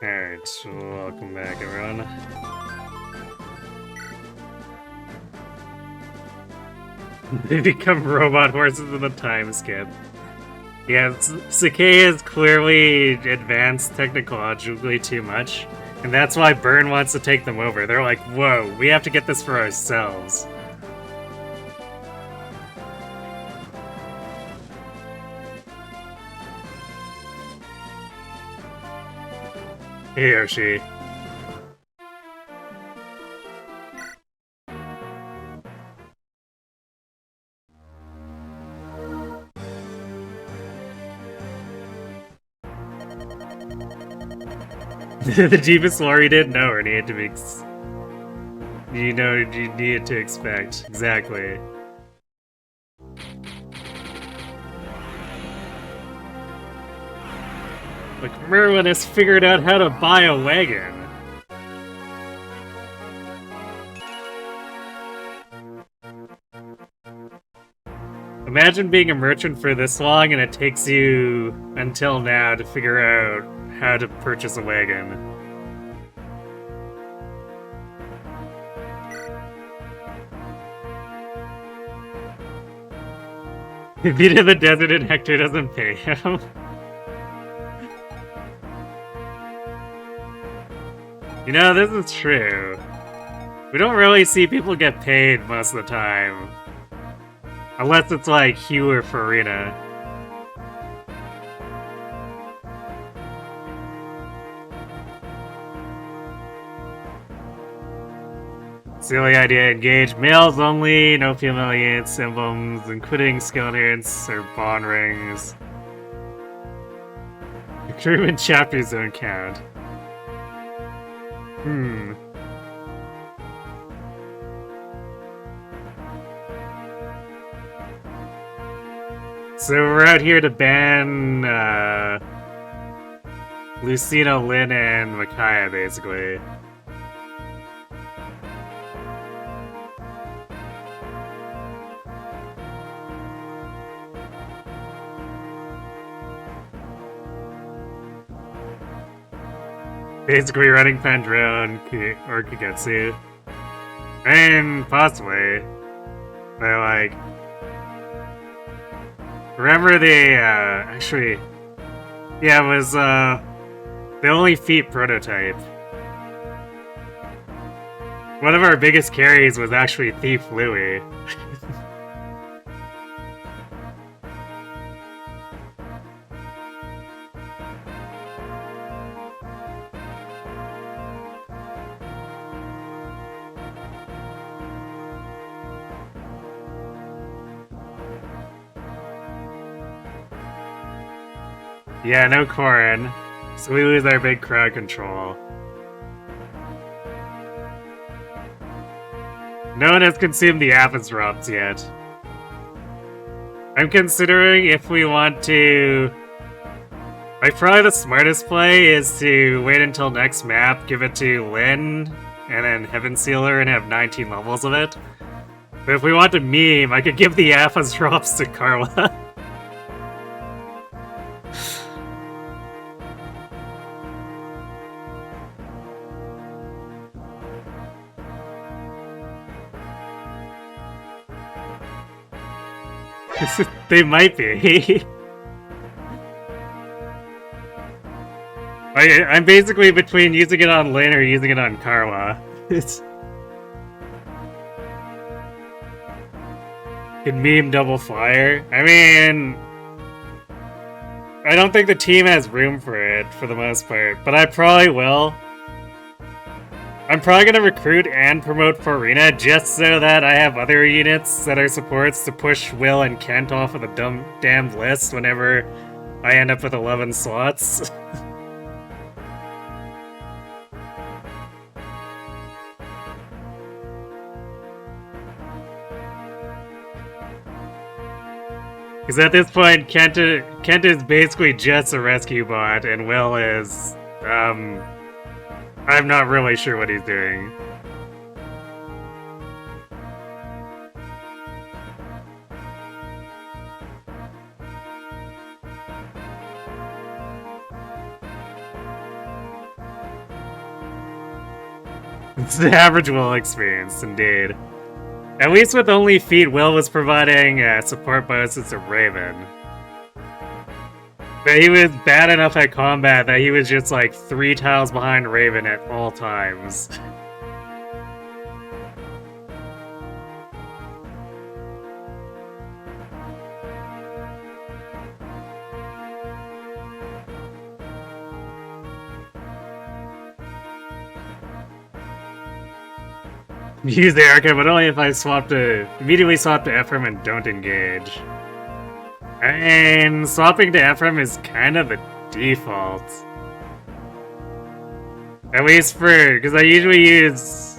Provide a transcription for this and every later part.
Alright, welcome back everyone. They become robot horses in the time skip. Yeah, Sacae is clearly advanced technologically too much, and that's why Burn wants to take them over. They're like, whoa, we have to get this for ourselves. Hey, Yoshi. The deepest lore you didn't know or needed to be... You needed to expect. Exactly. Like, Merlin has figured out how to buy a wagon. Imagine being a merchant for this long and it takes you until now to figure out how to purchase a wagon. Beat in the desert and Hector doesn't pay him. You know, this is true. We don't really see people get paid most of the time. Unless it's like Hugh or Farina. Silly idea, engage males only, no female units, emblems, including skill adherence or bond rings. Recruitment chapters don't count. So we're out here to ban Lucina, Lynn, and Micaiah, basically. Basically running Pandrel or Kagetsu. And possibly. But like... Remember the, actually... Yeah, it was, the only feat prototype. One of our biggest carries was actually Thief Louie. Yeah, no Corrin, so we lose our big crowd control. No one has consumed the Athens drops yet. I'm considering if we want to... Like, probably the smartest play is to wait until next map, give it to Lynn, and then Heaven Sealer and have 19 levels of it. But if we want to meme, I could give the Athens drops to Carla. They might be. I'm basically between using it on Lynn or using it on Carla. It's... Can meme double flyer? I mean... I don't think the team has room for it, for the most part, but I probably will. I'm probably gonna recruit and promote Farina just so that I have other units that are supports to push Will and Kent off of the damned list whenever I end up with 11 slots. Because at this point, Kent is basically just a rescue bot, and Will is, I'm not really sure what he's doing. It's the average Will experience, indeed. At least with only feet, Will was providing support bonuses to Raven. But he was bad enough at combat that he was just like 3 tiles behind Raven at all times. Use the archive, but only if I immediately swap to Ephraim and don't engage. And swapping to Ephraim is kind of the default. At least because I usually use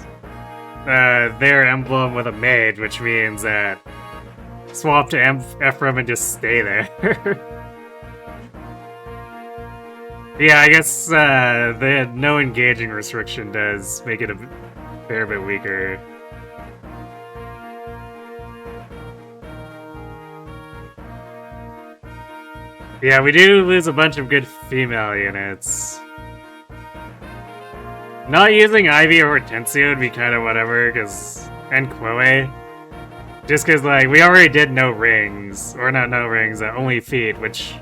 their emblem with a mage, which means that swap to Ephraim and just stay there. Yeah, I guess the no engaging restriction does make it a fair bit weaker. Yeah, we do lose a bunch of good female units. Not using Ivy or Hortensia would be kind of whatever, and Chloe. Just because, like, we already did no rings. Or not no rings, only feet, which...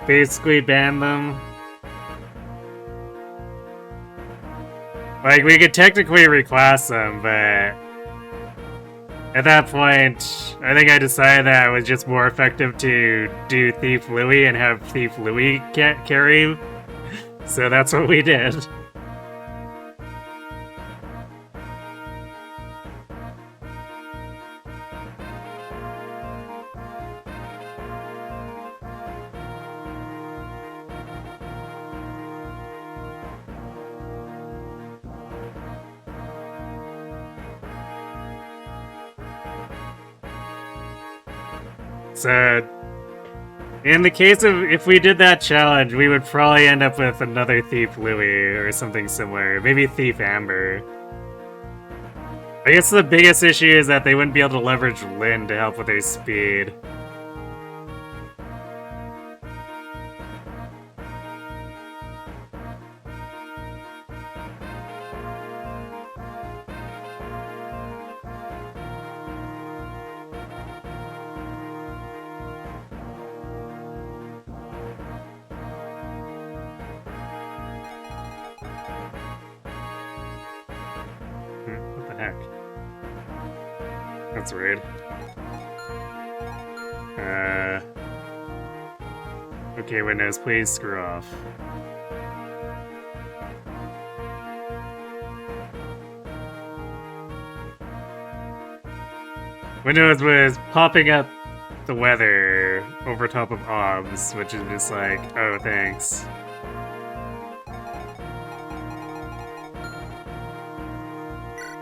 basically banned them. Like, we could technically reclass them, but... At that point, I think I decided that it was just more effective to do Thief Louie and have Thief Louie carry. So that's what we did. So, in the case of if we did that challenge, we would probably end up with another Thief Louie or something similar. Maybe Thief Amber. I guess the biggest issue is that they wouldn't be able to leverage Lynn to help with their speed. What the heck? That's weird. Okay, Windows, please screw off. Windows was popping up the weather over top of OBS, which is just like, oh, thanks.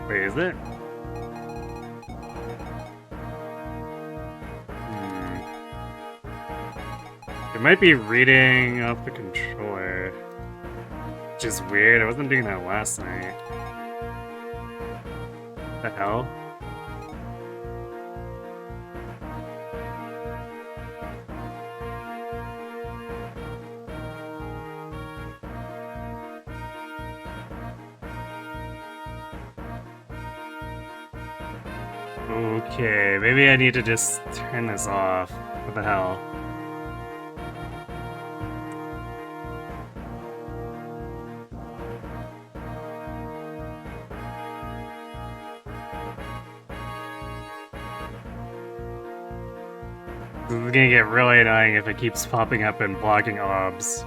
Wait, is it? It might be reading off the controller. Which is weird, I wasn't doing that last night. What the hell? Okay, maybe I need to just turn this off. What the hell? This is gonna get really annoying if it keeps popping up and blocking OBS.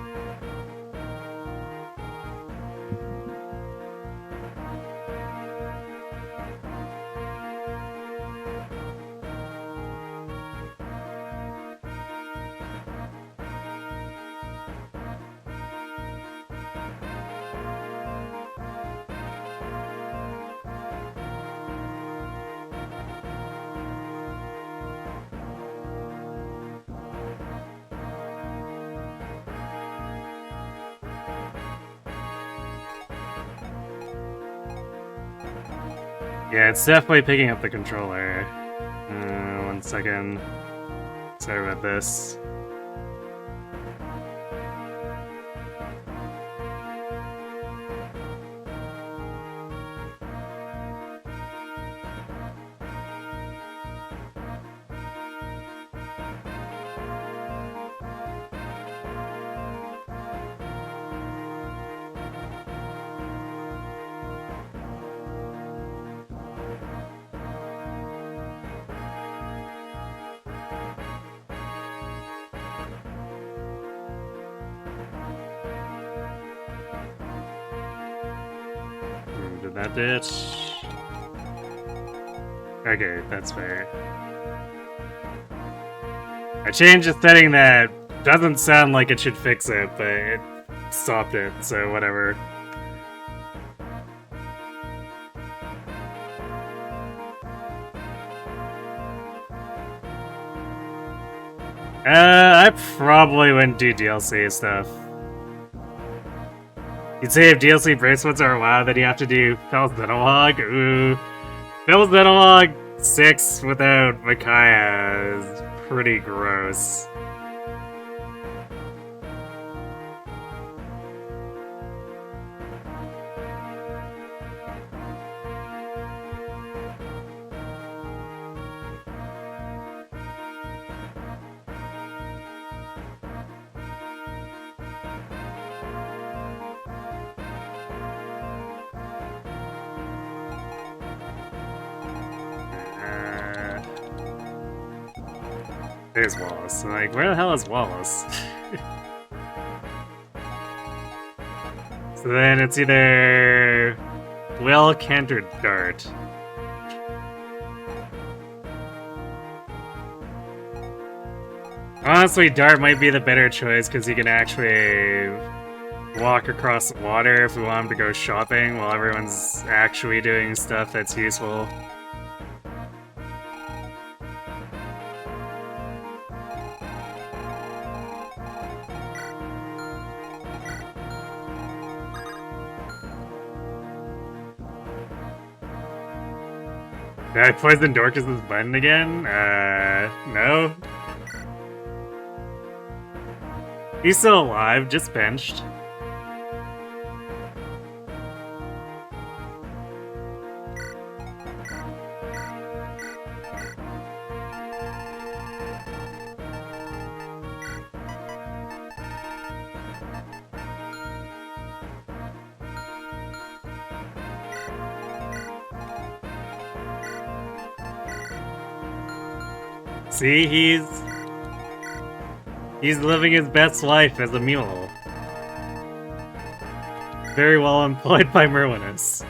Yeah, it's definitely picking up the controller. 1 second. Sorry about this. that bitch. Okay, that's fair. I changed a setting that doesn't sound like it should fix it, but it stopped it, so whatever. I probably wouldn't do DLC stuff. You'd say if DLC bracelets are allowed, then you have to do Fel's Dentalog. Ooh. Fel's Dentalog 6 without Micaiah is pretty gross. There's Wallace. Like, where the hell is Wallace? So then it's either Will, Kent, or Dart. Honestly, Dart might be the better choice because he can actually walk across the water if we want him to go shopping while everyone's actually doing stuff that's useful. Did I poison Dorcas's button again? No. He's still alive, just benched. See, he's living his best life as a mule. Very well employed by Merlinus.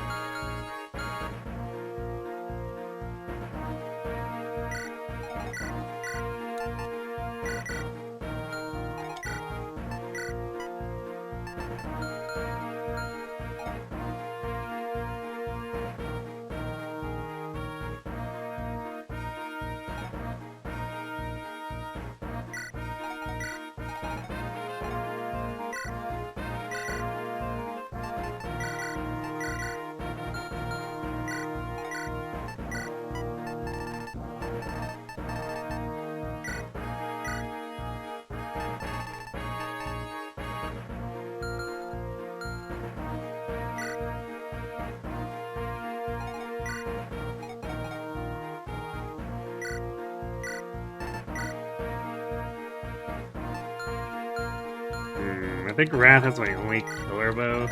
I think Rath has my only killer bow.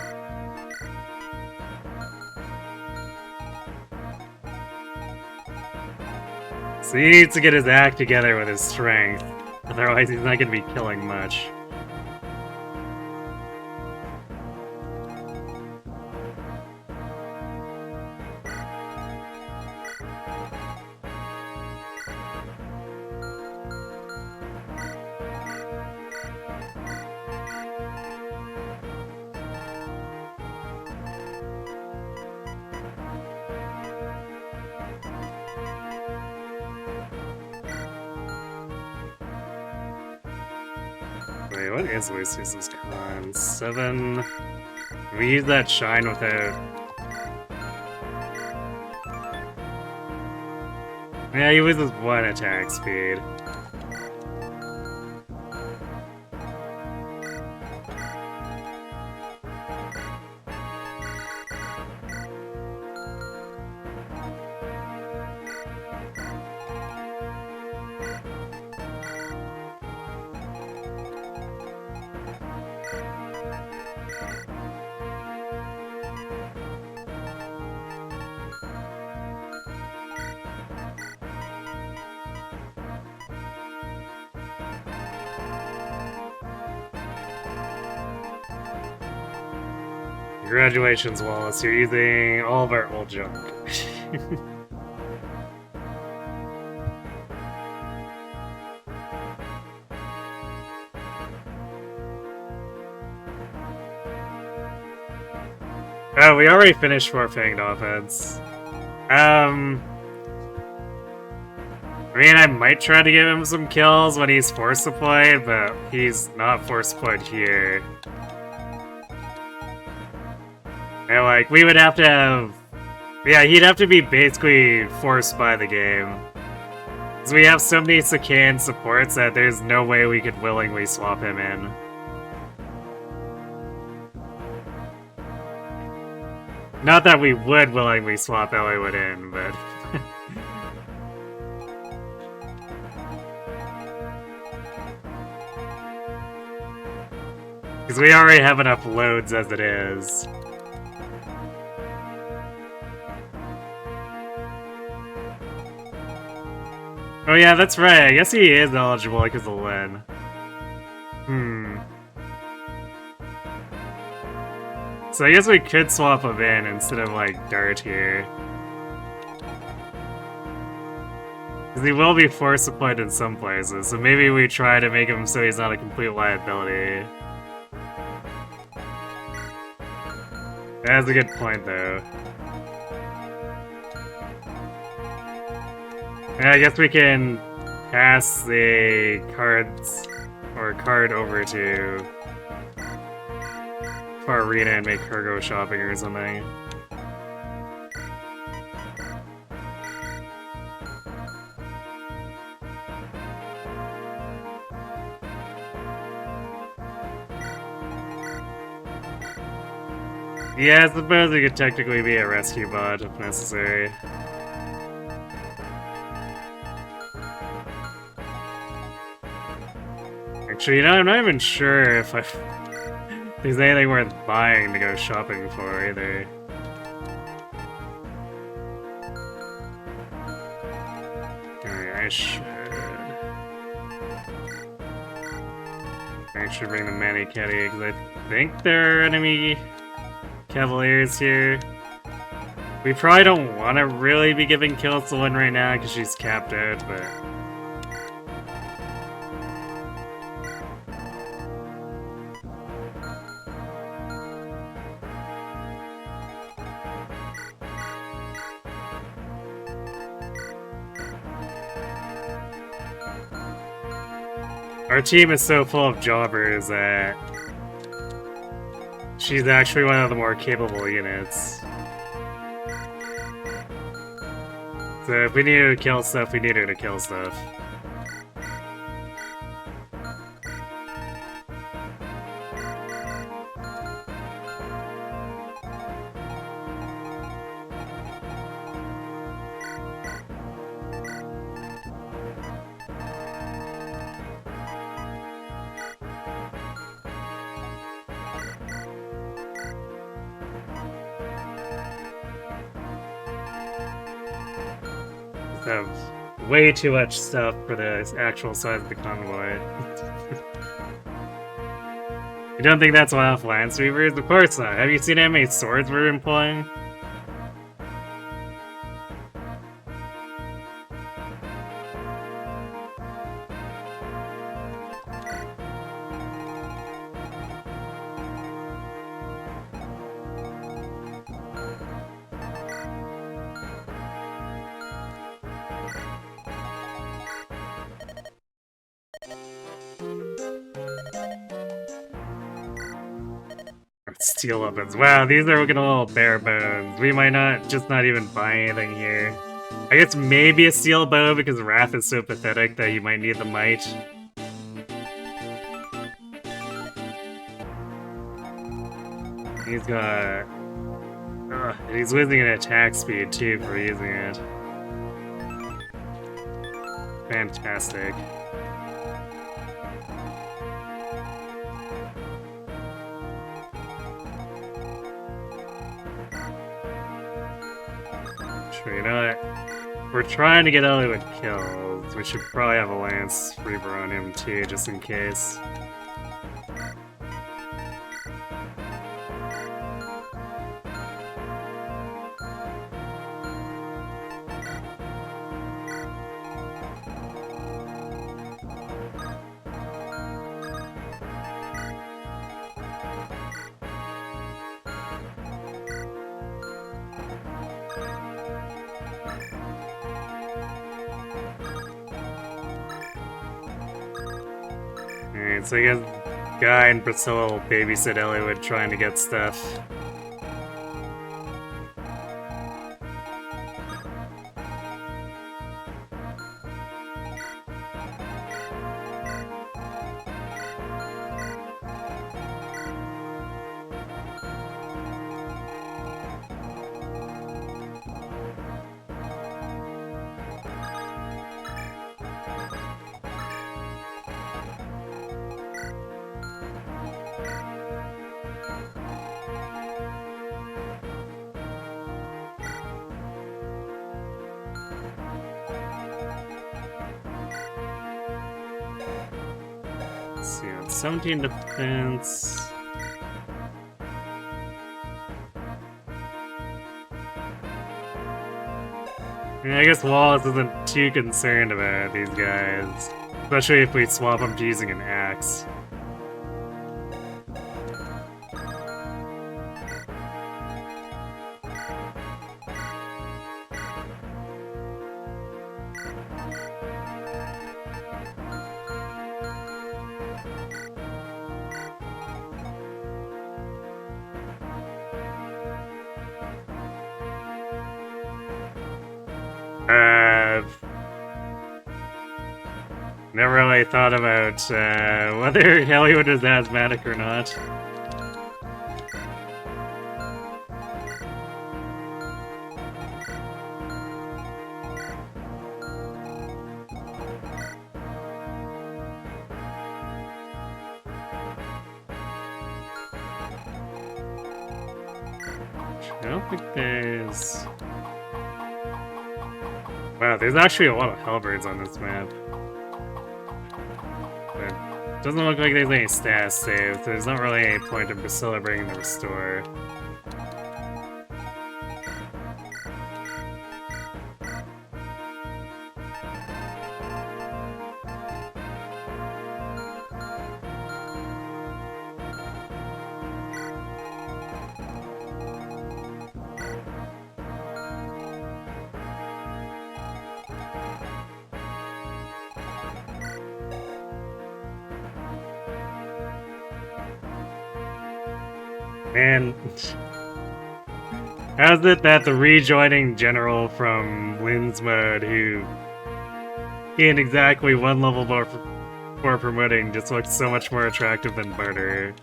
So he needs to get his act together with his strength. Otherwise he's not going to be killing much. Wait, what is Lucius's con? 7. We use that shine without... Yeah, he loses 1 attack speed. Congratulations, Wallace. You're using all of our old junk. Oh, we already finished Four-Fanged Offense. I mean, I might try to give him some kills when he's force deployed, but he's not force deployed here. And, like, we would have to have... Yeah, he'd have to be basically forced by the game. Because we have so many Sacae supports that there's no way we could willingly swap him in. Not that we would willingly swap Eliwood in, but... Because we already have enough loads as it is. Oh yeah, that's right. I guess he is eligible because of Lyn. So I guess we could swap him in instead of, like, Dart here. Because he will be force deployed in some places, so maybe we try to make him so he's not a complete liability. That's a good point, though. And I guess we can pass the cards, or card over to our arena and make her go shopping or something. Yeah, I suppose it could technically be a rescue bot if necessary. Actually, you know, I'm not even sure if there's anything worth buying to go shopping for either. Alright, I should bring the Manichetti because I think they're enemy Cavaliers here. We probably don't want to really be giving kills to Lyn right now because she's capped out, but... Our team is so full of jobbers that she's actually one of the more capable units. So if we need her to kill stuff, we need her to kill stuff. Have way too much stuff for the actual size of the convoy. You don't think that's why off Lance Weavers? Of course not. Have you seen how many swords we're employing? Steel weapons. Wow, these are looking a little bare bones. We might not even buy anything here. I guess maybe a steel bow because Rath is so pathetic that you might need the might. He's got... he's losing an attack speed too for using it. Fantastic. You know what? We're trying to get Eliwood kills. We should probably have a Lance Reaver on him too, just in case. Alright, so I guess Guy and Priscilla will babysit Eliwood trying to get stuff. Let's see, on 17 defense. I guess Wallace isn't too concerned about these guys, especially if we swap them to using an axe. Never really thought about whether Eliwood is asthmatic or not. I don't think there's... Wow, there's actually a lot of halberds on this map. But it doesn't look like there's any status saved, so there's not really any point in Priscilla bringing the restore. Man, how's it that the rejoining general from Lynn's mode who gained exactly one level more for promoting just looks so much more attractive than Barturd?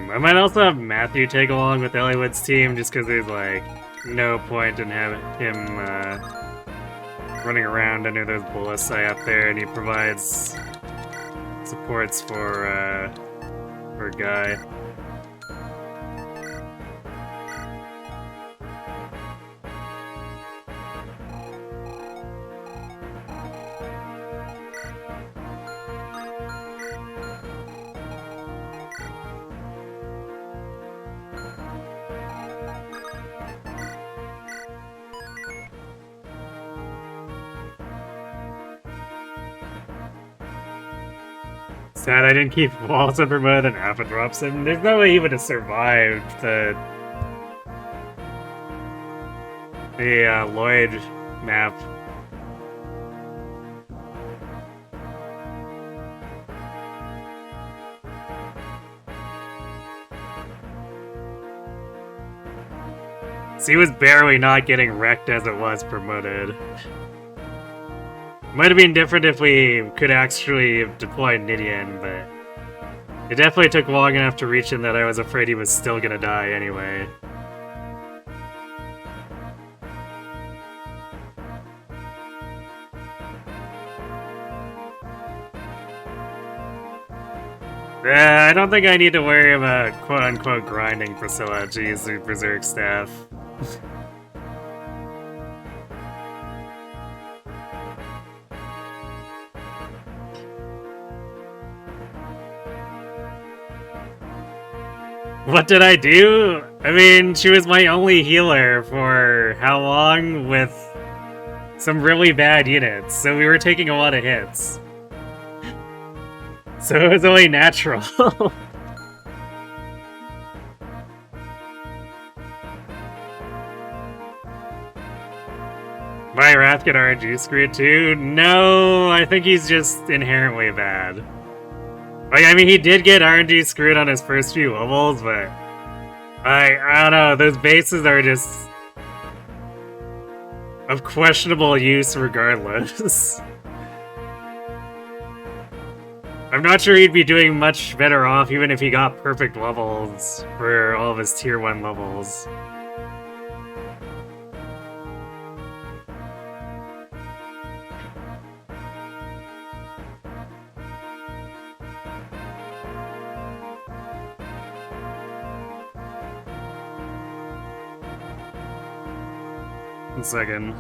I might also have Matthew take along with Eliwood's team just because there's like no point in having him running around under those bullseye up there, and he provides supports for Guy. Sad I didn't keep Wallace over more than Alpha drops him. There's no way he would have survived the Lloyd map. So he was barely not getting wrecked as it was promoted. Might have been different if we could actually deploy Nidian, but it definitely took long enough to reach him that I was afraid he was still gonna die anyway. I don't think I need to worry about quote-unquote grinding Priscilla to use the Berserk staff. What did I do? I mean, she was my only healer for how long with some really bad units, so we were taking a lot of hits. So it was only natural. My Rath get RNG screwed too? No, I think he's just inherently bad. Like, I mean, he did get RNG screwed on his first few levels, but I don't know, those bases are just of questionable use regardless. I'm not sure he'd be doing much better off even if he got perfect levels for all of his tier 1 levels. One second.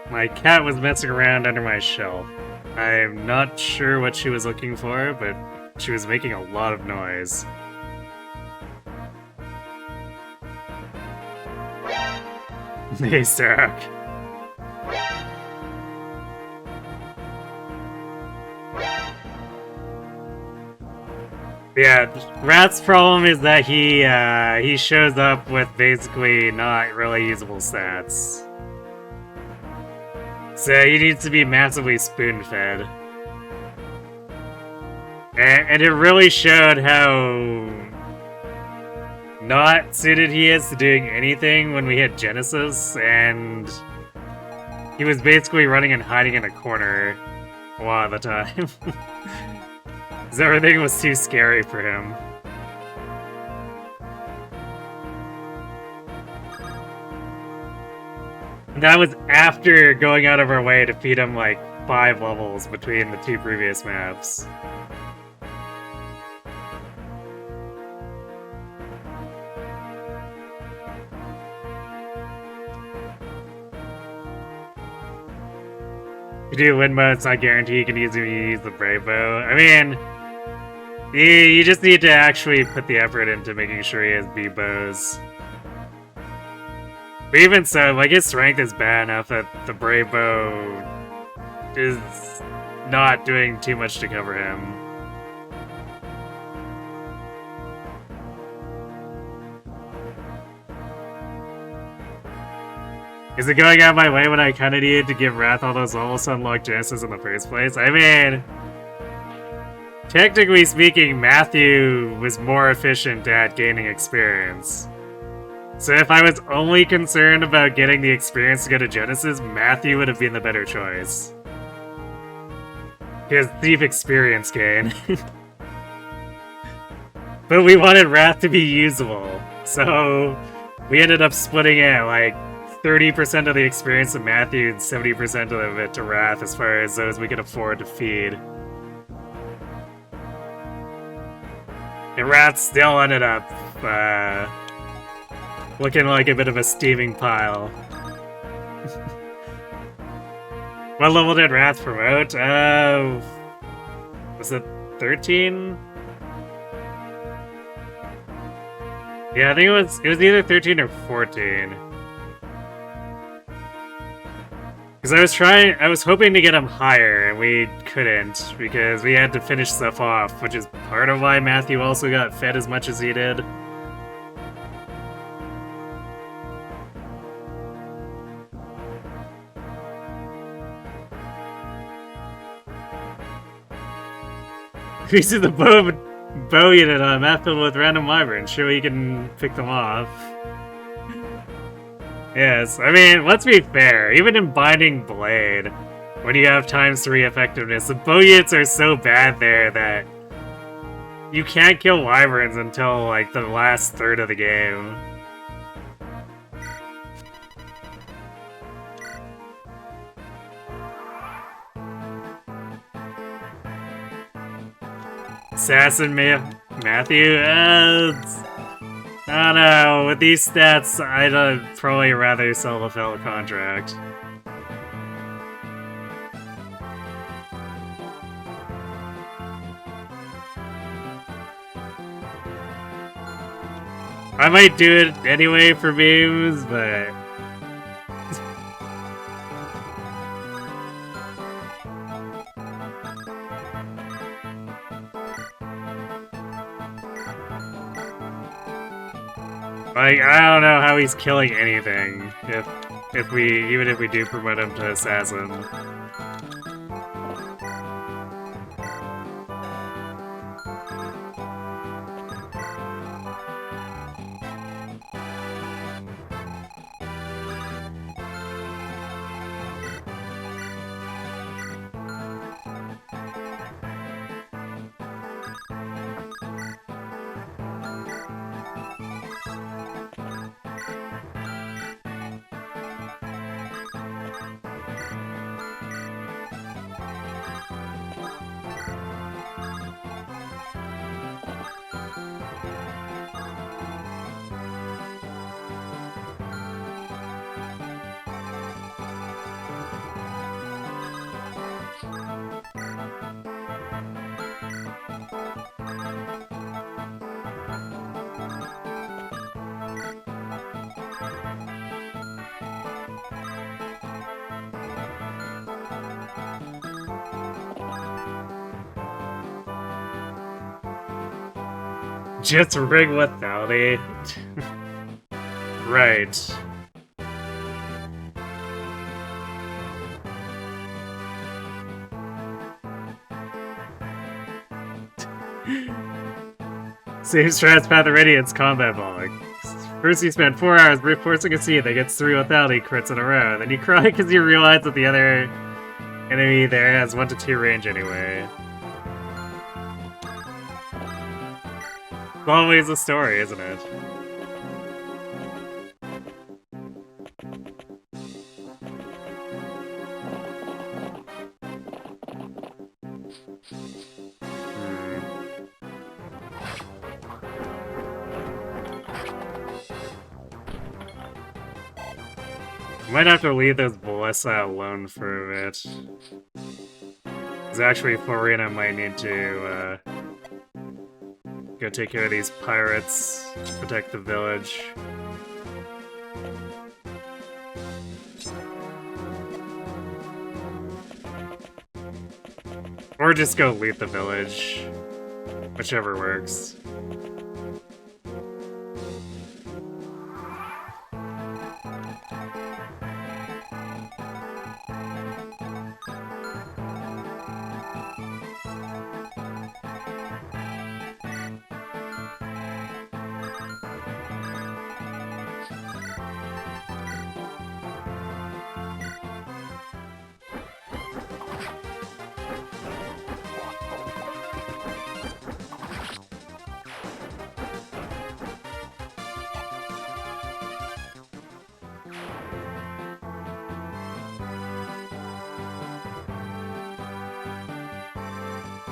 My cat was messing around under my shelf. I'm not sure what she was looking for, but she was making a lot of noise. Hey, Sacae. Yeah, Rath's problem is that he shows up with basically not really usable stats. So he needs to be massively spoon-fed. And it really showed how not suited he is to doing anything when we hit Genesis, and he was basically running and hiding in a corner a lot of the time. Because everything was too scary for him. And that was after going out of our way to feed him like 5 levels between the 2 previous maps. If you do win mode, it's not guaranteed you can easily use the Brave Bow. I mean, you just need to actually put the effort into making sure he has B bows. But even so, like, his strength is bad enough that the Brave Bow is not doing too much to cover him. Is it going out of my way when I kinda needed to give Rath all those levels to unlock Genesis in the first place? I mean, technically speaking, Matthew was more efficient at gaining experience. So if I was only concerned about getting the experience to go to Genesis, Matthew would have been the better choice. He has deep experience gain. But we wanted Rath to be usable, so we ended up splitting it, like, 30% of the experience to Matthew and 70% of it to Rath as far as those we could afford to feed. And Rath still ended up, looking like a bit of a steaming pile. What level did Rath promote? Was it 13? Yeah, I think it was either 13 or 14. Because I was hoping to get him higher, and we couldn't, because we had to finish stuff off, which is part of why Matthew also got fed as much as he did. If you see the bow unit on a map filled with random wyverns, sure you can pick them off. Yes, I mean, let's be fair, even in Binding Blade, when you have ×3 effectiveness, the bow units are so bad there that you can't kill wyverns until, like, the last third of the game. Assassin Matthew? I don't know. With these stats, I'd probably rather sell the fellow contract. I might do it anyway for memes, but... like, I don't know how he's killing anything, even if we do promote him to Assassin. Just ring without it. Right. Same strats Path of Radiance combat log. First you spend 4 hours reinforcing a scene that gets 3 lethality crits in a row. Then you cry because you realize that the other enemy there has 1 to 2 range anyway. It's always a story, isn't it? Might have to leave those Ballista alone for a bit. Because actually, Florina might need to go take care of these pirates, protect the village. Or just go loot the village. Whichever works.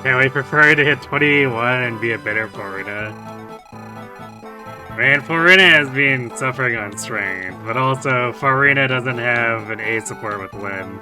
Yeah, we prefer to hit 21 and be a better Florina. Man, Florina has been suffering on strength, but also Florina doesn't have an A support with Lyn.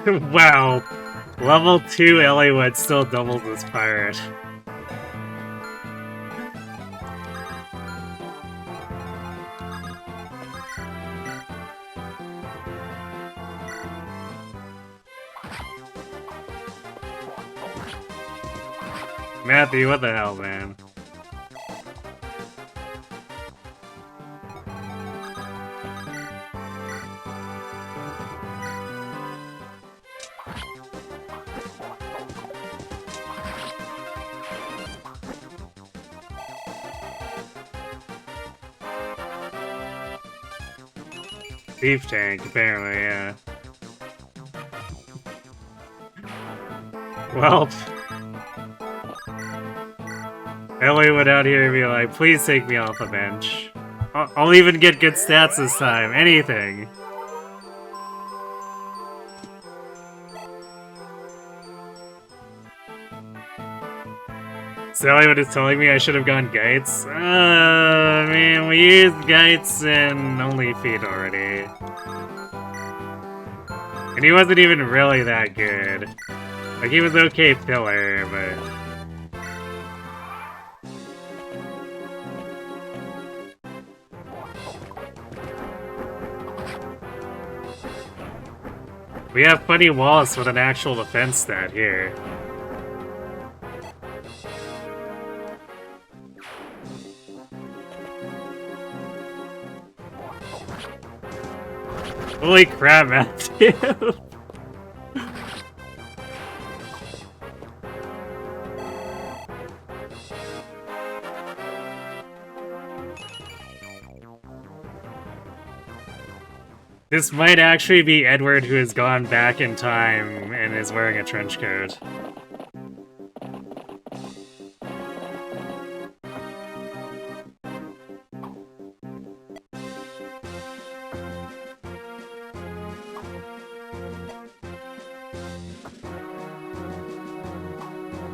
Wow. Level 2 Eliwood still doubles this pirate. Matthew, what the hell, man? Beef tank, apparently, yeah. Well, Ellie would out here be like, please take me off the bench. I'll even get good stats this time, anything. So Ellie is telling me I should have gone Gates. I mean, we used Gates in Only Feet already. And he wasn't even really that good. Like, he was okay filler, but... We have Funny Wallace with an actual defense stat here. Holy crap, Matthew! This might actually be Edward who has gone back in time and is wearing a trench coat.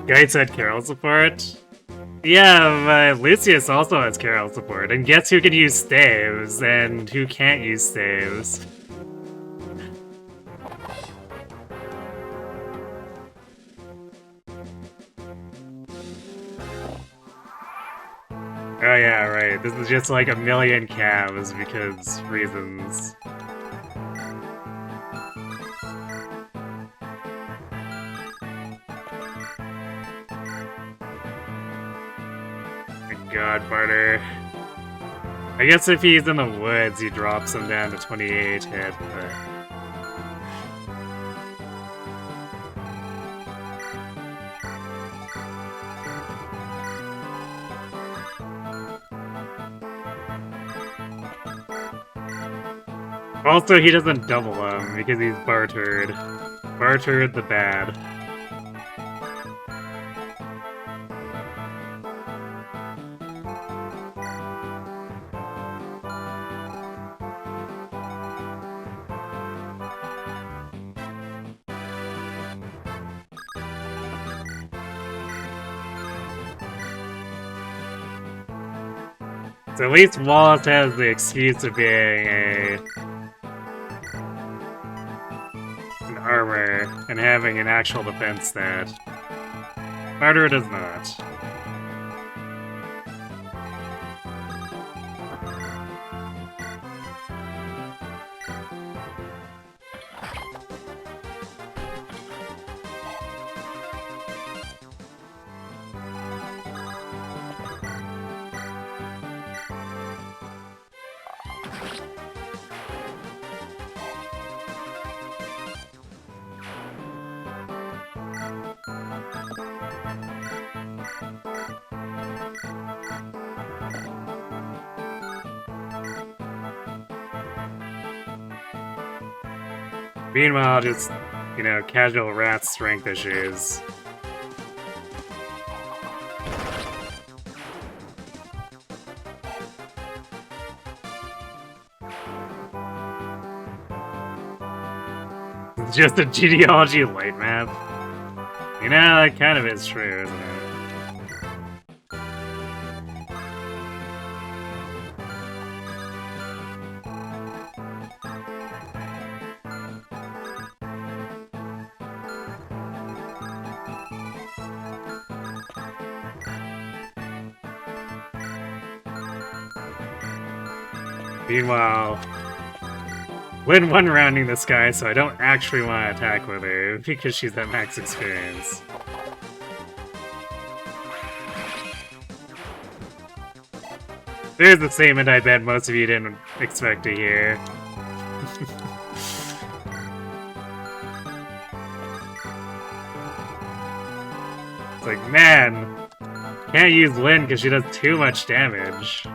Gates had Carol support? Yeah, but Lucius also has Carol support, and guess who can use staves, and who can't use staves? Oh yeah, right, this is just like a million calves because reasons. God, Barturd. I guess if he's in the woods, he drops him down to 28 hit, but... Also, he doesn't double him because he's Barturd. Barturd the bad. So at least Wallace has the excuse of being an armor and having an actual defense stat. Barturd does not. Meanwhile, just, you know, casual Rath strength issues. It's just a genealogy light map. You know, that kind of is true, isn't it? Meanwhile, Lynn one-rounding this guy, so I don't actually want to attack with her, because she's at max experience. There's the statement I bet most of you didn't expect to hear. It's like, man, can't use Lynn because she does too much damage.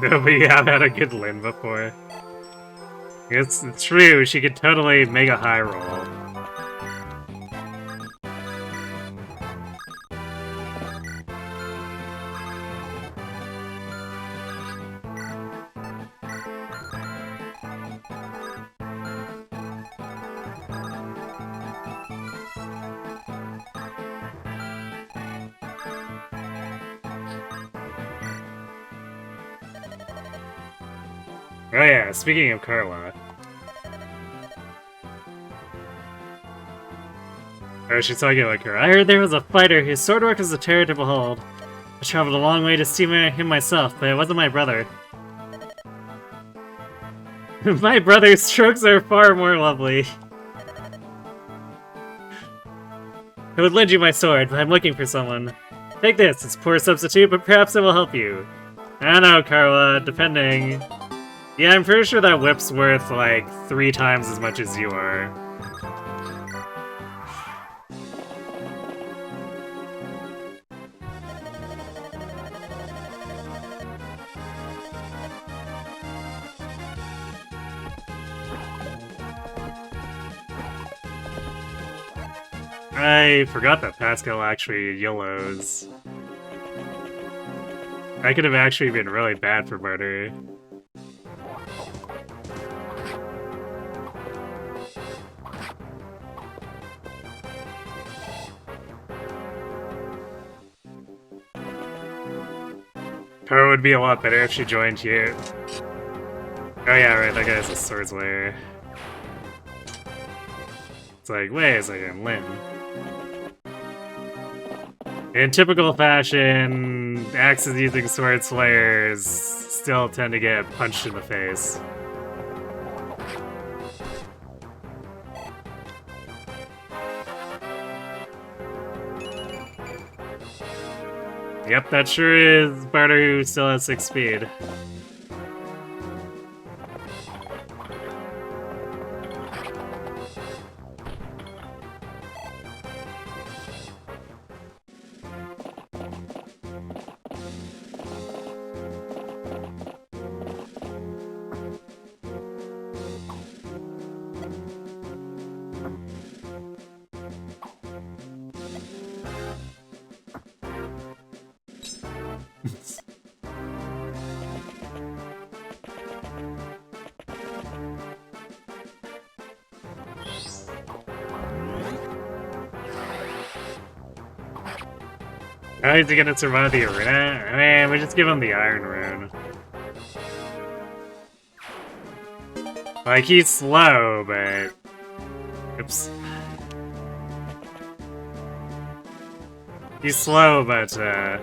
No, but you have had a good Lynn before. It's true, she could totally make a high roll. Oh yeah, speaking of Carla. Oh, she's talking about her. I heard there was a fighter whose sword work was a terror to behold. I traveled a long way to see him myself, but it wasn't my brother. My brother's strokes are far more lovely. I would lend you my sword, but I'm looking for someone. Take this, it's a poor substitute, but perhaps it will help you. I don't know, Carla, depending. Yeah, I'm pretty sure that whip's worth, like, 3 times as much as you are. I forgot that Pascal actually YOLOs. That could have actually been really bad for Barturd. Her would be a lot better if she joined here. Oh yeah, right, that guy's a sword slayer. It's like, wait a second, Lynn. In typical fashion, axes using sword slayers still tend to get punched in the face. Yep, that sure is Barturd, who still has 6 speed. How is he gonna survive the arena? I mean, we just give him the Iron Rune. Like, he's slow, but... Oops. He's slow, but, it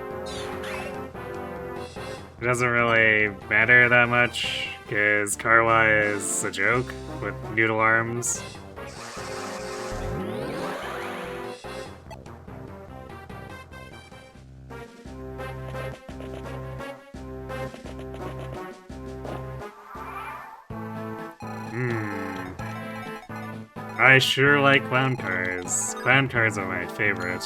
doesn't really matter that much, because Carla is a joke with noodle arms. I sure like clown cars. Clown cars are my favorite.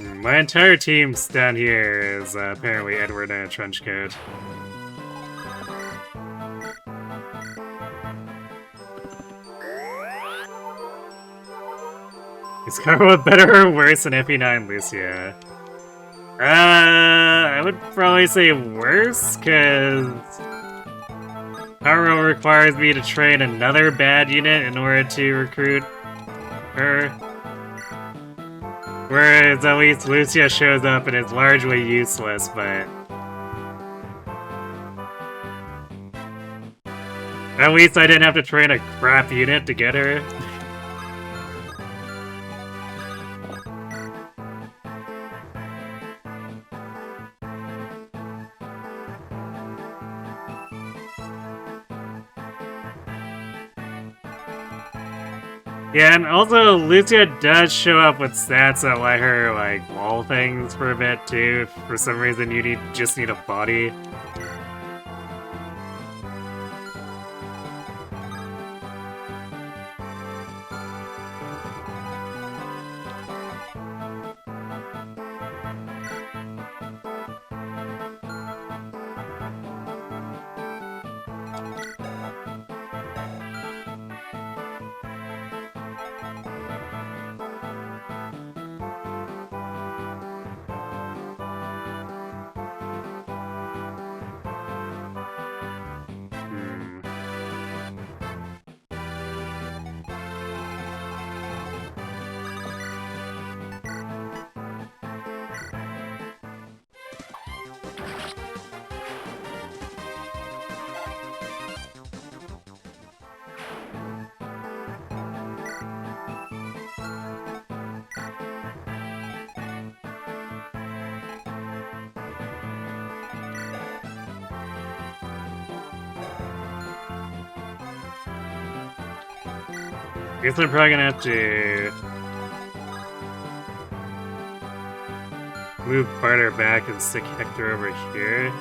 My entire team's down here is apparently Edward in a trench coat. Is Karma better or worse than FE9 Lucia? I would probably say worse, cause Karma requires me to train another bad unit in order to recruit her. Whereas at least Lucia shows up and is largely useless, but at least I didn't have to train a crap unit to get her. Yeah, and also Lucia does show up with stats that let her like wall things for a bit too. If for some reason you just need a body. Guess I'm probably gonna have to move Barturd back and stick Hector over here.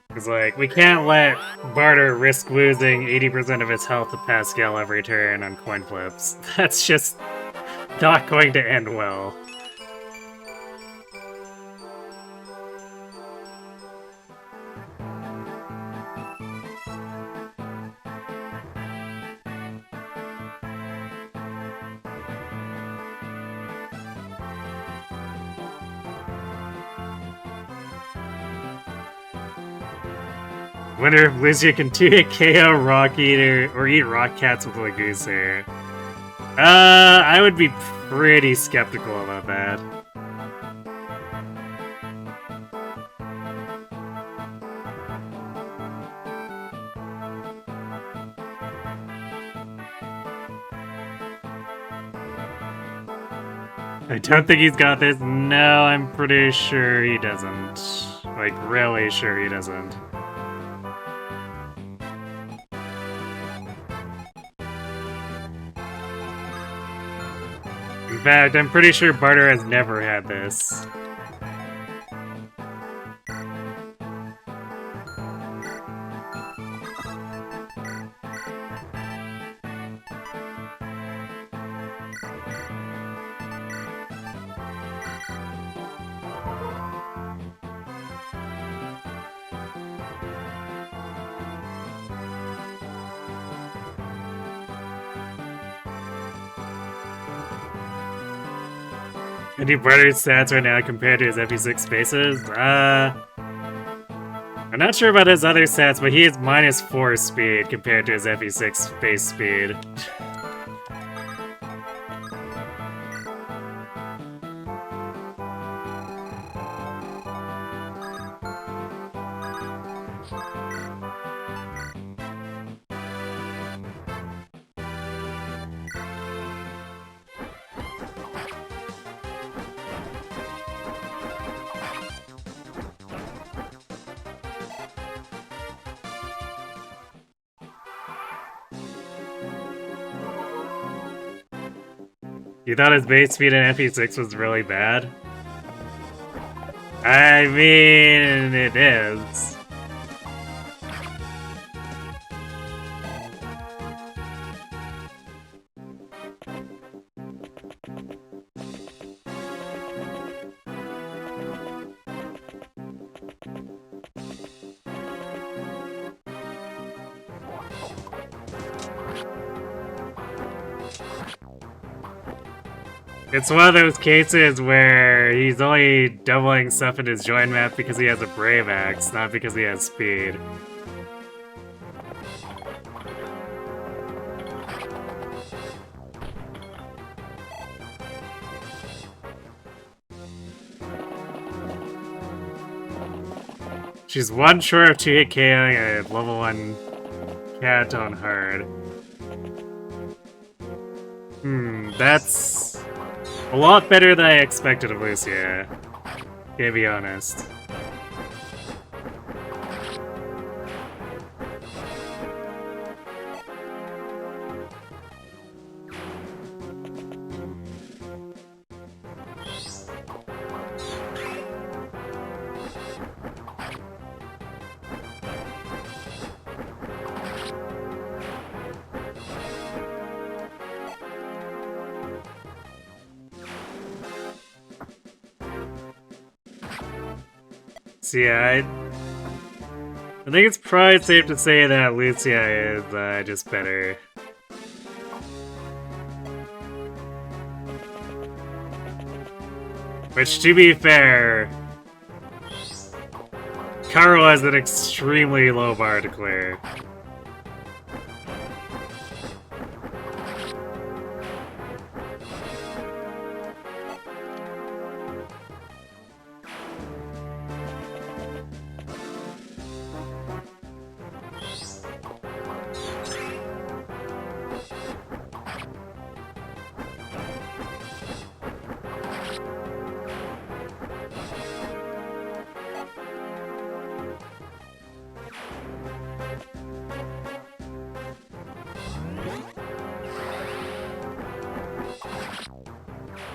Because, like, we can't let Barturd risk losing 80% of his health to Pascal every turn on coin flips. That's just not going to end well. Wonder if Lucia can 2-hit KO Rock Eater or eat Rock Cats with Leguser. I would be pretty skeptical about that. I don't think he's got this. No, I'm pretty sure he doesn't. Like, really sure he doesn't. In fact, I'm pretty sure Barturd has never had this. And do Barturd's stats right now compared to his FE6 spaces? I'm not sure about his other stats, but he is -4 speed compared to his FE6 space speed. You thought his base speed in FE6 was really bad? I mean, it is. It's one of those cases where he's only doubling stuff in his join map because he has a Brave Axe, not because he has speed. She's one short of 2-hit KOing a level 1 cat on hard. That's a lot better than I expected of Lucia, to be honest. So yeah, I think it's probably safe to say that Lucia is just better. Which, to be fair, Karo has an extremely low bar to clear.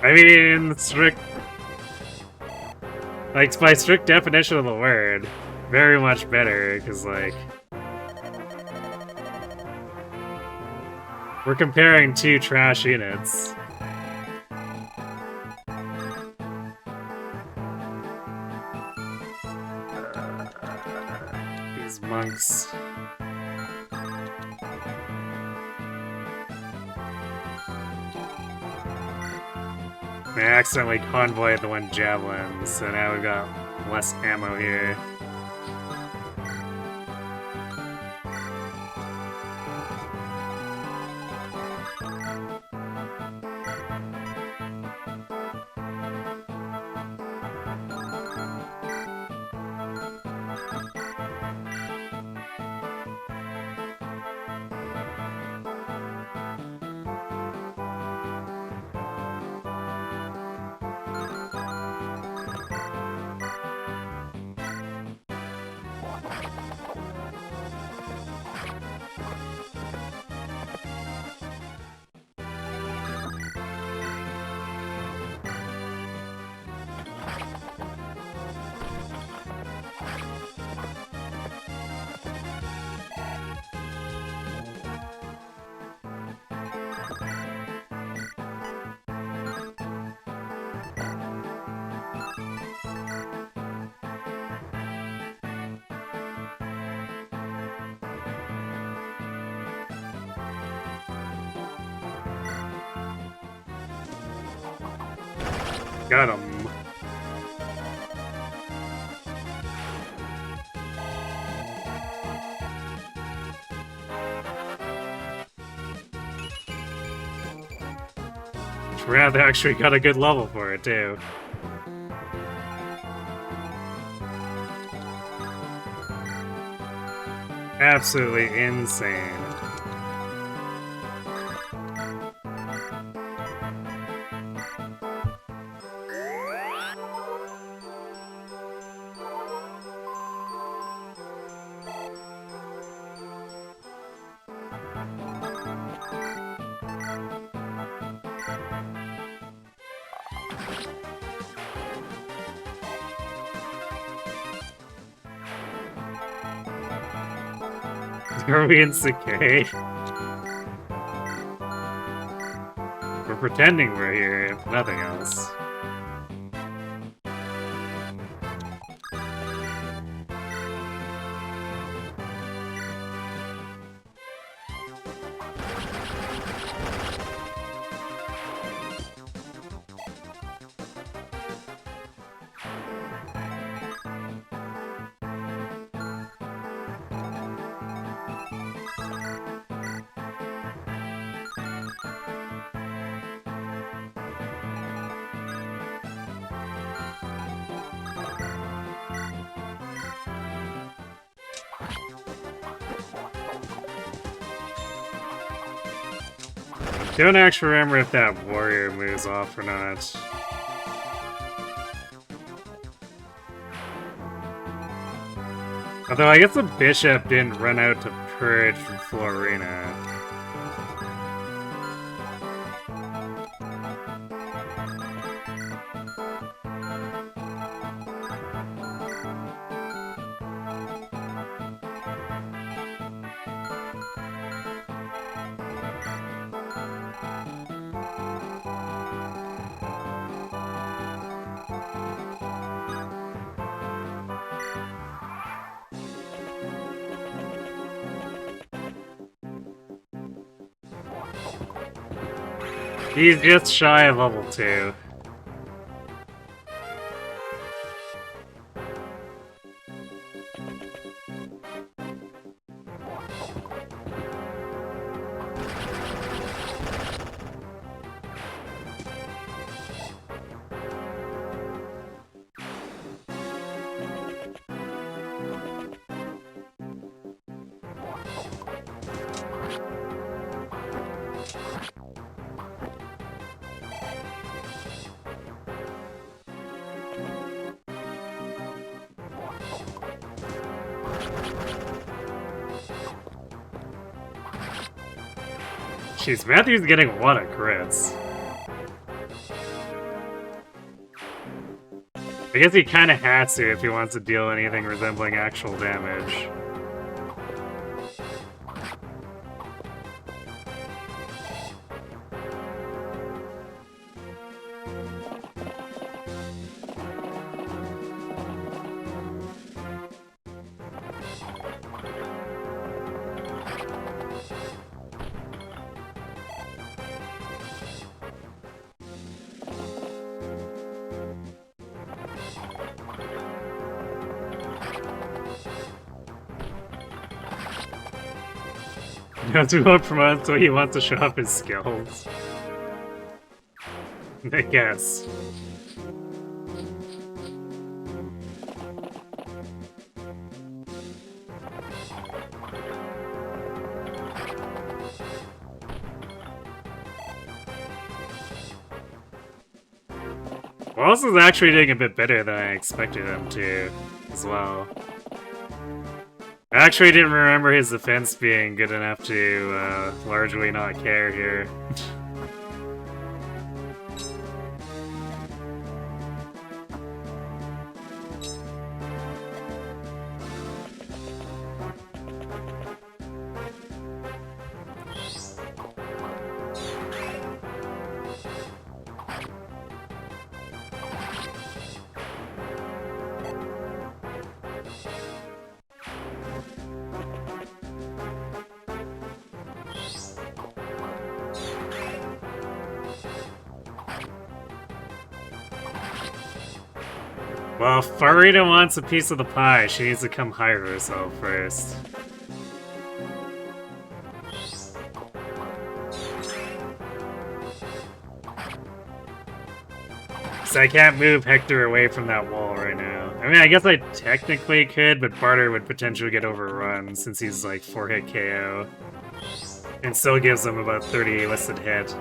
I mean, strict... like, by strict definition of the word, very much better, because, like... we're comparing two trash units. These monks... I accidentally convoyed the one javelin, so now we've got less ammo here. Got him. Rath actually got a good level for it, too. Absolutely insane. Are we in Sacae? We're pretending we're here, if nothing else. Don't actually remember if that warrior moves off or not. Although I guess the bishop didn't run out to purge from Florina. He's just shy of level 2. Jeez, Matthew's getting a lot of crits. I guess he kinda has to if he wants to deal anything resembling actual damage. To vote promote, so he wants to show off his skills. I guess. Wallace is actually doing a bit better than I expected him to, as well. I actually didn't remember his defense being good enough to largely not care here. Well, if Farina wants a piece of the pie, she needs to come hire herself first. So I can't move Hector away from that wall right now. I mean, I guess I technically could, but Barturd would potentially get overrun since he's like 4-hit KO. And still gives him about 30 listed hit.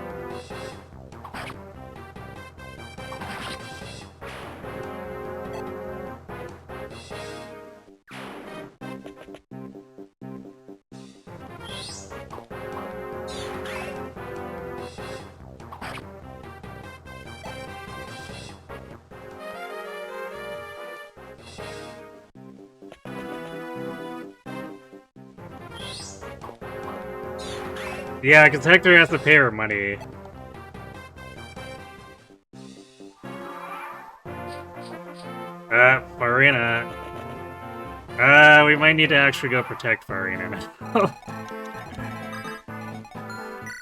Yeah, because Hector has to pay her money. Farina. We might need to actually go protect Farina now.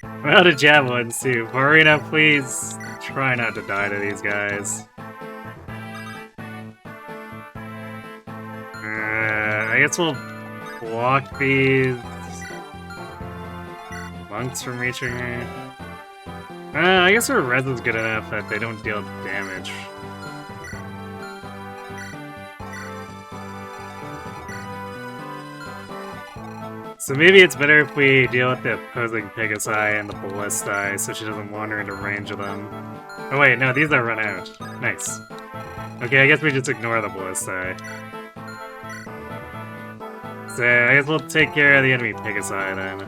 I'm out of javelins too. Farina, please try not to die to these guys. I guess we'll block these monks from reaching her. I guess her res is good enough that they don't deal damage. So maybe it's better if we deal with the opposing Pegasi and the Ballistae so she doesn't wander into range of them. Oh wait, no, these are run out. Nice. Okay, I guess we just ignore the Ballistae. So I guess we'll take care of the enemy Pegasi then.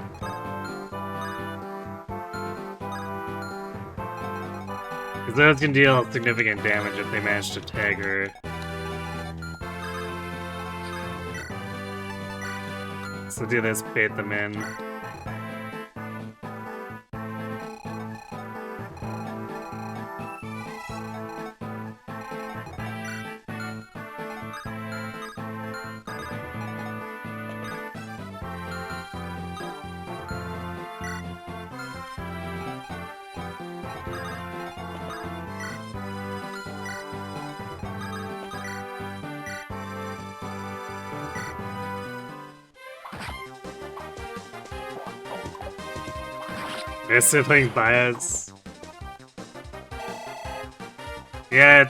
Because those can deal significant damage if they manage to tag her. So do this, bait them in. They're still playing bias. Yeah.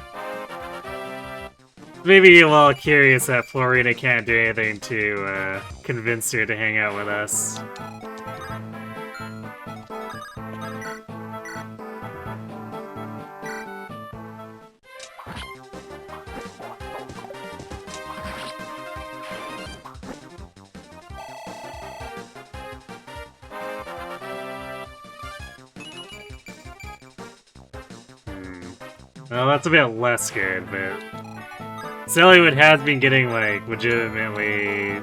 Maybe a little curious that Florina can't do anything to convince her to hang out with us. Well, that's a bit less good, but Celluloid has been getting, like, legitimately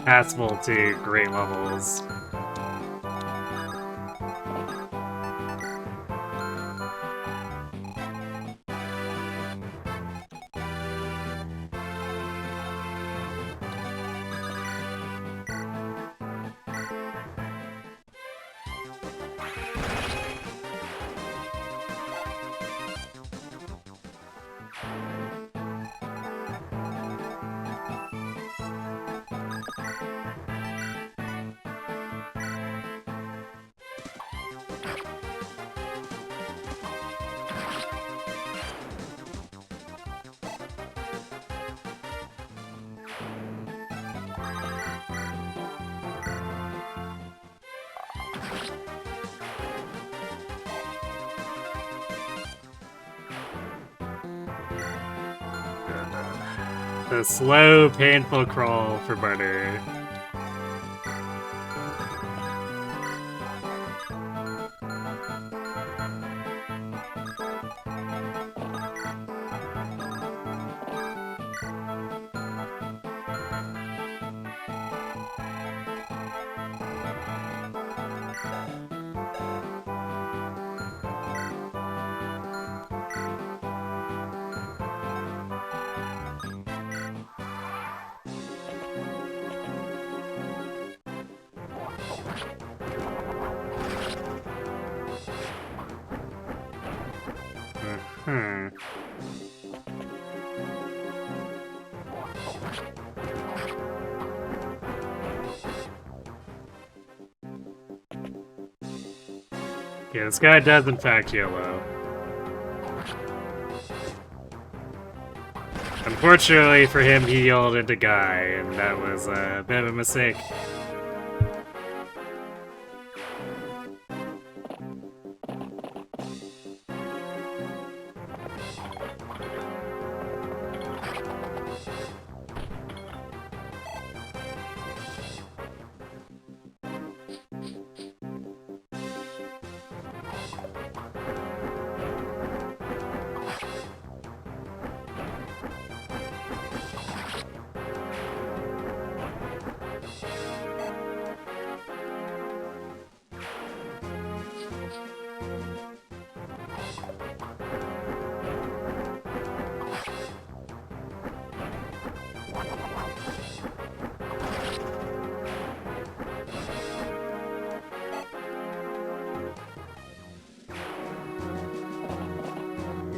passable to great levels. The slow, painful crawl for Barturd. Yeah, this guy does in fact yellow. Unfortunately for him, he yelled into Guy, and that was a bit of a mistake.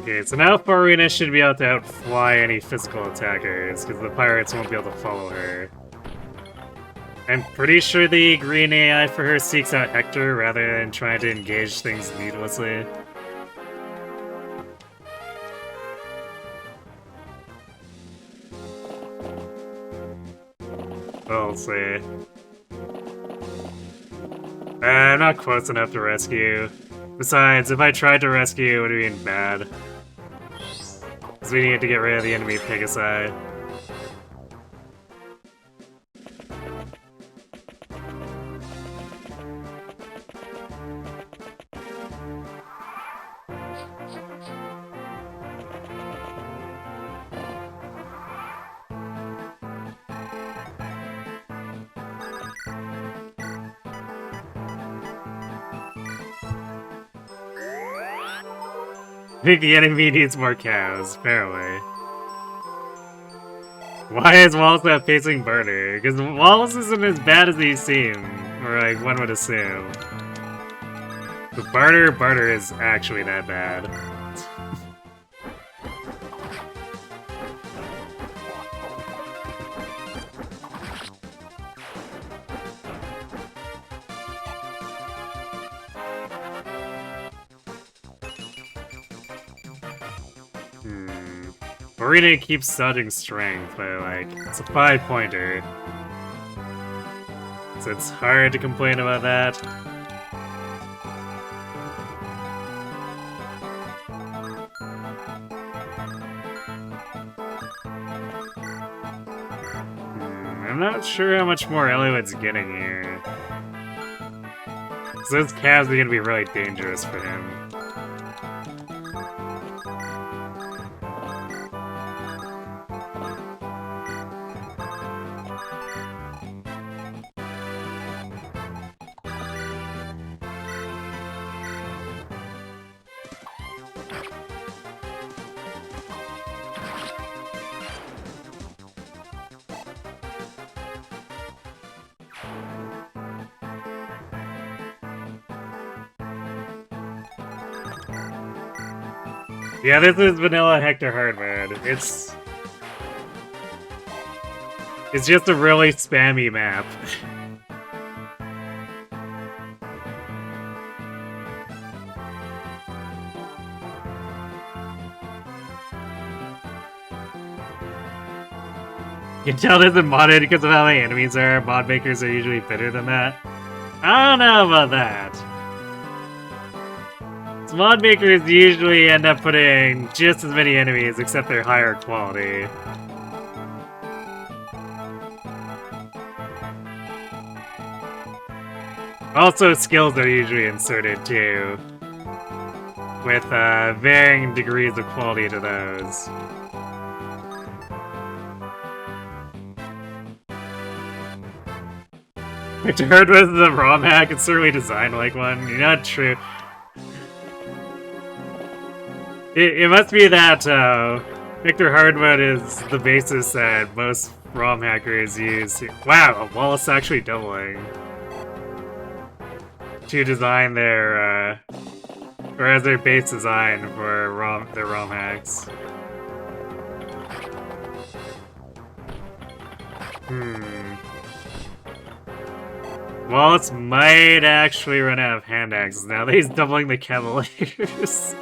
Okay, so now Farina should be able to outfly any physical attackers, because the pirates won't be able to follow her. I'm pretty sure the green AI for her seeks out Hector rather than trying to engage things needlessly. We'll see. I'm not close enough to rescue. Besides, if I tried to rescue, it would have been bad. Because we need to get rid of the enemy Pegasi. I think the enemy needs more cows, apparently. Why is Wallace not facing Barturd? Because Wallace isn't as bad as he seems, or like one would assume. But Barturd is actually that bad. Marina keeps dodging strength, but like, it's a 5-pointer. So it's hard to complain about that. I'm not sure how much more Eliwood's getting here. So those calves are gonna be really dangerous for him. Yeah, this is vanilla Hector Hardman. It's just a really spammy map. You can tell this is modded because of how many enemies there are. Mod makers are usually better than that. I don't know about that. Mod makers usually end up putting just as many enemies, except they're higher quality. Also, skills are usually inserted too, with varying degrees of quality to those. Victor Hardwood is a ROM hack, it's certainly designed like one. You're not true. It must be that Victor Hardwood is the basis that most ROM hackers use. Wow, Wallace actually doubling to design their or as their base design for their ROM hacks. Wallace might actually run out of hand axes now that he's doubling the Cavaliers.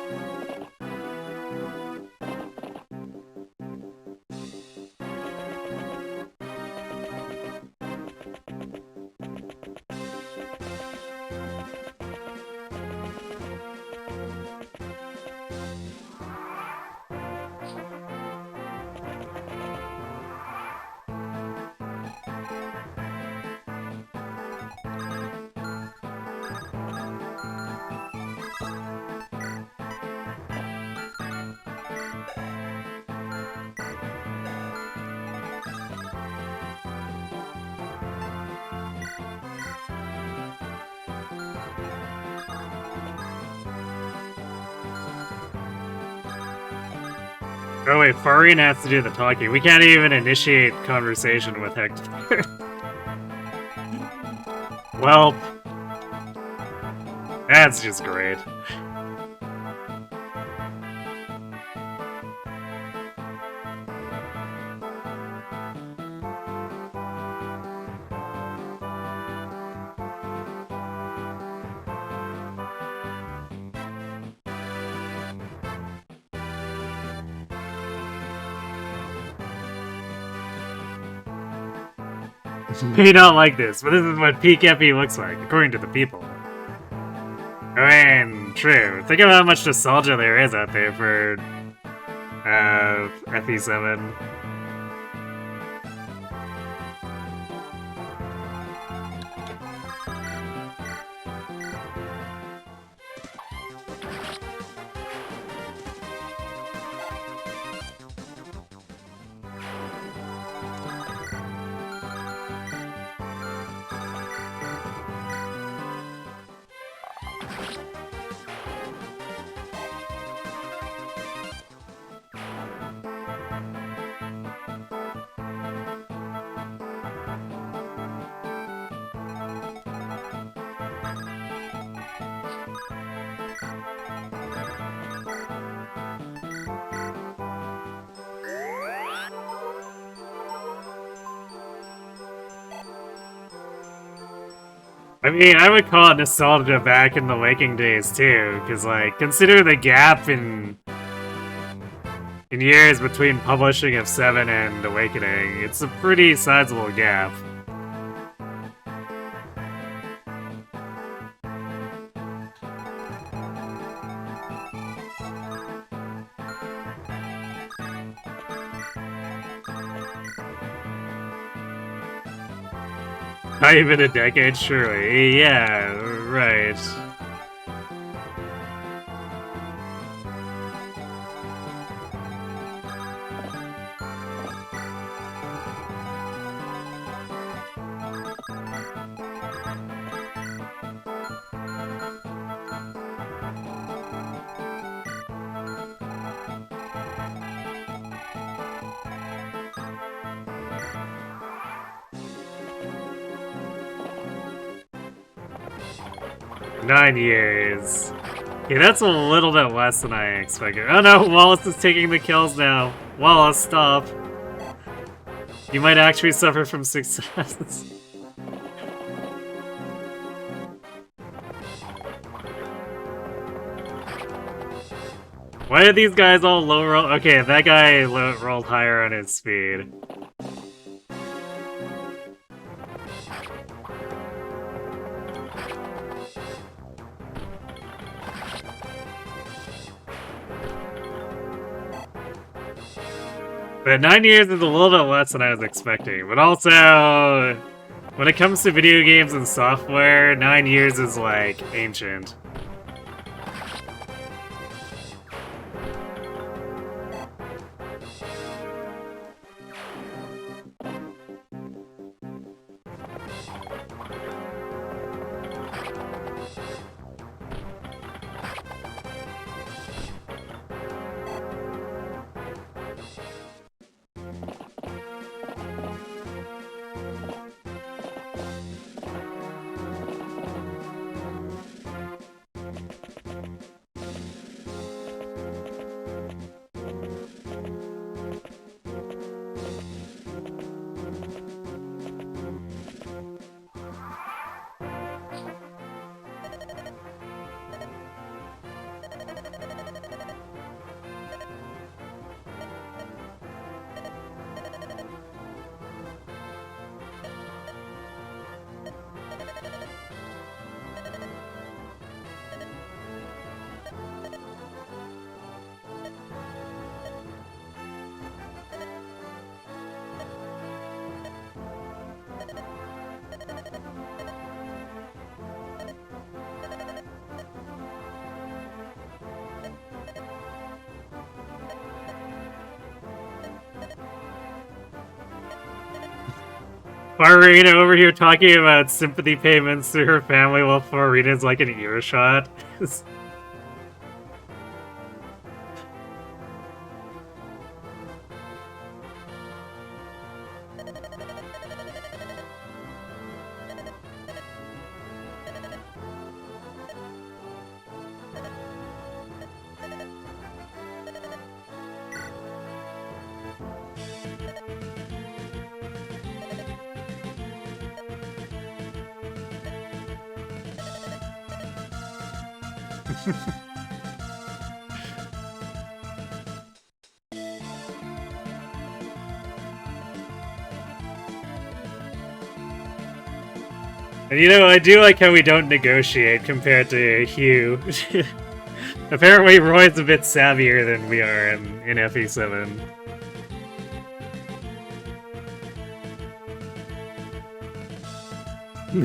Oh wait, Farian has to do the talking. We can't even initiate conversation with Hector. Well, that's just great. may not like this, but this is what peak FE looks like, according to the people. I mean, true. Think of how much nostalgia there is out there for FE7. I mean, I would call it nostalgia back in the Waking days too, because like, consider the gap in years between publishing of 7 and Awakening. It's a pretty sizable gap. Not even a decade, surely. Yeah, right. Nine years. Okay, that's a little bit less than I expected. Oh no, Wallace is taking the kills now. Wallace, stop. You might actually suffer from success. Why are these guys all low roll? Okay, that guy rolled higher on his speed. But 9 years is a little bit less than I was expecting. But also, when it comes to video games and software, 9 years is like ancient. Farina over here talking about sympathy payments to her family while Farina's like an earshot. And you know, I do like how we don't negotiate compared to Hugh. Apparently Roy's a bit savvier than we are in FE7.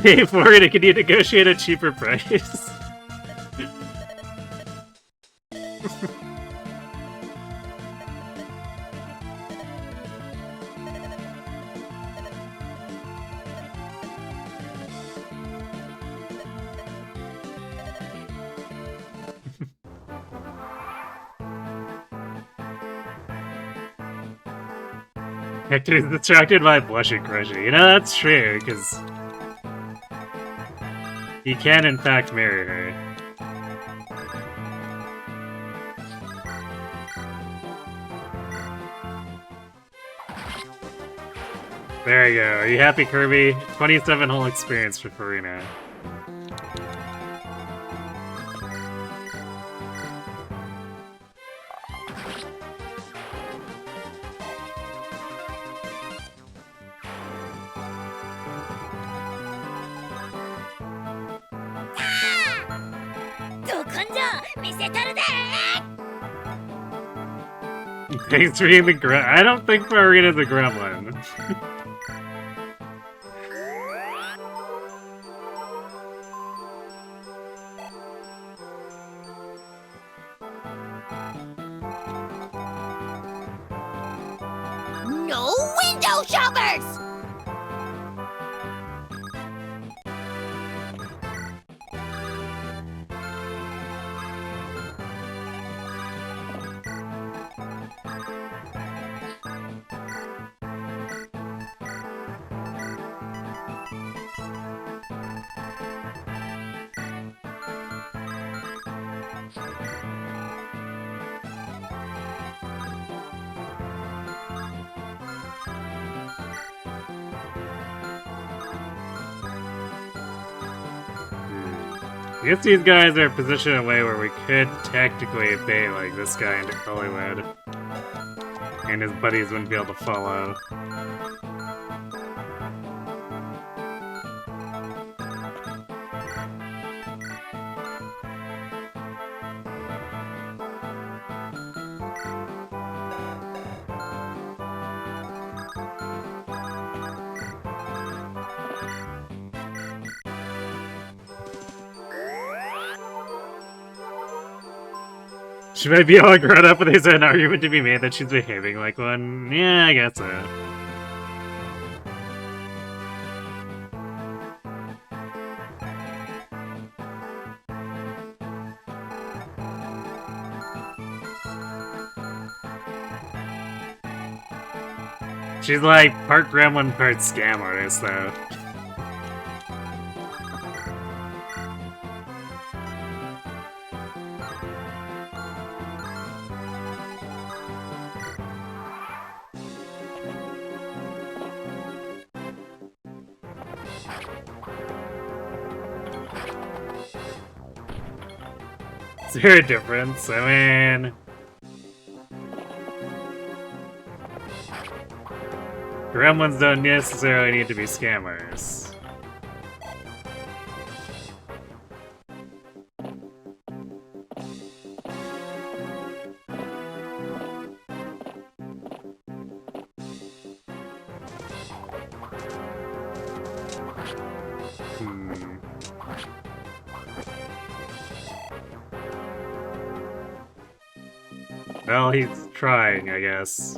Hey, Florida, can you negotiate a cheaper price? Hector's distracted by blushing Crusher. You know, that's true, because he can in fact marry her. There you go. Are you happy, Kirby? 27 whole experience for Farina. Thanks for being the gremlin. I don't think Farina's a gremlin. No window shoppers! I guess these guys are positioned in a way where we could technically bait like this guy into Hollywood. And his buddies wouldn't be able to follow. She might be all grown up, but there's an argument to be made that she's behaving like one. Yeah, I guess so. She's like part gremlin, part scam artist, though. Is there a difference? I mean... gremlins don't necessarily need to be scammers. Well, he's trying, I guess.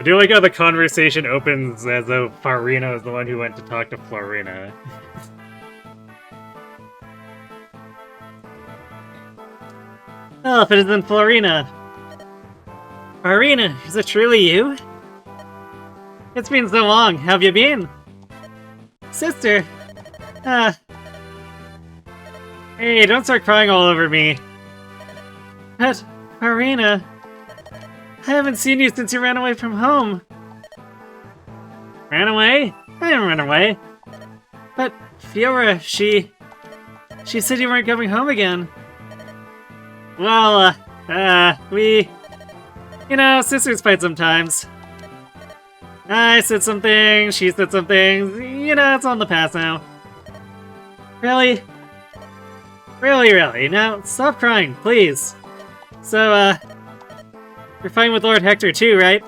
I do like how the conversation opens as though Farina is the one who went to talk to Florina. Oh, if it isn't Florina. Farina, is it truly you? It's been so long. How have you been? Sister. Hey, don't start crying all over me. But, Farina, I haven't seen you since you ran away from home. Ran away? I didn't run away. But Fiora, she said you weren't coming home again. Well, we... You know, sisters fight sometimes. I said some things, she said some things. You know, it's all in the past now. Really? Really? Now, stop crying, please. So, you're fine with Lord Hector too, right?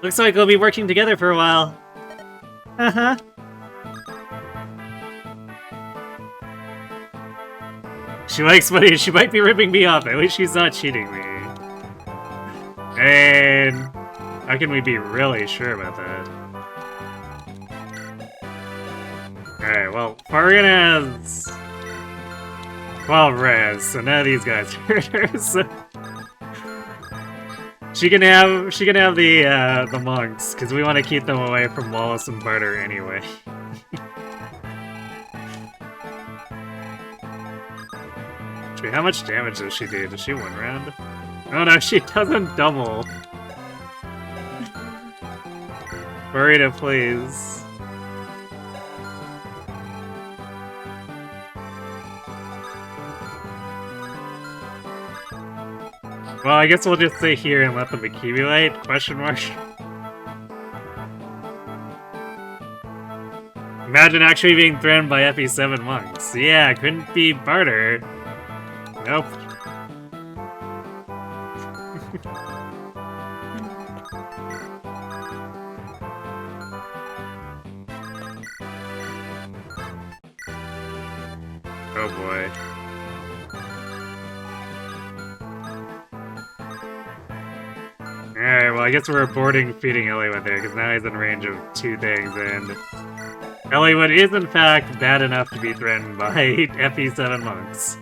Looks like we'll be working together for a while. Uh-huh. She likes money, she might be ripping me off. I wish she's not cheating me. And how can we be really sure about that? Alright, well, Farina has 12 res, so none of these guys hurt her, so... She can have the monks, because we want to keep them away from Wallace and Barturd anyway. Wait, how much damage does she do? Does she one round? Oh no, she doesn't double. Burrito, please. Well, I guess we'll just stay here and let them accumulate? Question mark. Imagine actually being threatened by FE7 monks. Yeah, couldn't be Barturd. Nope. Oh boy. Alright, well I guess we're aborting feeding Eliwood there, because now he's in range of 2 things, and Eliwood is in fact bad enough to be threatened by FE7 monks.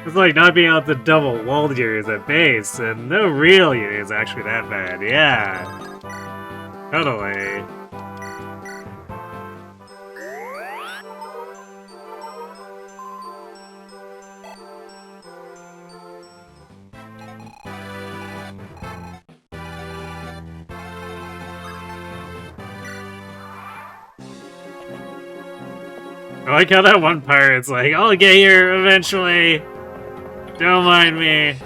It's like not being able to double wall units at base, and no real unit is actually that bad. Yeah. Totally. I like how that one pirate's like, I'll get here eventually. Don't mind me.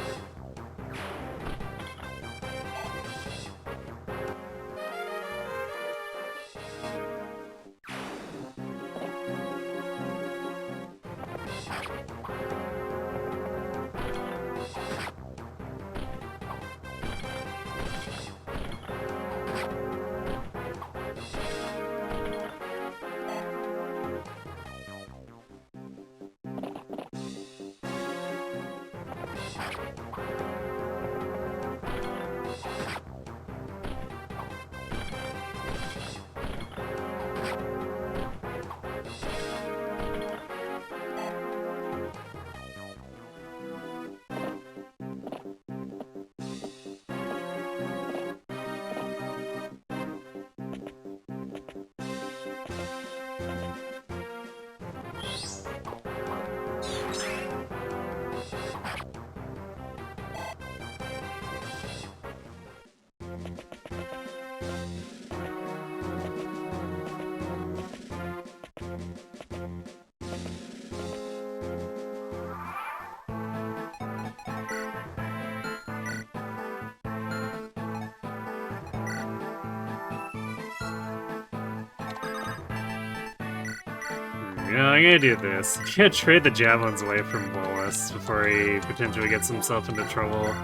Yeah, I'm gonna do this. I'm gonna trade the javelins away from Wallace before he potentially gets himself into trouble.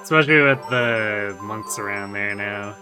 Especially with the monks around there now.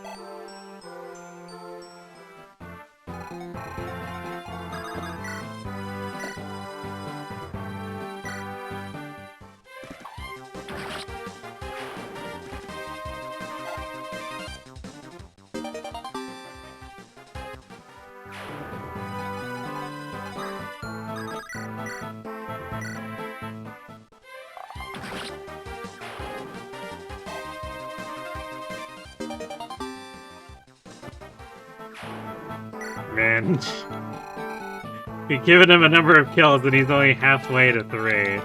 Man. You've given him a number of kills and he's only halfway to 3.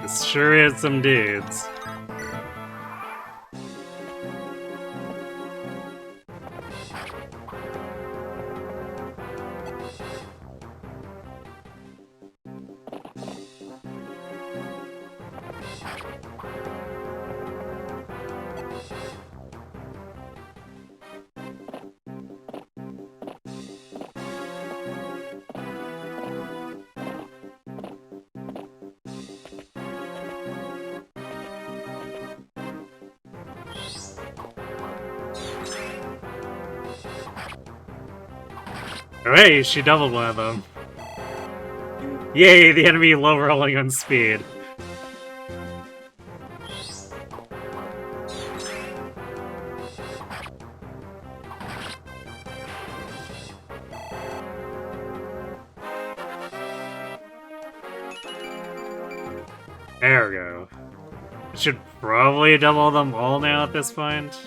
This sure is some dudes. Oh, hey, she doubled one of them. Yay, the enemy low rolling on speed. There we go. Should probably double them all now at this point.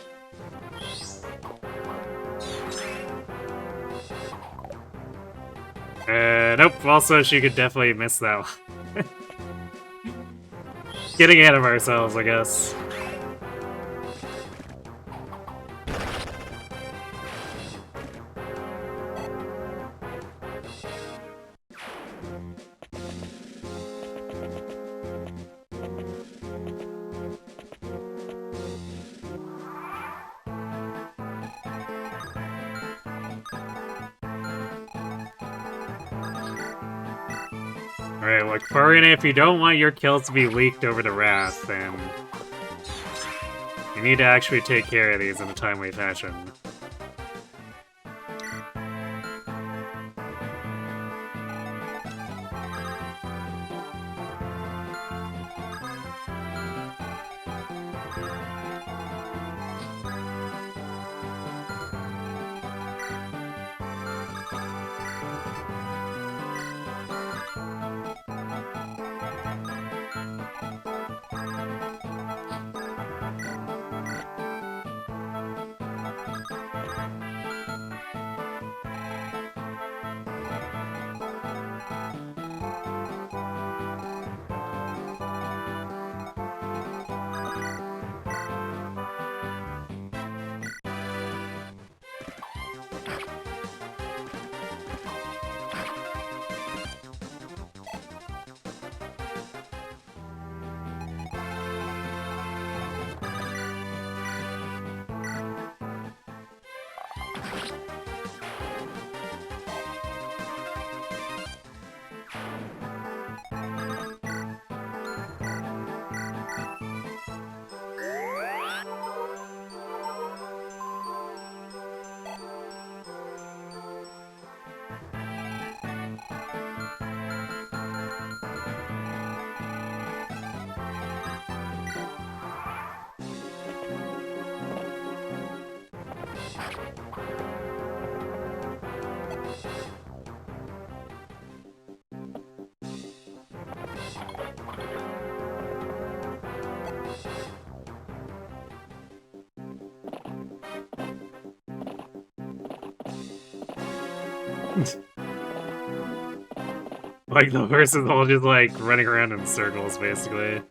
Nope, also she could definitely miss that one. Getting ahead of ourselves, I guess. Alright, look, Farina, if you don't want your kills to be leaked over to Rath, then you need to actually take care of these in a timely fashion. Like, the horse is all just, like, running around in circles, basically.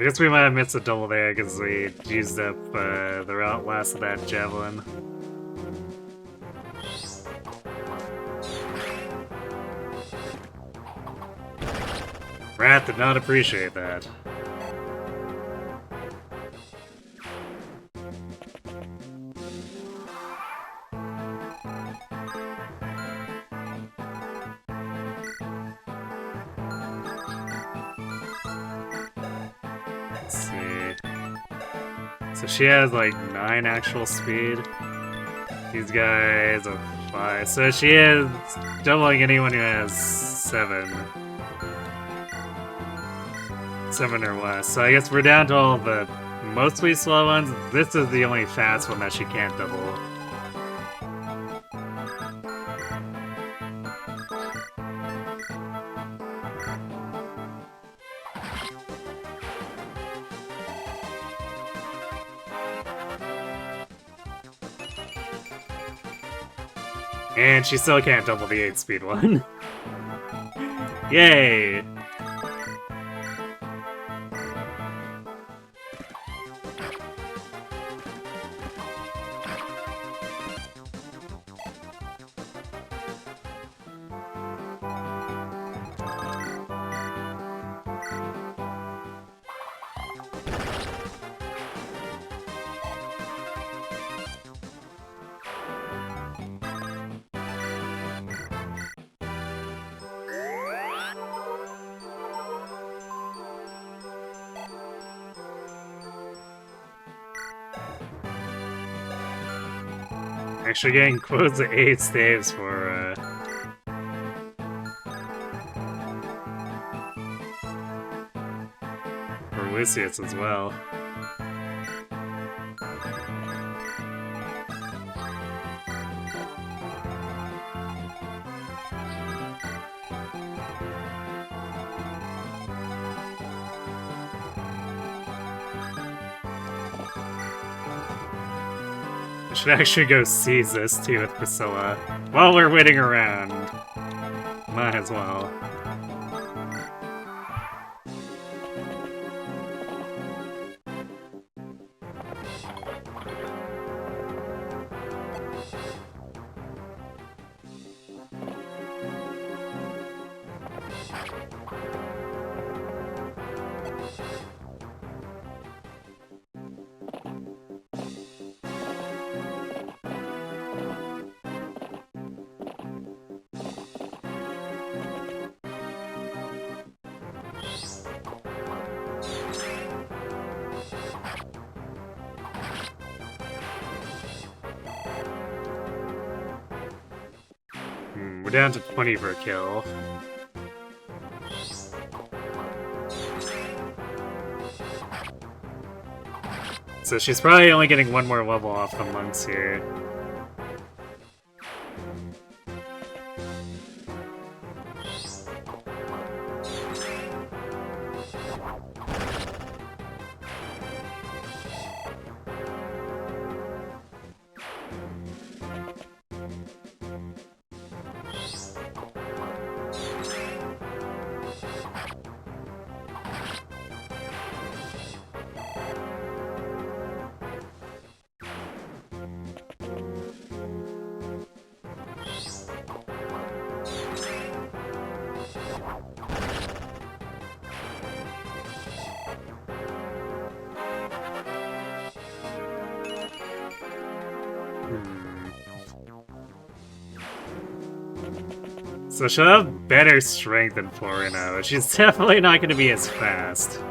I guess we might have missed a double there because we used up the last of that javelin. Rath did not appreciate that. Let's see. So she has like 9 actual speed. These guys are 5. So she is doubling anyone who has 7. 7 or less. So I guess we're down to all the mostly slow ones. This is the only fast one that she can't double. And she still can't double the 8 speed one. Yay! Actually getting close to 8 staves for Lucius as well. I should actually go seize this too with Priscilla. While we're waiting around. Might as well. We're down to 20 per kill. So she's probably only getting 1 more level off the monks here. So she'll have better strength than Florina, but she's definitely not going to be as fast.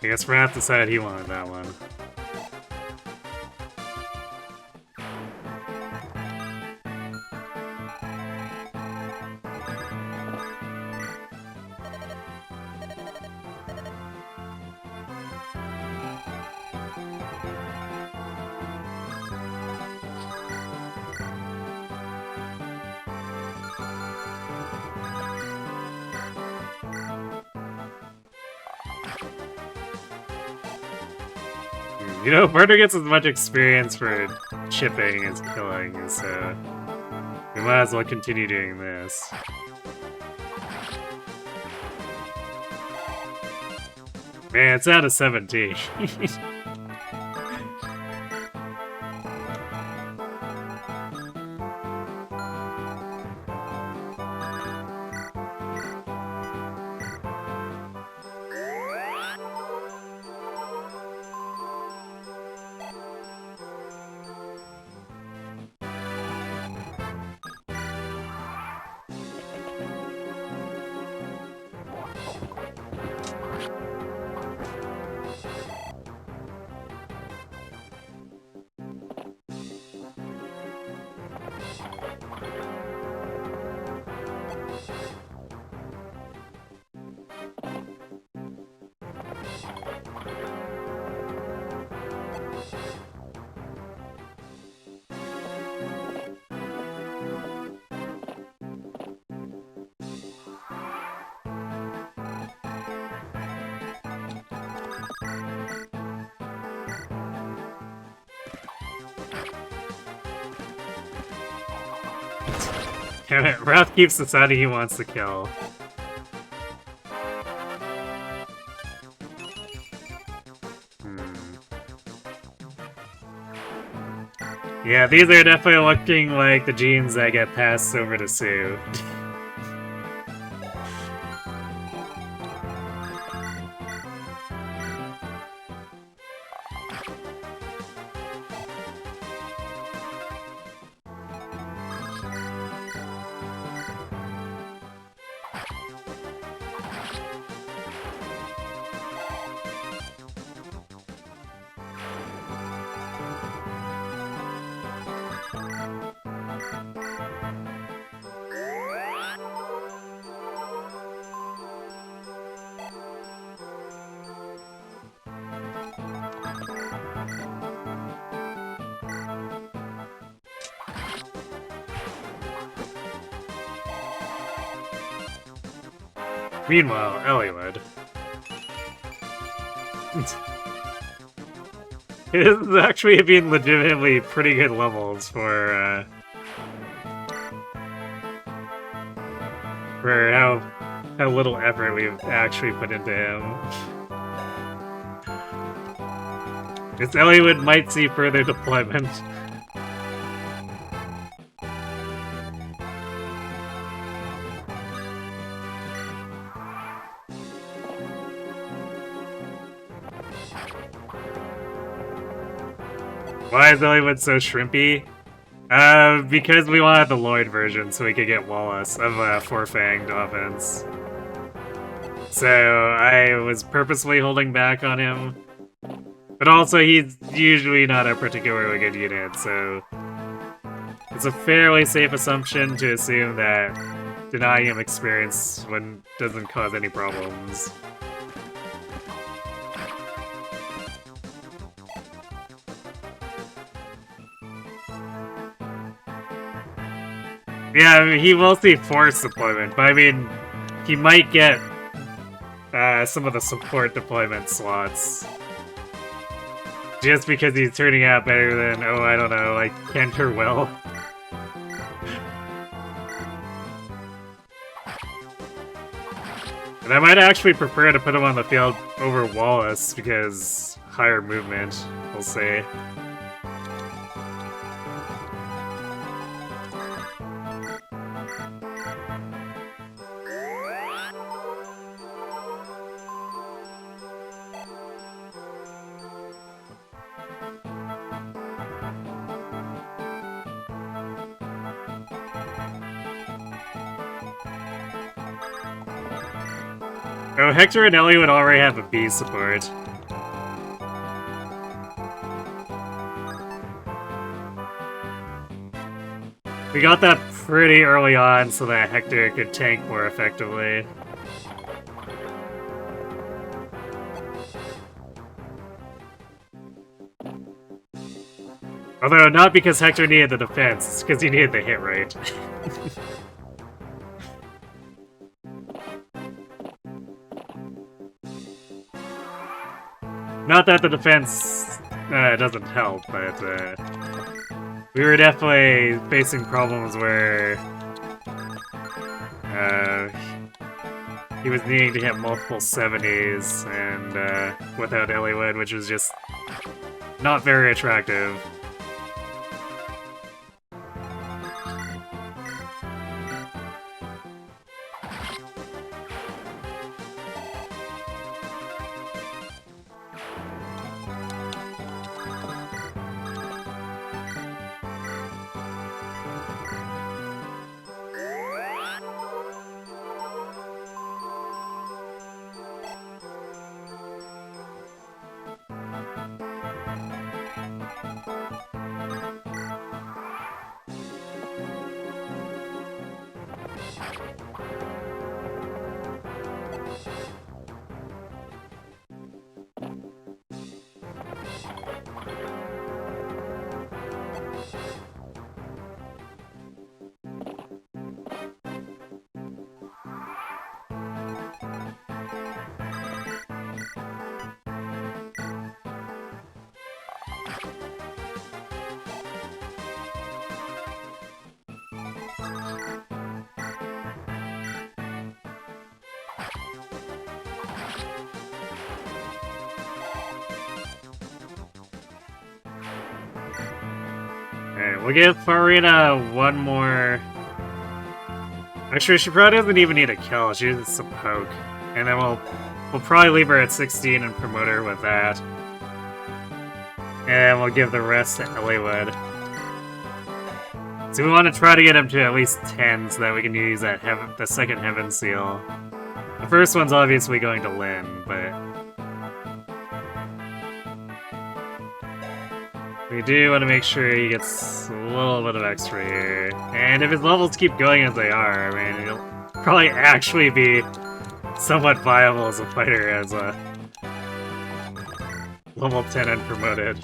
I guess Rath decided he wanted that one. You know, Barturd gets as much experience for chipping as killing, so we might as well continue doing this. Man, it's out of 17. Damn it, Rath keeps deciding he wants to kill. Yeah, these are definitely looking like the genes that get passed over to Sue. Meanwhile, Eliwood. This is actually being legitimately pretty good levels for how little effort we've actually put into him. This Eliwood might see further deployment. Why is Eliwood so shrimpy? Because we wanted the Lloyd version so we could get Wallace of Four-Fanged offense. So I was purposely holding back on him. But also he's usually not a particularly good unit, so it's a fairly safe assumption to assume that denying him experience doesn't cause any problems. Yeah, I mean, he will see force deployment, but I mean, he might get some of the support deployment slots. Just because he's turning out better than, oh, I don't know, like, Kent or Will. And I might actually prefer to put him on the field over Wallace because higher movement, we'll say. Oh, Hector and Ellie would already have a B support. We got that pretty early on so that Hector could tank more effectively. Although, not because Hector needed the defense, it's because he needed the hit rate. Not that the defense doesn't help, but we were definitely facing problems where he was needing to hit multiple 70s and without Eliwood, which was just not very attractive. Alright, we'll give Farina one more. Actually, she probably doesn't even need a kill, she needs a poke. And then we'll probably leave her at 16 and promote her with that. And we'll give the rest to Eliwood. So we want to try to get him to at least 10 so that we can use that the second Heaven Seal. The first one's obviously going to Lyn, but we do want to make sure he gets a little bit of extra here. And if his levels keep going as they are, I mean, he'll probably actually be somewhat viable as a fighter as a level 10 and promoted.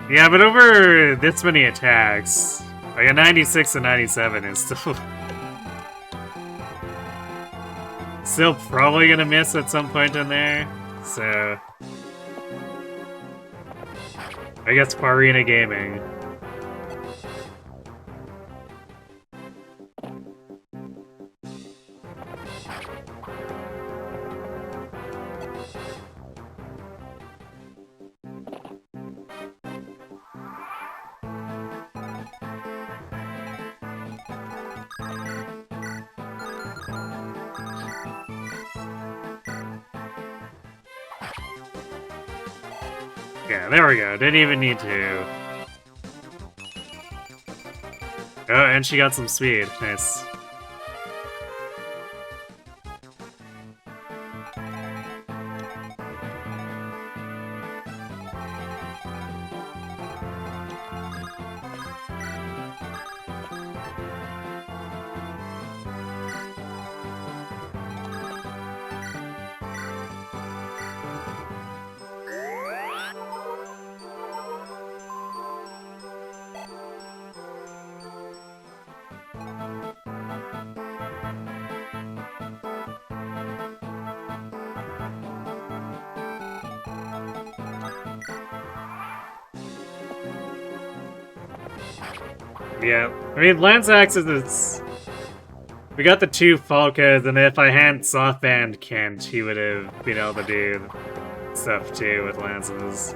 Yeah, but over this many attacks, like a 96 and 97 is still probably gonna miss at some point in there, so I guess Farina Gaming. Yeah, there we go. Didn't even need to. Oh, and she got some speed. Nice. Yeah. I mean, Lance Axes is... We got the 2 Falcos, and if I hadn't softbanned Kent, he would have been able to do stuff too with lances.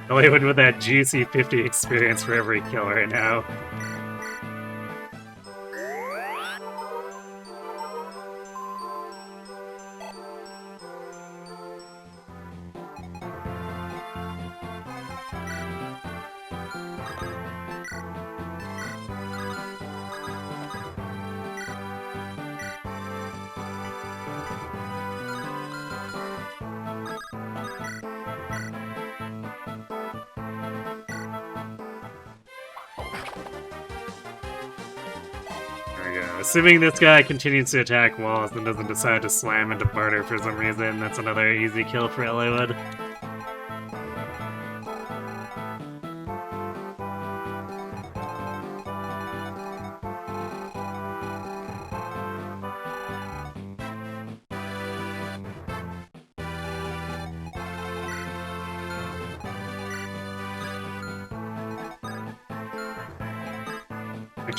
Hollywood with that juicy 50 experience for every kill right now. Assuming this guy continues to attack walls and doesn't decide to slam into Barturd for some reason, that's another easy kill for Hollywood.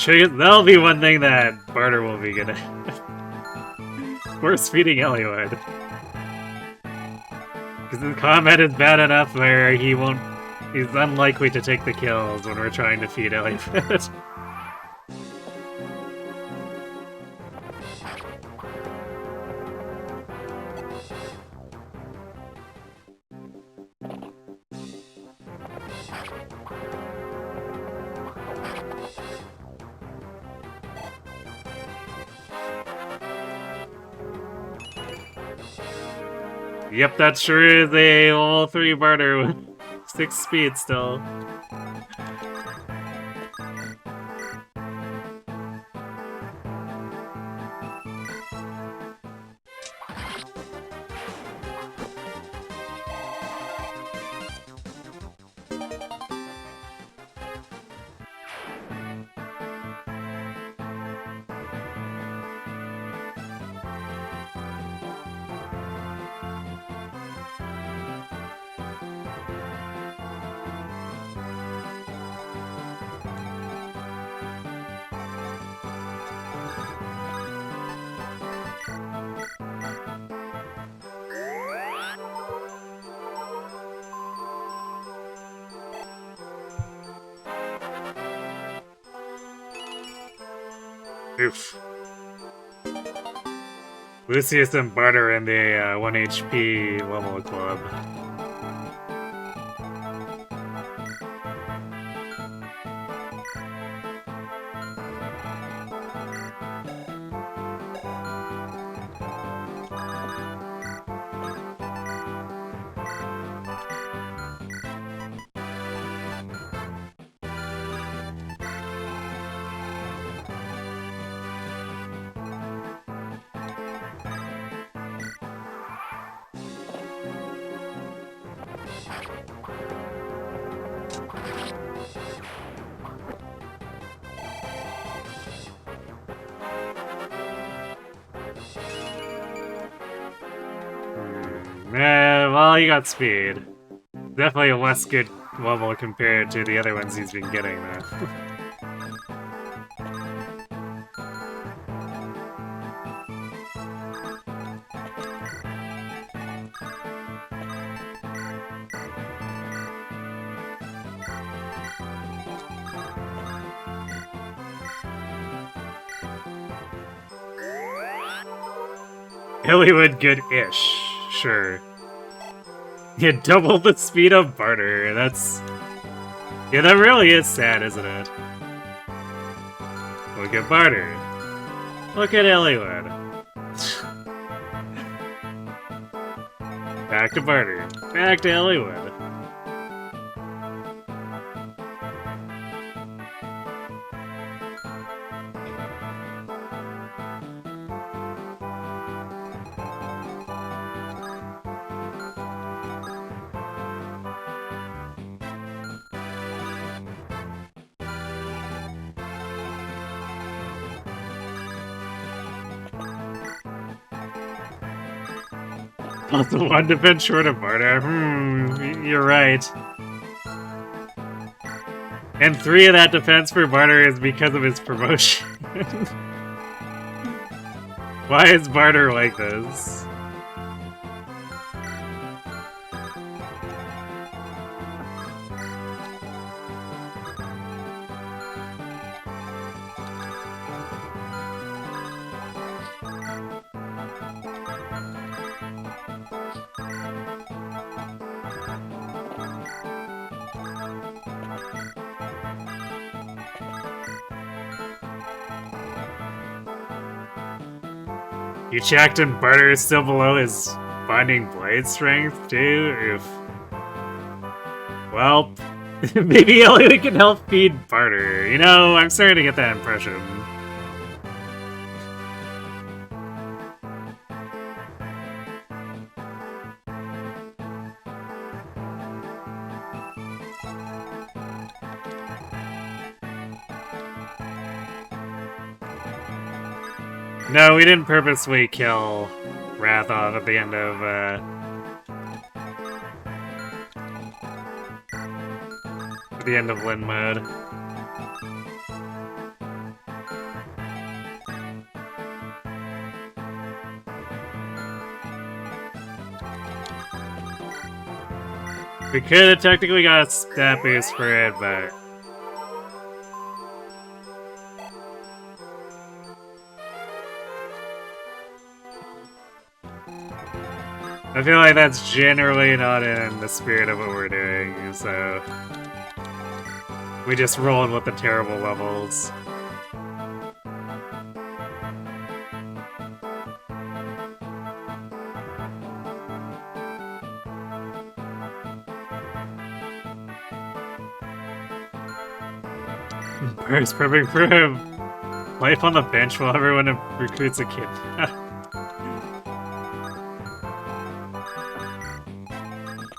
That'll be one thing that Barturd will be good at. Force feeding Hollywood. Because his combat is bad enough where he's unlikely to take the kills when we're trying to feed Hollywood. Yep, that sure is a all 3 Barturd with 6 speed still. Oof. Lucius and Barturd in the 1 HP level club. Well, he got speed. Definitely a less good level compared to the other ones he's been getting, though. Hollywood good-ish, sure. You doubled the speed of Barturd, that's... Yeah, that really is sad, isn't it? Look at Barturd. Look at Hollywood. Back to Barturd. Back to Hollywood. Also, one defense short of Barturd. You're right. And 3 of that defense for Barturd is because of his promotion. Why is Barturd like this? You checked and Barturd is still below his binding blade strength, too? Oof. Well, maybe only can help feed Barturd. You know, I'm starting to get that impression. No, we didn't purposely kill Rath off at the end of, Lin mode. We could have technically got a stat boost for it, but... I feel like that's generally not in the spirit of what we're doing, so... we just rolled with the terrible levels. It's perfect for him. Life on the bench while everyone recruits a kid.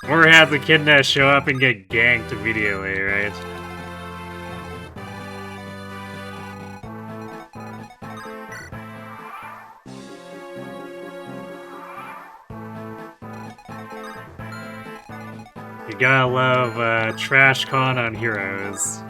Or have the kidna show up and get ganked immediately, right? You gotta love trash con on heroes.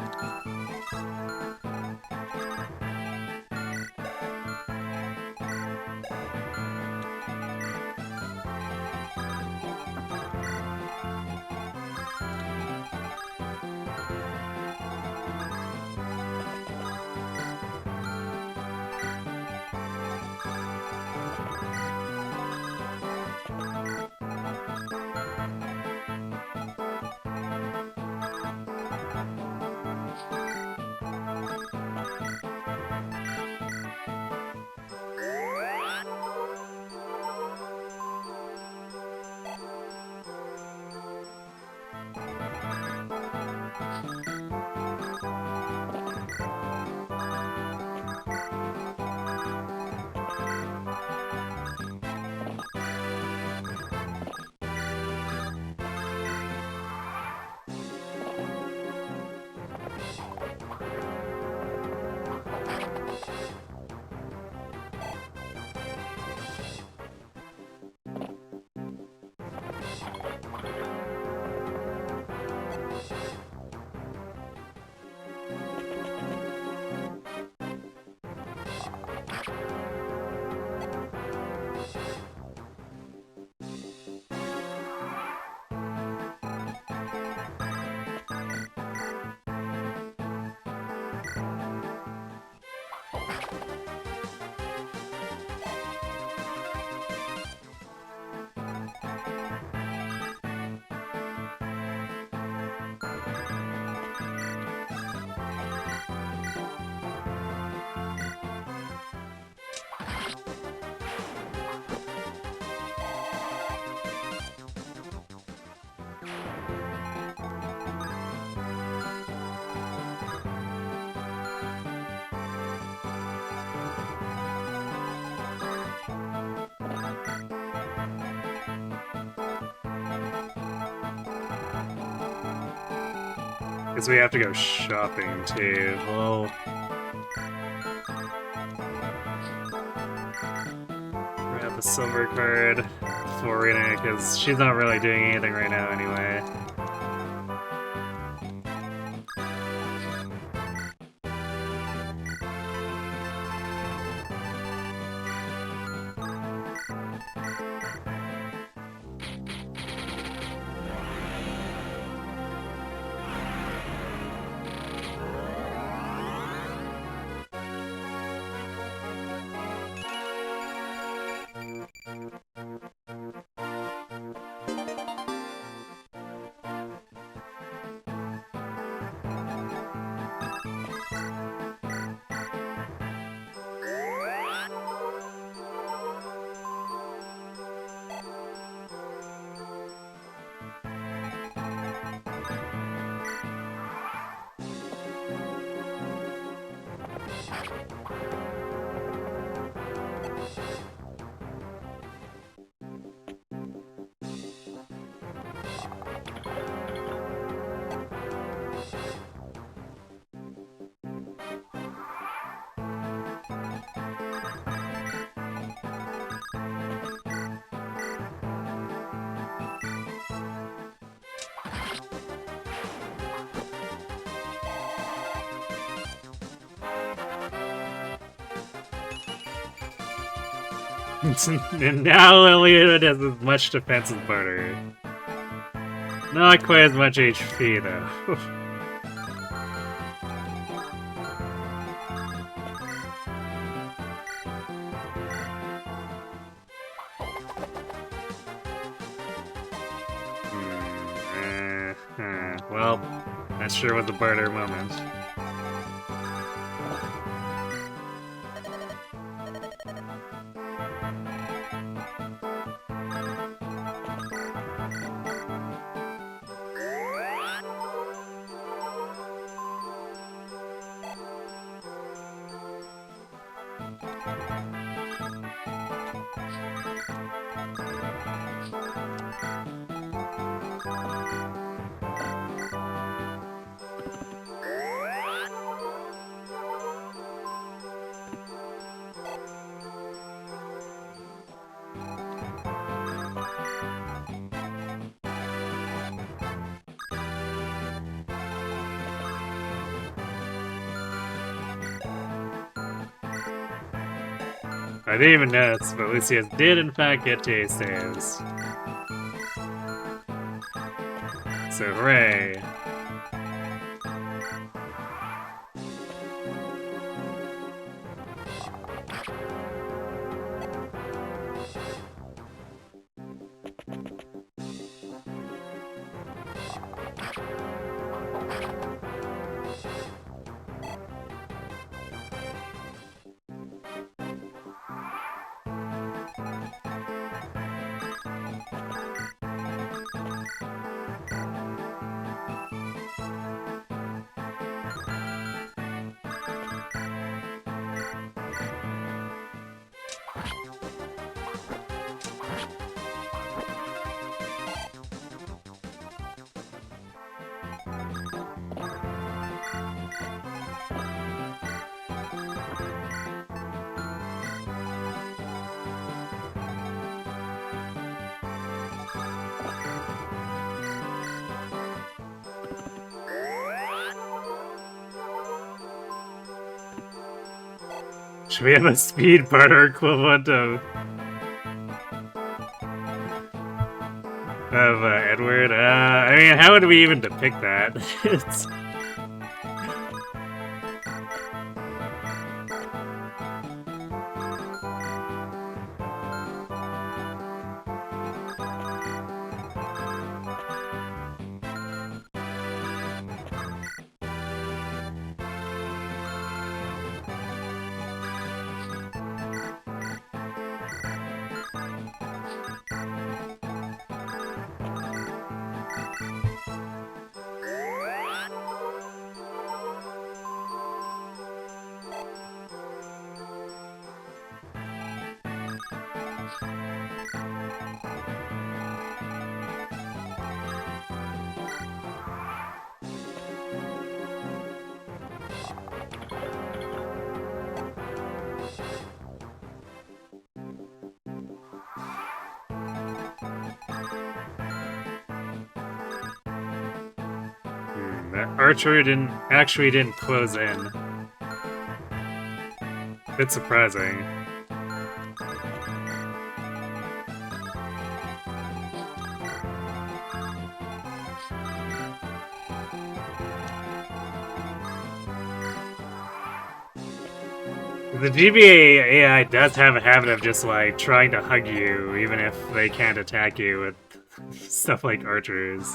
Because we have to go shopping too. Well, grab a silver card. off Arena because she's not really doing anything right now anyway. And now Liliana has as much defense as Barturd. Not quite as much HP though. Well, that sure was a Barturd moment. I didn't even notice, but Lucius did in fact get 2 saves. So hooray! Should we have a speed Barturd equivalent of Edward? I mean, how would we even depict that? It's... That archer didn't close in. Bit surprising. The GBA AI does have a habit of just like trying to hug you, even if they can't attack you with stuff like archers.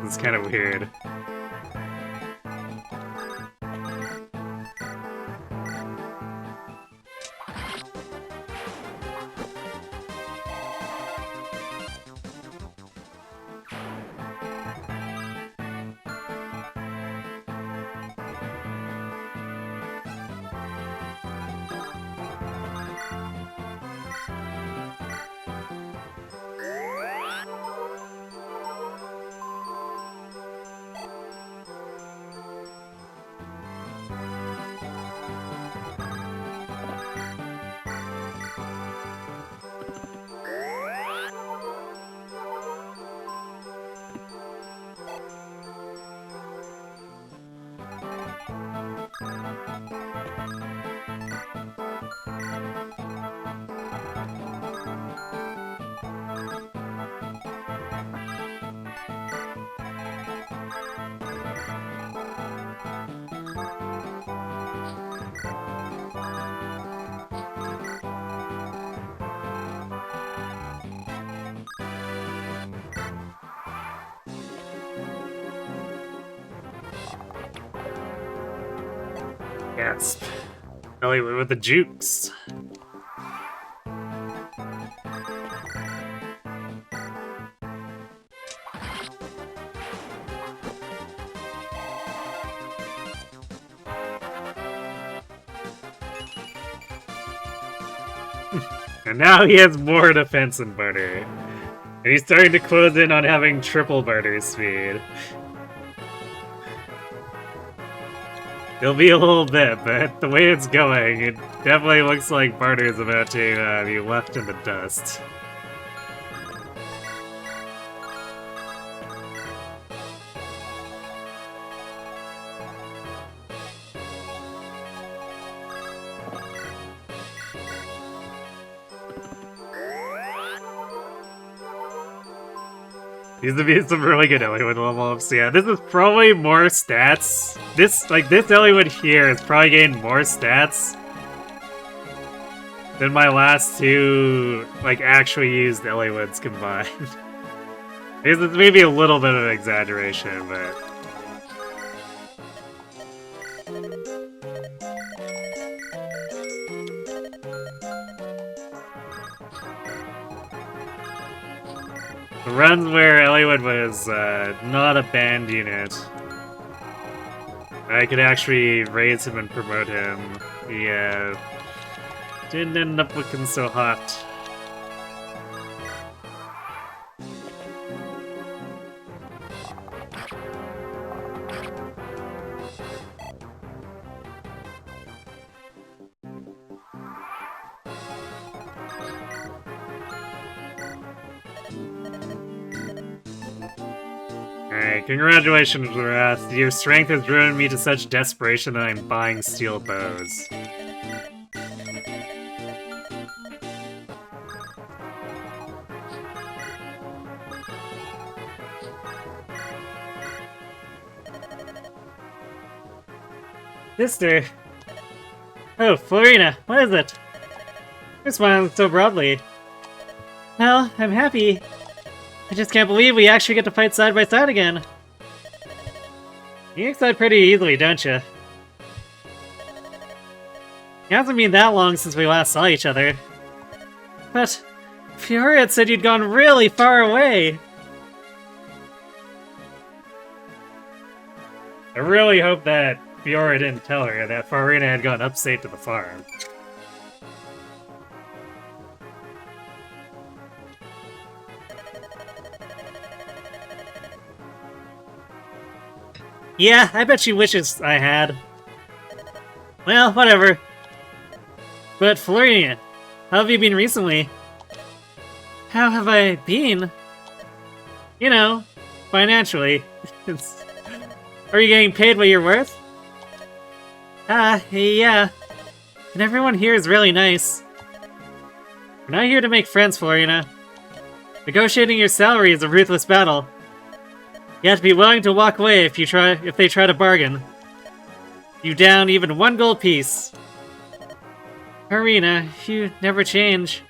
It's kind of weird. Yes. Ellie with the jukes. And now he has more defense than Barturd. And he's starting to close in on having triple Barturd speed. It'll be a little bit, but the way it's going, it definitely looks like Barturd's about to be left in the dust. These would be some really good Eliwood level ups. Yeah, this is probably more stats. This Eliwood here is probably getting more stats than my last two, like, actually used Eliwoods combined. This is maybe a little bit of an exaggeration, but... The runs where Eliwood was not a banned unit, I could actually raise him and promote him. Yeah, didn't end up looking so hot. Alright, congratulations, Rath. Your strength has driven me to such desperation that I'm buying steel bows. Sister! Oh, Florina, what is it? You're smiling so broadly. Well, I'm happy. I just can't believe we actually get to fight side by side again. You excite pretty easily, don't you? It hasn't been that long since we last saw each other. But Fiora had said you'd gone really far away. I really hope that Fiora didn't tell her that Farina had gone upstate to the farm. Yeah, I bet she wishes I had. Well, whatever. But Florian, how have you been recently? How have I been? You know, financially. Are you getting paid what you're worth? Yeah. And everyone here is really nice. We're not here to make friends, Florina. Negotiating your salary is a ruthless battle. You have to be willing to walk away if they try to bargain. You down even 1 gold piece. Farina, you never change.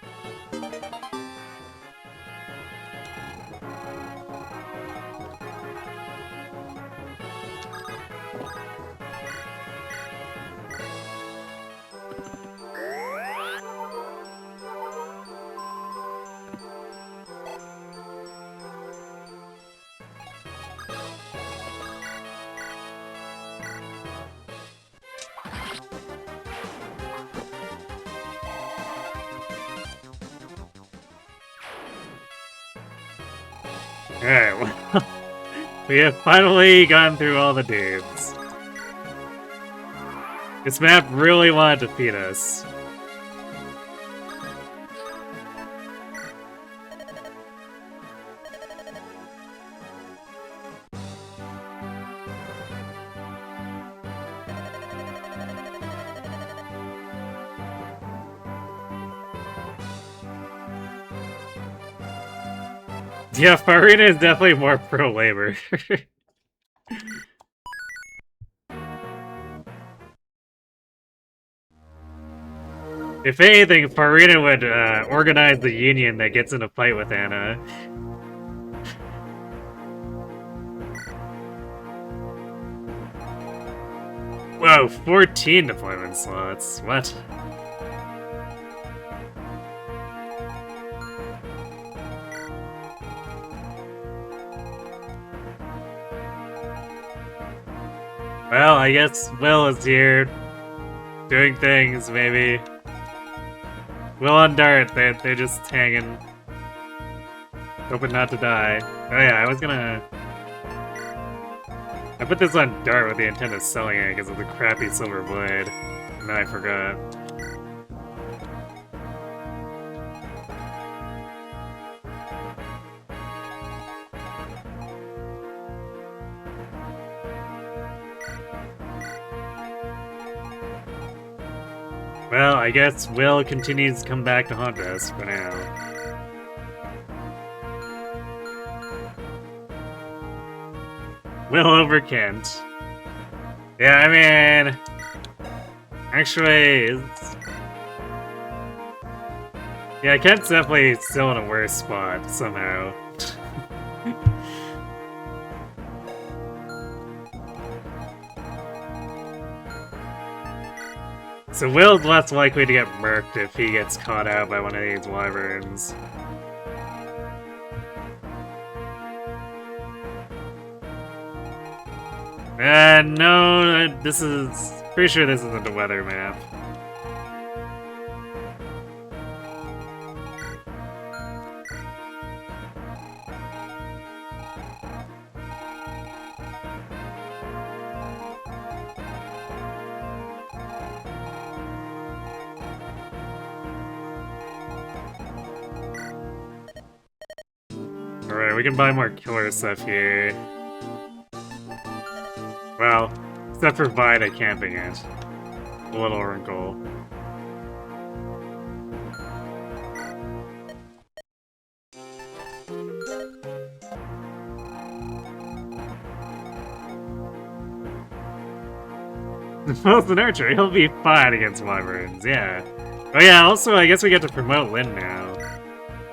Alright, well, we have finally gone through all the dudes. This map really wanted to defeat us. Yeah, Farina is definitely more pro-labor. If anything, Farina would organize the union that gets in a fight with Anna. Whoa, 14 deployment slots. What? Well, I guess Will is here. Doing things, maybe. Will and Dart, they're just hanging. Hoping not to die. Oh yeah, I was gonna... I put this on Dart with the intent of selling it because of the crappy silver blade. And then I forgot. Well, I guess Will continues to come back to haunt us for now. Will over Kent. Yeah, I mean... Actually, it's... Yeah, Kent's definitely still in a worse spot, somehow. So Will's less likely to get murked if he gets caught out by one of these wyverns. No, this is... Pretty sure this isn't a weather map. Alright, we can buy more killer stuff here. Well, except for Vida camping it. A little wrinkle. Well, it's an archer. He'll be fine against wyverns, yeah. Oh yeah, also I guess we get to promote Lynn now.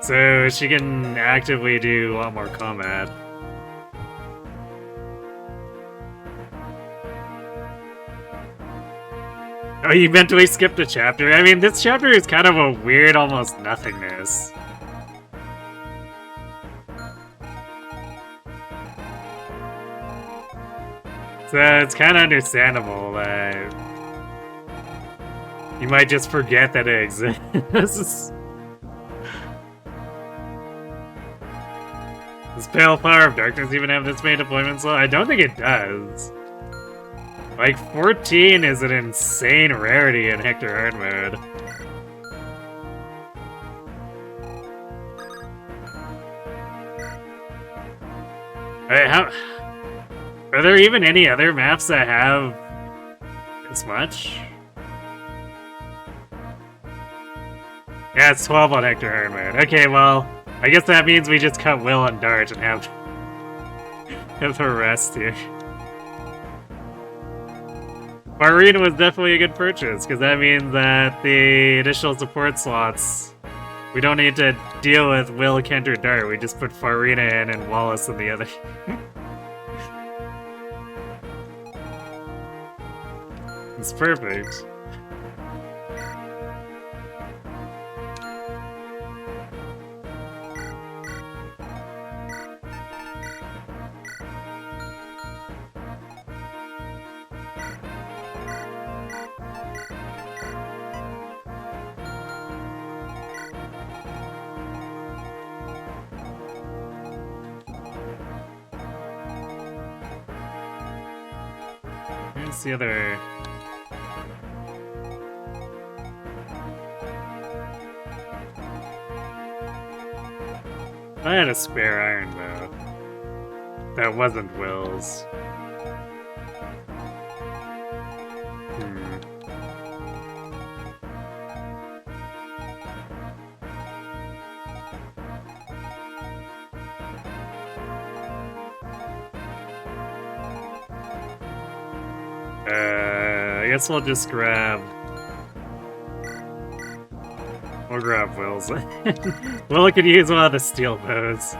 So she can actively do a lot more combat. Oh, you mentally skipped a chapter? I mean, this chapter is kind of a weird, almost nothingness. So it's kind of understandable that you might just forget that it exists. Does Pale Flower of Darkness even have this many deployment slot? I don't think it does. Like, 14 is an insane rarity in Hector Hard mode. Are there even any other maps that have this much? Yeah, it's 12 on Hector Hard mode. Okay, well, I guess that means we just cut Will and Dart and have the rest here. Farina was definitely a good purchase, because that means that the additional support slots, we don't need to deal with Will, Kent, or Dart. We just put Farina in and Wallace in the other. It's perfect. Where's the other... I had a spare iron bow. That wasn't Will's. I guess we'll just grab... We'll grab Will's. Will could use one of the steel bows.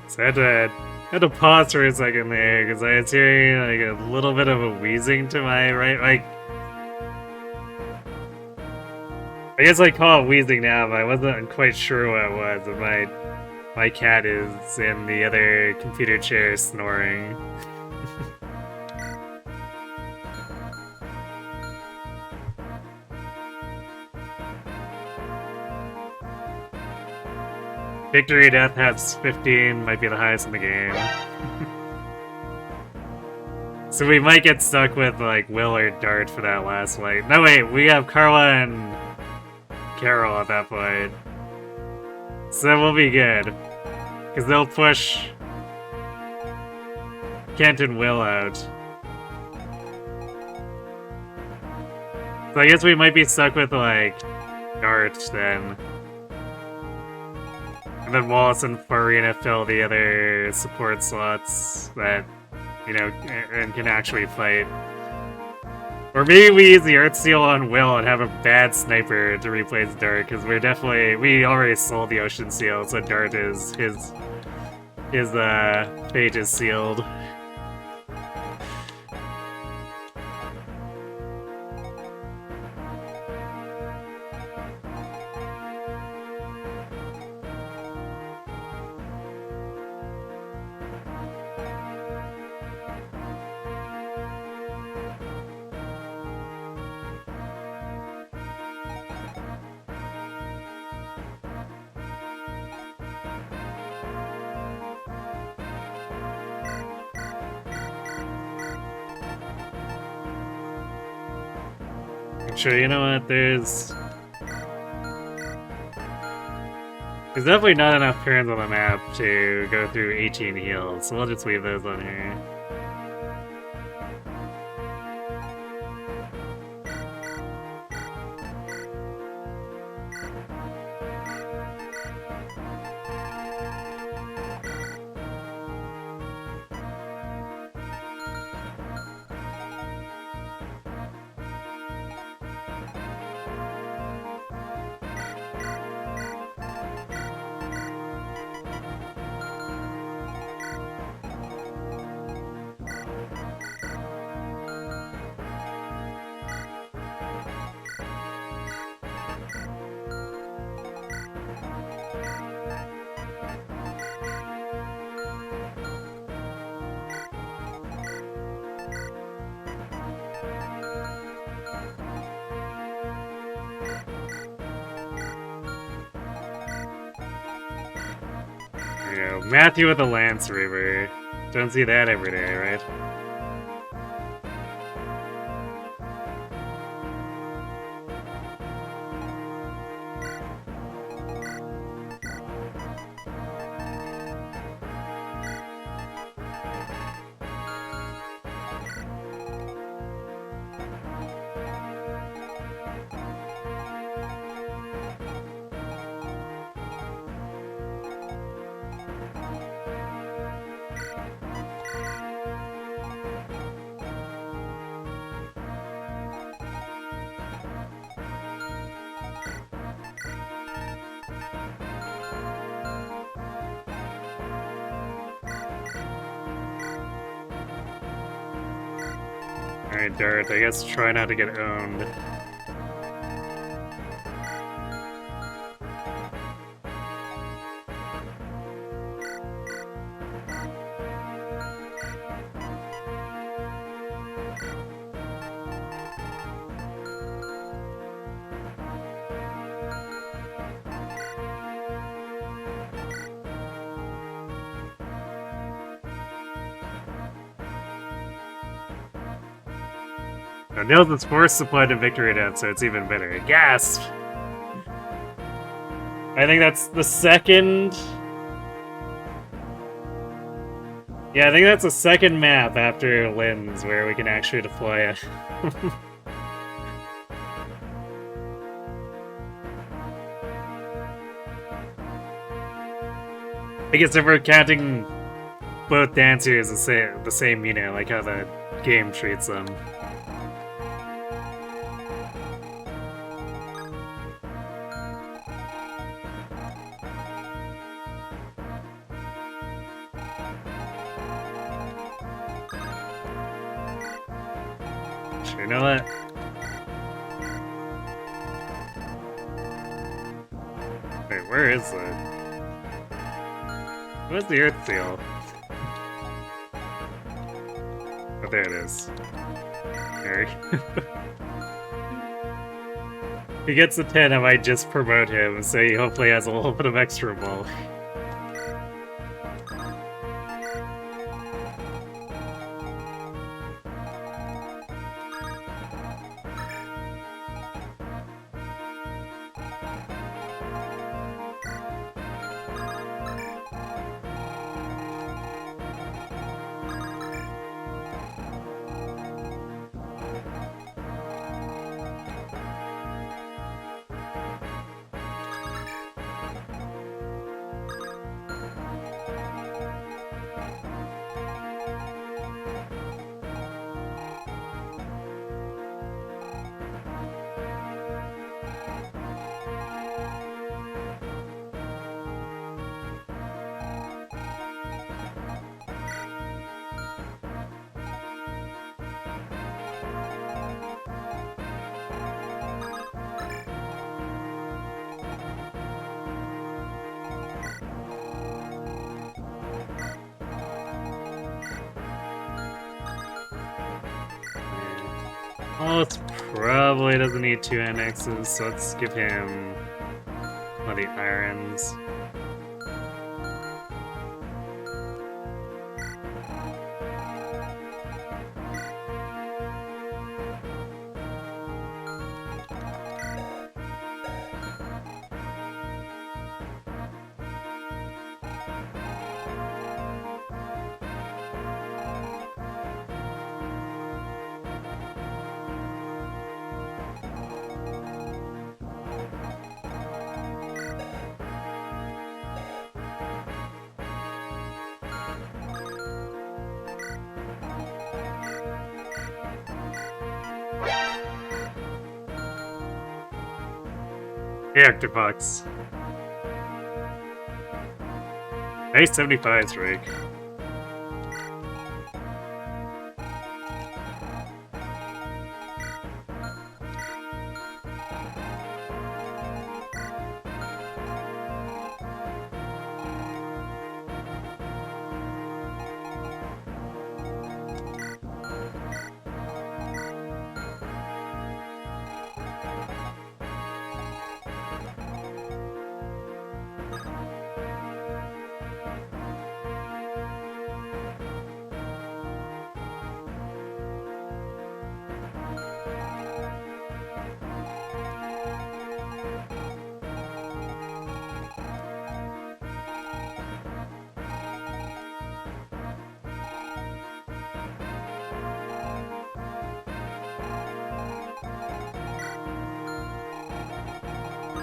So I had to pause for a second there because I was hearing like a little bit of a wheezing to my right. Like, I guess I call it wheezing now, but I wasn't quite sure what it was. And my cat is in the other computer chair snoring. Victory Death has 15, might be the highest in the game. So we might get stuck with like Will or Dart for that last fight. No wait, we have Carla and Carol at that point. So that will be good. Because they'll push Kent and Will out. So I guess we might be stuck with like Dart then. And then Wallace and Farina fill the other support slots that, you know, and can actually fight. Or maybe we use the Earth Seal on Will and have a bad sniper to replace Dart, because we already sold the Ocean Seal, so Dart is, his fate is sealed. Sure, you know what, there's definitely not enough turns on the map to go through 18 heals, so we'll just leave those on here. Yeah, Matthew with a Lance Reaver. Don't see that every day, right? Alright, Dart, I guess try not to get owned. Now, Nils is forced supplied to victory now, so it's even better. Gasp! I think that's the second... Yeah, I think that's the second map after Lynn's where we can actually deploy it. I guess if we're counting both dancers the same unit, like how the game treats them. You know what? Wait, where is it? Where's the Earth Seal? Oh, there it is. There. He gets a 10, I might just promote him, so he hopefully has a little bit of extra ball. Well, it probably doesn't need 2 annexes, so let's give him one of the irons. Hey, Octopox. Nice 75s, Rick.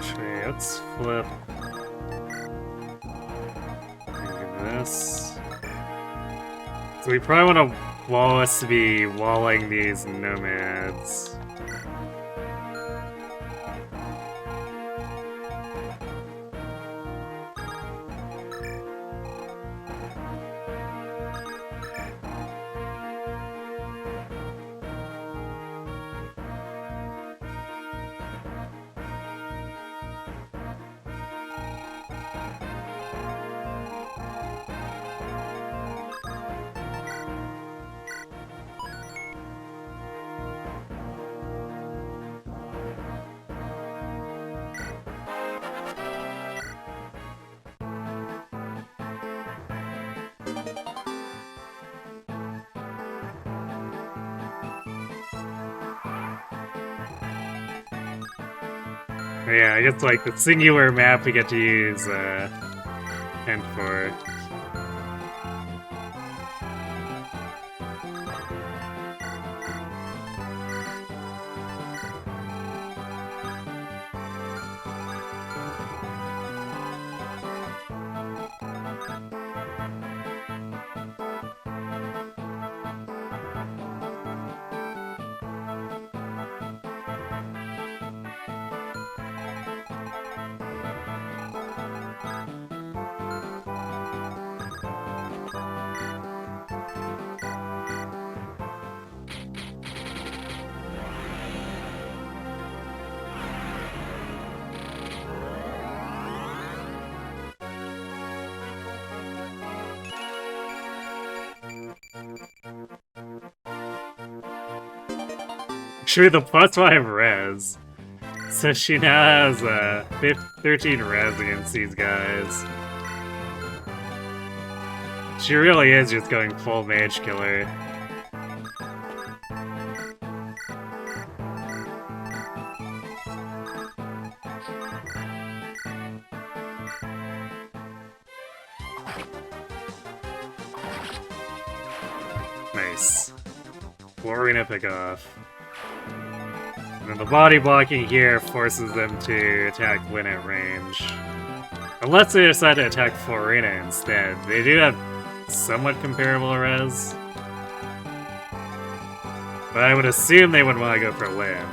Actually, let's flip. This. So we probably want to wall us to be walling these nomads. Yeah, I guess like the singular map we get to use and for. Actually, the +5 res. So she now has 13 res against these guys. She really is just going full mage killer. Nice. What we're gonna pick off. And then the body blocking here forces them to attack when at range. Unless they decide to attack Florina instead. They do have somewhat comparable res. But I would assume they would want to go for Lynn.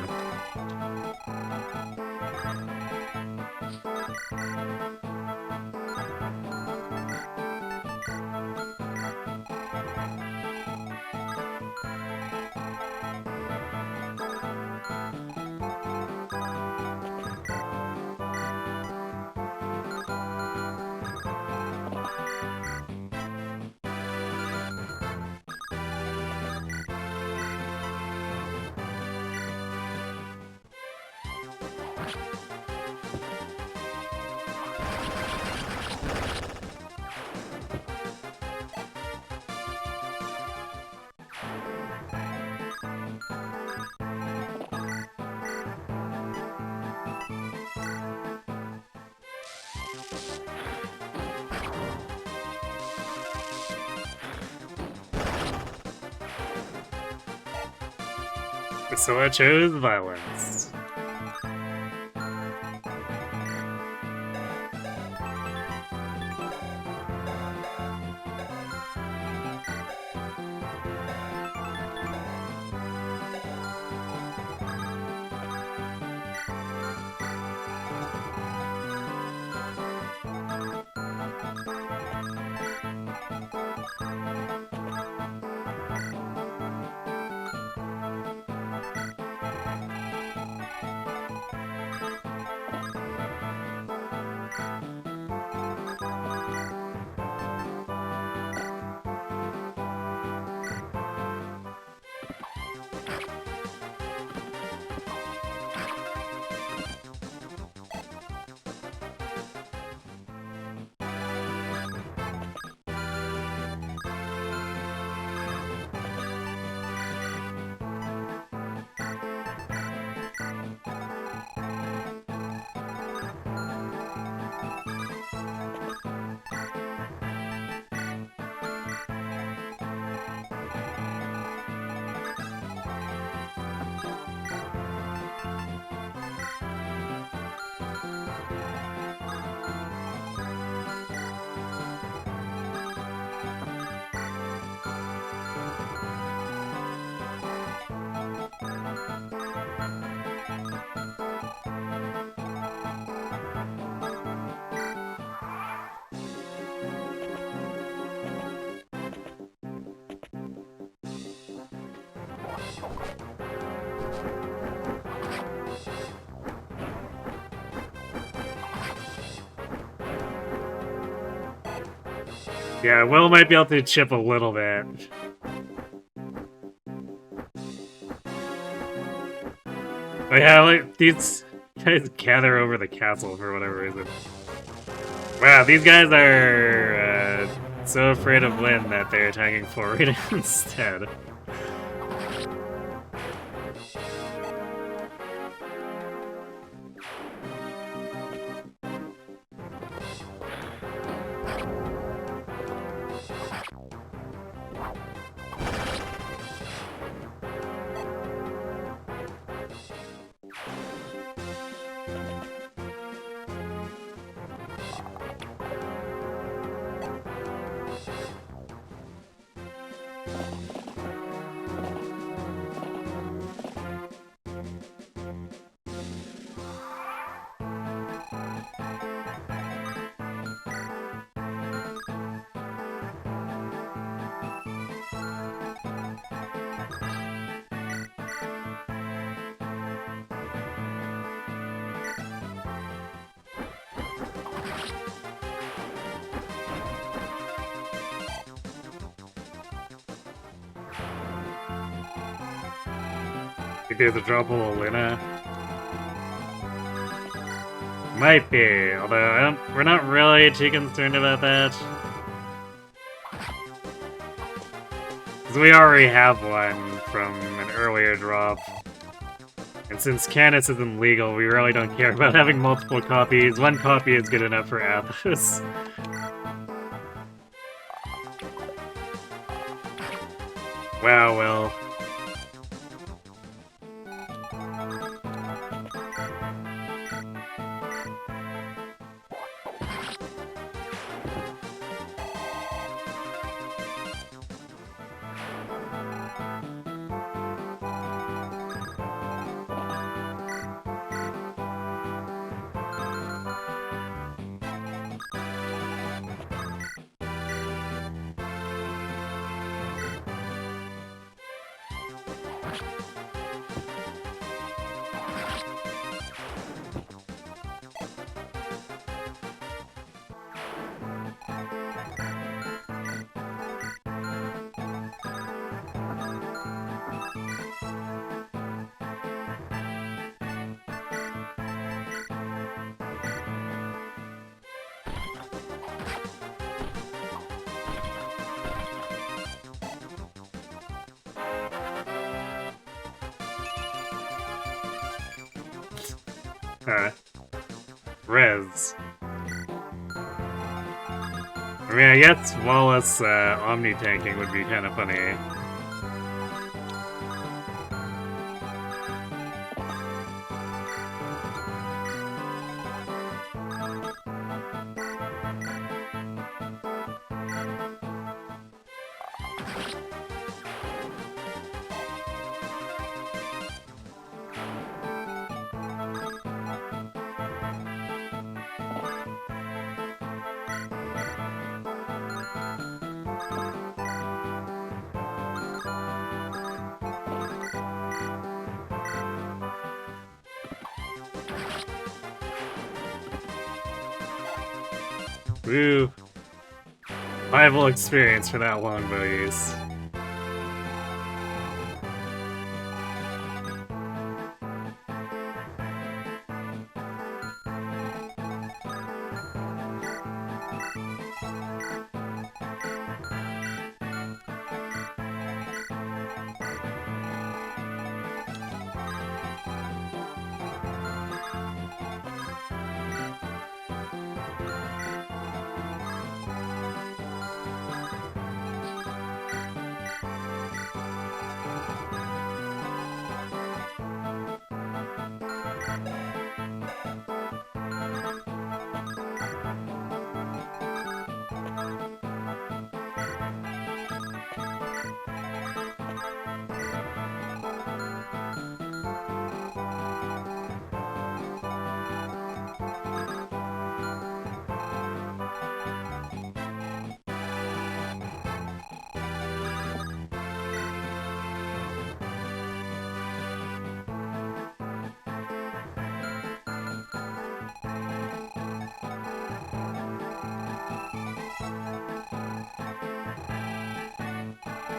So I chose violence. Yeah, Will might be able to chip a little bit. But yeah, like, these guys gather over the castle for whatever reason. Wow, these guys are so afraid of wind that they're attacking forward instead. Think there's a droppable Luna? Might be, although we're not really too concerned about that. Because we already have one from an earlier drop. And since Canis isn't legal, we really don't care about having multiple copies. One copy is good enough for Athos. Wow, well. Rez. I mean, I guess Wallace omni-tanking would be kind of funny. Woo! Viable experience for that longbow use.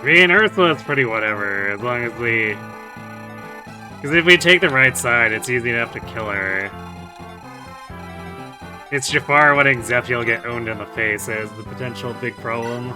I mean, Ursula's pretty whatever, as long as we... Because if we take the right side, it's easy enough to kill her. It's Jaffar letting Zephiel get owned in the face as the potential big problem.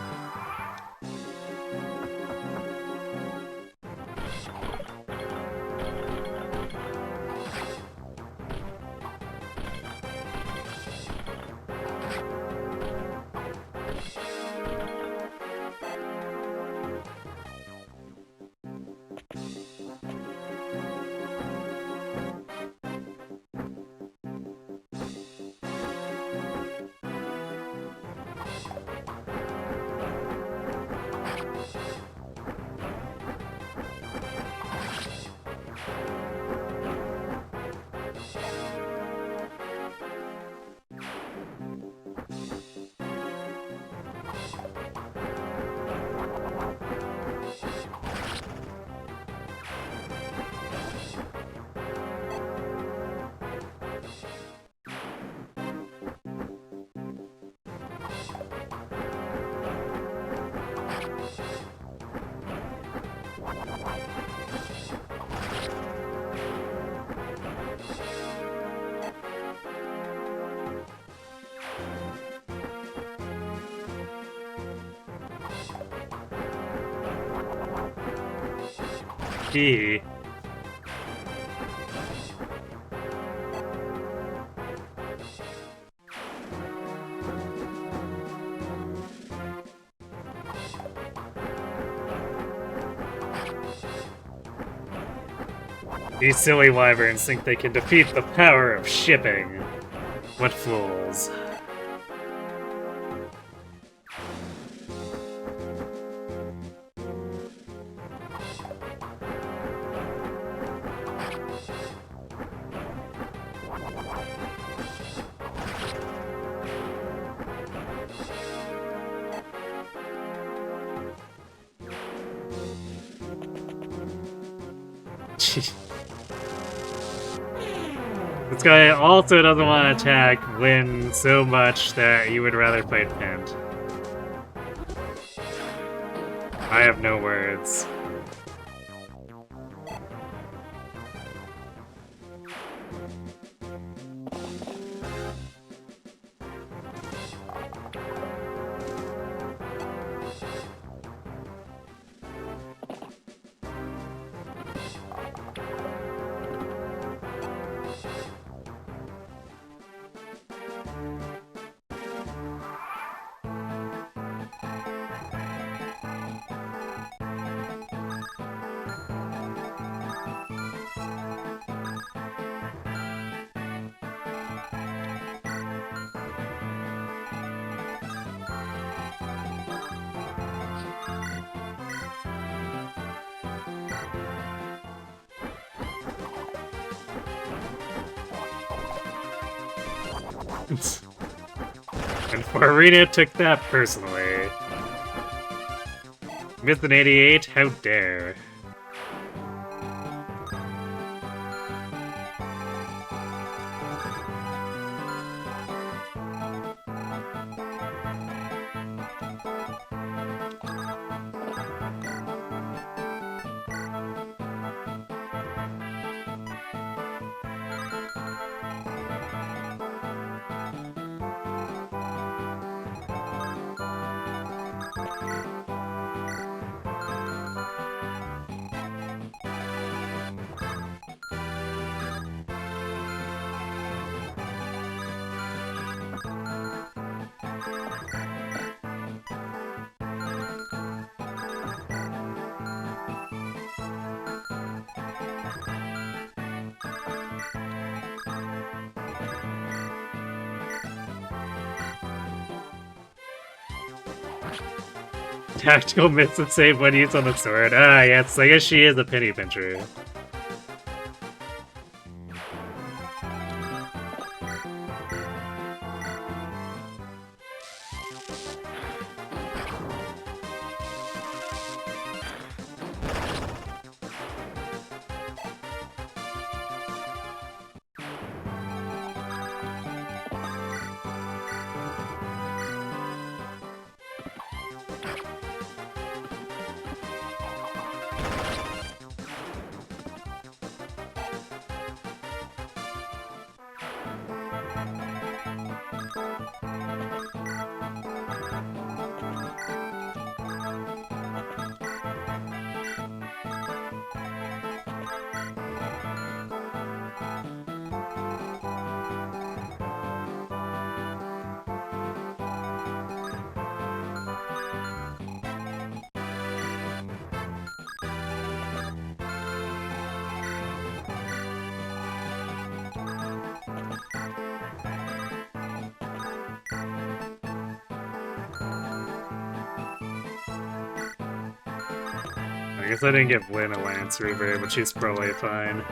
He. These silly wyverns think they can defeat the power of shipping. What fools. This guy also doesn't want to attack Lynn so much that he would rather fight Pent. I have no words. And Farina took that personally. Missed an 88? How dare. Tactical miss and save when used on the sword. Ah, yes, I guess she is a penny pincher. I guess I didn't give Lynn a Lance Reaver, but she's probably fine.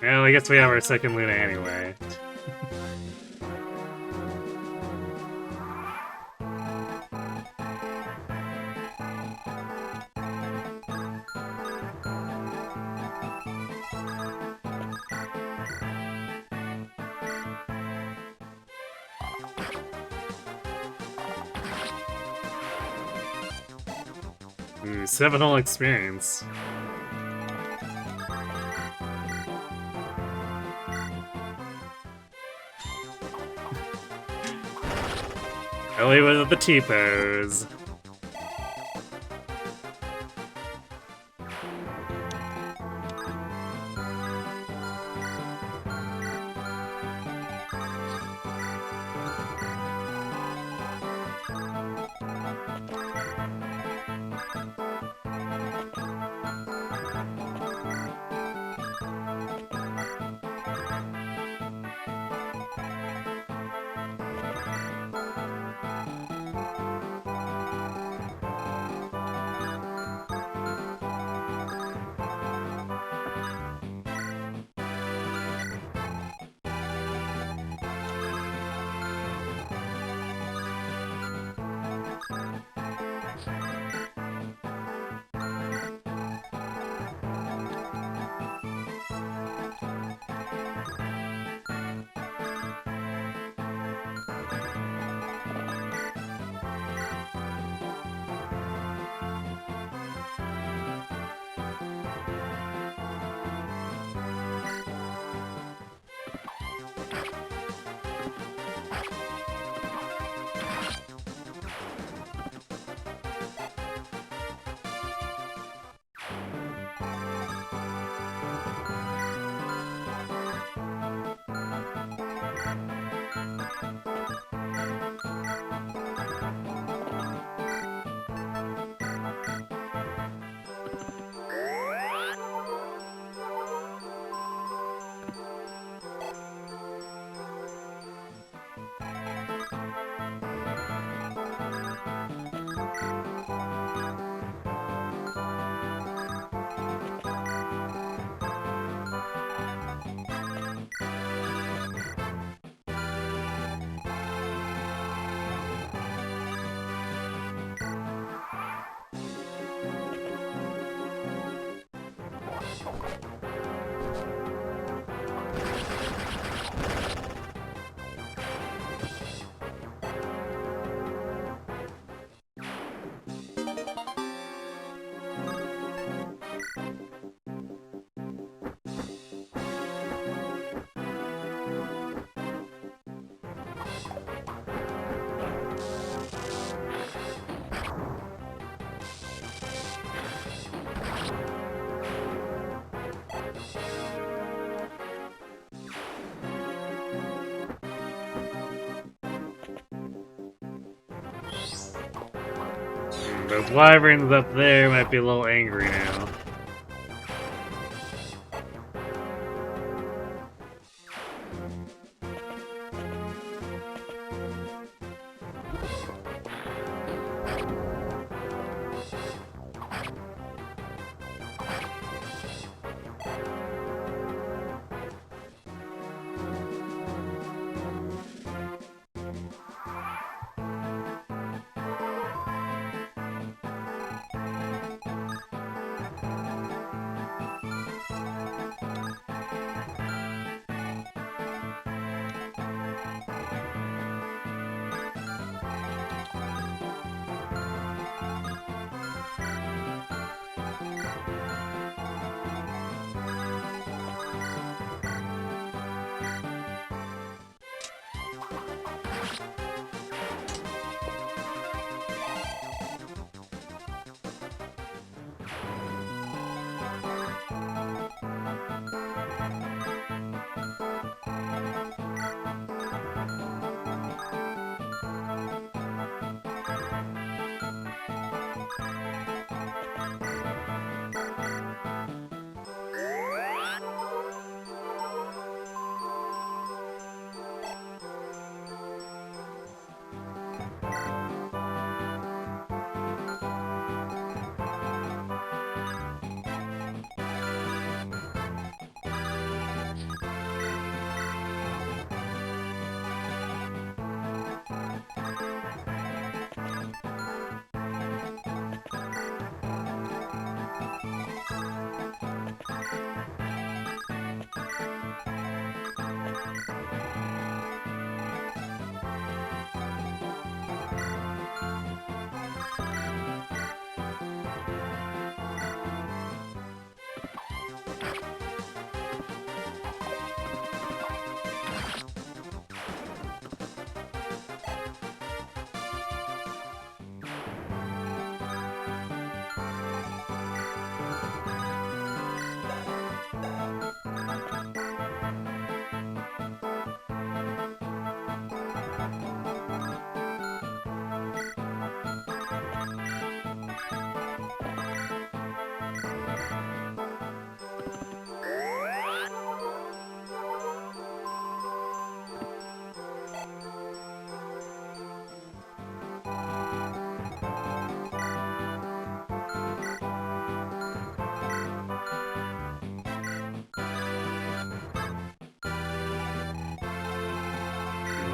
Well, I guess we have our second Luna anyway. Ooh, 7-all experience. Ellie with the T-pose. Those wyverns up there might be a little angry now.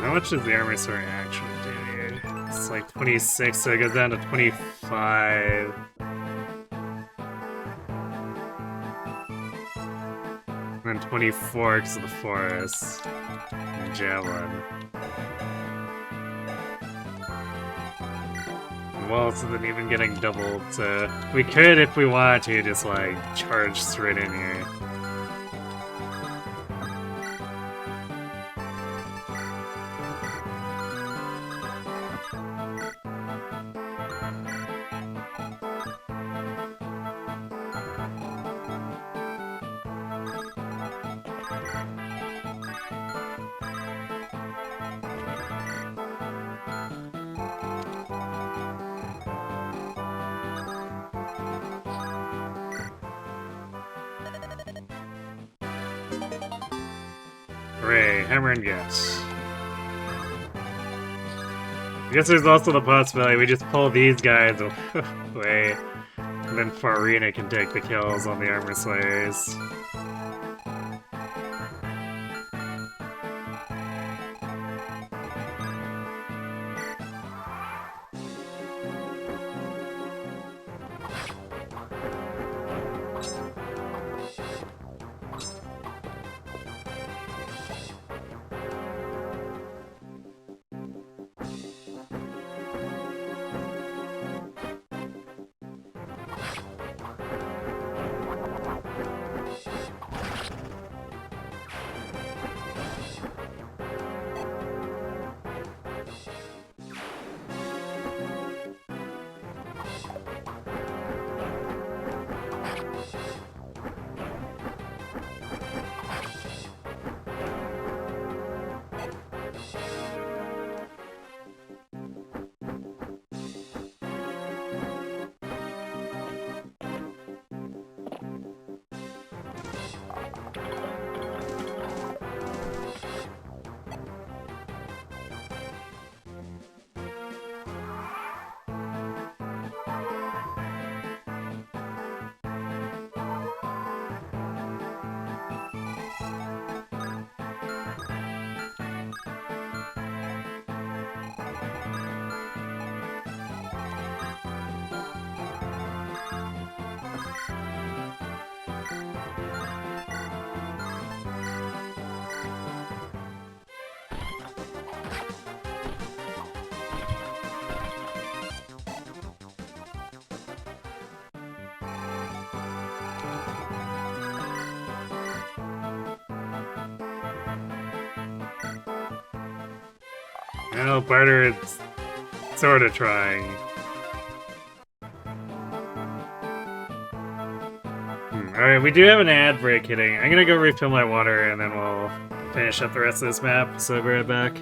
How much does the armor sword actually do here? It's like 26, so it goes down to 25. And then 24 because of the forest. And javelin. Well, so then even getting doubled, so we could, if we want to, just like charge straight in here. Hooray, hammer and guts. I guess there's also the possibility we just pull these guys away, and then Farina can take the kills on the armor slayers. Well, Barturd's sort of trying. Alright, we do have an ad break hitting. I'm gonna go refill my water and then we'll finish up the rest of this map, so I'll be right back.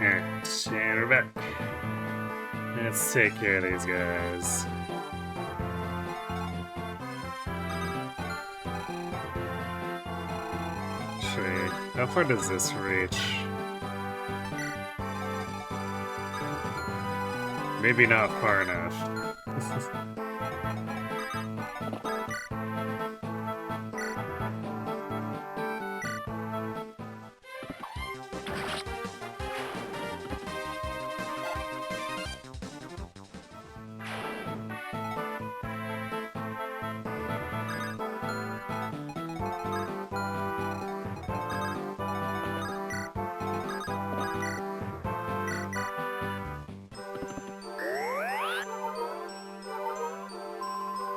Alright, and we're back. Let's take care of these guys. Actually, how far does this reach? Maybe not far enough.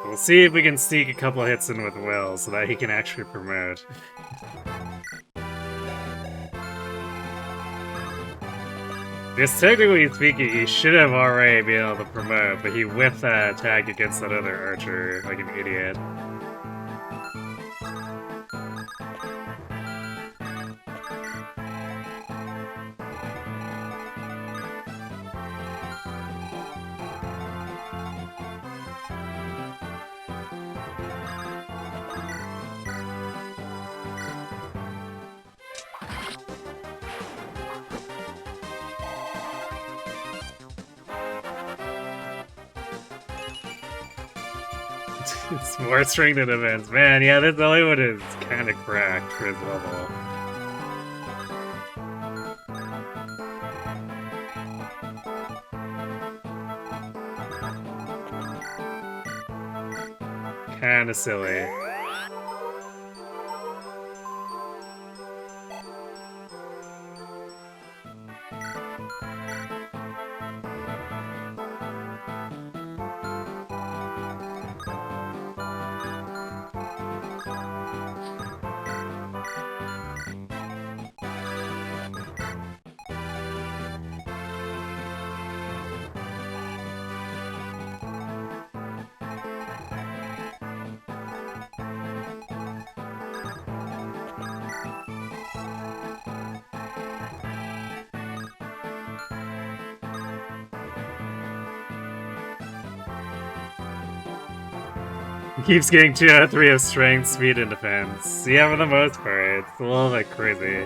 We'll see if we can sneak a couple hits in with Will so that he can actually promote. Because technically speaking, he should have already been able to promote, but he whiffed that attack against that other archer like an idiot. It's more strength than defense. Man, yeah, this Hollywood is kind of cracked for his level. Kinda silly. He keeps getting 2 out of 3 of strength, speed, and defense. Yeah, for the most part, it's a little bit crazy.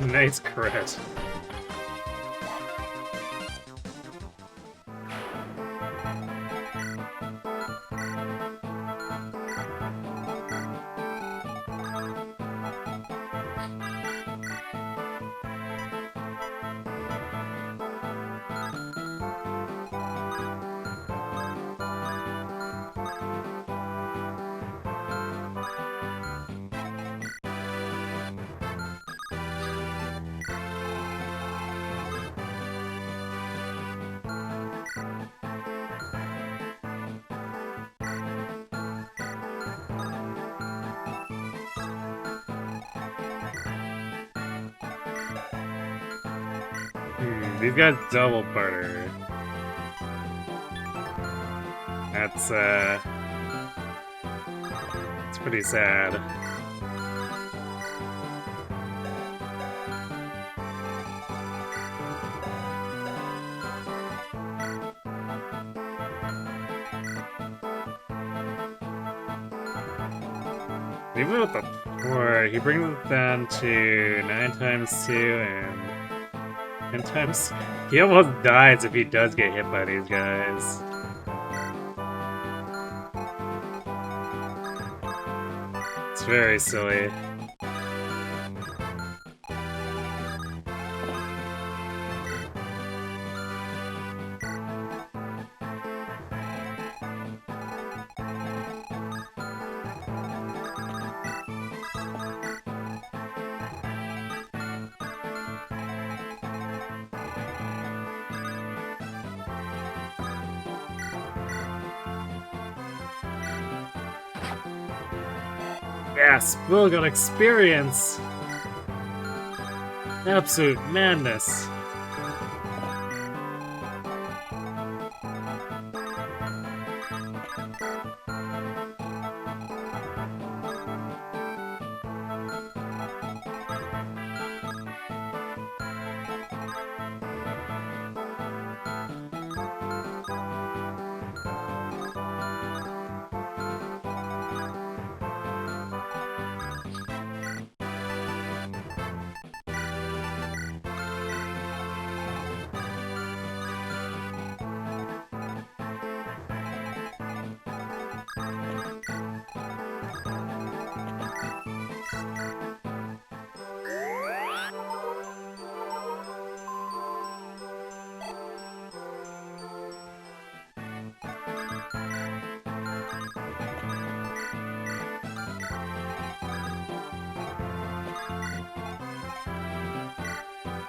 Nice crit. These guys double Barturd. That's it's pretty sad. Even with the 4, he brings it down to 9 times 2 and 10 times. He almost dies if he does get hit by these guys. It's very silly. Yes, Will got experience! Absolute madness.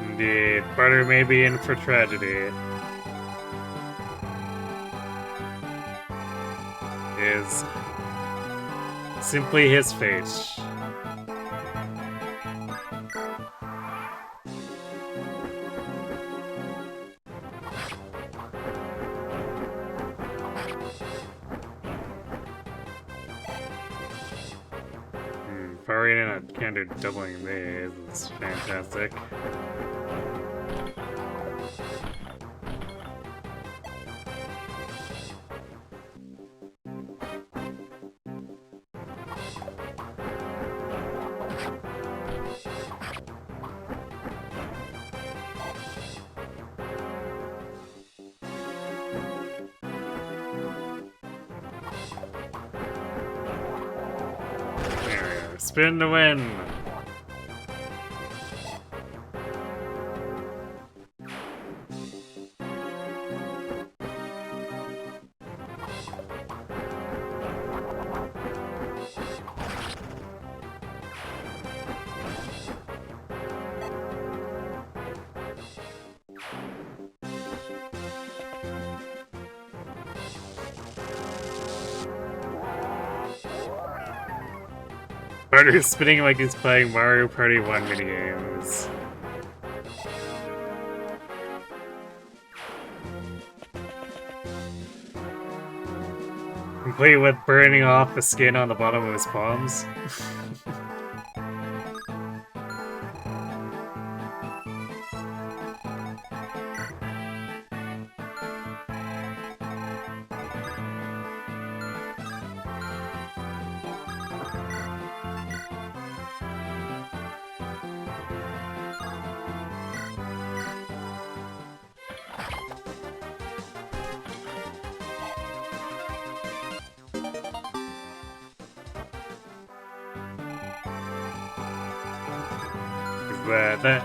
Indeed, Barturd may be in for tragedy. Is simply his fate. Barturd and a counter doubling these is fantastic. Spin to win! Barturd spinning like he's playing Mario Party 1 minigames. Complete with burning off the skin on the bottom of his palms.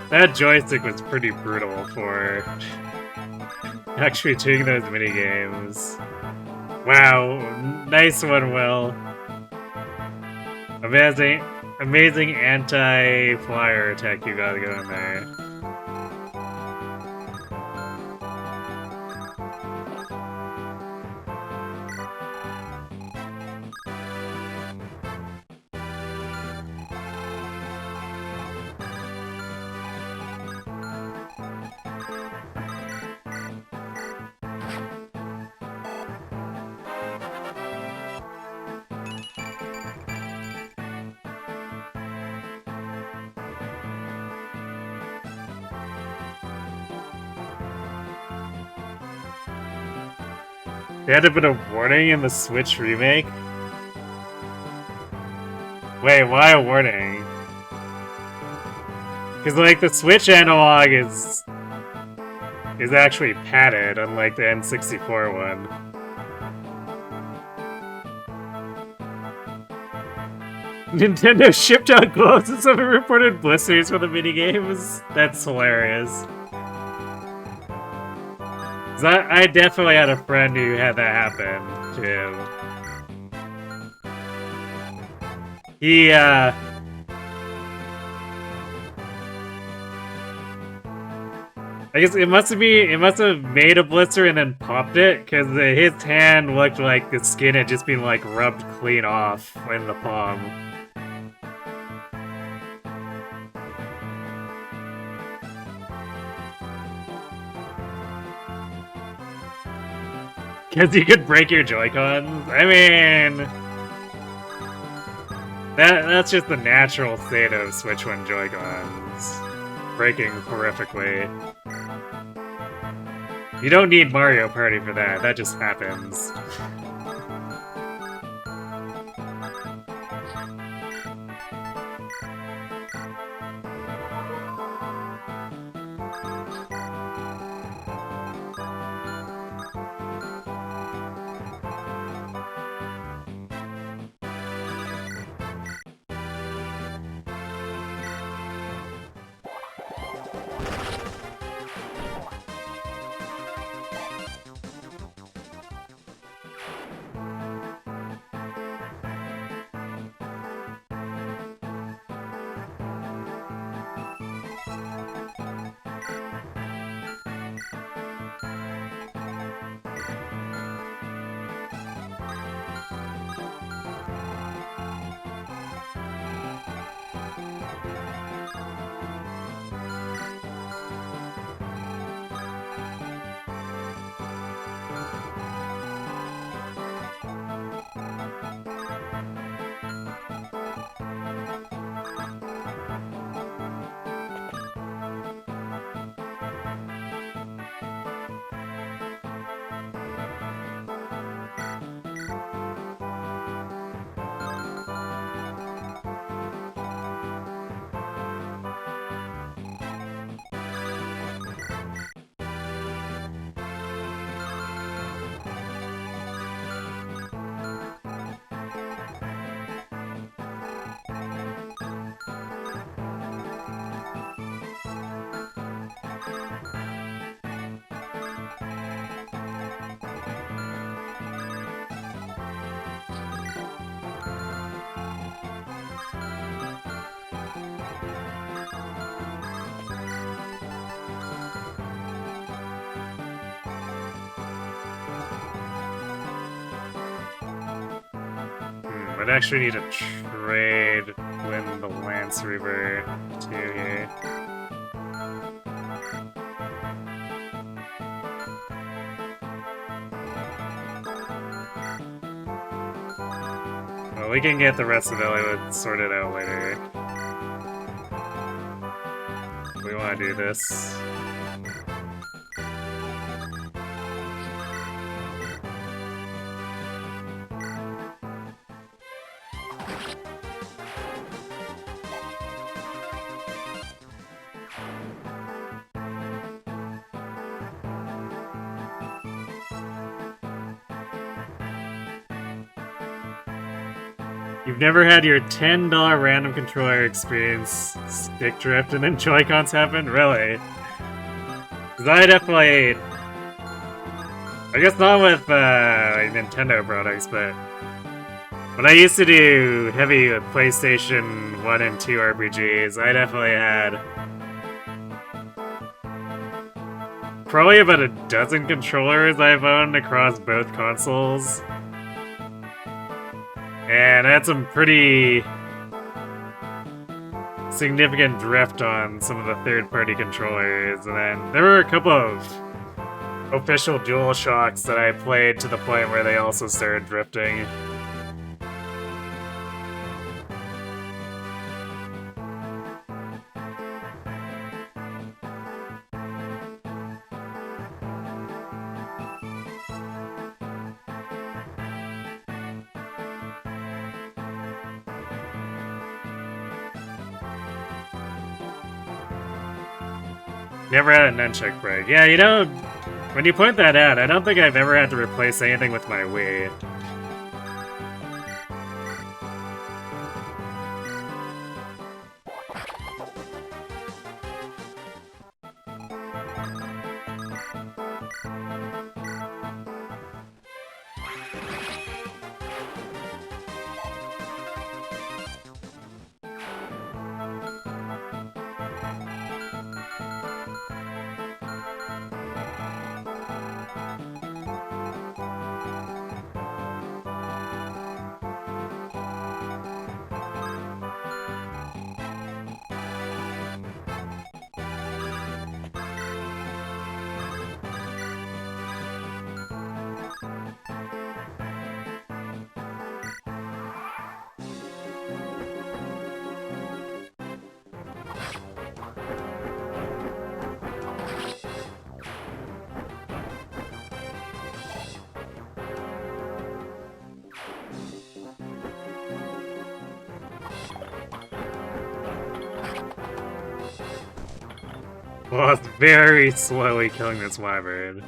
That joystick was pretty brutal for actually doing those minigames. Wow, nice one, Will. Amazing anti-flyer attack you got going there. They had to put a warning in the Switch remake? Wait, why a warning? Because, like, the Switch analog is actually padded, unlike the N64 one. Nintendo shipped out gloves and some reported blisters for the minigames? That's hilarious. I definitely had a friend who had that happen to him. He, I guess it must have made a blister and then popped it, because his hand looked like the skin had just been, like, rubbed clean off in the palm. Because you could break your Joy-Cons? I mean... That's just the natural state of Switch 1 Joy-Cons. Breaking horrifically. You don't need Mario Party for that, that just happens. I'd actually need to trade when the Lance Reaver to here. Well, we can get the rest of Elywood sorted out later. We want to do this. You've never had your $10 random controller experience stick drift and then Joy-Cons happen? Really? Because I definitely... I guess not with Nintendo products, but... when I used to do heavy with PlayStation 1 and 2 RPGs, I definitely had... probably about a dozen controllers I've owned across both consoles. And I had some pretty significant drift on some of the third-party controllers, and then there were a couple of official DualShocks that I played to the point where they also started drifting. Never had a nunchuck break. Yeah, you know, when you point that out, I don't think I've ever had to replace anything with my Wii. Well, it's very slowly killing this wyvern.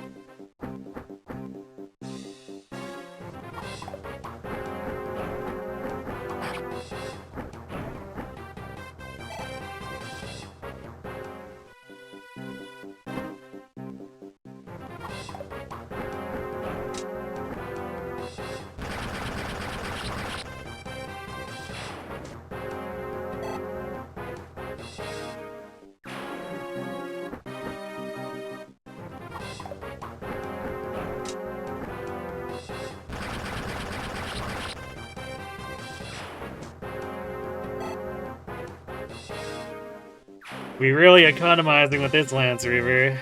We really economizing with this Lance Reaver.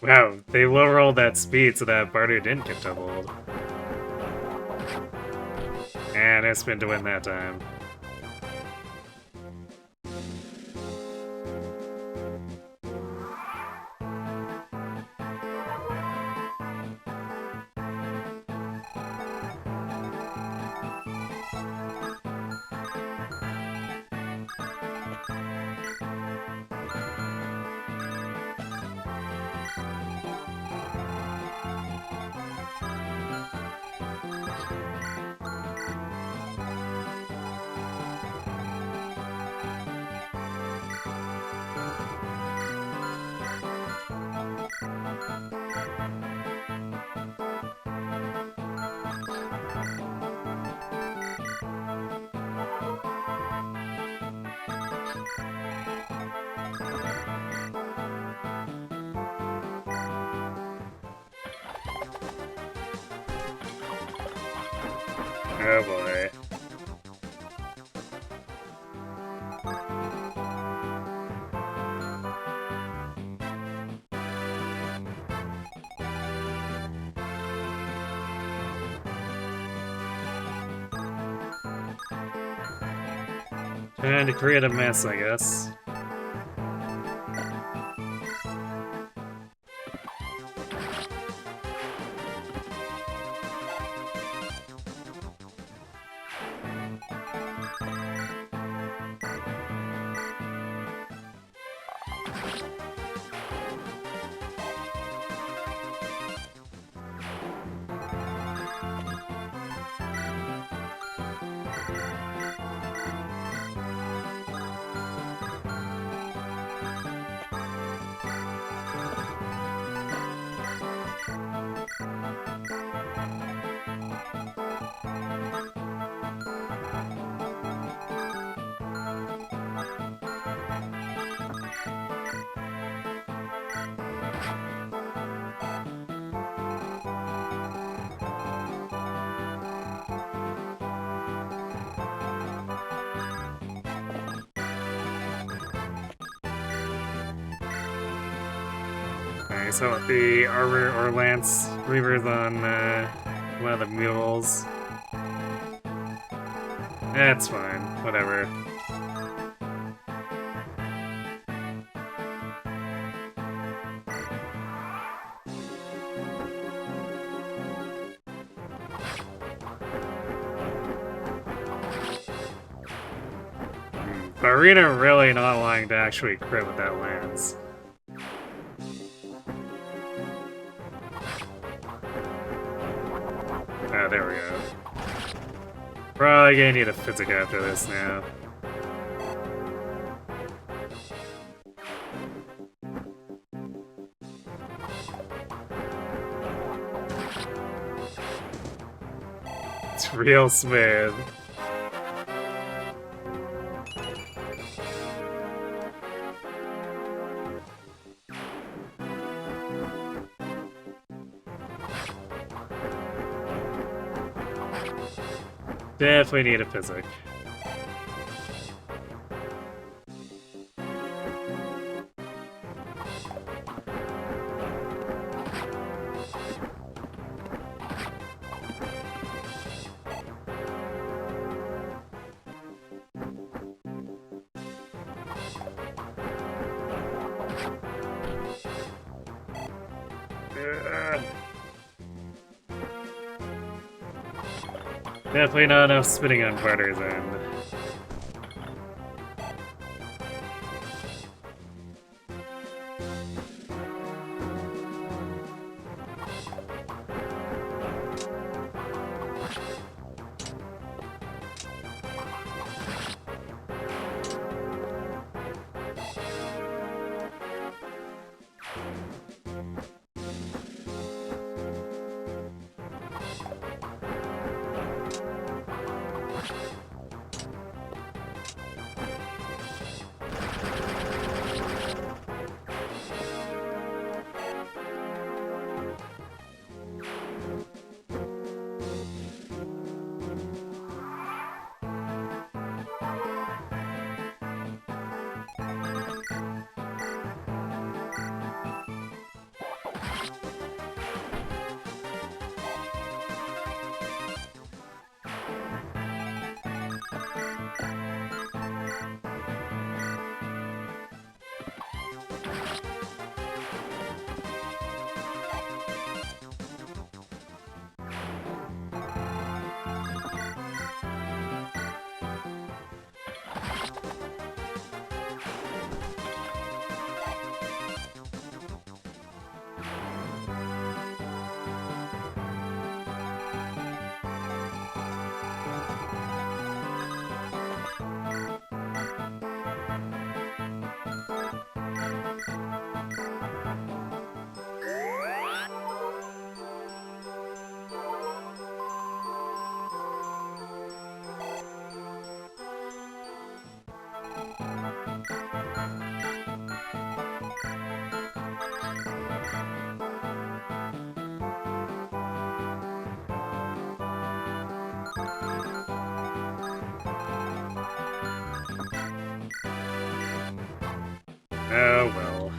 Wow, they low rolled that speed so that Barturd didn't get doubled. And I spin to win that time. Oh boy. Trying to create a mess, I guess. Alright, so the Arbor or Lance Reavers on one of the mules. That's fine, whatever. Arena really not wanting to actually crit with that lance. Ah, there we go. Probably gonna need a physic after this now. It's real smooth. Definitely need a physic. Definitely not enough spinning on Barturd's end. Oh well.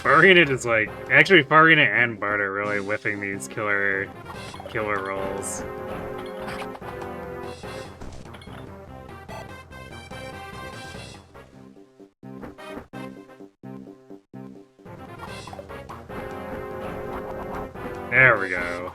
Farina is like actually Farina and Bart are really whiffing these killer rolls. There we go.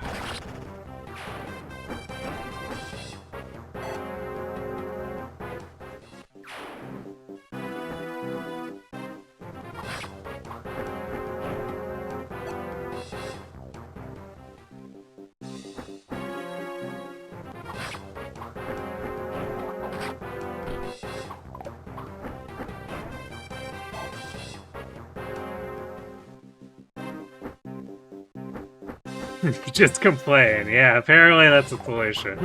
Just complain. Yeah, apparently that's a solution.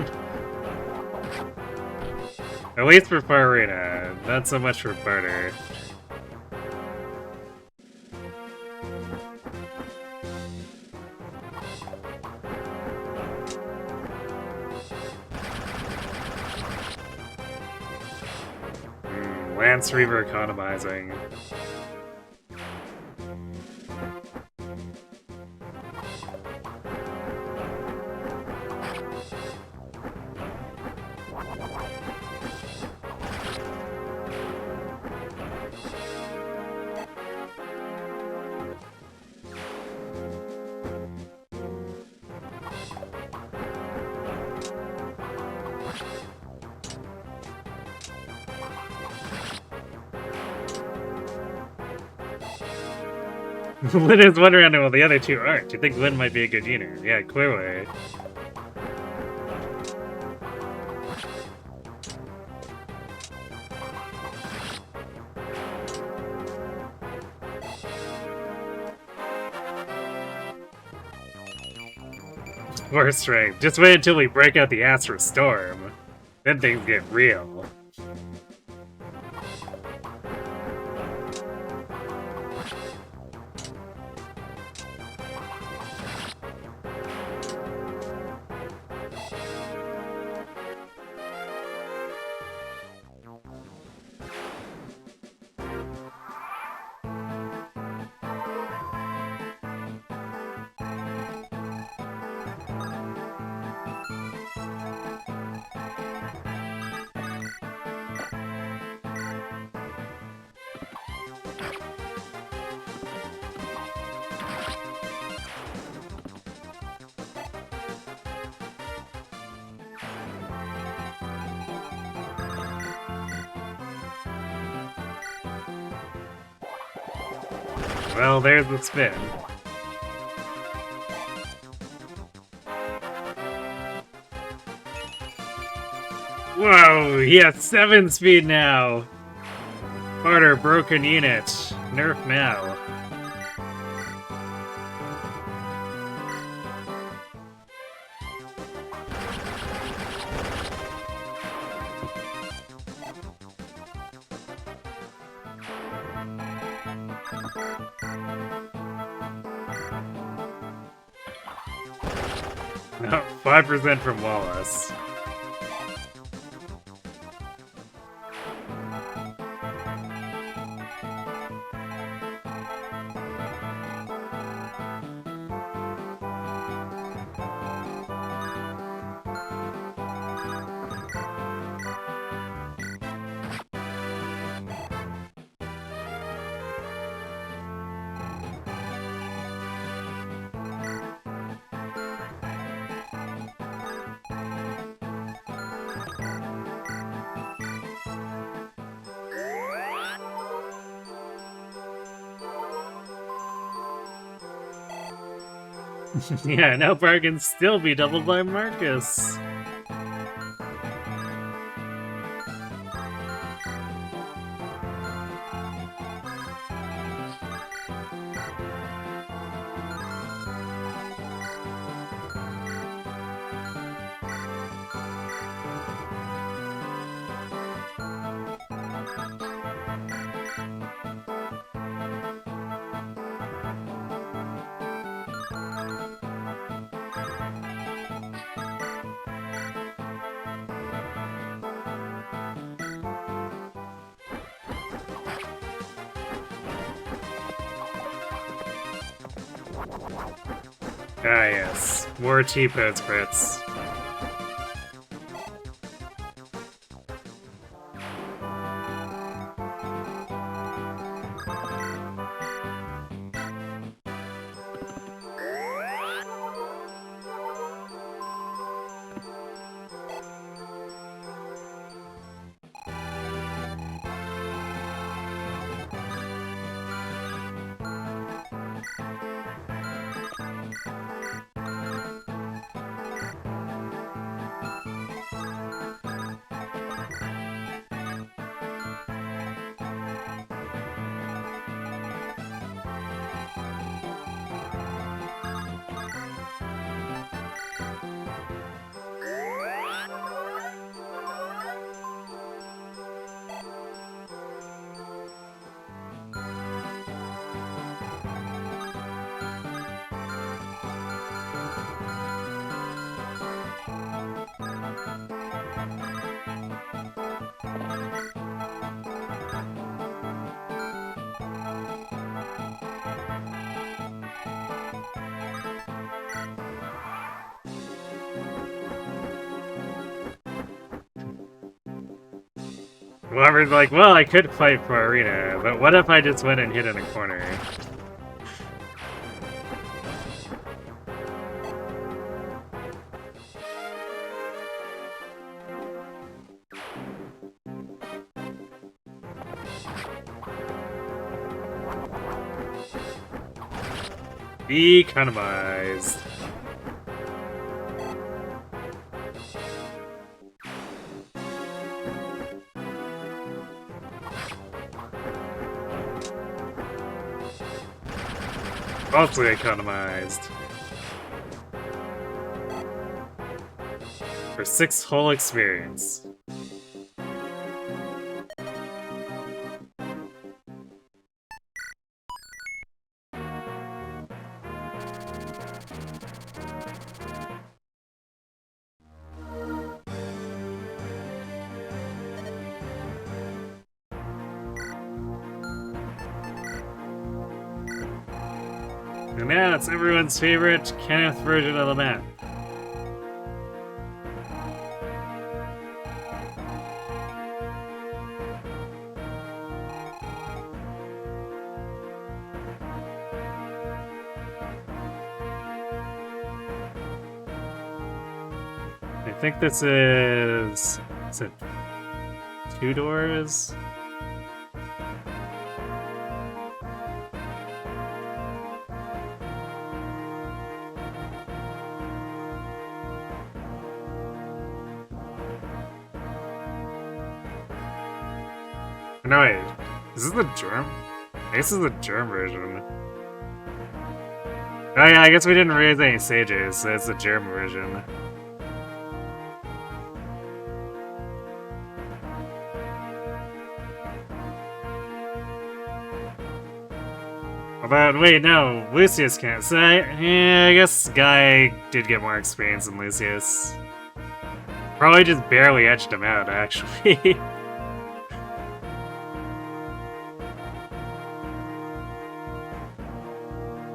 At least for Farina, not so much for Barturd. Lance Reaver economizing. Lynn is wondering while the other two aren't. Do you think Lynn might be a good unit? Yeah, clearly. Force strength. Just wait until we break out the Astral Storm. Then things get real. Well, there's the spin. Whoa, he has 7 speed now! Barturd, broken unit. Nerf now. No, 5% from Wallace. Yeah, now Bar can still be doubled by Marcus. Ah yes, more T-Pods crits. Lover's like, well, I could play Pro Arena, but what if I just went and hid in a corner? Economized. Also economized. For 6 whole experience. And now it's everyone's favorite Kenneth version of the map. I think this is it 2 doors? No, wait. Is this the germ? I guess this is the germ version. Oh yeah, I guess we didn't raise any sages, so it's the germ version. But wait, no, Lucius can't. So I guess Guy did get more experience than Lucius. Probably just barely edged him out, actually.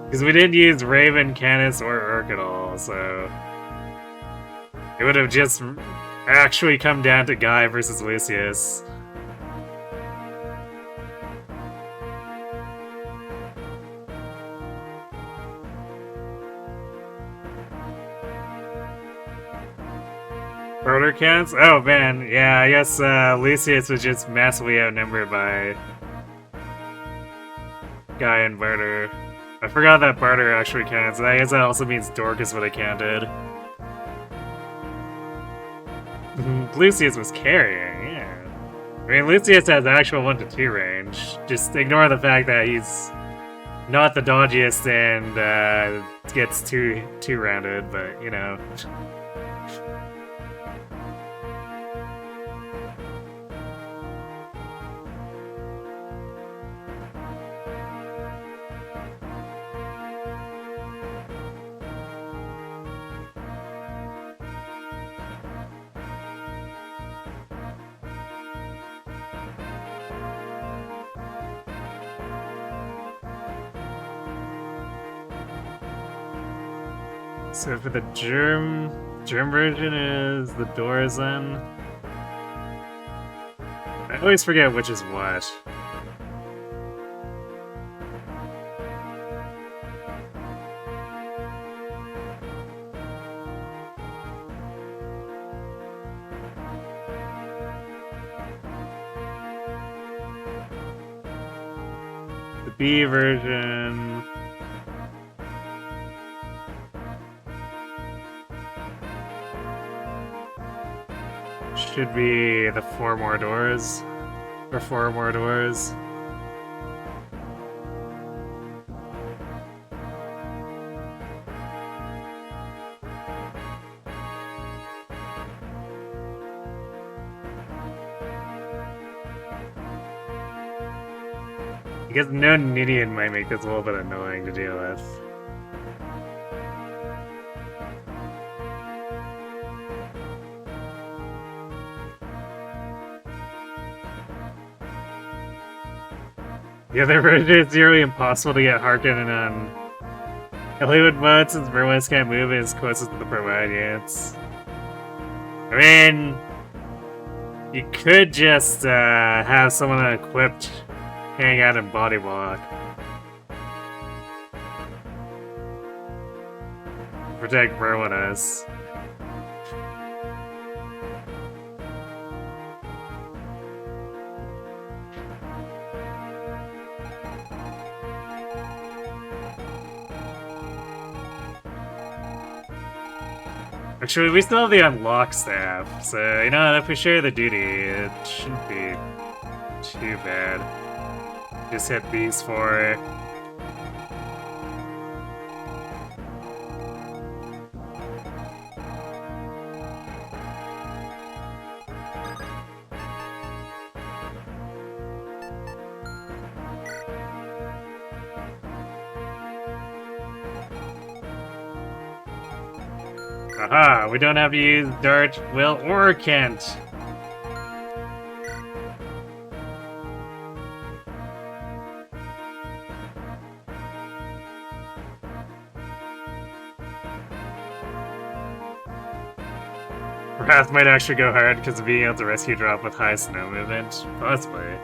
Because we didn't use Raven, Canis, or Urk at all, so... It would have just actually come down to Guy versus Lucius. Barturd counts? Oh man, yeah, I guess Lucius was just massively outnumbered by Guy and Barturd. I forgot that Barturd actually counts. I guess that also means Dorcas would have counted. Lucius was carrying, yeah. I mean, Lucius has actual 1 to 2 range. Just ignore the fact that he's not the dodgiest and gets two rounded, but you know. So for the germ version is the doors then. I always forget which is what. The B version. Should be the 4 more doors. Or 4 more doors. I guess no Nidian might make this a little bit annoying to deal with. The other version is nearly impossible to get Harkonnen on Hollywood mode since Merwin's can't move and is closest to the provide units. I mean, You could just have someone equipped hang out in body block. Protect Berwinas. Actually, we still have the unlock staff, so you know, if we share the duty, it shouldn't be too bad. Just hit these four. Aha, we don't have to use Dart, Will, or Kent. Rath might actually go hard because of being able to rescue drop with high snow movement. Possibly.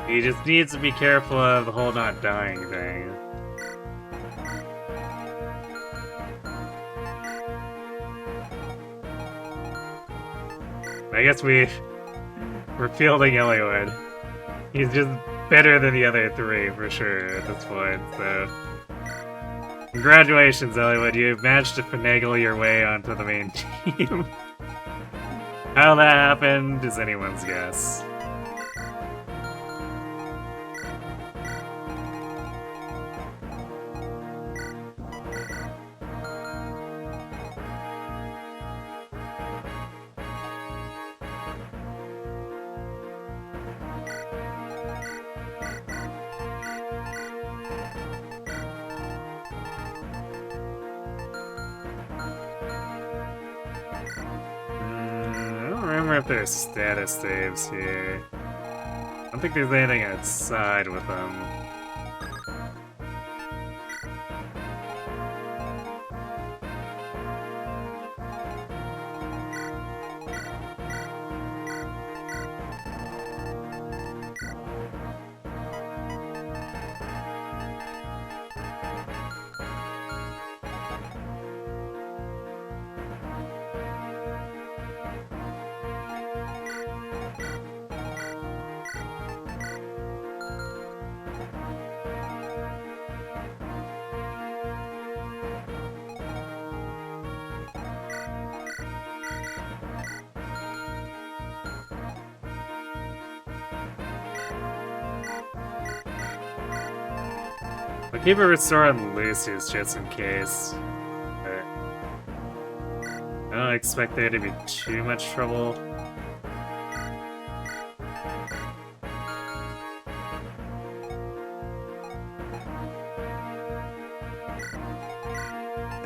He just needs to be careful of the whole not dying thing. I guess we're fielding Elliowood. He's just better than the other three, for sure, at this point, so... Congratulations, Elliowood, you've managed to finagle your way onto the main team. How that happened is anyone's guess. If there's status saves here. I don't think there's anything outside with them. I'll keep a restore on Lucy's just in case. But I don't expect there to be too much trouble.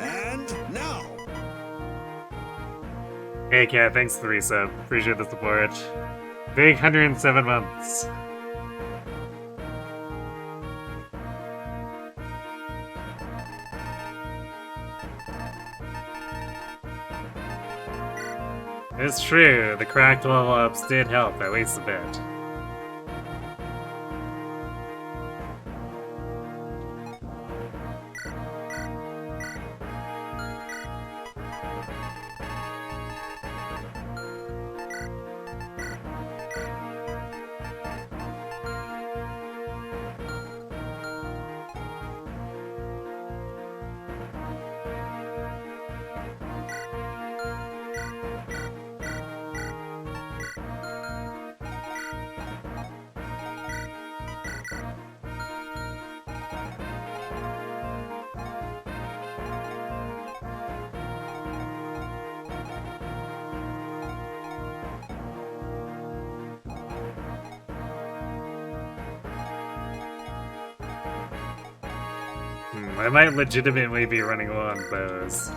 And now! Hey Cat, thanks for the resub. Appreciate the support. Big 107 months. It's true, the cracked level ups did help, at least a bit. I might legitimately be running low on bows.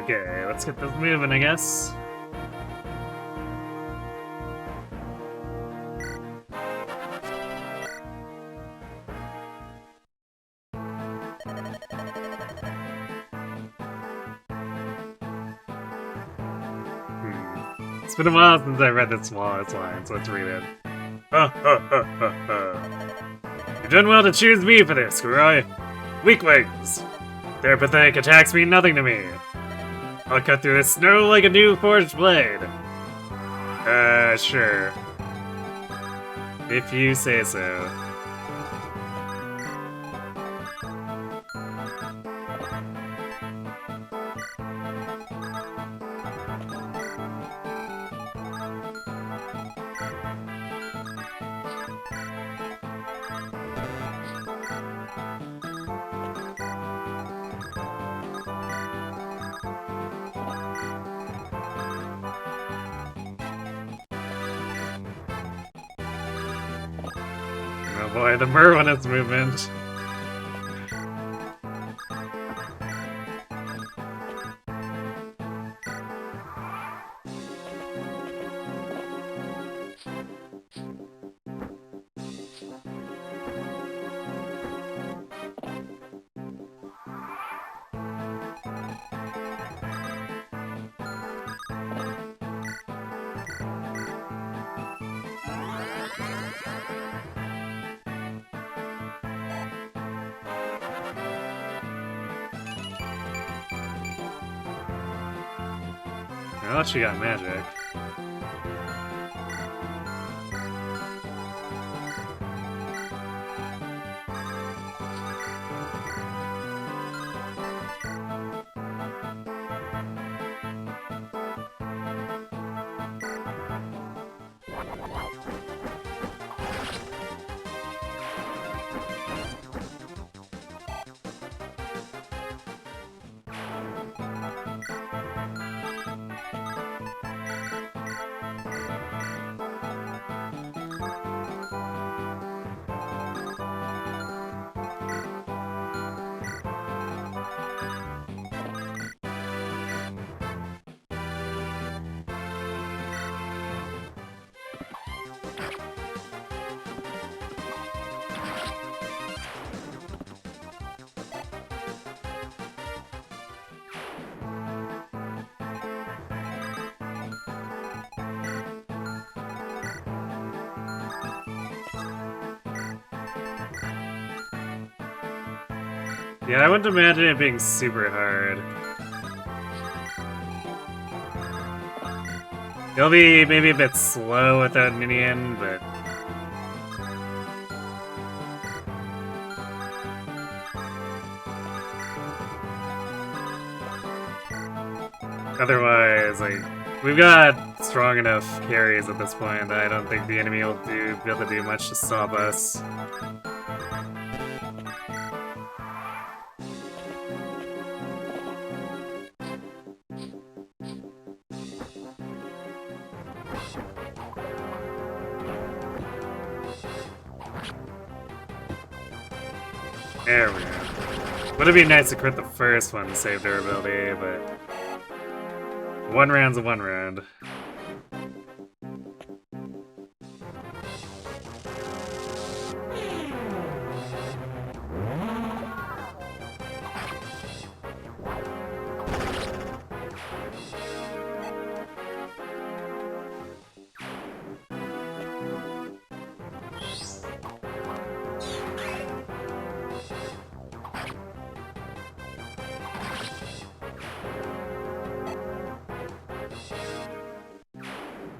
Okay, let's get this moving, I guess. It's been a while since I read the smallest line, so let's read it. You've done well to choose me for this, Kuroi. Weaklings! Their pathetic attacks mean nothing to me. I'll cut through this snow like a new forged blade. Sure. If you say so. Oh boy, the Merwinist movement. I thought she got magic. Yeah, I wouldn't imagine it being super hard. It'll be maybe a bit slow without minion, but... Otherwise, like, we've got strong enough carries at this point that I don't think the enemy will be able to do much to stop us. There we go. Would it be nice to crit the first one to save durability, but... one round's a one round.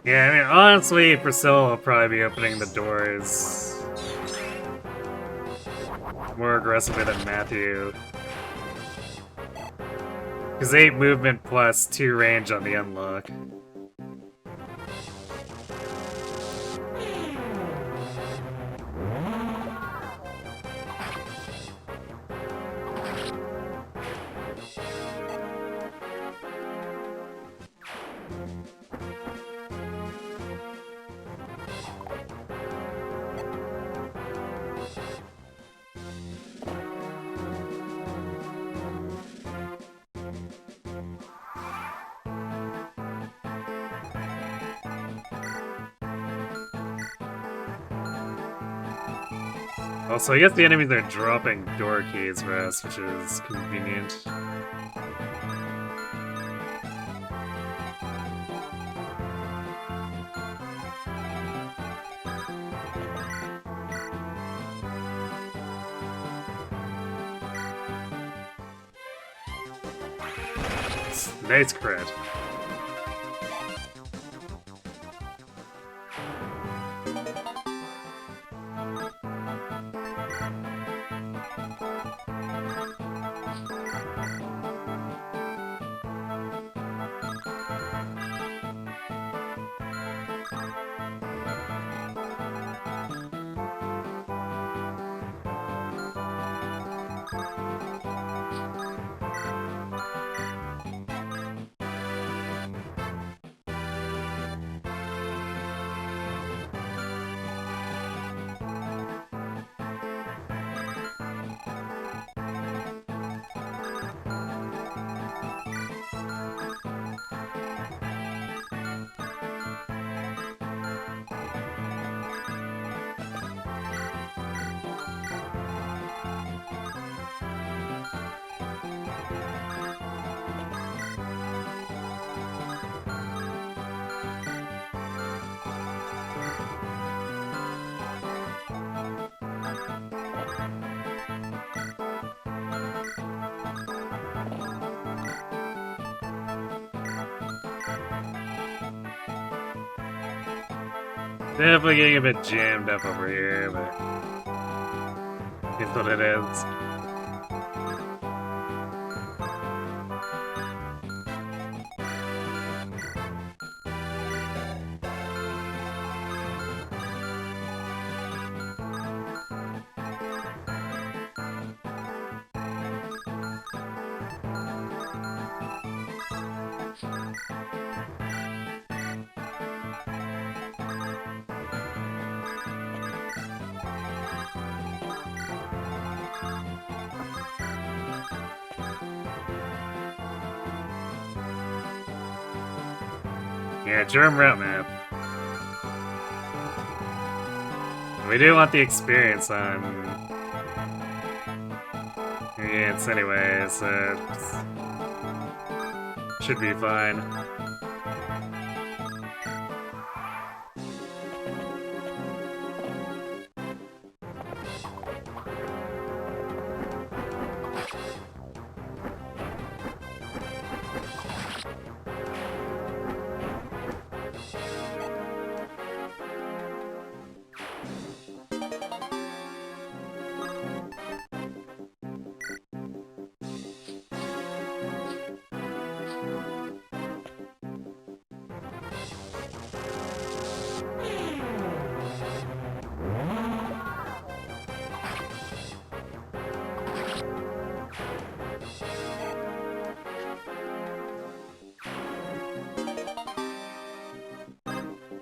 Yeah, I mean, honestly, Priscilla will probably be opening the doors more aggressively than Matthew. Because 8 movement plus 2 range on the unlock. Also, I guess the enemies are dropping door keys for us, which is convenient. Nice crit. Definitely getting a bit jammed up over here, but it's what it is. Yeah, germ route map. We do want the experience on Ants anyway, so should be fine.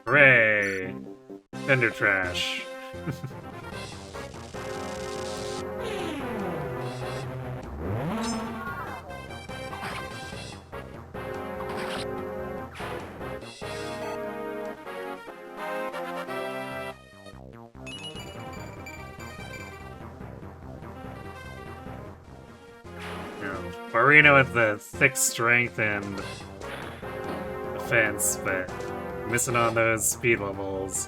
Hooray! Vendor trash. Marina with the thick strength and defense, but missing on those speed levels.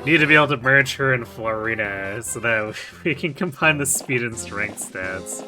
Need to be able to merge her and Florina so that we can combine the speed and strength stats.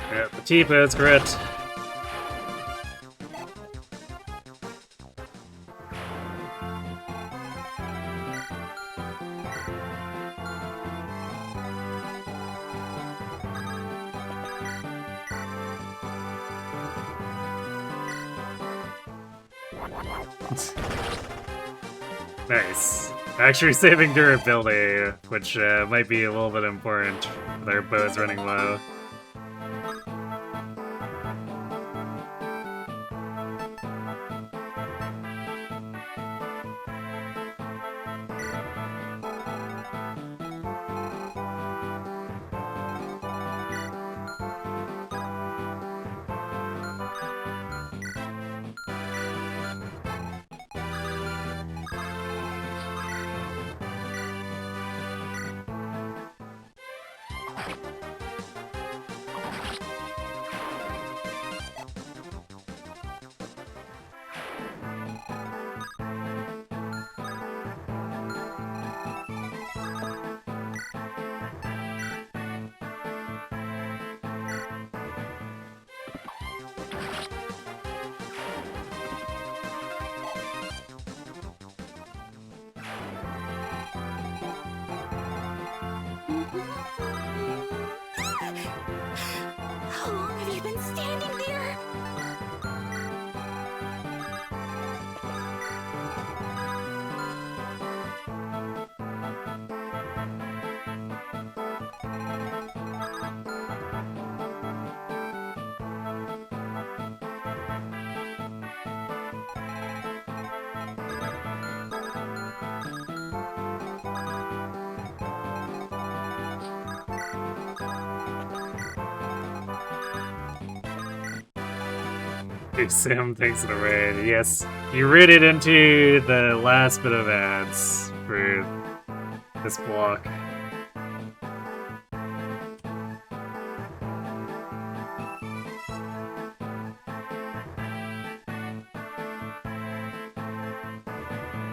Yeah, the T-Boat's grit. Nice. Actually saving durability, which might be a little bit important with our bows running low. How long have you been standing there? Big Sam, thanks for the raid. Yes, you read it into the last bit of ads for this block.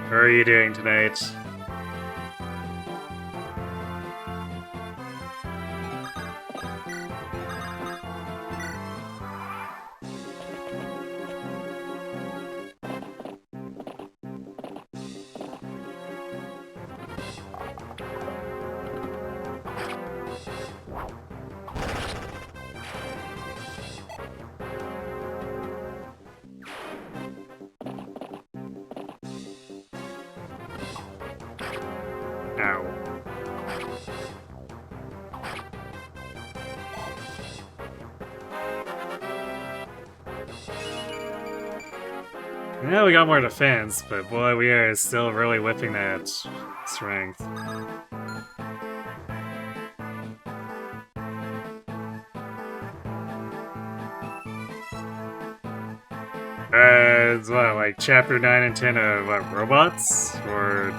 How are you doing tonight? Ow. Yeah, we got more defense, but boy, we are still really whipping that strength. It's what, like chapter 9 and 10 of what, robots? Or...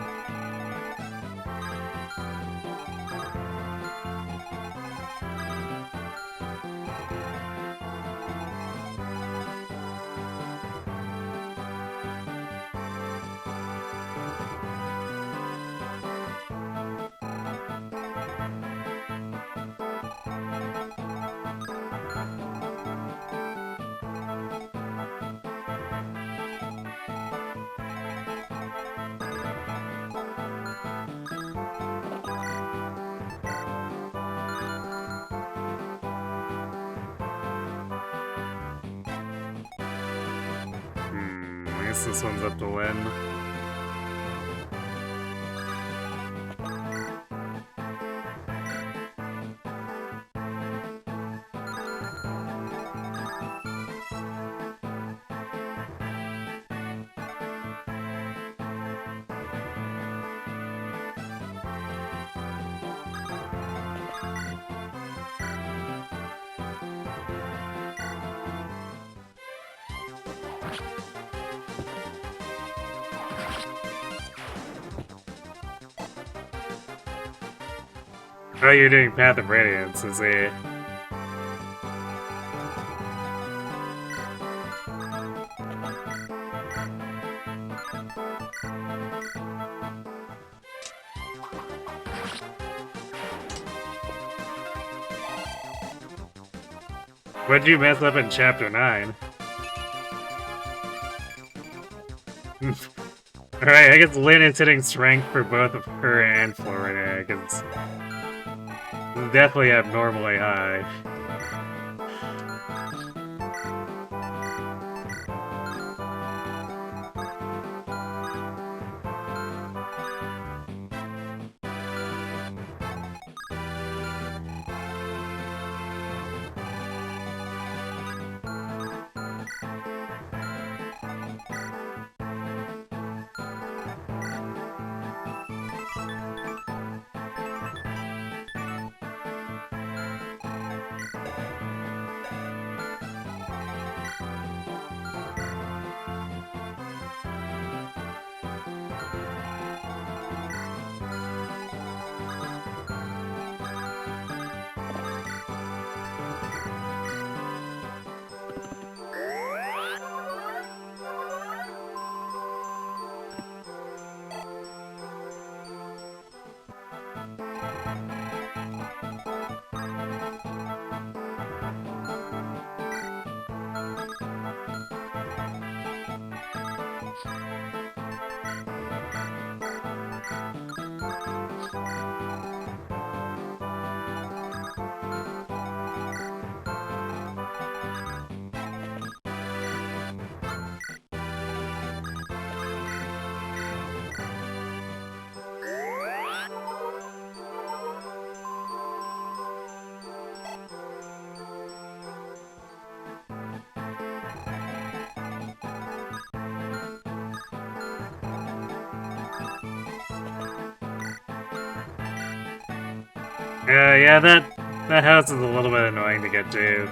guess this one's up to Lynn. Oh, you're doing Path of Radiance, is he? What'd you mess up in Chapter 9? Alright, I guess Lynn is hitting strength for both of her and Florida, because it's definitely abnormally high. Yeah, that house is a little bit annoying to get to.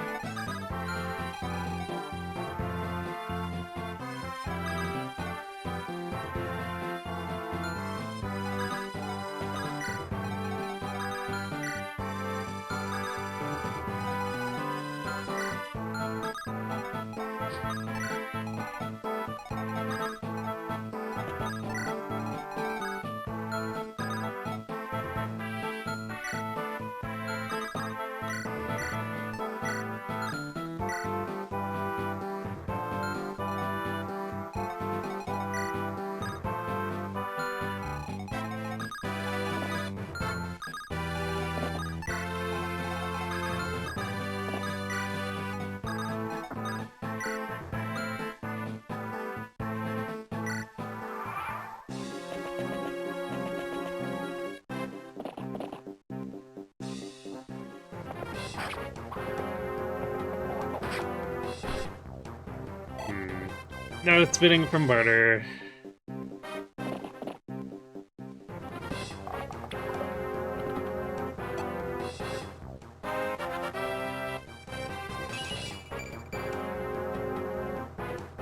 No spitting from Barturd.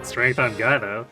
Strength on guy, though.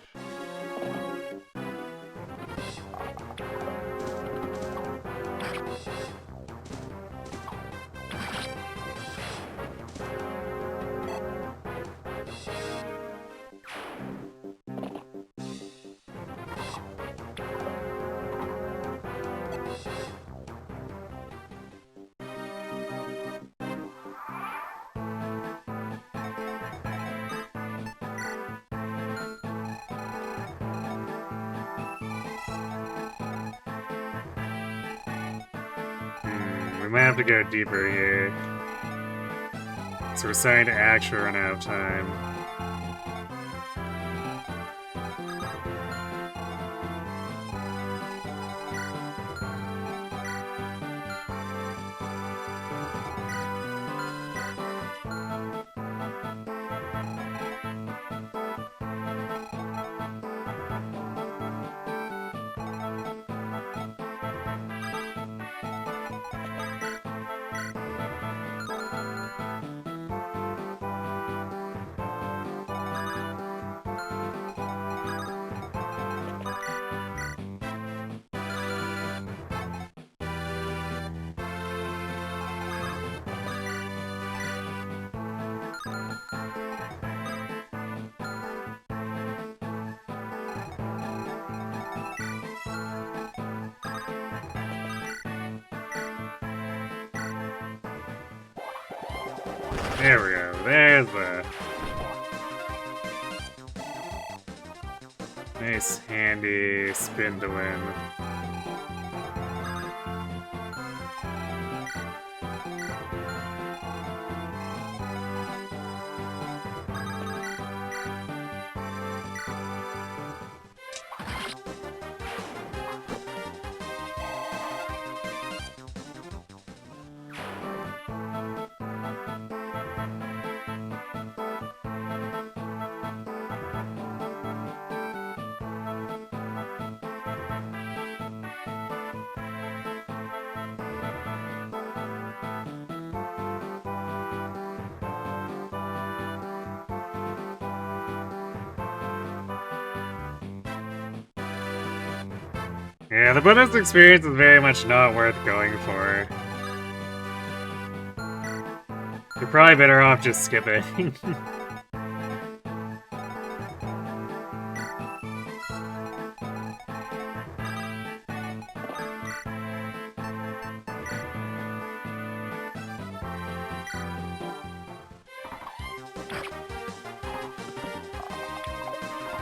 We might have to go deeper here. So we're starting to actually run out of time. There we go. There's the nice, handy spin to win. Yeah, the bonus experience is very much not worth going for. You're probably better off just skipping.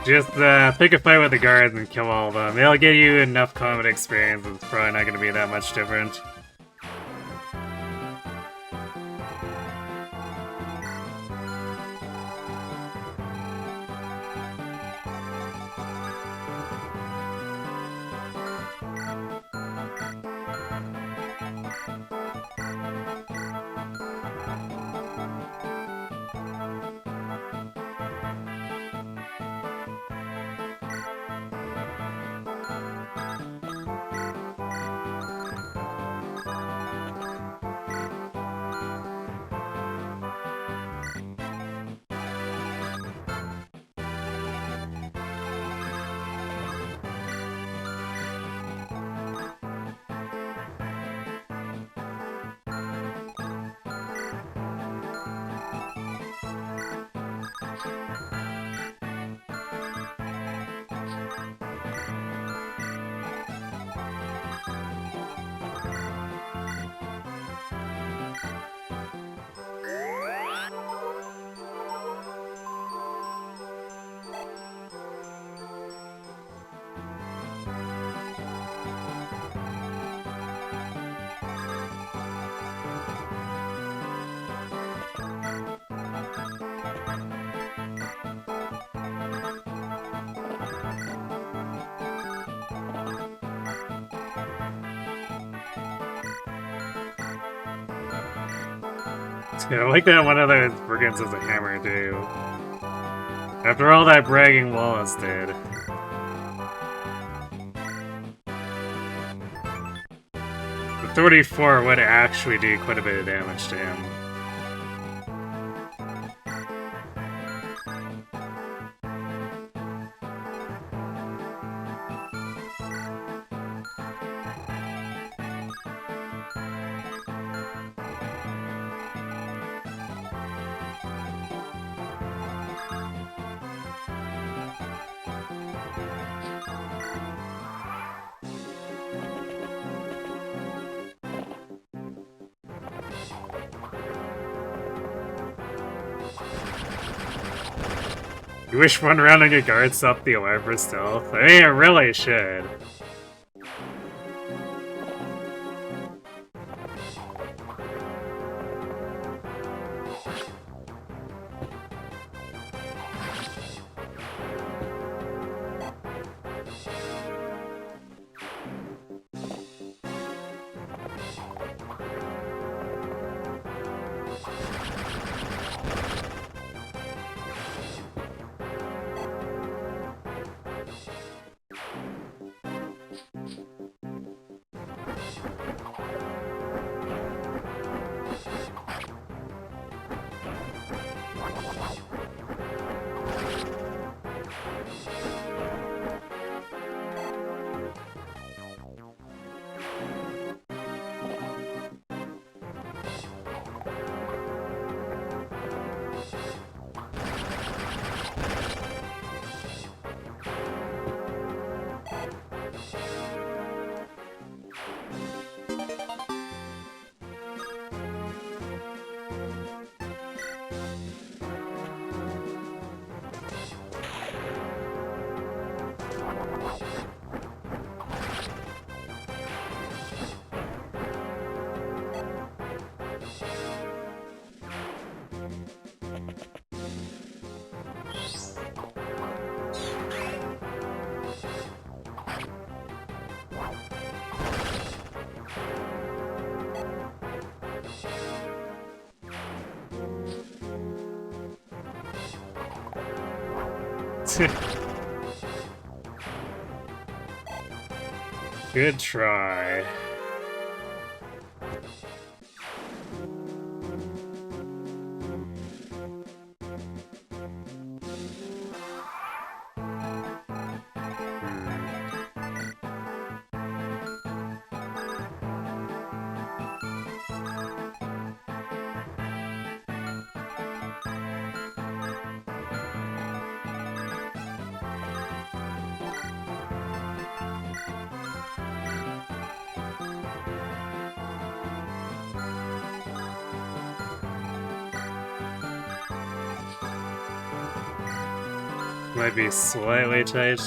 Just pick a fight with the guards and kill all of them. They'll get you enough combat experience, it's probably not going to be that much different. Yeah, I like that one of those brigands has a hammer, too. After all that bragging Wallace did. The 34 would actually do quite a bit of damage to him. You wish one round on your guard stopped the alarm for stealth? I mean, it really should. Good try. Might be slightly tight.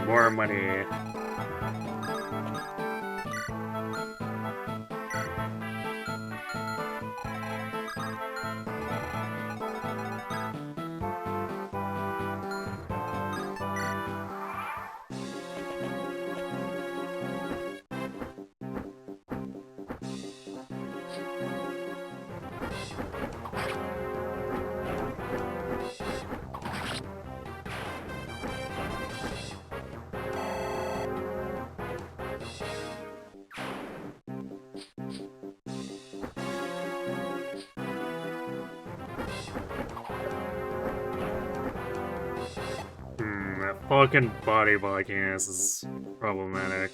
More money. Falcon body blocking this is problematic.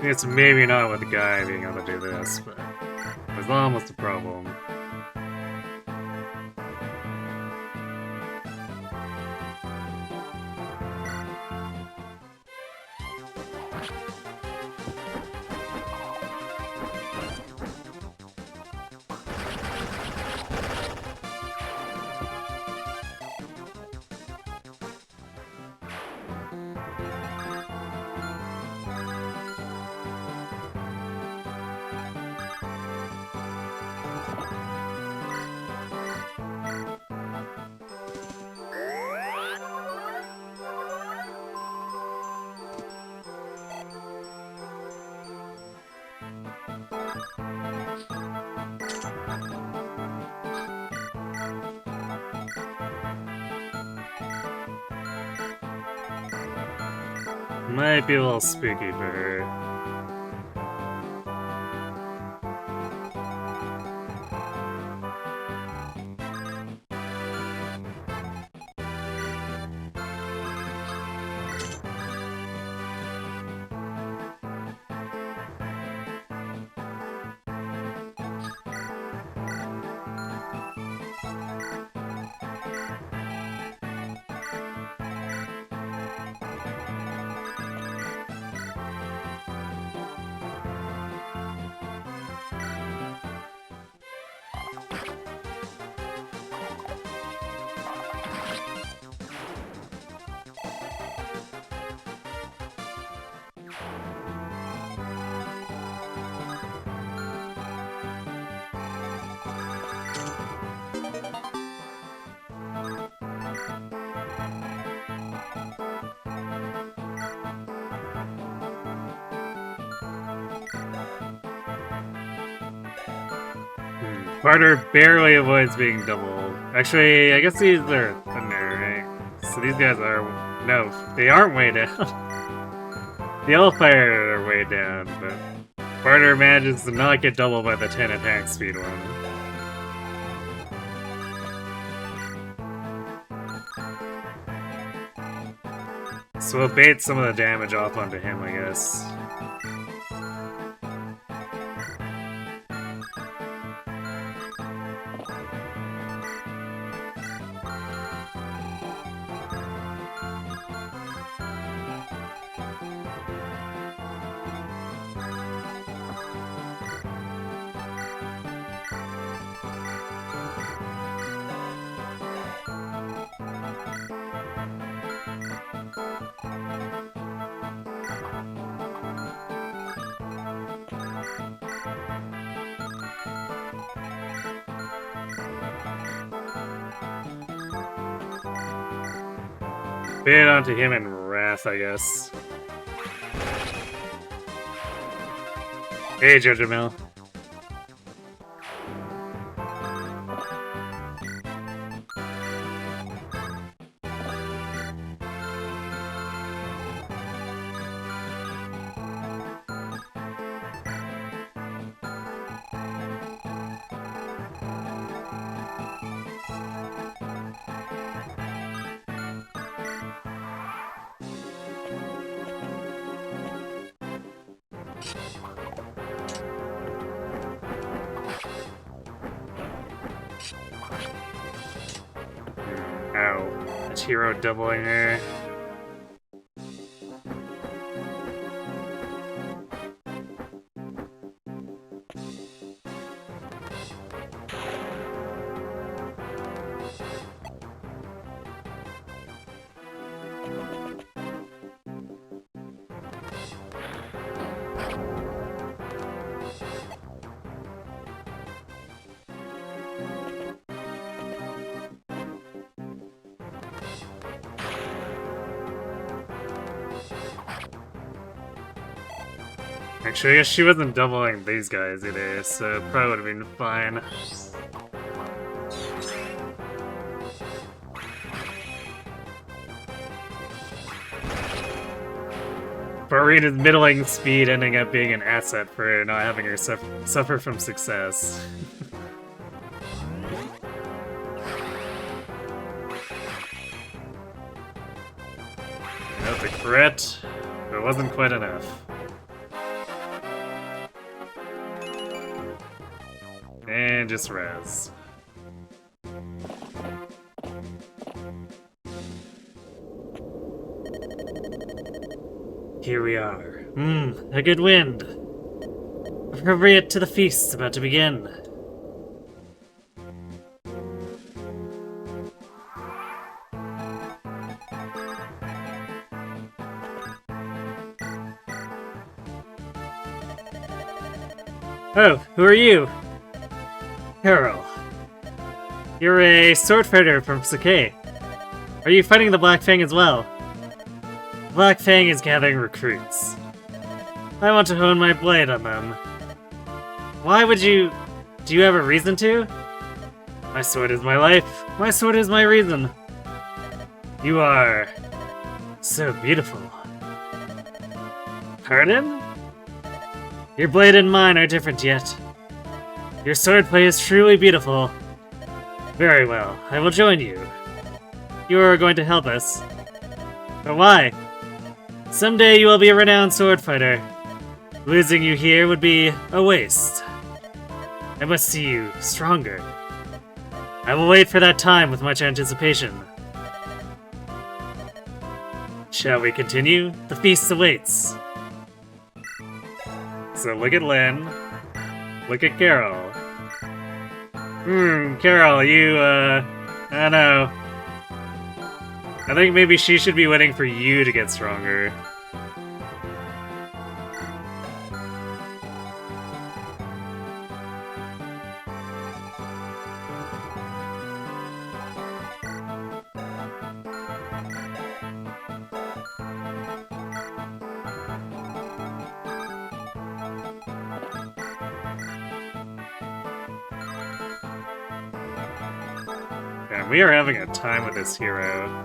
It's maybe not with the guy being able to do this, but it's almost a problem. Might be a little spooky for her. Barturd barely avoids being double. Actually, I guess these are thunder, right? So these guys are... No, they aren't way down. The Elfire are way down, but Barturd manages to not get doubled by the 10 attack speed one. So we'll bait some of the damage off onto him, I guess. Bait it onto him and Rath, I guess. Hey, Jojo Mill. Ow. It's hero doubling her. Actually, I guess she wasn't doubling these guys either, so it probably would have been fine. Barina's middling speed ending up being an asset for her not having her suffer from success. That's a crit. It wasn't quite enough. And just res. Here we are. A good wind. Appropriate to the feast about to begin. Oh, who are you? Carol. You're a sword fighter from Sacae. Are you fighting the Black Fang as well? Black Fang is gathering recruits. I want to hone my blade on them. Why would you... Do you have a reason to? My sword is my life. My sword is my reason. You are... so beautiful. Pardon? Your blade and mine are different yet. Your swordplay is truly beautiful. Very well, I will join you. You are going to help us. But why? Someday you will be a renowned sword fighter. Losing you here would be a waste. I must see you stronger. I will wait for that time with much anticipation. Shall we continue? The feast awaits. So look at Lynn. Look at Carol. Carol, you, I don't know. I think maybe she should be waiting for you to get stronger. Man, we are having a time with this hero.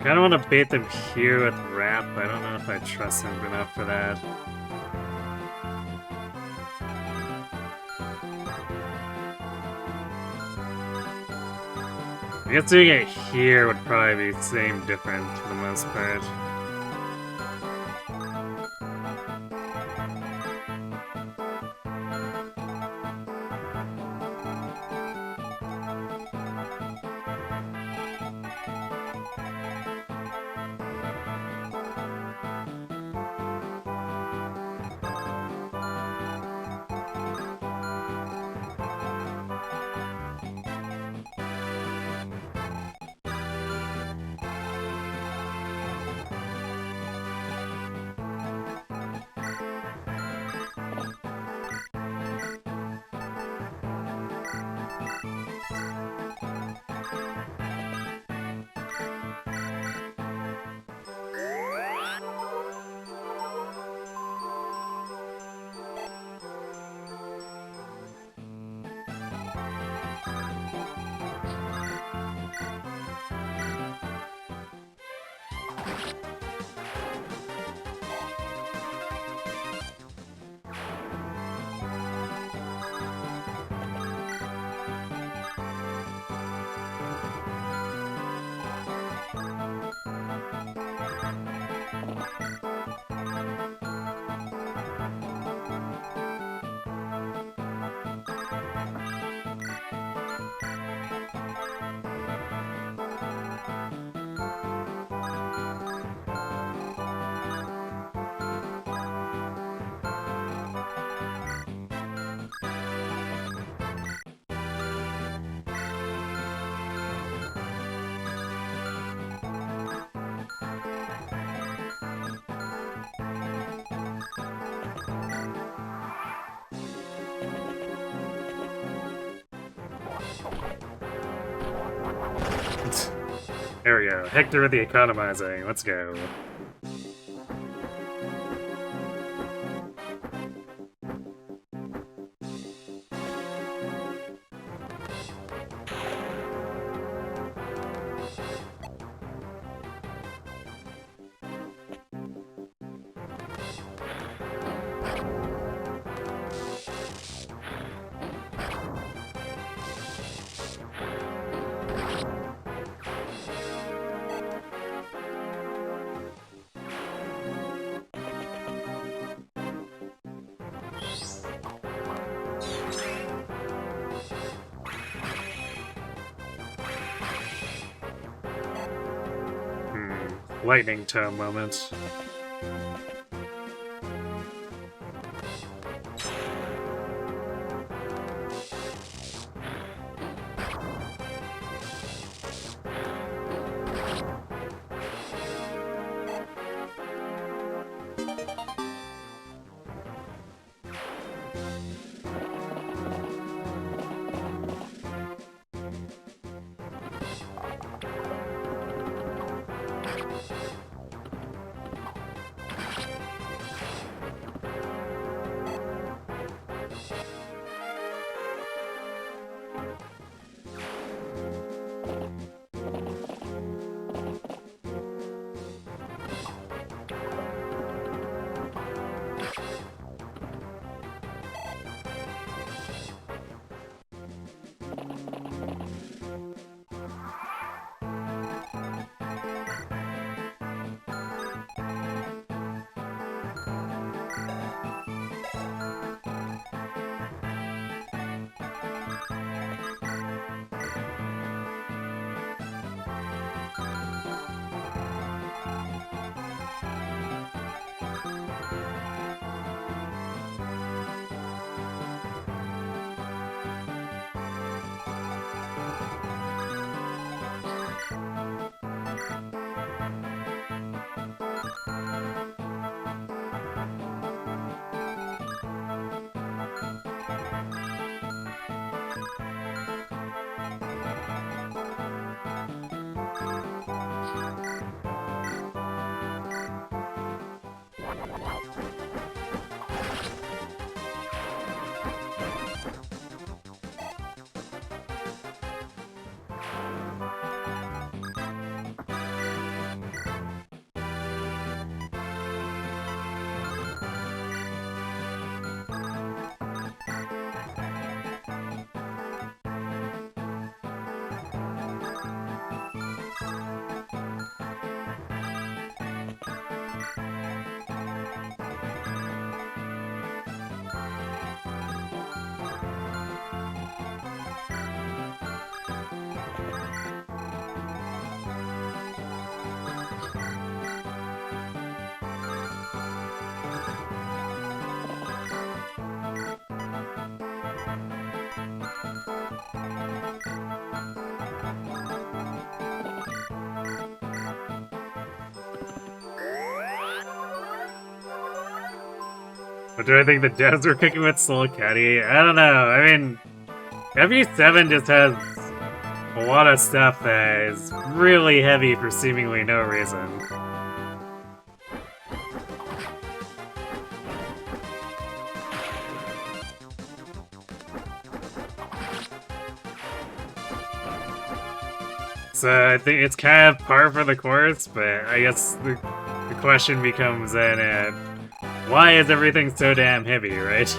kind of want to bait them here with Rath, but I don't know if I trust him enough for that. I guess doing it here would probably be the same different for the most part. There we go. Hector with the economizing. Let's go. Lightning tone moment. But do I think the devs were cooking with Soul Caddy? I don't know. I mean, FE7 just has a lot of stuff that is really heavy for seemingly no reason. So I think it's kind of par for the course, but I guess the question becomes then, why is everything so damn heavy, right?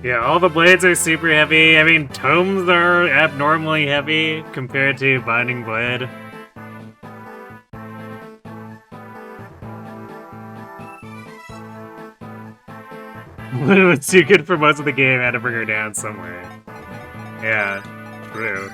Yeah, all the blades are super heavy. I mean, tomes are abnormally heavy compared to Binding Blade. When it was too good for most of the game, I had to bring her down somewhere. Yeah, true.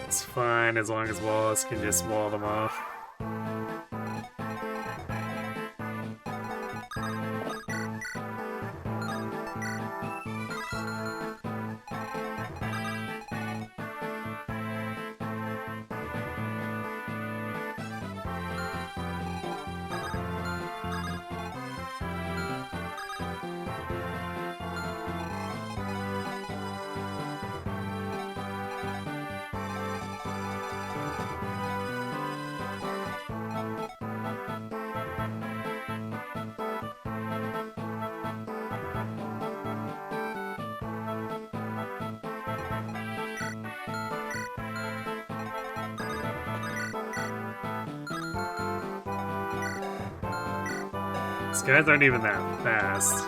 It's fine as long as Wallace can just wall them off. These guys aren't even that fast.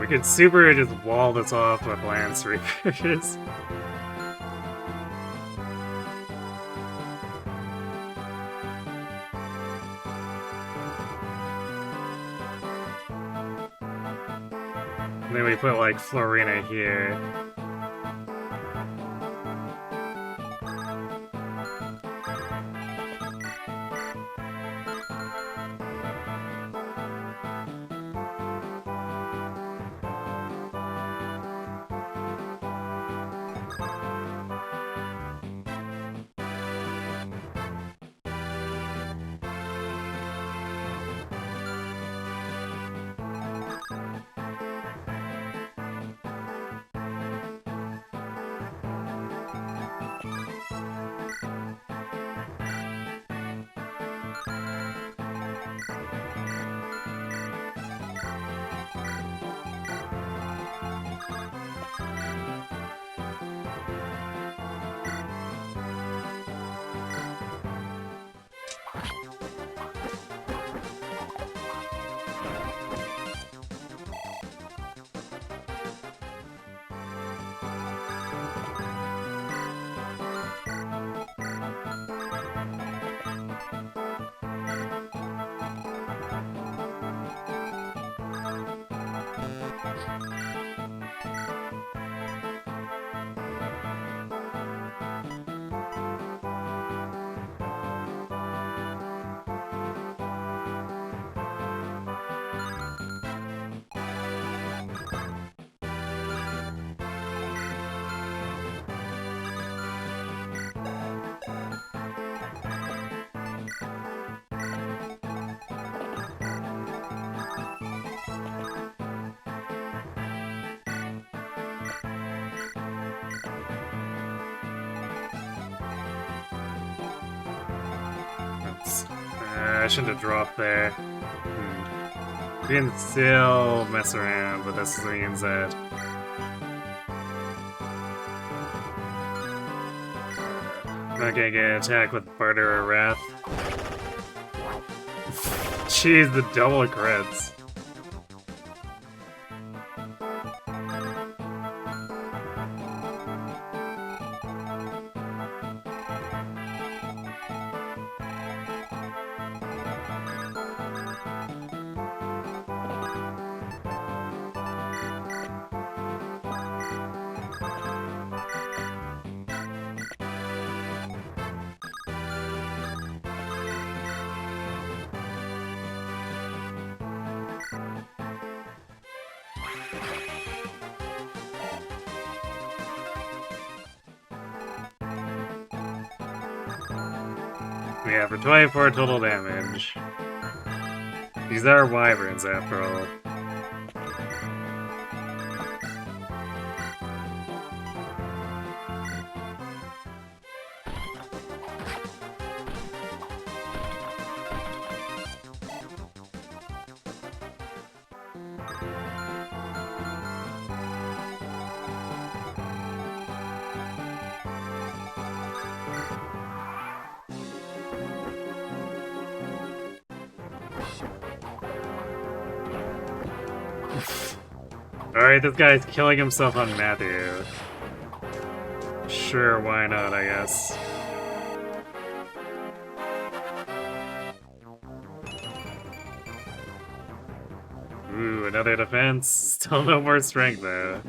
We could super just wall this off with Lance Reapers. And then we put like Florina here. I shouldn't have dropped there. We can still mess around, but this means that I'm not gonna get attacked with Barturd or Rath. Jeez, the double crits. Yeah, for 24 total damage. These are wyverns, after all. Alright, this guy's killing himself on Matthew. Sure, why not, I guess. Ooh, another defense. Still no more strength, though.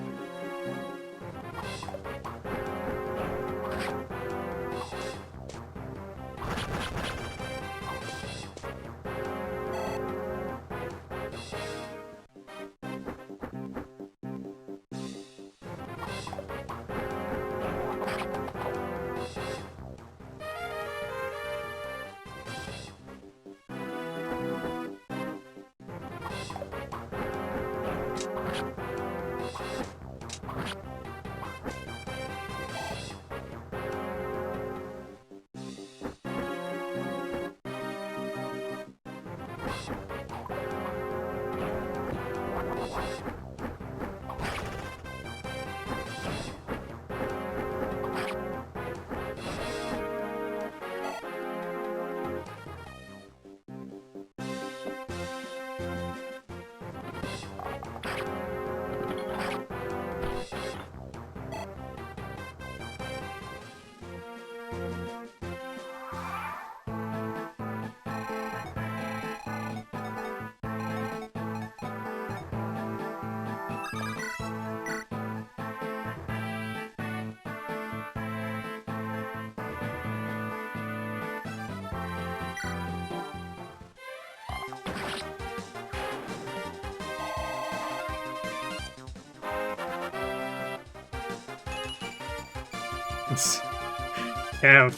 Damn,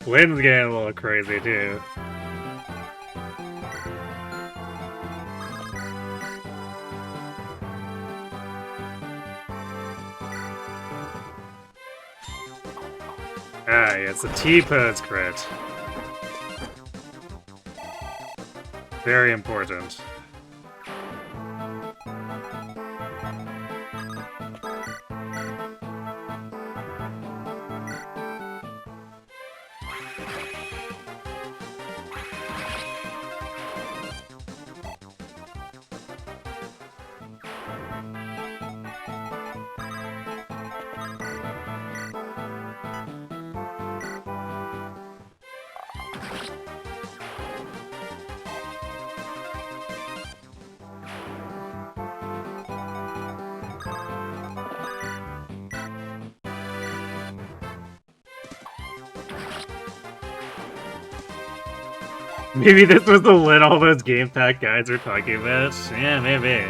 Lynn's getting a little crazy too. Ah, yes, a T-pose crit. Very important. Maybe this was the lid all those game pack guys were talking about? Yeah, maybe.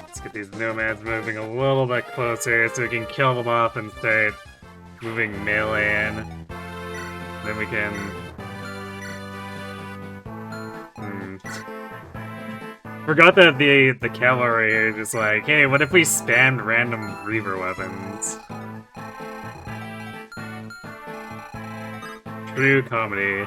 Let's get these nomads moving a little bit closer so we can kill them off and start moving melee in. Then we can... Forgot that the cavalry are just like, hey, what if we spammed random Reaver weapons? True comedy.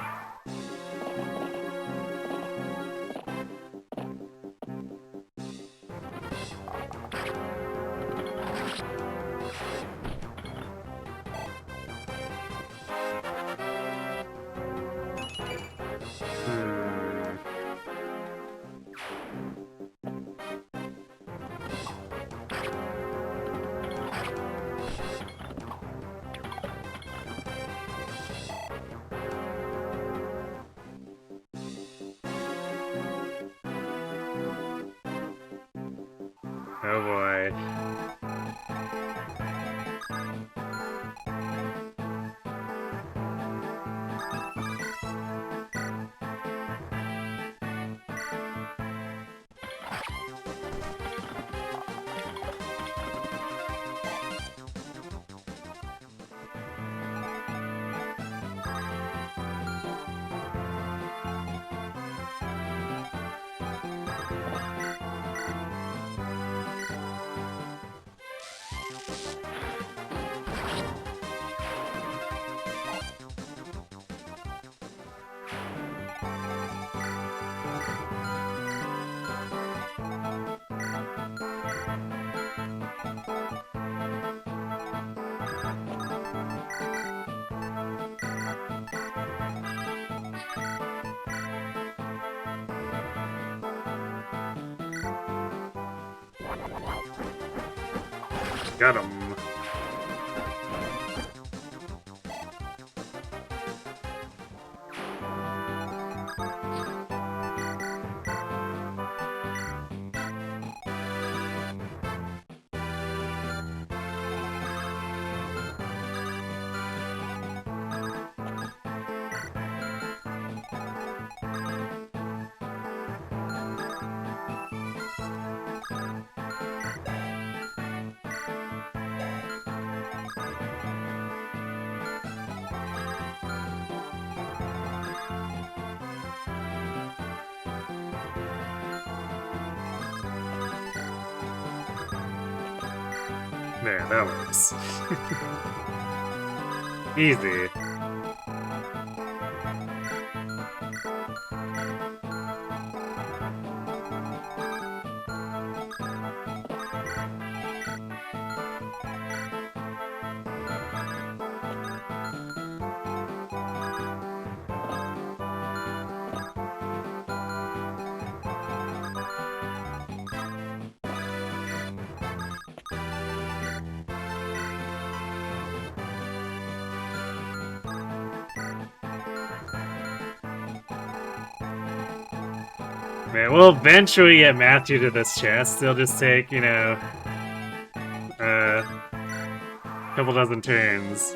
Oh boy. Got him. There, that works. Easy. Man, we'll eventually get Matthew to this chest. It'll just take, you know, a couple dozen turns.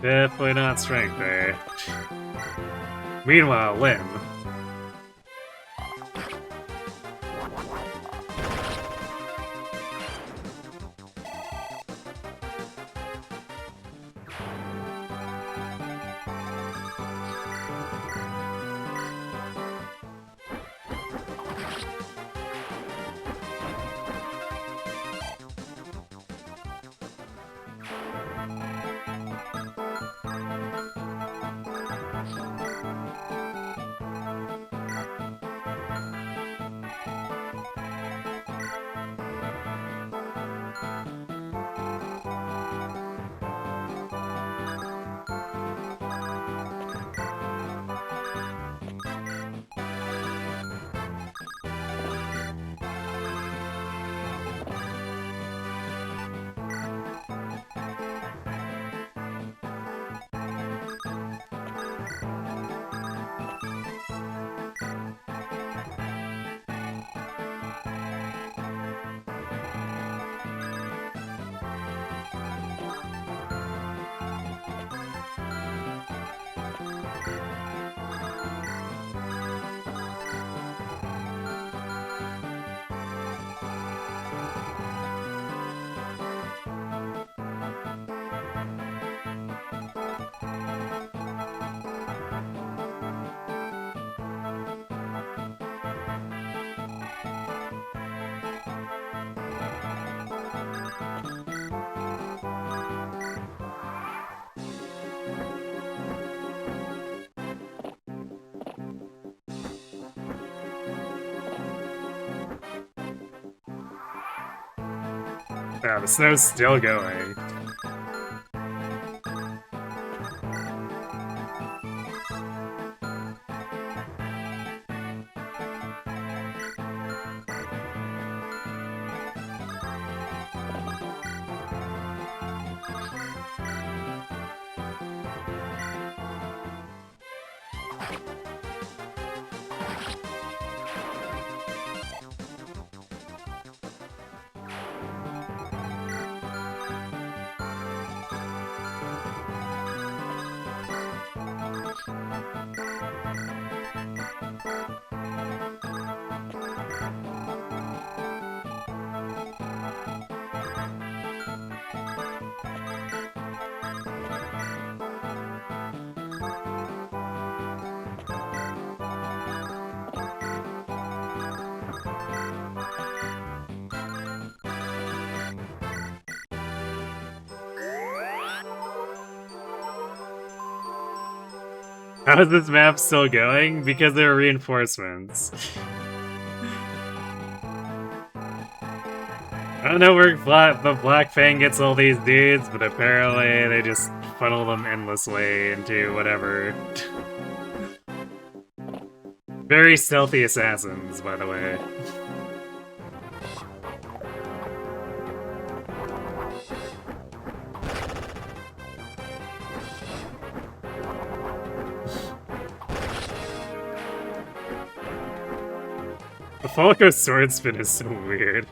Definitely not strength there. Meanwhile, Lim. Wow, the snow's still going. How is this map still going? Because there are reinforcements. I don't know where the Black Fang gets all these dudes, but apparently they just funnel them endlessly into whatever. Very stealthy assassins, by the way. The Falco sword spin is so weird.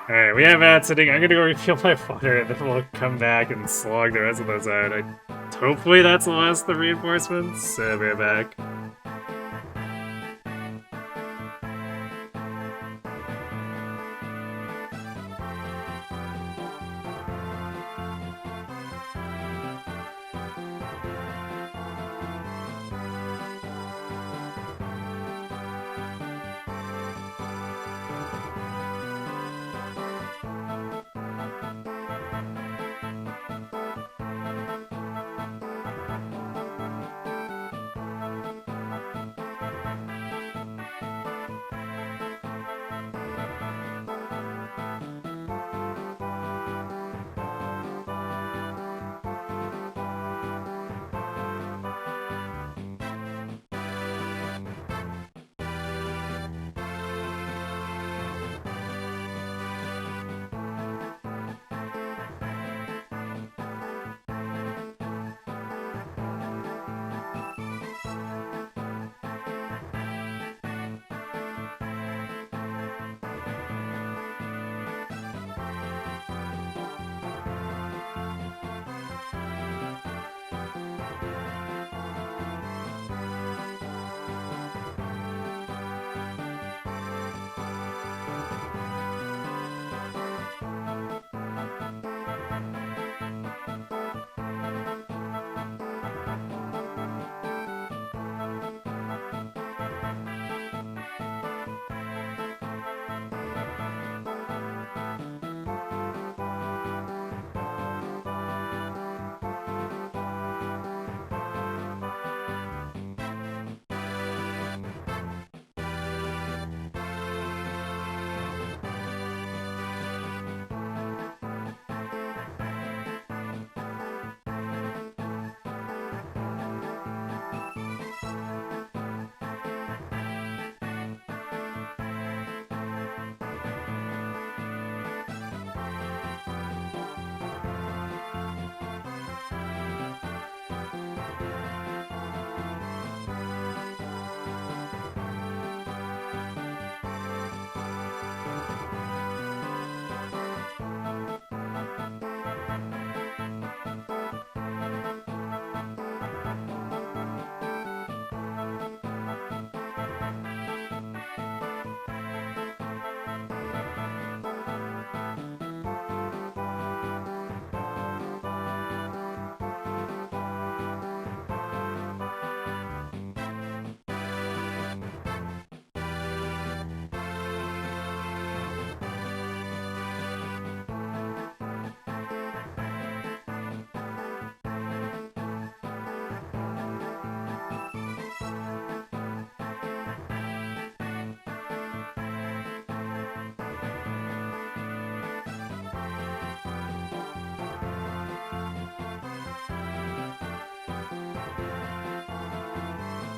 Alright, we have that sitting. I'm gonna go refill my water and then we'll come back and slog the rest of those out. Hopefully that's the last of the reinforcements. So I'll be right back.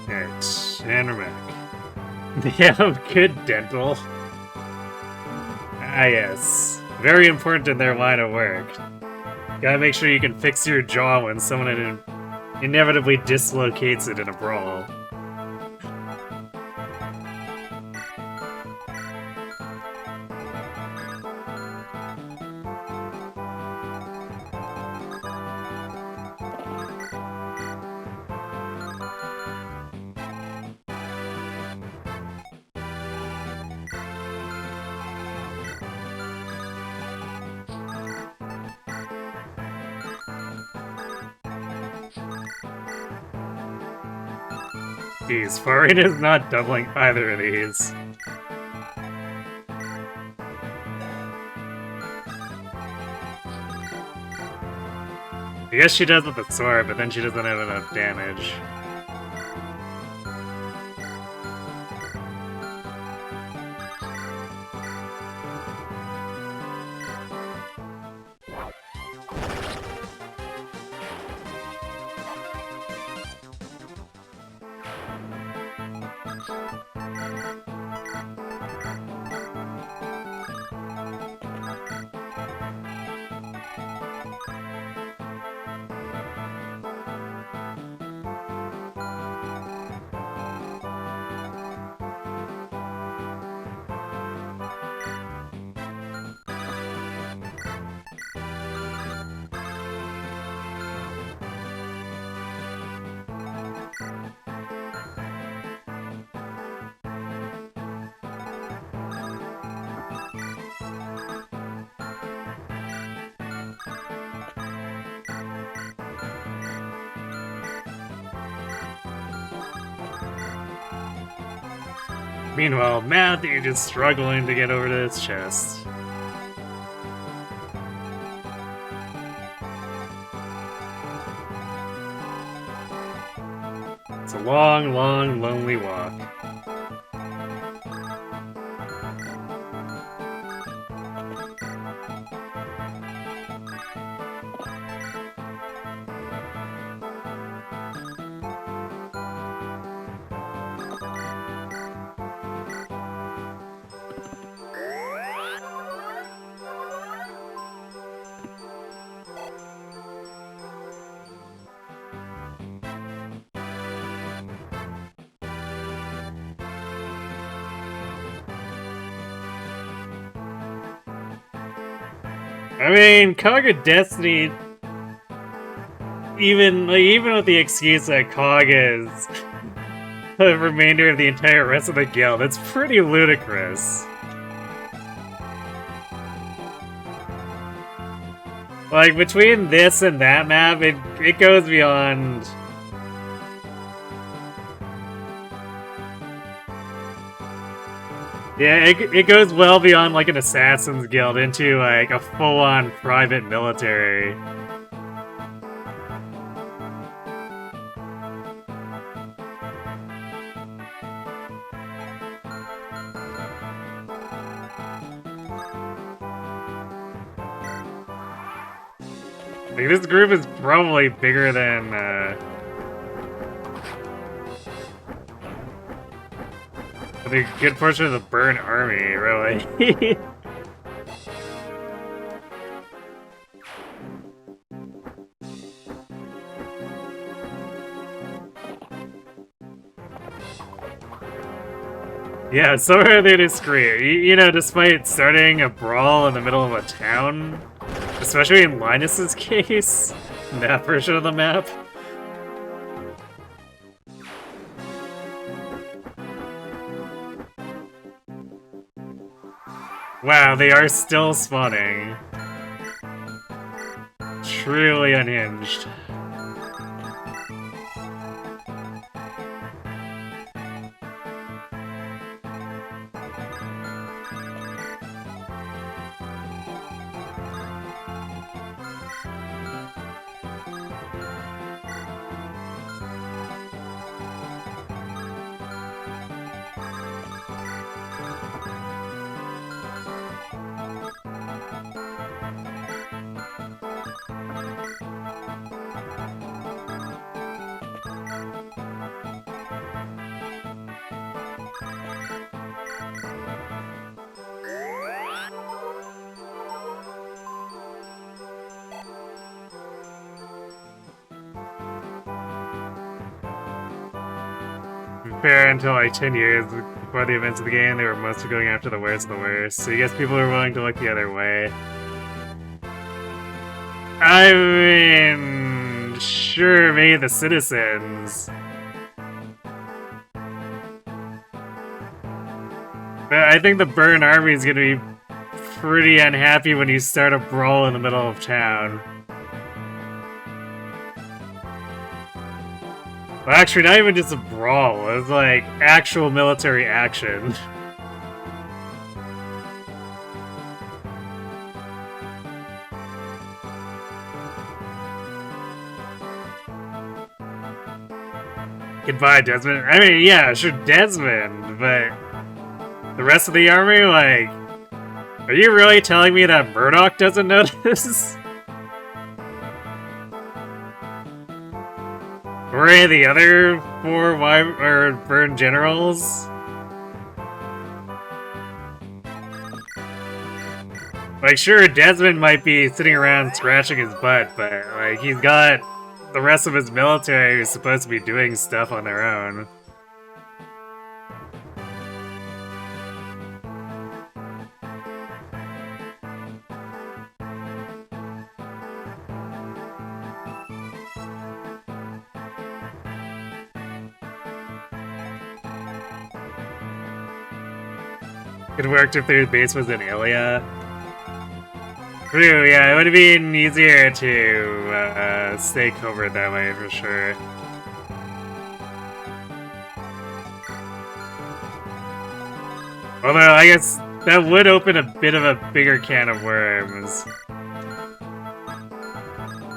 Alright, and we're back. Yeah, good dental. Ah, yes. Very important in their line of work. Gotta make sure you can fix your jaw when someone inevitably dislocates it in a brawl. Jeez, Farin is not doubling either of these. I guess she does with the sword, but then she doesn't have enough damage. Meanwhile, Matthew just struggling to get over to his chest. It's a long, long, lonely walk. I mean, Cog of Destiny, even with the excuse that Cog is the remainder of the entire rest of the guild, it's pretty ludicrous. Like, between this and that map, it goes beyond... Yeah, it goes well beyond, like, an assassin's guild into, like, a full-on private military. Like, this group is probably bigger than, a good portion of the Burn Army, really. Yeah, somehow they disagree. You know, despite starting a brawl in the middle of a town, especially in Linus's case, in that version of the map. Wow, they are still spawning. Truly unhinged. Fair, until like 10 years before the events of the game, they were mostly going after the worst of the worst, so I guess people are willing to look the other way. I mean, sure, maybe the citizens. But I think the Burn Army is gonna be pretty unhappy when you start a brawl in the middle of town. Well, actually, not even just a brawl, it's like actual military action. Goodbye, Desmond. I mean, yeah, sure, Desmond, but the rest of the army, like, are you really telling me that Murdoch doesn't notice? Or any of the other 4 Burn generals? Like, sure, Desmond might be sitting around scratching his butt, but, like, he's got the rest of his military who's supposed to be doing stuff on their own. It worked if their base was in Ilia. True, yeah, it would have been easier to stay covert that way for sure. Although, I guess that would open a bit of a bigger can of worms.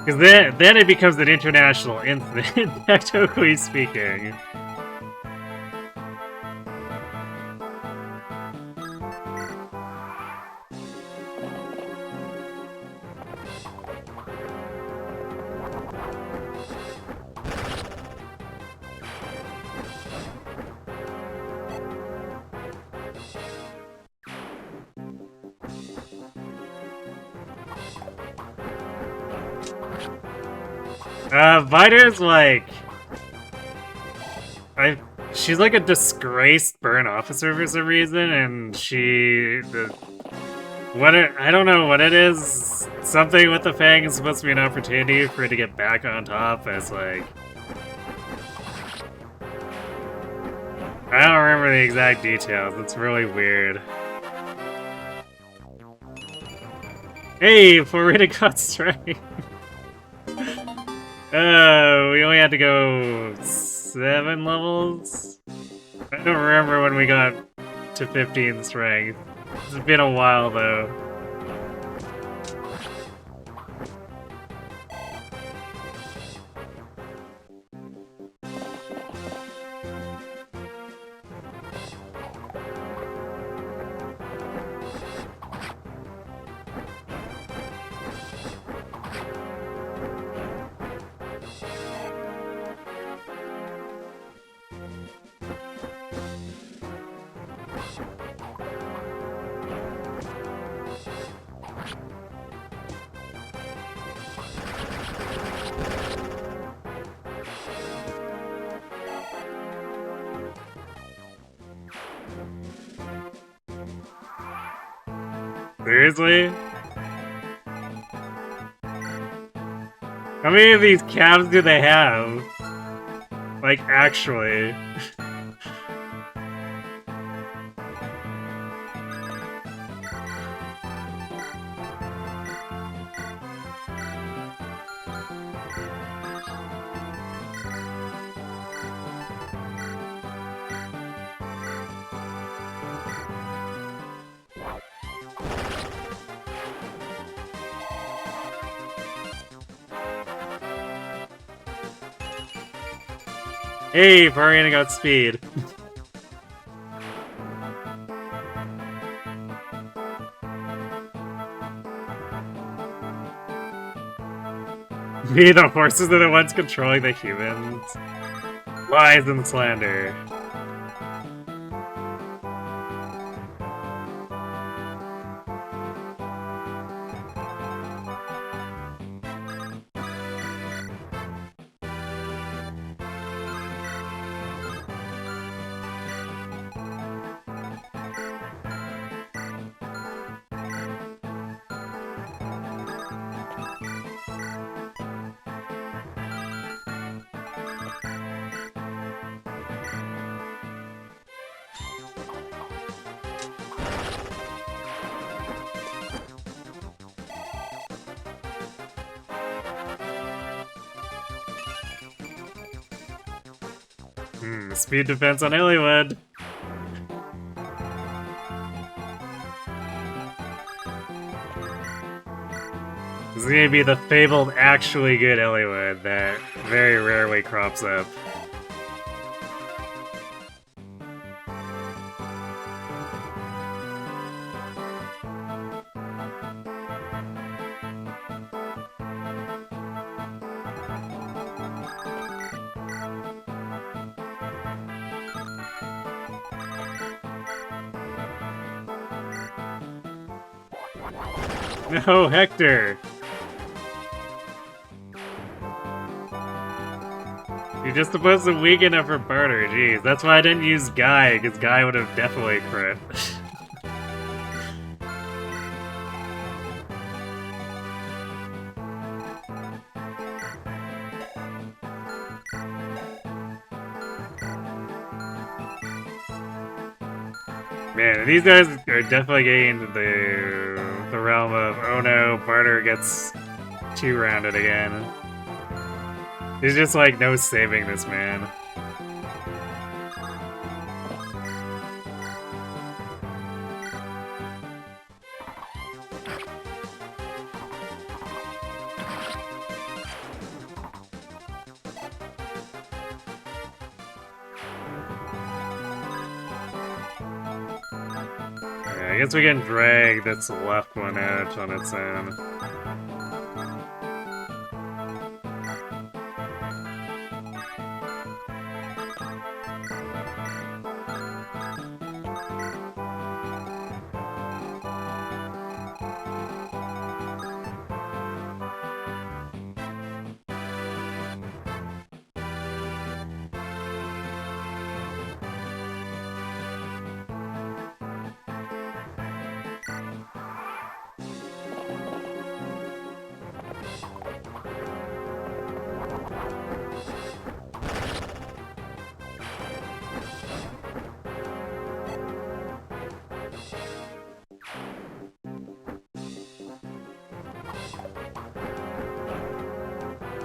Because then it becomes an international incident, technically speaking. Vider's like... she's like a disgraced burn officer for some reason, and I don't know what it is. Something with the Fang is supposed to be an opportunity for it to get back on top, but it's like... I don't remember the exact details, it's really weird. Hey, Florida got strength! Oh, we only had to go 7 levels? I don't remember when we got to 15 strength. It's been a while, though. Seriously? How many of these cabs do they have? Like, actually. Hey, Variana got speed. Me, the horses are the ones controlling the humans. Lies and slander. Speed defense on Illywood. This is gonna be the fabled actually good Illywood that very rarely crops up. No, Hector! You're just supposed to weaken it for Barturd, jeez. That's why I didn't use Guy, because Guy would have definitely crit. Man, these guys are definitely getting into the realm of, oh no, Barturd gets 2-rounded again. There's just like no saving this man. I guess we can drag this left one out on its own.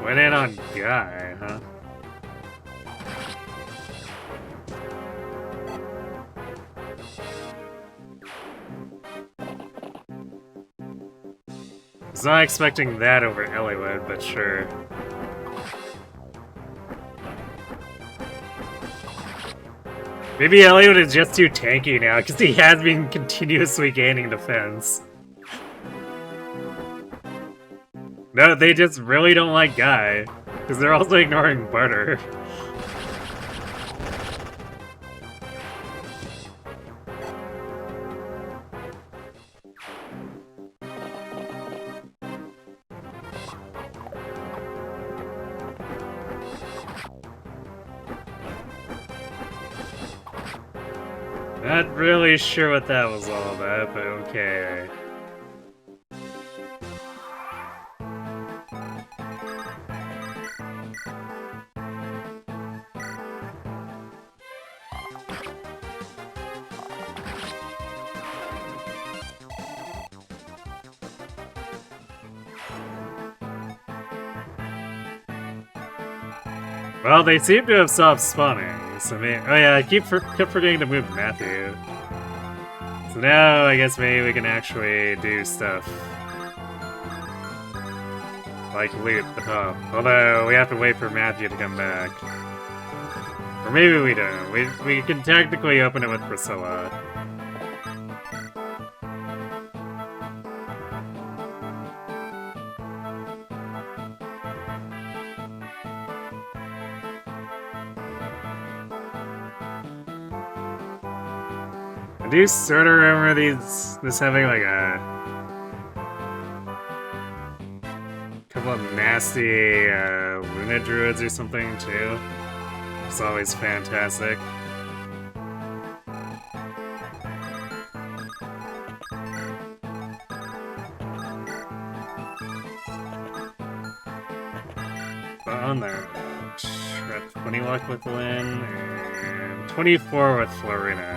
Went in on Guy, huh? Was not expecting that over Elliowood, but sure. Maybe Elliowood is just too tanky now, because he has been continuously gaining defense. No, they just really don't like Guy, because they're also ignoring Barturd. Not really sure what that was all about, but okay. Well, they seem to have stopped spawning, so maybe— oh yeah, I kept forgetting to move Matthew. So now, I guess maybe we can actually do stuff. Like loot the hub. Although, we have to wait for Matthew to come back. Or maybe we don't. We can technically open it with Priscilla. I do sort of remember this having like a couple of nasty Luna Druids or something too. It's always fantastic. But on that, we're at 20 luck with Lynn and 24 with Florina.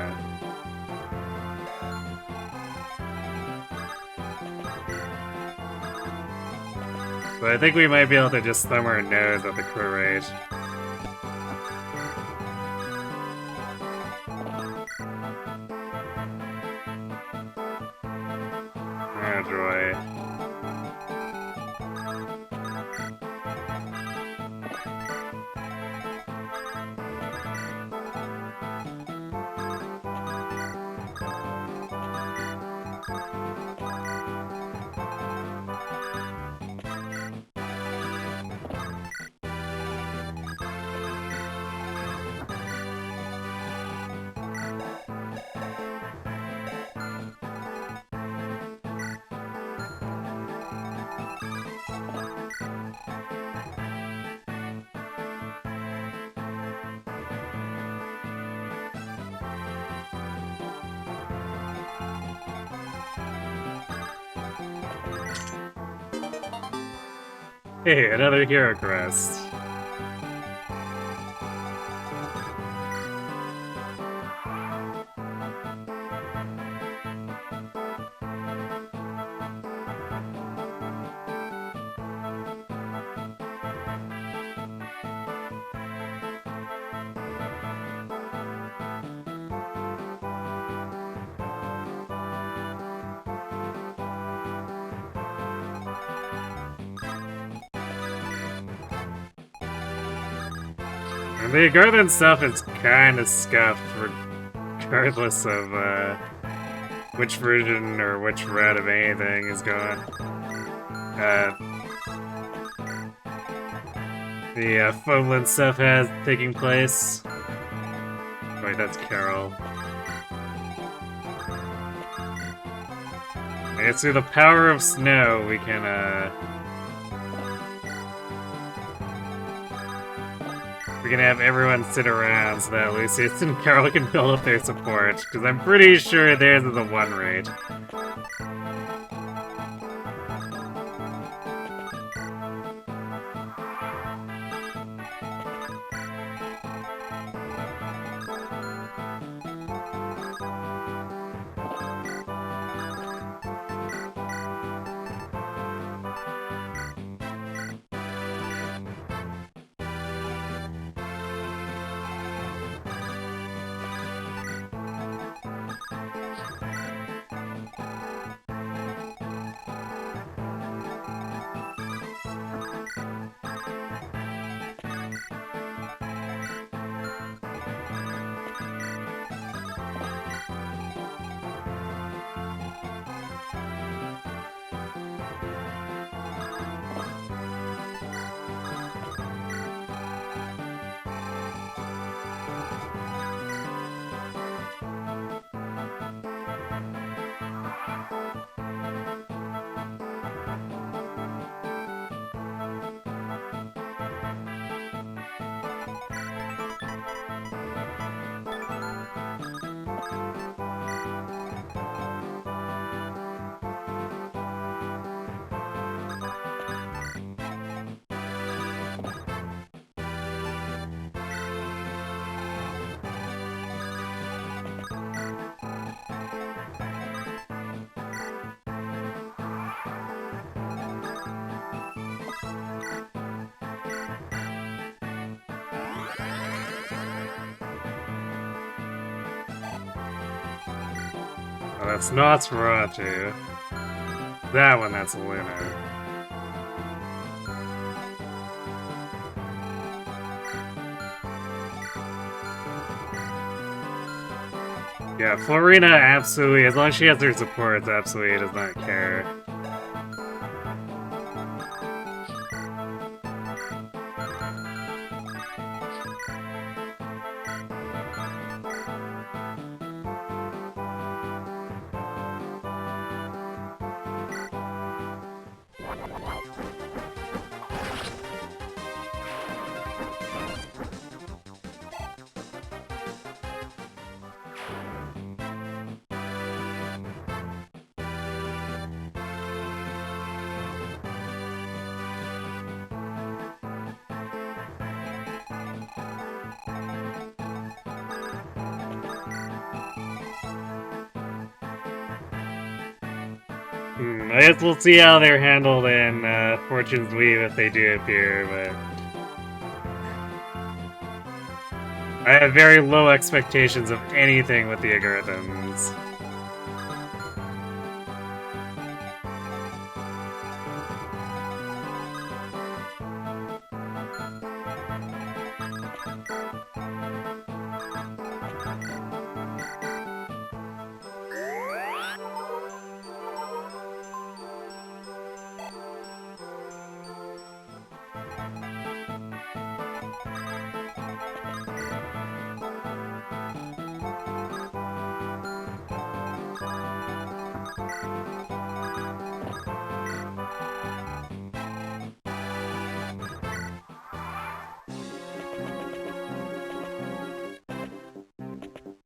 But I think we might be able to just thumb our nose at the crew rate. Oh, joy. Hey, another hero crest. And the Garden stuff is kind of scuffed, regardless of which version or which route of anything is going. The Foamland stuff has taking place. Wait, that's Carol. I guess through the power of snow, we can, have everyone sit around so that Lucius and Carol can build up their support, because I'm pretty sure theirs is the 1 rate. Oh, that's Nosferatu. That one, that's Luna. Yeah, Florina absolutely, as long as she has her supports, absolutely does not care. I guess we'll see how they're handled in Fortune's Weave if they do appear, but I have very low expectations of anything with the algorithms.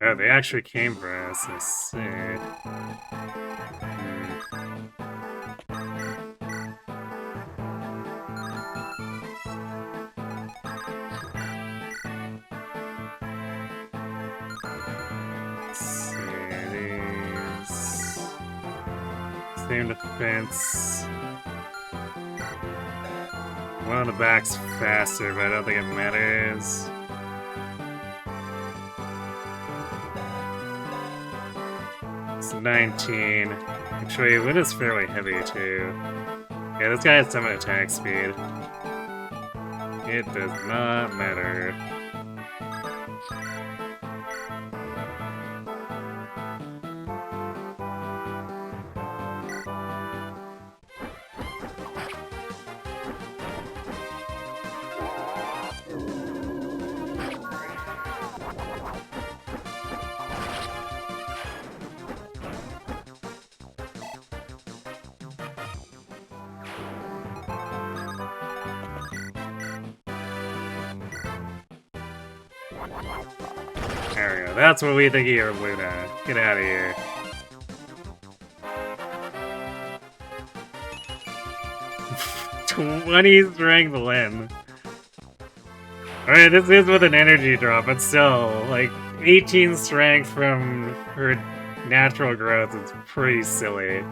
Oh, they actually came for us, I see. Same defense. One on the back's faster, but I don't think it matters. It's 19. Actually, Wind is fairly heavy too. Yeah, this guy has 7 attack speed. It does not matter. There we go. That's what we think of Luna. Get out of here. "20 strength Lyn." Alright, this is with an energy drop, but still, like, 18 strength from her natural growth is pretty silly.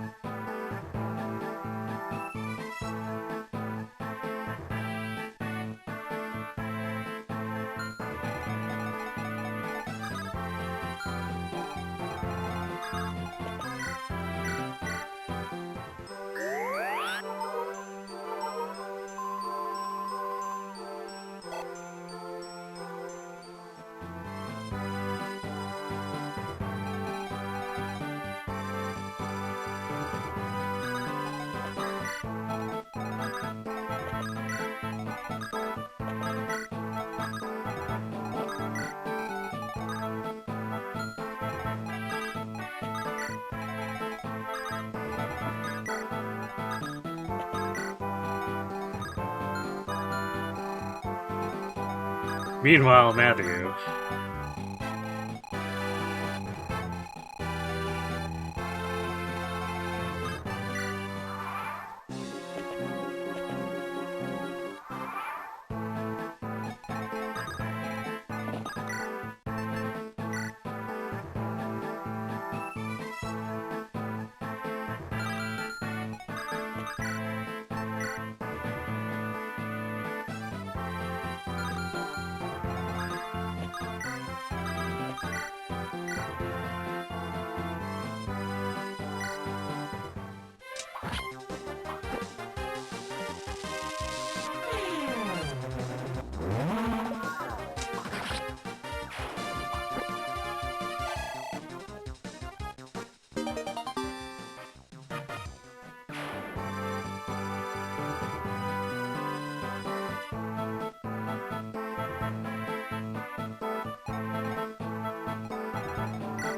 Meanwhile, Matthew.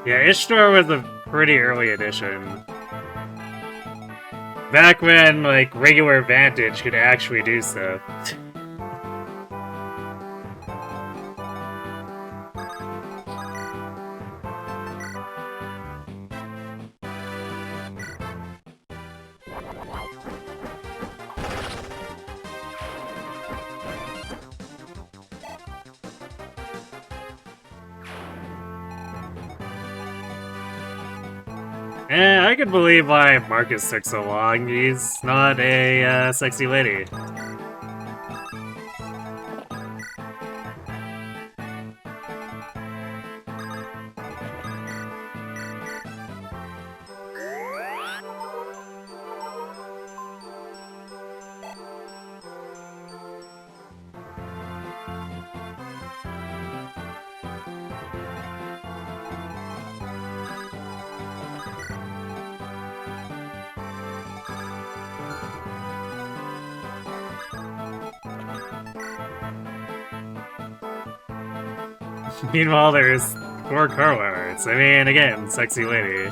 Yeah, Ishtar was a pretty early addition. Back when, like, regular Vantage could actually do stuff. I can believe why Marcus took so long. He's not a sexy lady. Meanwhile, there's 4 car arts. I mean, again, sexy lady.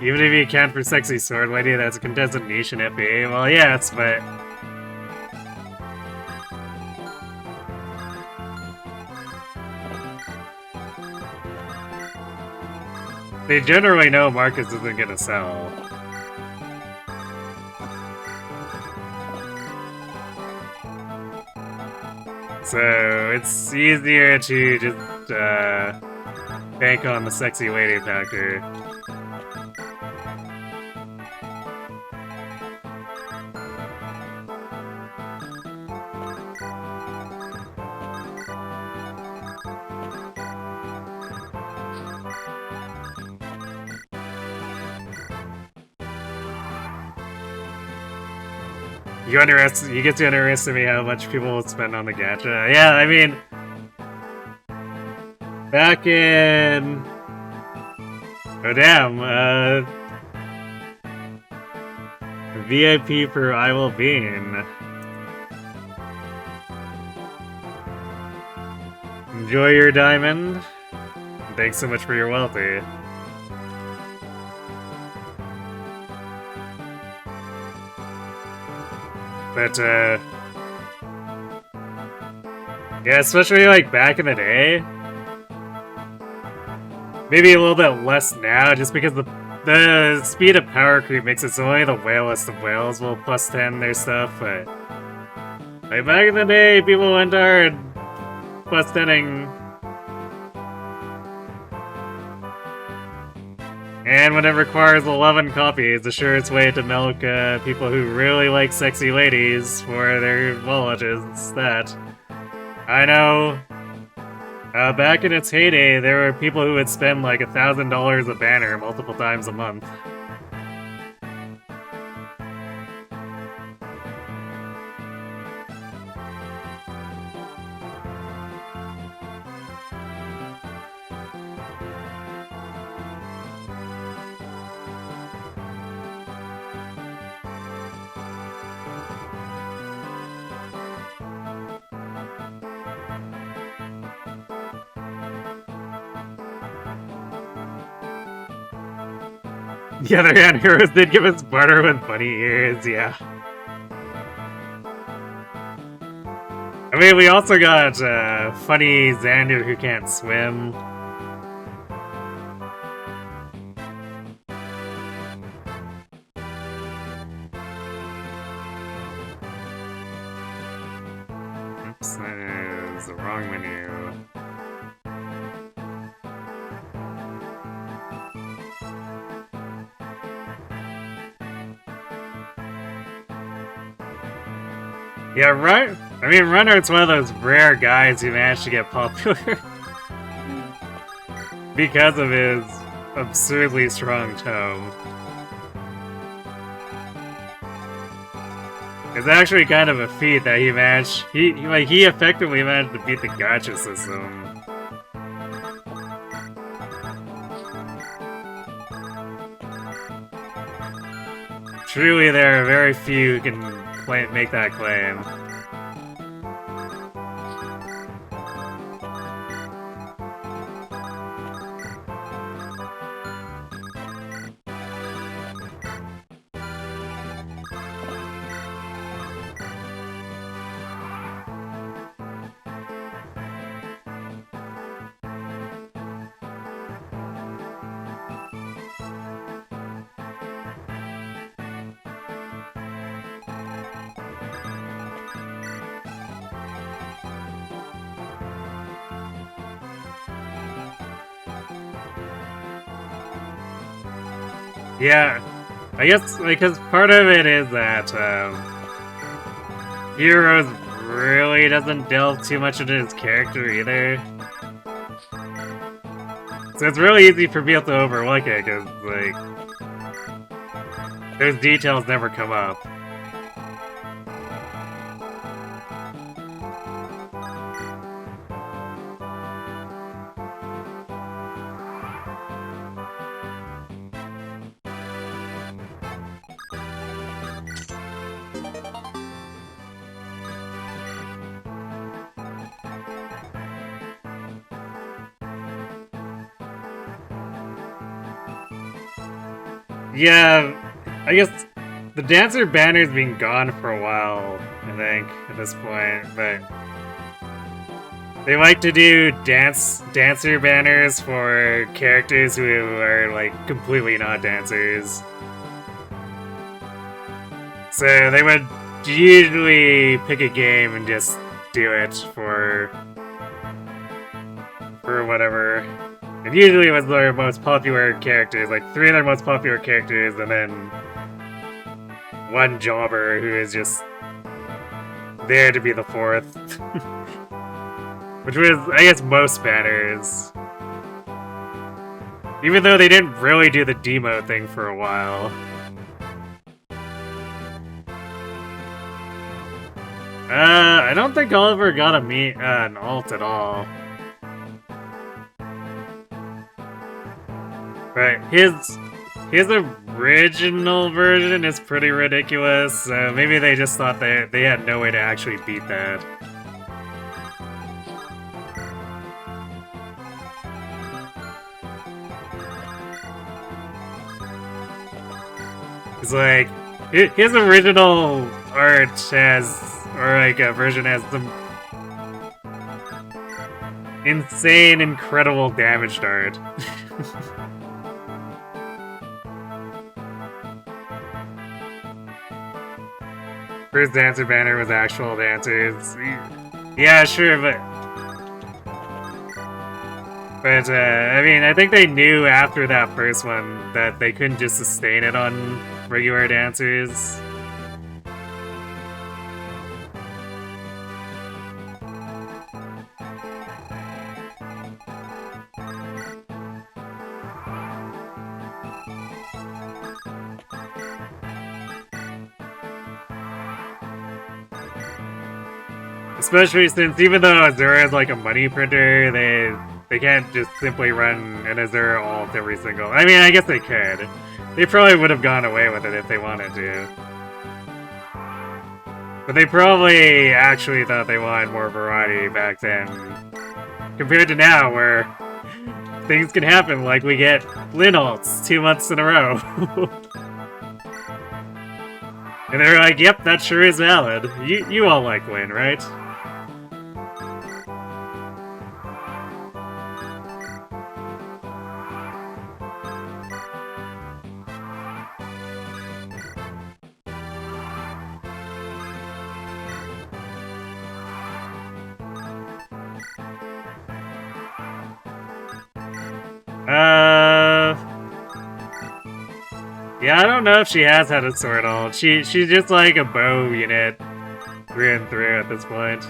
Even if you account for sexy sword lady, that's a contested niche in FBA. Well, yes, but they generally know Marcus isn't gonna sell. So it's easier to just bank on the sexy lady factor. You get to underestimate how much people will spend on the gacha. Yeah, I mean, Back in... Oh damn, VIP for I Will Bean. Enjoy your diamond. Thanks so much for your wealthy. But, yeah, especially, like, back in the day. Maybe a little bit less now, just because the speed of power creep makes it so only the whalest of whales will plus 10 their stuff, but... Like, back in the day, people went hard plus 10ing. And when it requires 11 copies, the surest way to milk people who really like sexy ladies for their wallet is that. I know. Back in its heyday, there were people who would spend like $1,000 a banner multiple times a month. The other hand, heroes did give us barter with bunny ears, yeah. I mean, we also got funny Xander who can't swim. Oops, that is the wrong menu. Yeah, right. I mean, Runner's one of those rare guys who managed to get popular because of his absurdly strong tome. It's actually kind of a feat that he managed. He effectively managed to beat the gacha system. Truly, there are very few who can make that claim. Yeah, I guess because part of it is that Heroes really doesn't delve too much into his character either. So it's really easy for people to overlook it because, like, those details never come up. Yeah, I guess the Dancer banner's been gone for a while, I think, at this point, but they like to do dancer banners for characters who are, like, completely not dancers. So they would usually pick a game and just do it for whatever. And usually it was their most popular characters, like 3 of their most popular characters, and then one jobber who is just there to be the 4th. Which was, I guess, most banners. Even though they didn't really do the demo thing for a while. I don't think Oliver got an alt at all. But his original version is pretty ridiculous, so maybe they just thought they had no way to actually beat that. It's like, his original art has, or like a version has some insane, incredible damaged art. First dancer banner was actual dancers. Yeah, sure, but I mean, I think they knew after that first one that they couldn't just sustain it on regular dancers. Especially since even though Azura is like a money printer, they can't just simply run an Azura alt every single... I mean, I guess they could. They probably would have gone away with it if they wanted to. But they probably actually thought they wanted more variety back then. Compared to now, where things can happen, like we get Lin alts 2 months in a row. And they're like, yep, that sure is valid. You all like Lin, right? Yeah, I don't know if she has had a sword ult. She's just like a bow unit through and through at this point.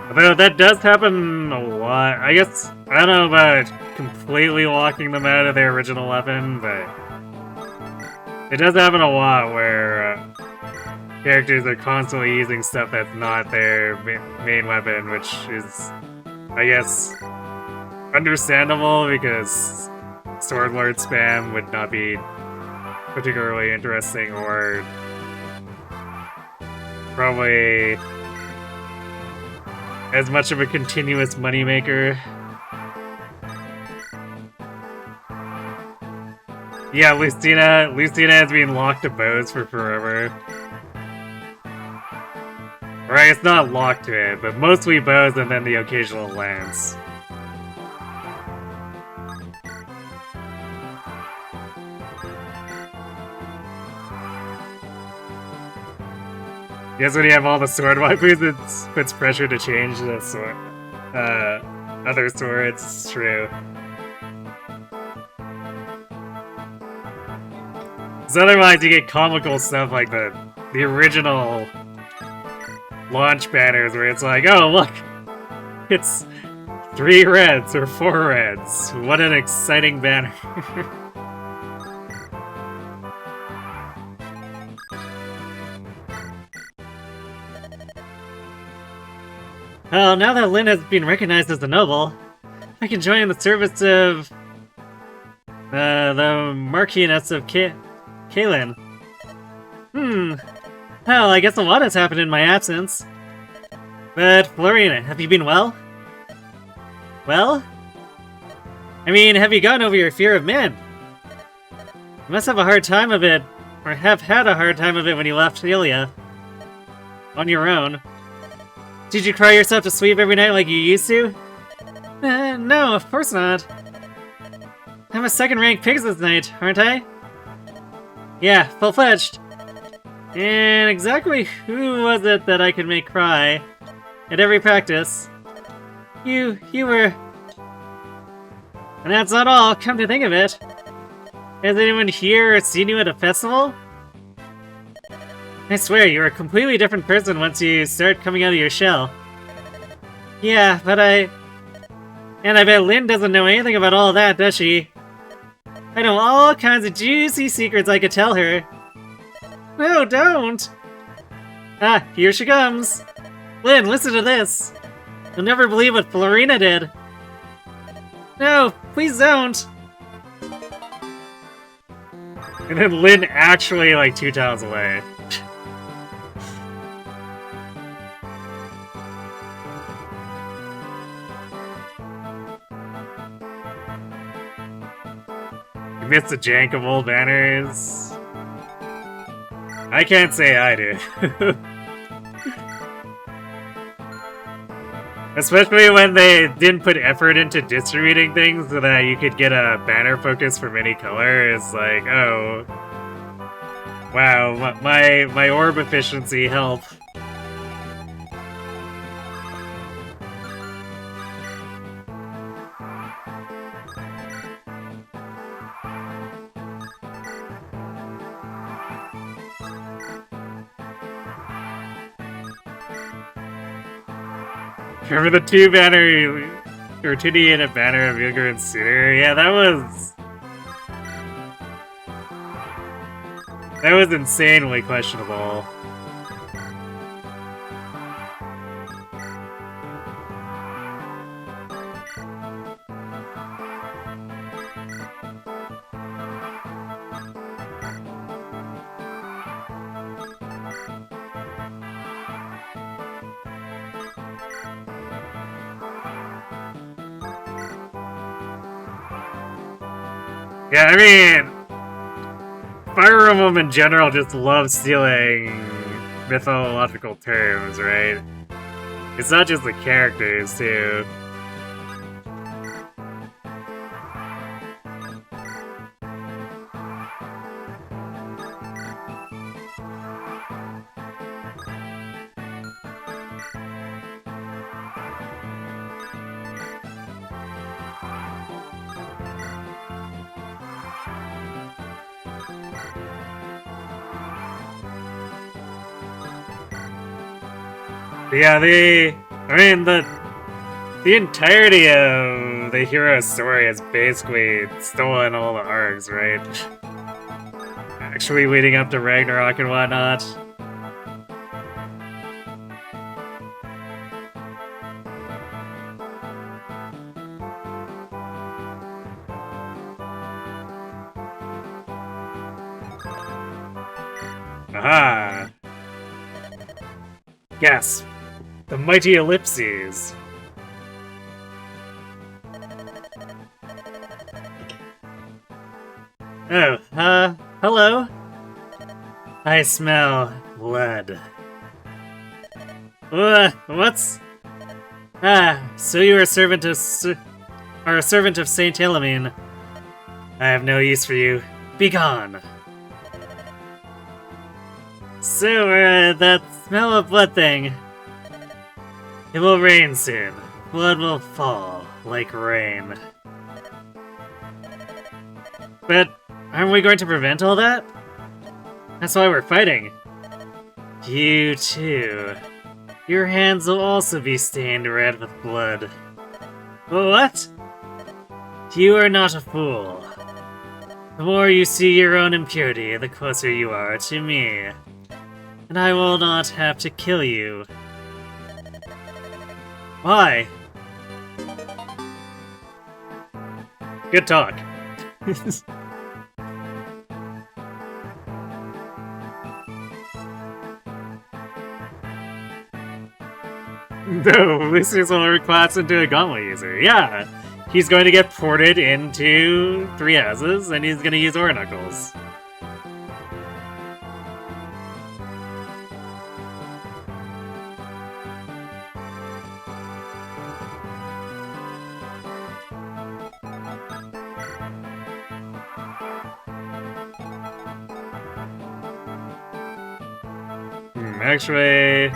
Although that does happen a lot. I guess, I don't know about completely locking them out of their original weapon, but it does happen a lot where characters are constantly using stuff that's not their main weapon, which is, I guess, understandable because Sword Lord spam would not be particularly interesting or probably as much of a continuous moneymaker. Yeah, Lucina has been locked to bows for forever. Right, it's not locked to it, but mostly bows and then the occasional lance. Yes, when you have all the sword waifus, it puts pressure to change the sword, other swords. It's true. Because otherwise you get comical stuff like the original launch banners where it's like, oh look, it's 3 reds or 4 reds. What an exciting banner. Well, now that Lin has been recognized as a noble, I can join the service of the Marquiness of Kaelin. Well, I guess a lot has happened in my absence. But, Florina, have you been well? Well? I mean, have you gotten over your fear of men? You must have a hard time of it, or have had a hard time of it when you left Helia. On your own. Did you cry yourself to sleep every night like you used to? No, of course not. I'm a second-rank pig this night, aren't I? Yeah, full-fledged. And exactly who was it that I could make cry? At every practice. You were... And that's not all, come to think of it. Has anyone here seen you at a festival? I swear, you're a completely different person once you start coming out of your shell. Yeah, but And I bet Lin doesn't know anything about all that, does she? I know all kinds of juicy secrets I could tell her. No, don't! Ah, here she comes! Lynn, listen to this! You'll never believe what Florina did! No, please don't! And then Lynn actually, like, 2 towns away. You missed the jank of old banners. I can't say I do. Especially when they didn't put effort into distributing things so that you could get a banner focus from any color. It's like, oh, wow, my orb efficiency help. Remember the 2 banner, or 2D in a banner of Yogurt and Suitor? Yeah, that was insanely questionable. Yeah, I mean, Fire Emblem in general just loves stealing mythological terms, right? It's not just the characters, too. Yeah, the entirety of the hero's story is basically stolen all the arcs, right? Actually leading up to Ragnarok and whatnot. Aha! Yes, the mighty ellipses. Oh, hello? I smell blood. What's... Ah, so you are a servant of Saint Elamine. I have no use for you. Be gone. So, that smell of blood thing. It will rain soon. Blood will fall like rain. But aren't we going to prevent all that? That's why we're fighting. You too. Your hands will also be stained red with blood. What? You are not a fool. The more you see your own impurity, the closer you are to me. And I will not have to kill you. Why? Good talk. No, Lucius will reclass into a gauntlet user. Yeah, he's going to get ported into 3 houses, and he's going to use Aura Knuckles. Actually,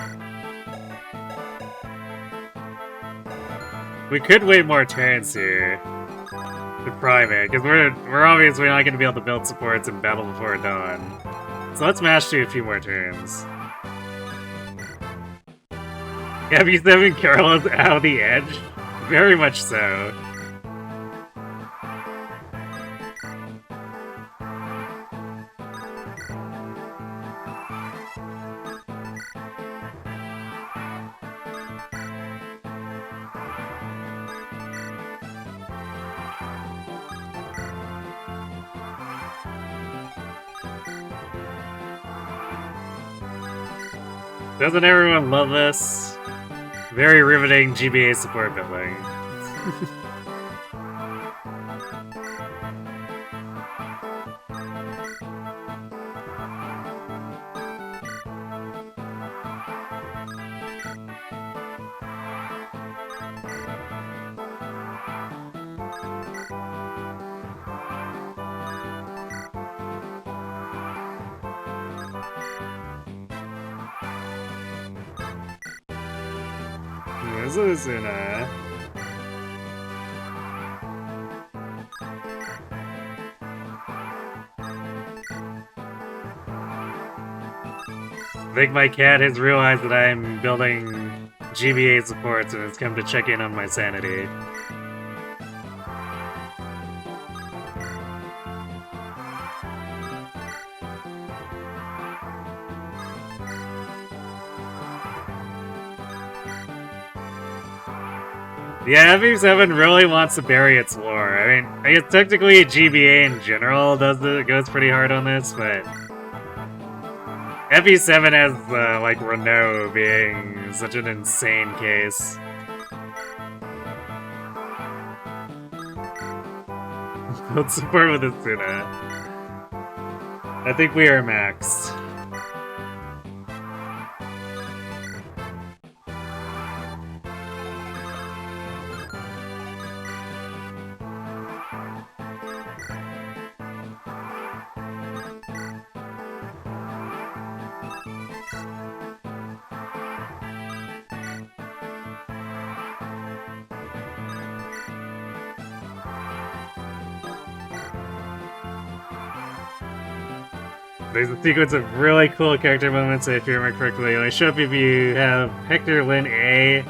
we could wait more turns here to prime it, because we're obviously not going to be able to build supports in Battle Before Dawn. So let's mash through a few more turns. Yeah, B7 Carol is out of the edge? Very much so. Doesn't everyone love this? Very riveting GBA support building. This is in a... I think my cat has realized that I'm building GBA supports and has come to check in on my sanity. Yeah, FE7 really wants to bury its lore. I mean, I guess technically GBA in general goes pretty hard on this, but FE7 has, like, Renault being such an insane case. Let's support with Asuna. I think we are maxed. There's a sequence of really cool character moments, if you remember correctly. They show up if you have Hector, Lynn, A,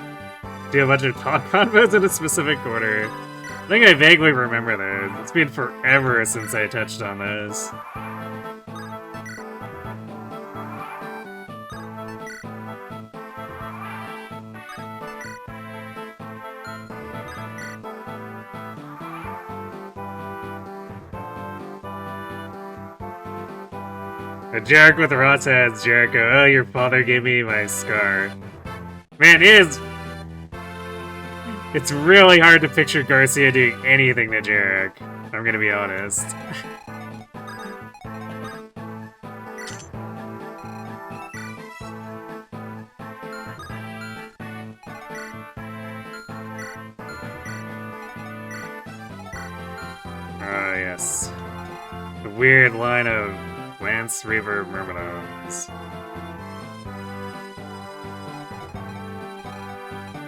do a bunch of talk combos in a specific order. I think I vaguely remember those. It's been forever since I touched on those. A Jarek with Rath says, Jericho, oh, your father gave me my scar. Man, it's really hard to picture Garcia doing anything to Jarek. I'm gonna be honest. Ah, yes. The weird line of Lance Reaver Myrmidons.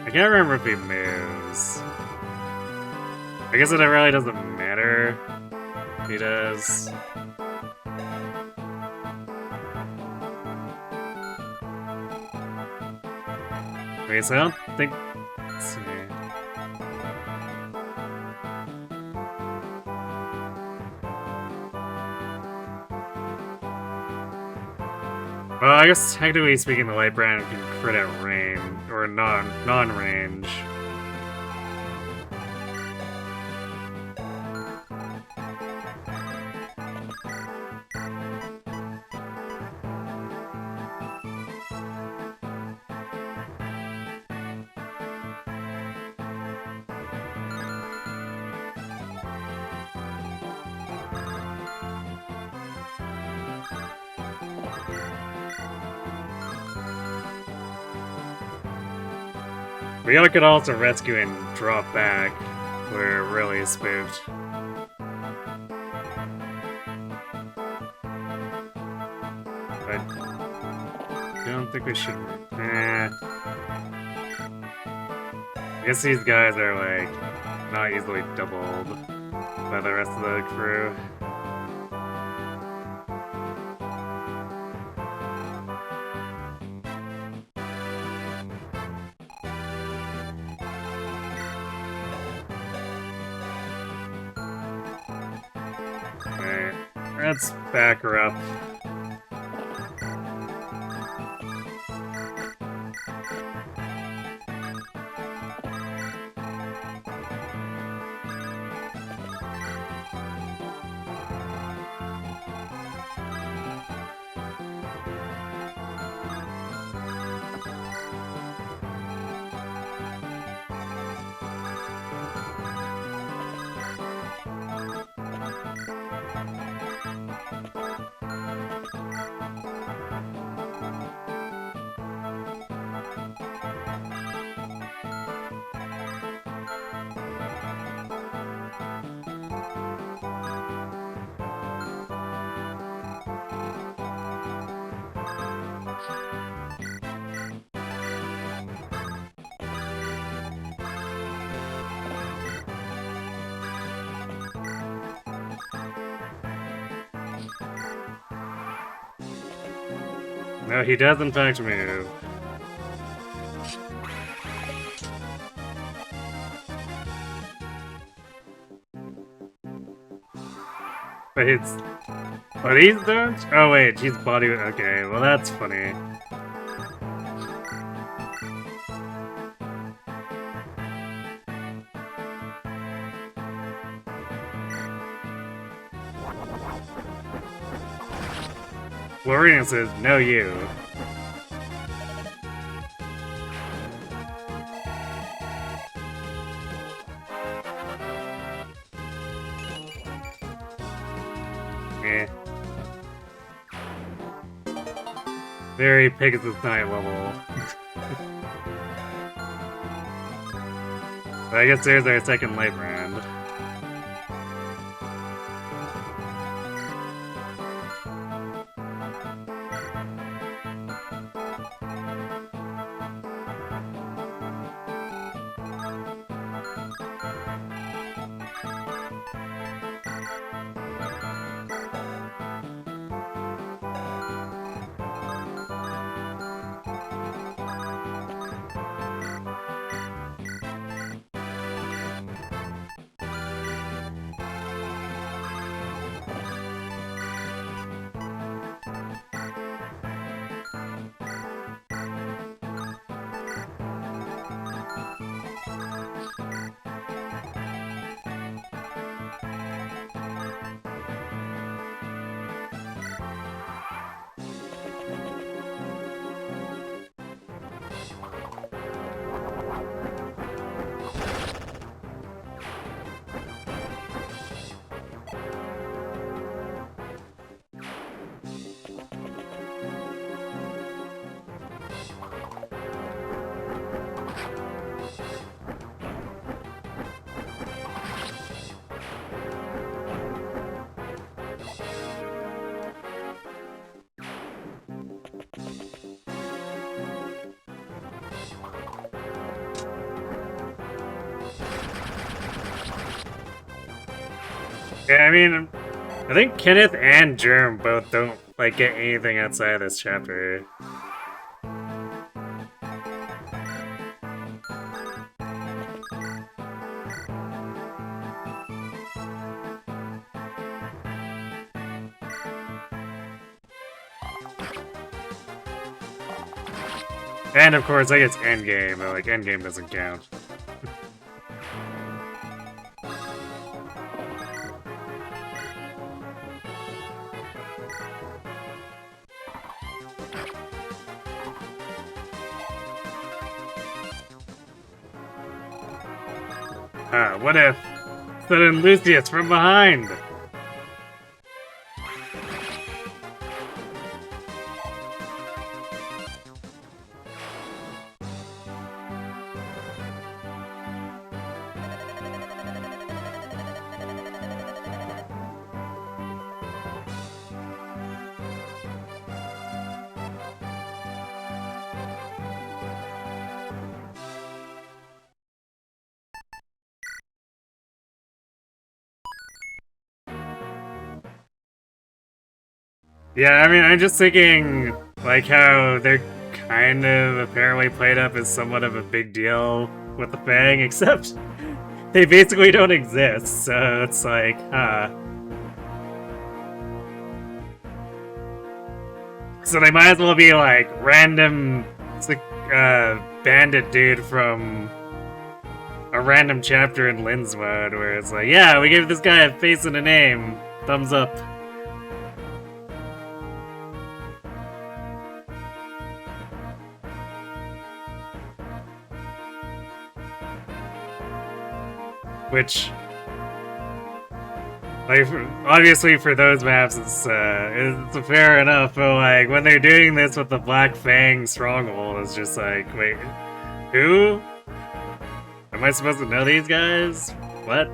I can't remember if he moves. I guess it really doesn't matter if he does. Okay, so I don't think... Let's see. Well, I guess technically speaking, the Light Brand can crit at range, or non-range. We could also rescue and drop back. We're really spooked. I don't think we should... I guess these guys are, like, not easily doubled by the rest of the crew. Alright, let's back her up. No, he does in fact move. But he's don't? Oh wait, he's body. Okay, well that's funny. Florian says, no you. Eh. Very Pegasus Knight level. But I guess there's our second light brand. Yeah, I mean, I think Kenneth and Germ both don't, like, get anything outside of this chapter. And of course, I guess Endgame, but like, Endgame doesn't count. What if sudden Lucius from behind? Yeah, I mean, I'm just thinking, like, how they're kind of apparently played up as somewhat of a big deal with the Fang, except they basically don't exist, so it's like, huh. So they might as well be, like, random bandit dude from a random chapter in Lynn's mode, where it's like, yeah, we gave this guy a face and a name, thumbs up. Which, like, obviously for those maps, it's fair enough, but like, when they're doing this with the Black Fang Stronghold, it's just like, wait, who? Am I supposed to know these guys? What?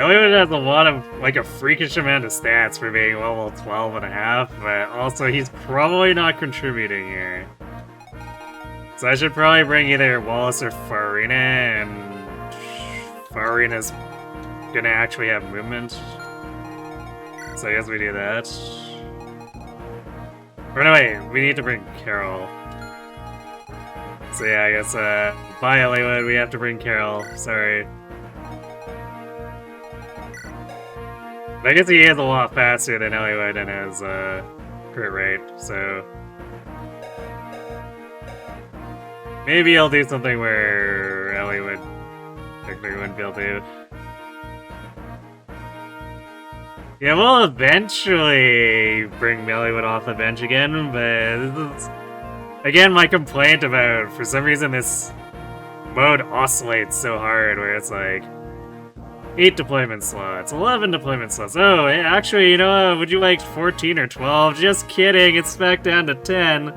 Elliot has a lot of, like, a freakish amount of stats for being level 12 and a half, but also he's probably not contributing here. So I should probably bring either Wallace or Farina, and Farina's gonna actually have movement. So I guess we do that. Or no, wait, we need to bring Carol. So yeah, I guess, by Elliowood, we have to bring Carol. Sorry. But I guess he is a lot faster than Elliowood in his, crit rate, so... Maybe I'll do something where Elliowood technically wouldn't be able to. Yeah, we'll eventually bring Elliowood off the bench again, but this is... Again, my complaint about, for some reason, this mode oscillates so hard, where it's like 8 deployment slots, 11 deployment slots. Oh, actually, you know what? Would you like 14 or 12? Just kidding, it's back down to 10.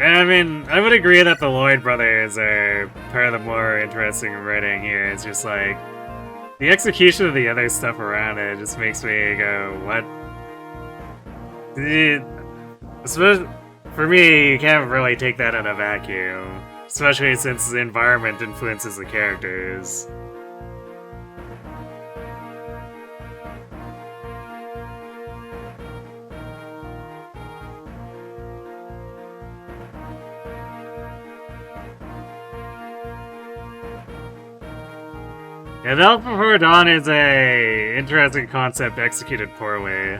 I mean, I would agree that the Lloyd brothers are part of the more interesting writing here. It's just like, the execution of the other stuff around it just makes me go, what? For me, you can't really take that in a vacuum. Especially since the environment influences the characters. Yeah, the Alpha Before Dawn is a interesting concept executed poorly.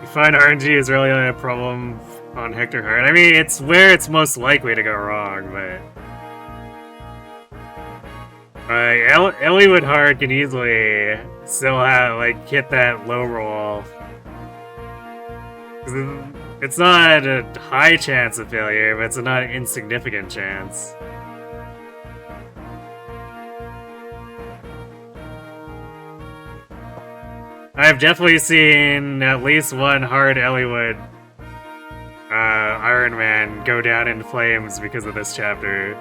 You find RNG is really only a problem on Hector Heart. I mean, it's where it's most likely to go wrong, but... Elliowood Heart can easily still have, like, hit that low roll. It's not a high chance of failure, but it's a not insignificant chance. I've definitely seen at least one hard Elliowood Iron Man go down in flames because of this chapter.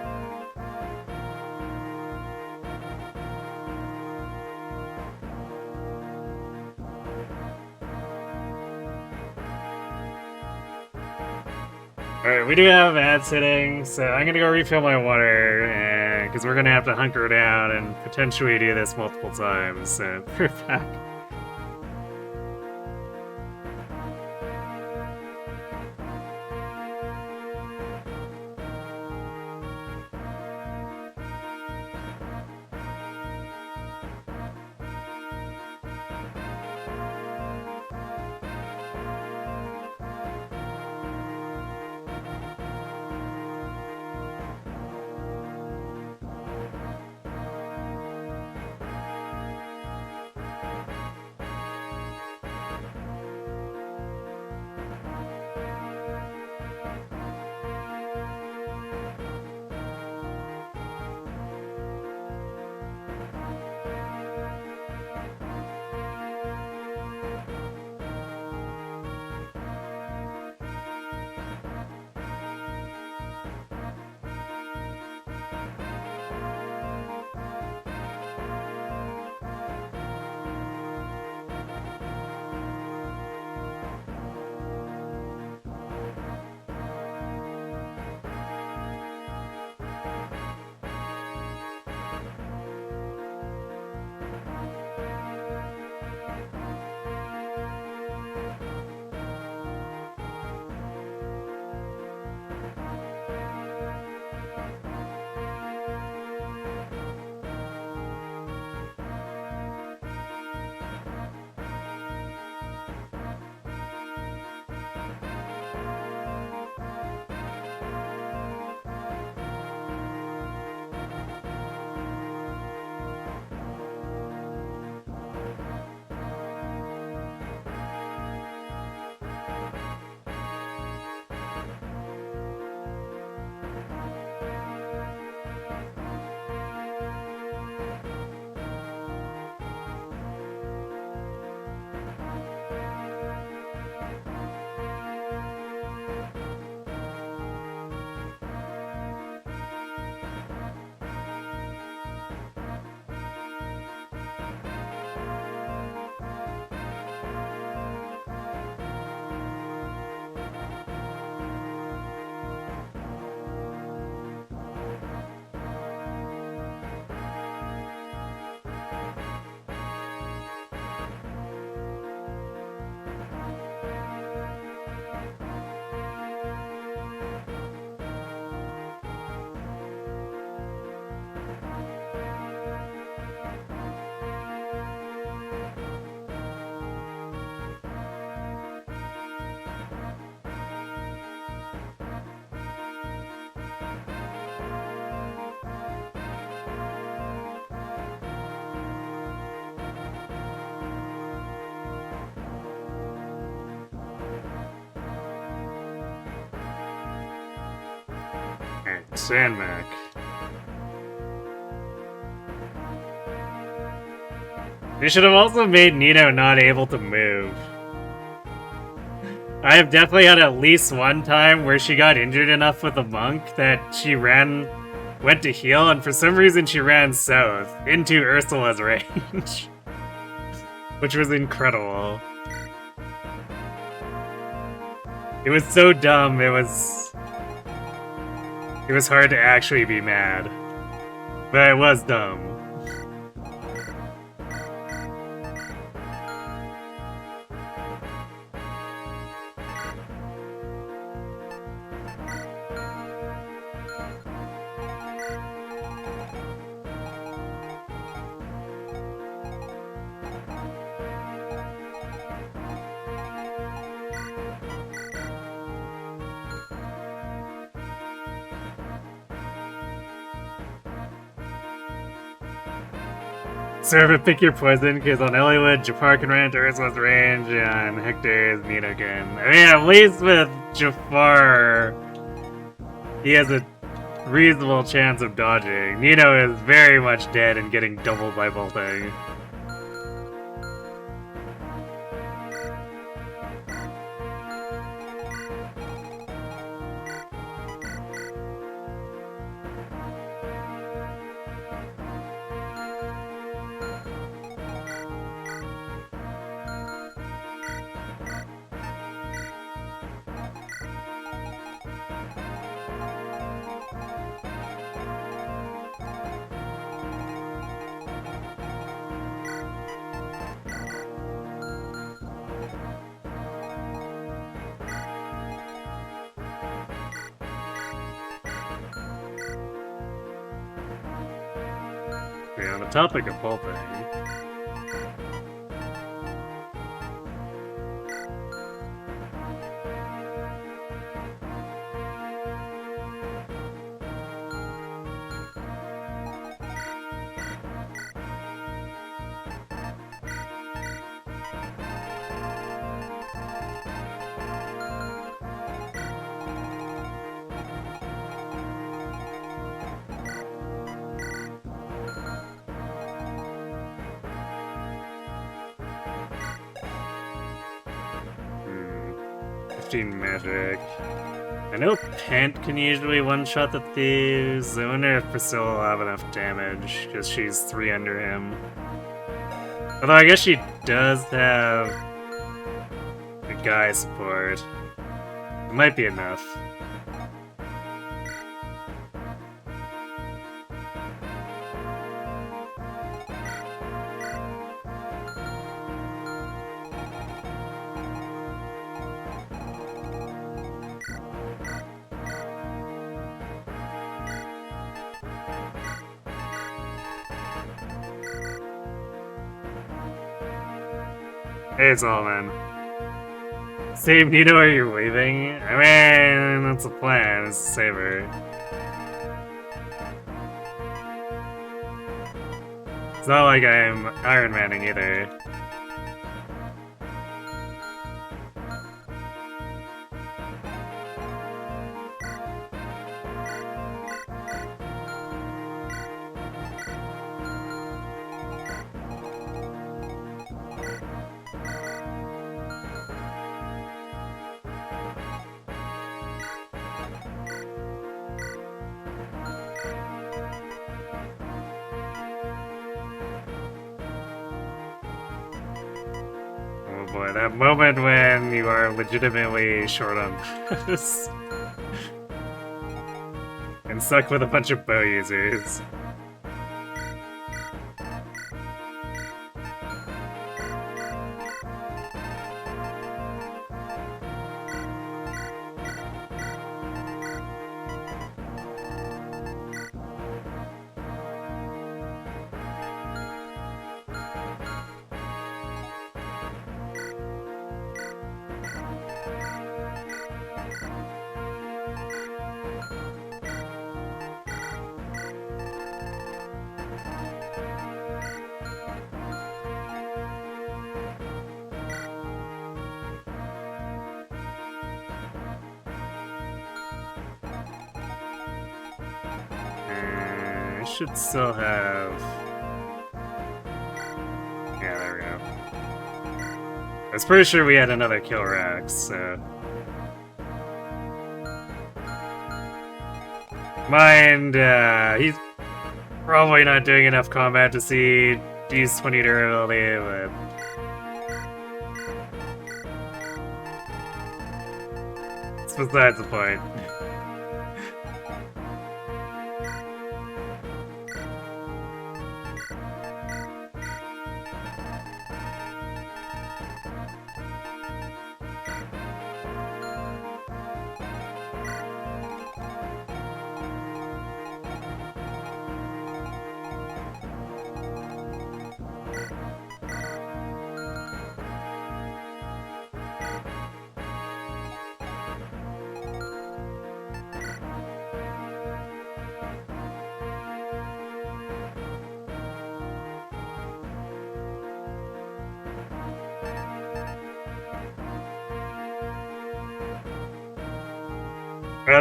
Alright, we do have ads hitting, so I'm gonna go refill my water, because we're gonna have to hunker down and potentially do this multiple times, so we're back. Sandmac. They should have also made Nino not able to move. I have definitely had at least one time where she got injured enough with a monk that she went to heal, and for some reason she ran south into Ursula's range. Which was incredible. It was so dumb, it was hard to actually be mad. But it was dumb. Serve it, pick your poison, because on Elliowood, Jaffar can run into Ursula's range, and Hector's Nino can. I mean, at least with Jaffar, he has a reasonable chance of dodging. Nino is very much dead and getting doubled by bolting. On the topic of bolting, magic. I know Pant can usually one-shot the thieves. I wonder if Priscilla will have enough damage, because she's 3 under him. Although I guess she does have a guy support. It might be enough. Hey, it's all man. Save Nino or you're leaving? I mean, that's the plan, is to save her. It's not like I'm Iron Manning either. Boy, that moment when you are legitimately short on this and stuck with a bunch of bow users. should still have... Yeah, there we go. I was pretty sure we had another kill rack, so... Mind, he's probably not doing enough combat to see use 20 durability, but... It's besides the point.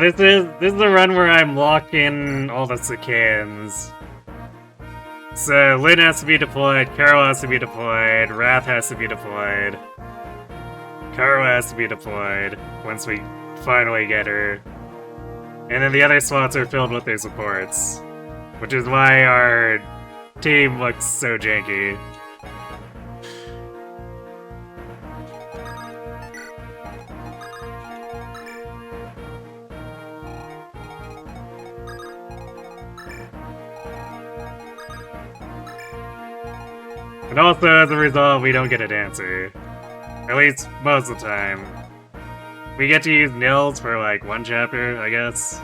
This is the run where I'm locking all the Sacaeans. So Lynn has to be deployed, Carol has to be deployed, Rath has to be deployed, Karo has to be deployed once we finally get her. And then the other slots are filled with their supports. Which is why our team looks so janky. And also, as a result, we don't get a dancer. At least, most of the time. We get to use Nils for, like, one chapter, I guess.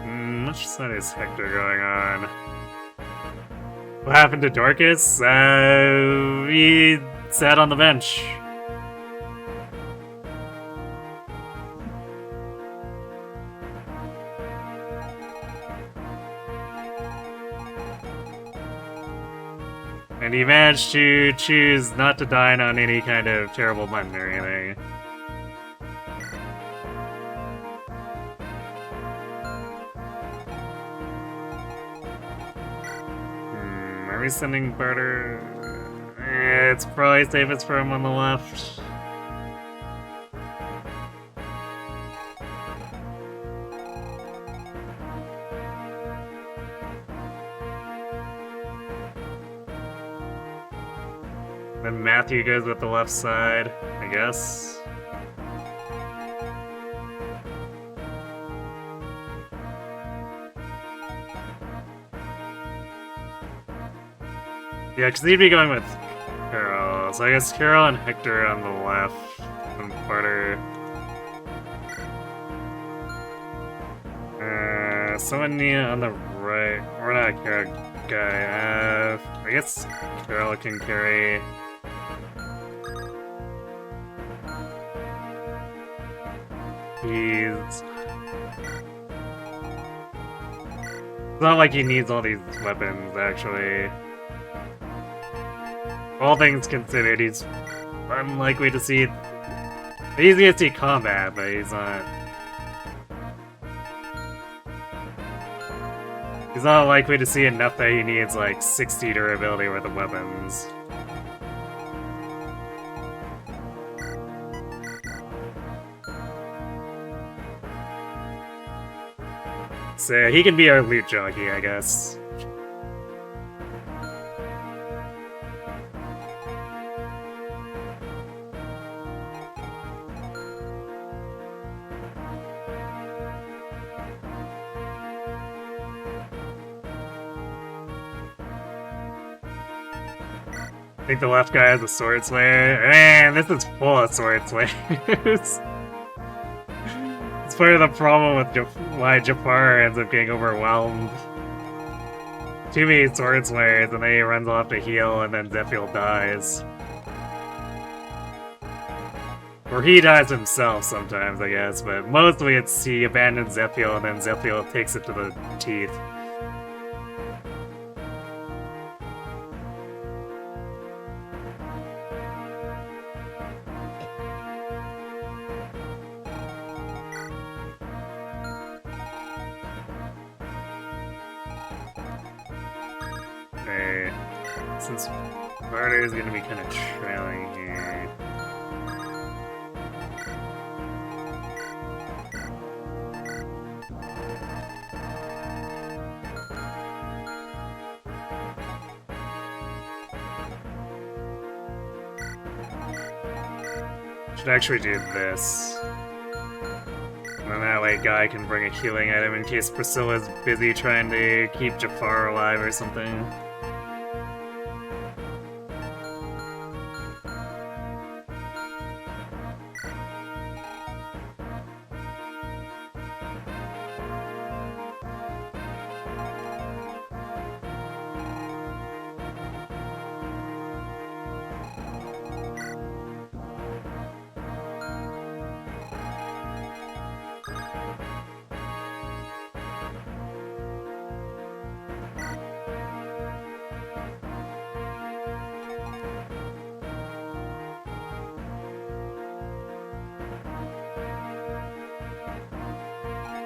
Much sun is Hector going on? What happened to Dorcas? He sat on the bench. And he managed to choose not to dine on any kind of terrible mutton or anything. Are we sending Barturd? It's probably safest for him on the left. Then Matthew goes with the left side, I guess. Yeah, because he'd be going with Carol. So I guess Carol and Hector on the left, and Barturd. Someone on the right. We're not a Carol guy. I guess Carol can carry. It's not like he needs all these weapons, actually. All things considered, he's unlikely to see... He's gonna see combat, but he's not... He's not likely to see enough that he needs, like, 60 durability worth of weapons. So he can be our loot jockey, I guess. I think the left guy has a sword slayer. Man, this is full of sword slayers. It's part of the problem with why Jaffar ends up getting overwhelmed. Too many sword slayers, and then he runs off to heal, and then Zephiel dies. Or he dies himself sometimes, I guess, but mostly it's he abandons Zephiel, and then Zephiel takes it to the teeth. Okay. Since Barturd is gonna be kind of trailing here. Should actually do this. And then that way Guy can bring a healing item in case Priscilla's busy trying to keep Jaffar alive or something.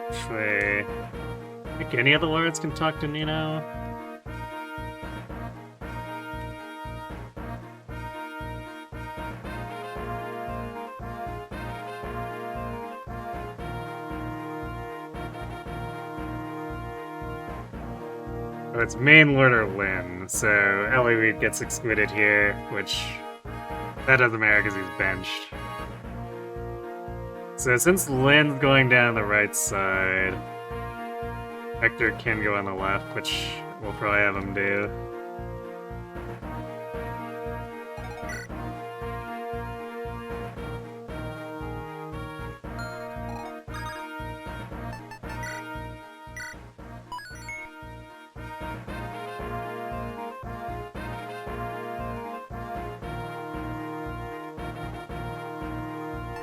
Actually, I think any of the lords can talk to Nino. Oh, it's main lord or Lyn, so Ellie Reed gets excluded here, which that doesn't matter because he's benched. So since Lyn's going down the right side, Hector can go on the left, which we'll probably have him do.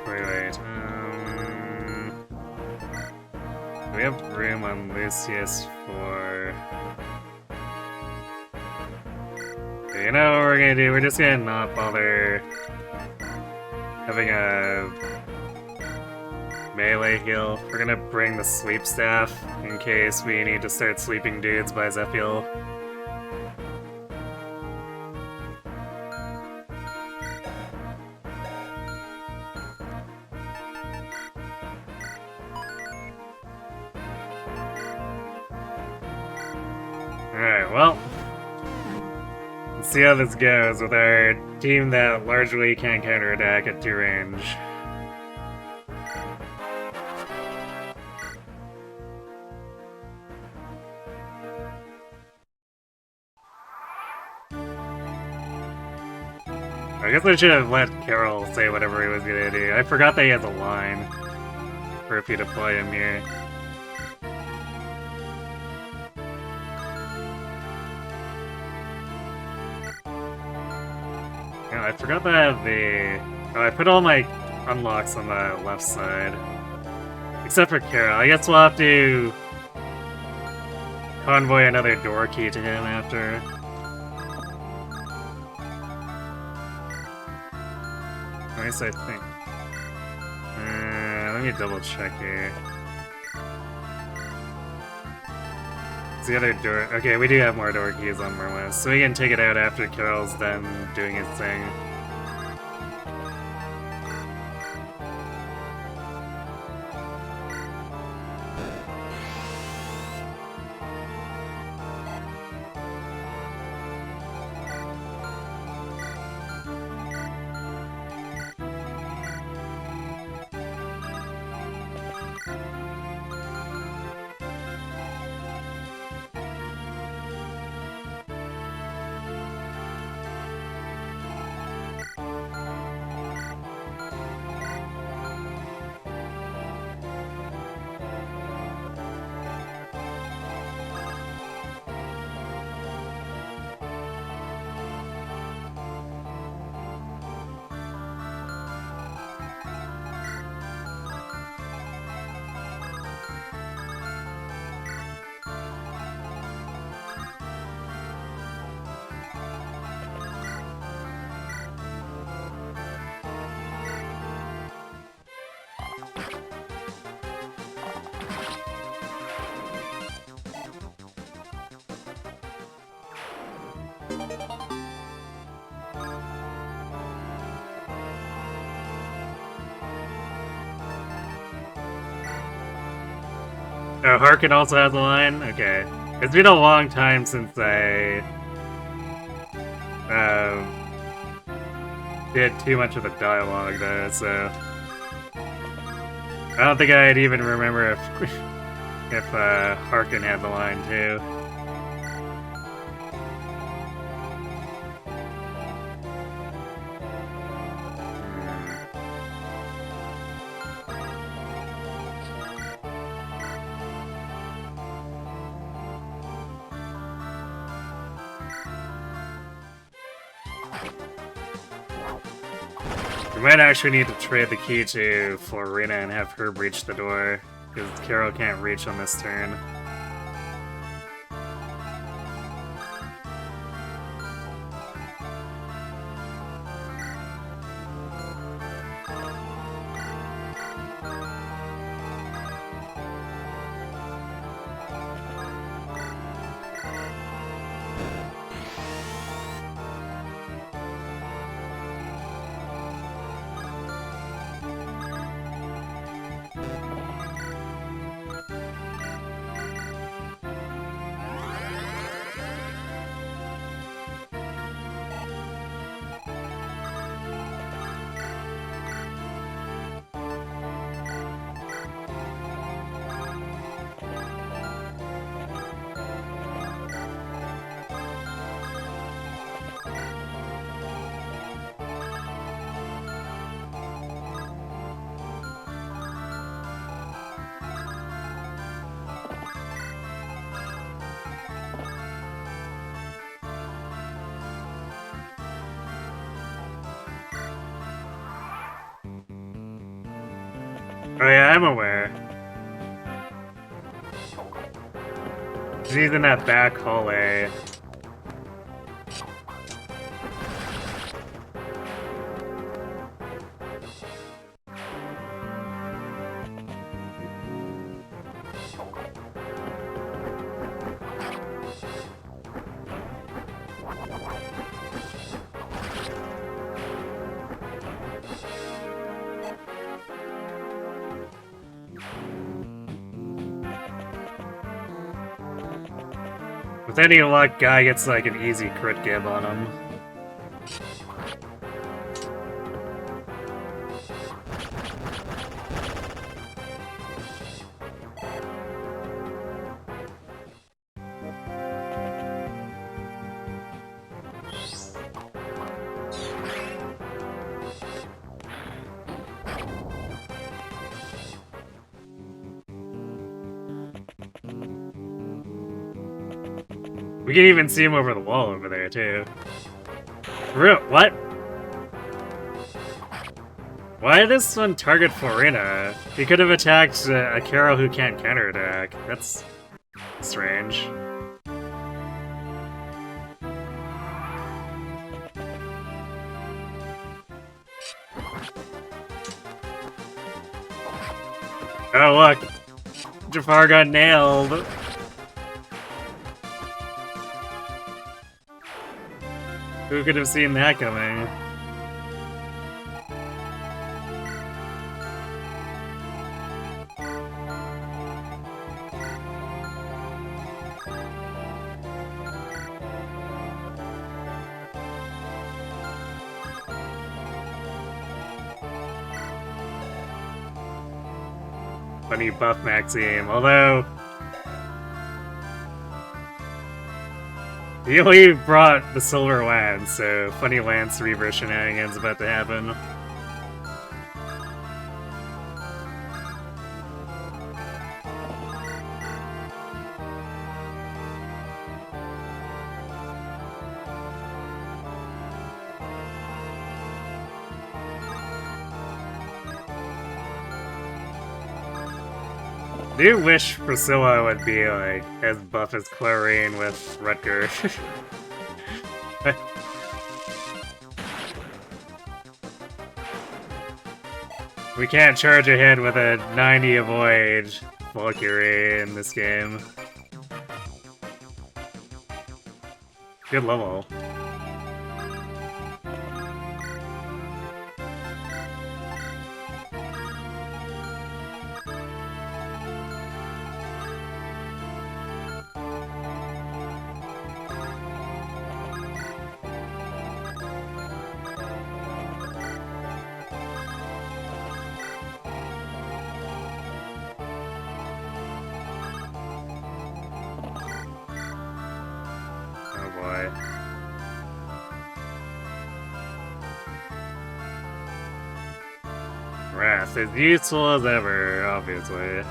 Wait. We have room on Lucius for... Okay, you know what we're gonna do? We're just gonna not bother having a melee heal. We're gonna bring the sleep staff in case we need to start sleeping dudes by Zephiel. Alright, well, let's see how this goes with our team that largely can't counterattack at 2 range. I guess I should have let Carol say whatever he was gonna do. I forgot that he has a line for if you deploy him here. I forgot that I have the... Oh, I put all my unlocks on the left side. Except for Carol. I guess we'll have to convoy another door key to him after. At least I think. Let me double check here. It's the other door. Okay, we do have more door keys on Merlis, so we can take it out after Carol's done doing his thing. Oh, Harkin also has a line? Okay. It's been a long time since I did too much of the dialogue though, so I don't think I'd even remember if Harkin had the line too. We might actually need to trade the key to Florina and have her breach the door, because Carol can't reach on this turn. Oh yeah, I'm aware. She's in that back hallway. With any luck, guy gets like an easy crit give on him. We can even see him over the wall over there, too. What? Why did this one target Florina? He could have attacked a Carol who can't counterattack. That's strange. Oh, look! Jaffar got nailed! Who could have seen that coming? Funny buff Maxime, although he only brought the silver lance, so funny lance reverse shenanigans about to happen. I do wish Priscilla would be like as buff as Clarine with Rutger. We can't charge ahead with a 90 avoid Valkyrie in this game. Good level. Rath is useful as ever, obviously.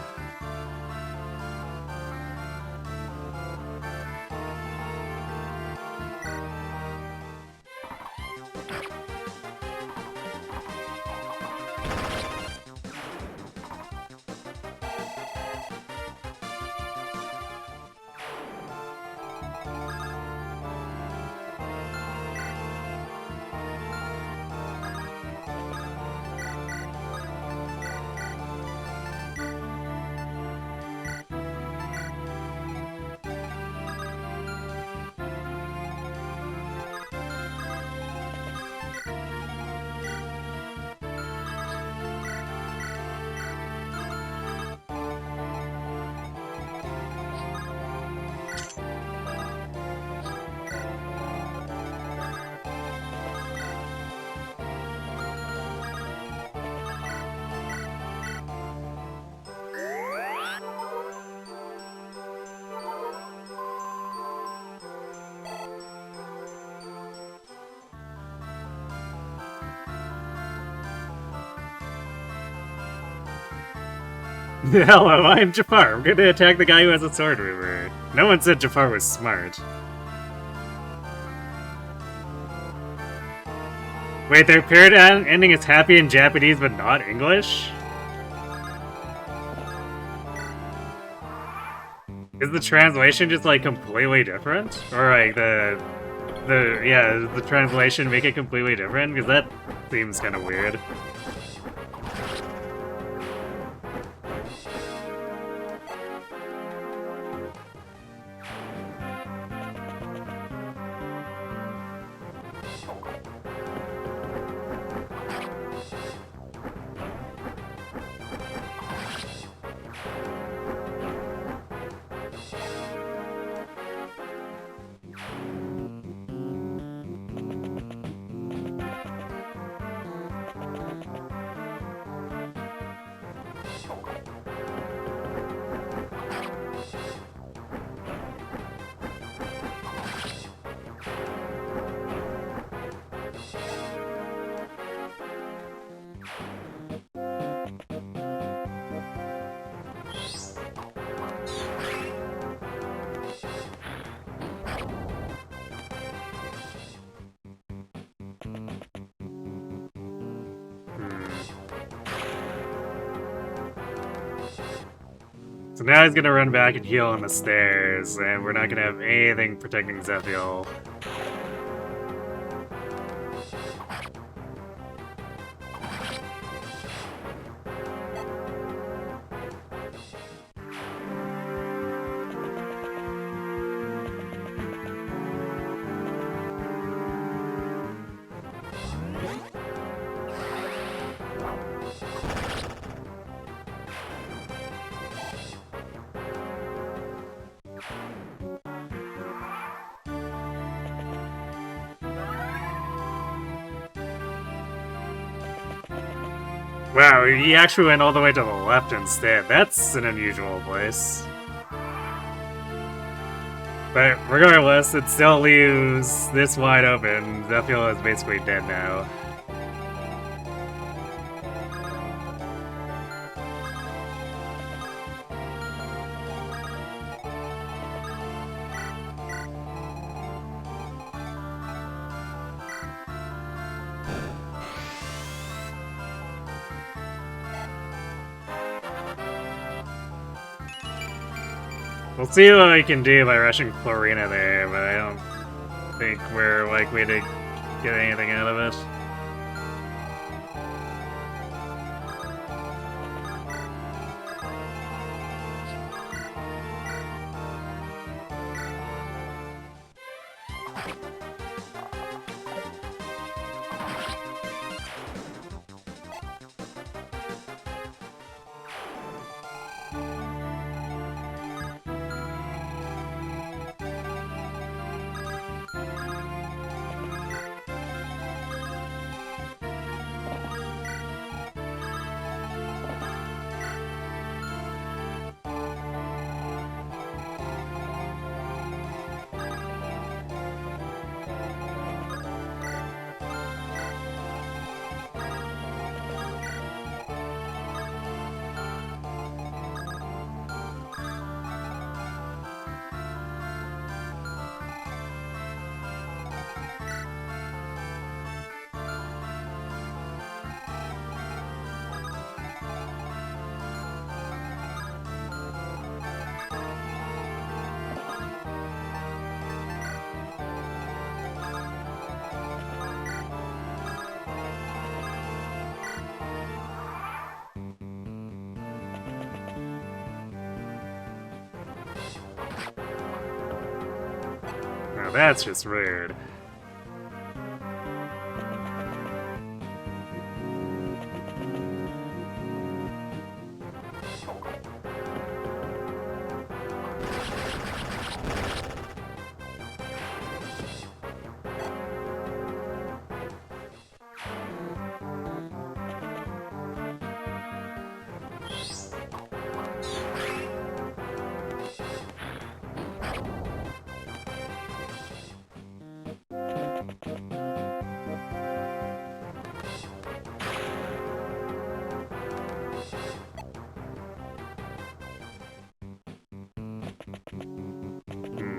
Hello, I'm Jaffar. I'm gonna attack the guy who has a sword reaver. No one said Jaffar was smart. Wait, their period ending is happy in Japanese but not English? Is the translation just like completely different? Or like the translation make it completely different? Because that seems kind of weird. So now he's gonna run back and heal on the stairs, and we're not gonna have anything protecting Zephiel. Wow, he actually went all the way to the left instead. That's an unusual place. But regardless, it still leaves this wide open. Zephiel is basically dead now. We'll see what we can do by rushing Florina there, but I don't think we're likely to get anything out of it. that's just rude.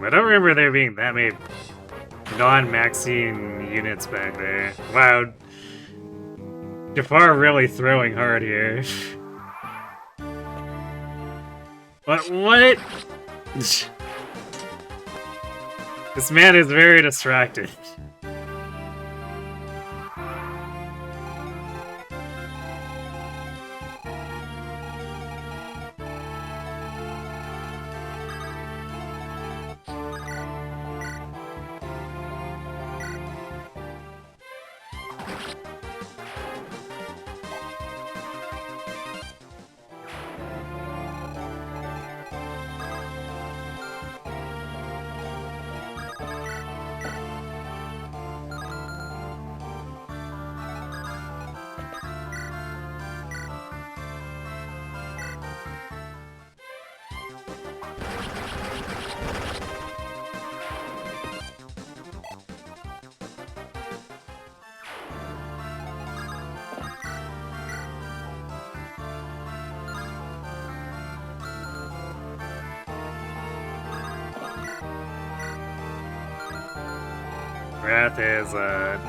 I don't remember there being that many non-Maxine units back there. Wow. Jaffar really throwing hard here. What? This man is very distracted. Rath is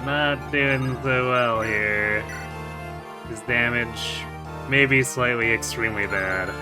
not doing so well here. His damage may be slightly extremely bad.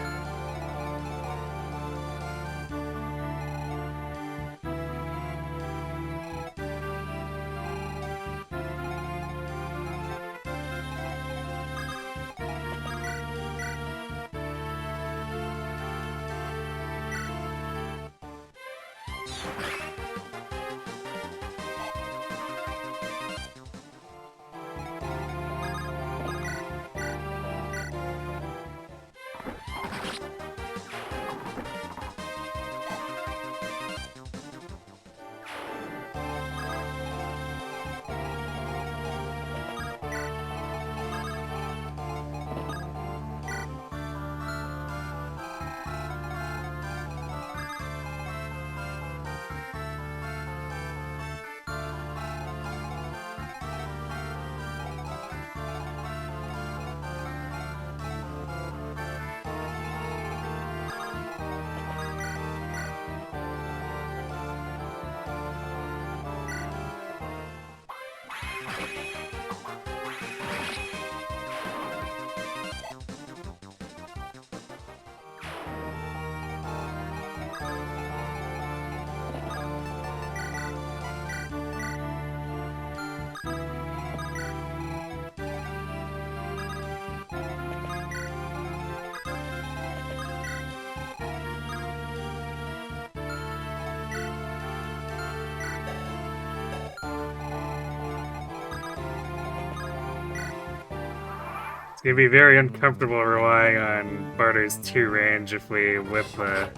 It's gonna be very uncomfortable relying on Barturd's 2 range if we whip the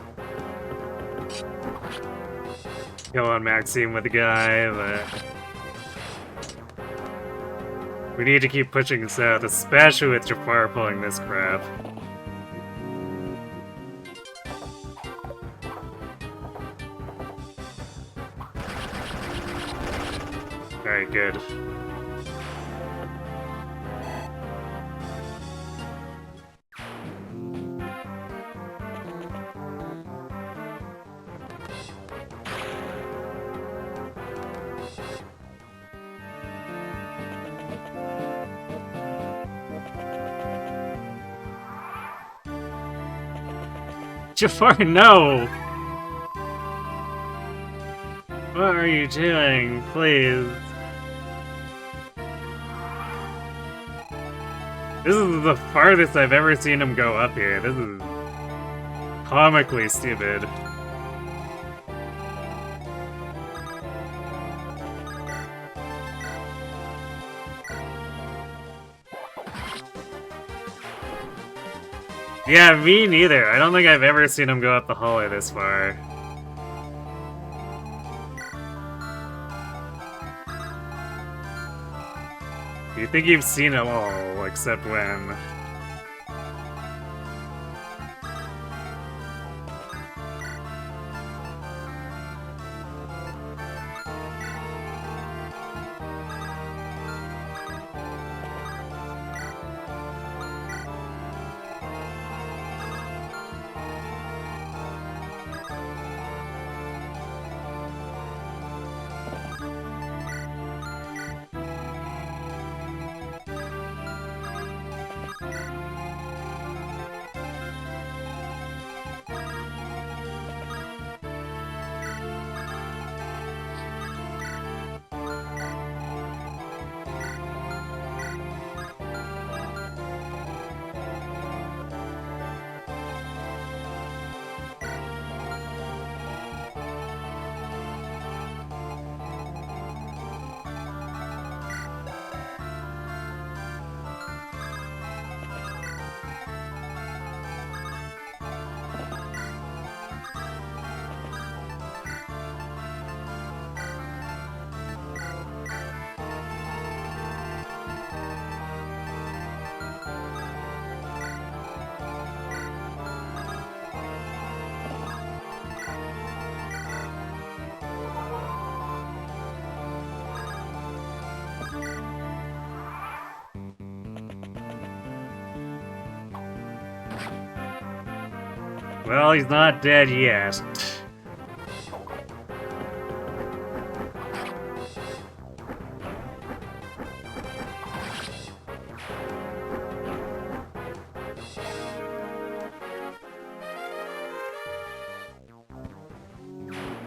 kill on Maxime with the guy, but we need to keep pushing south, especially with Jaffar pulling this crap. Alright, good. Jaffar, no! What are you doing? Please. This is the farthest I've ever seen him go up here. This is comically stupid. Yeah, me neither. I don't think I've ever seen him go up the hallway this far. You think you've seen them all, except when... Well, he's not dead yet.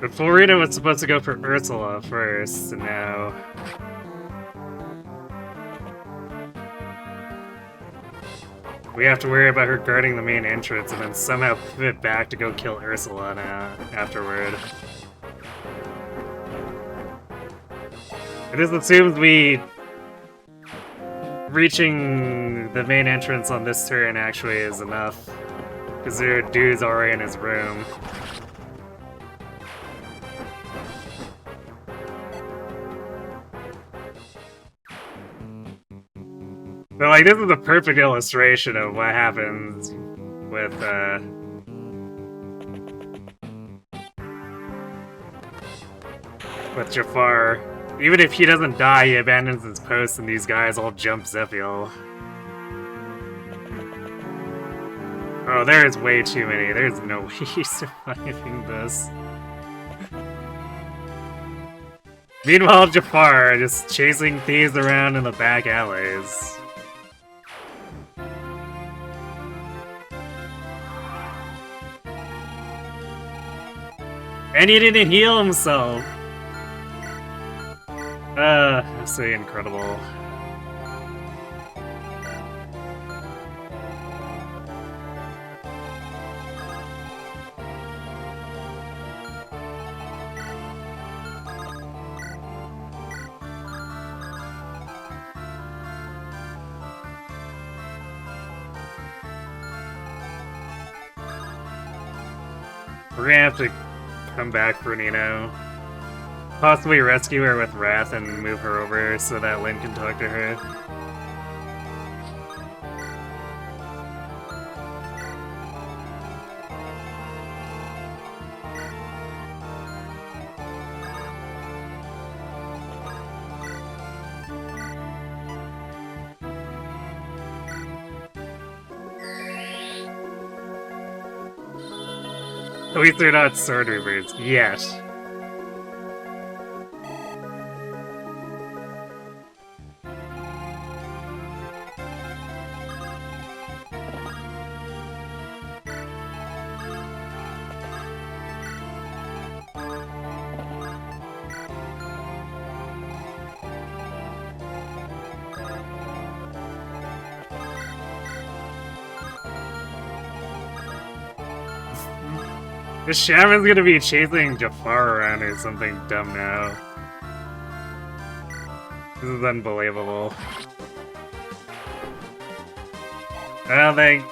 But Florina was supposed to go for Ursula first, and now... we have to worry about her guarding the main entrance and then somehow pivot back to go kill Ursula now, afterward. It just assumes we... reaching the main entrance on this turn actually is enough. Because there are dudes already in his room. But like, this is a perfect illustration of what happens with, Jaffar. Even if he doesn't die, he abandons his post and these guys all jump Zephiel. Oh, there's way too many. There's no way he's surviving this. Meanwhile, Jaffar just chasing thieves around in the back alleys. And he didn't heal himself! Absolutely incredible. We're gonna have to come back for Nino. Possibly rescue her with Rath and move her over so that Lynn can talk to her. At least they're not sword reavers yet. The shaman's gonna be chasing Jaffar around or something dumb now. This is unbelievable. I don't think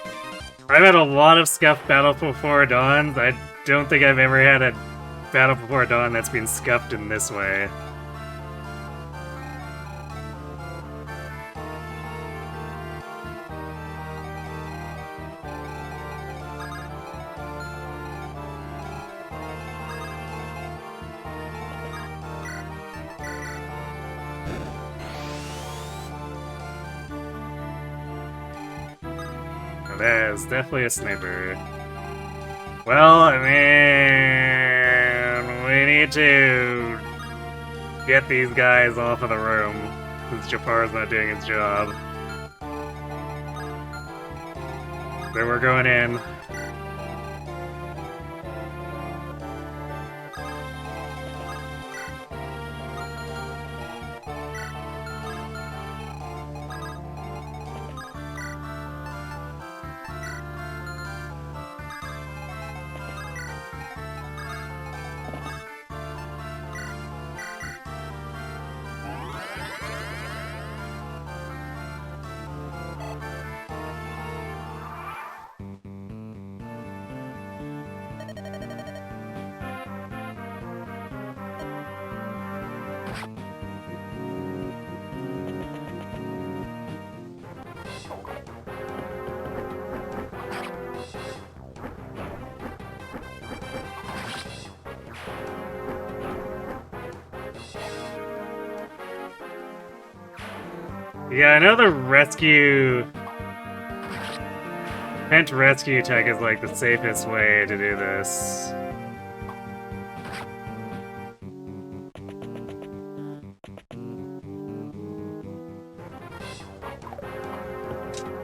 I've had a lot of scuffed Battle Before Dawns. I don't think I've ever had a Battle Before Dawn that's been scuffed in this way. That is definitely a sniper. Well, I mean, we need to get these guys off of the room, since Jaffar's not doing his job. There we're going in. Yeah, I know the pent rescue tech is like the safest way to do this.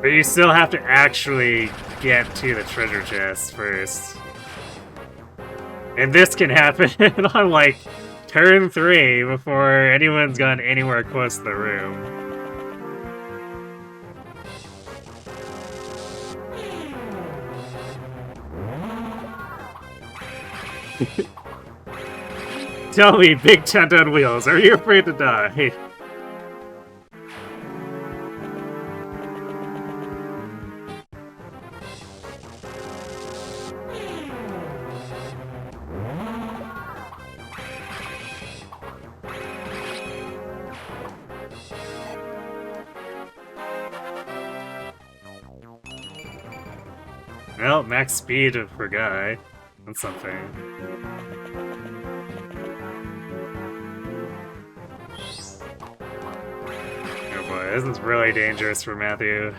But you still have to actually get to the treasure chest first. And this can happen on like turn 3 before anyone's gotten anywhere close to the room. Tell me, big tent on wheels, are you afraid to die? Well, max speed for Guy. That's something. Oh boy, this is really dangerous for Matthew.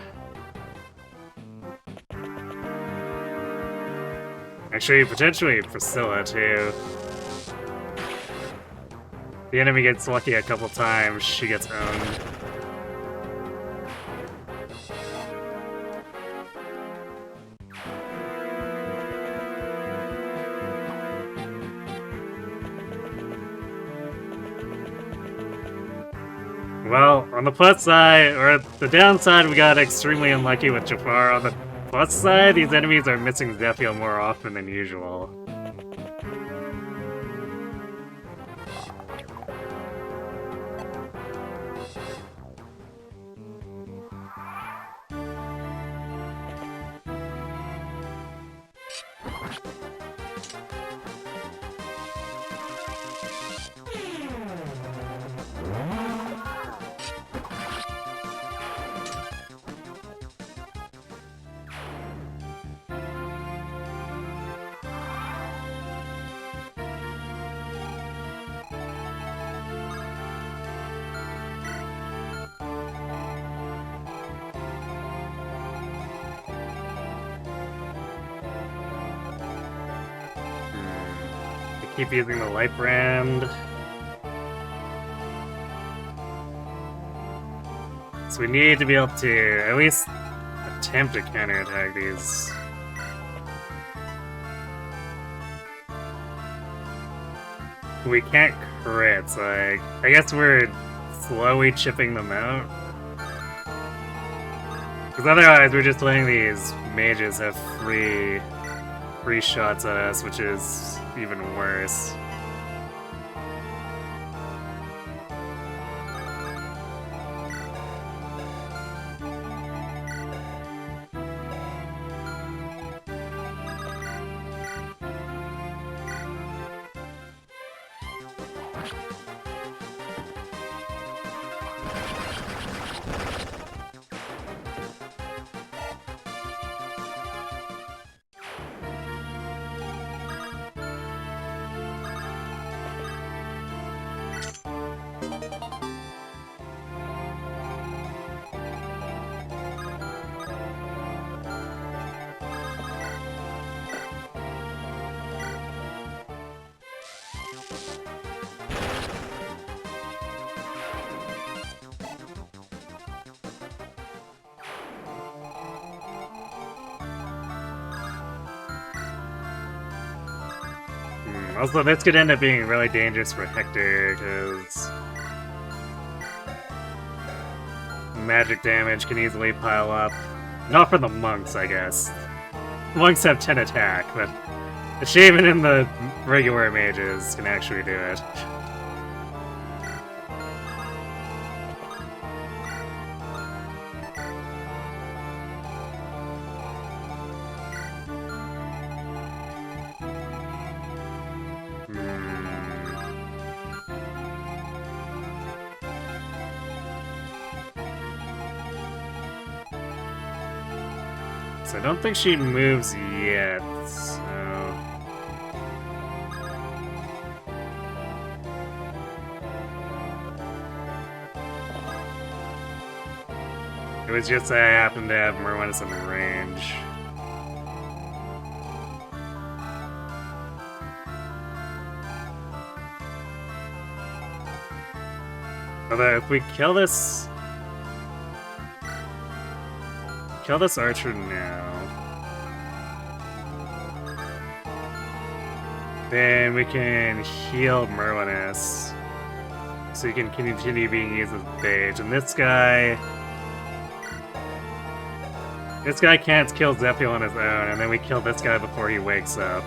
Actually, potentially Priscilla, too. The enemy gets lucky a couple times, she gets owned. Well, on the plus side, or the downside, we got extremely unlucky with Jaffar. On the plus side, these enemies are missing Zephyr more often than usual. Keep using the light brand. So we need to be able to at least attempt to counterattack these. We can't crit, so like, I guess we're slowly chipping them out. Because otherwise we're just letting these mages have free shots at us, which is even worse. Also, this could end up being really dangerous for Hector, because magic damage can easily pile up. Not for the monks, I guess. Monks have 10 attack, but the shaman and the regular mages can actually do it. I don't think she moves yet, so... It was just that I happened to have Merwanus in range. Although, if we kill this archer now, then we can heal Merwanus, so he can continue being used as Phage. And this guy can't kill Zephyl on his own, and then we kill this guy before he wakes up.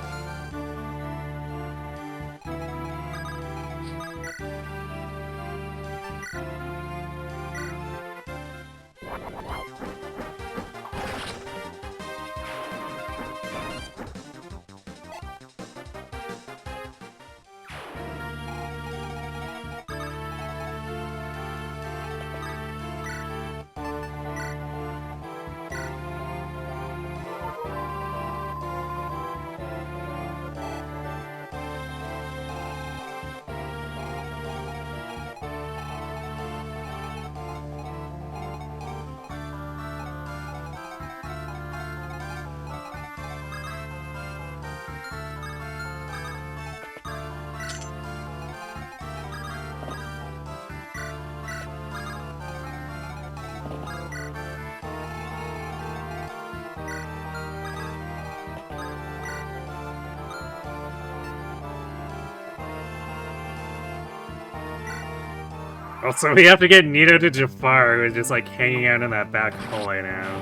Also, we have to get Nito to Jaffar, who is just like hanging out in that back hallway now.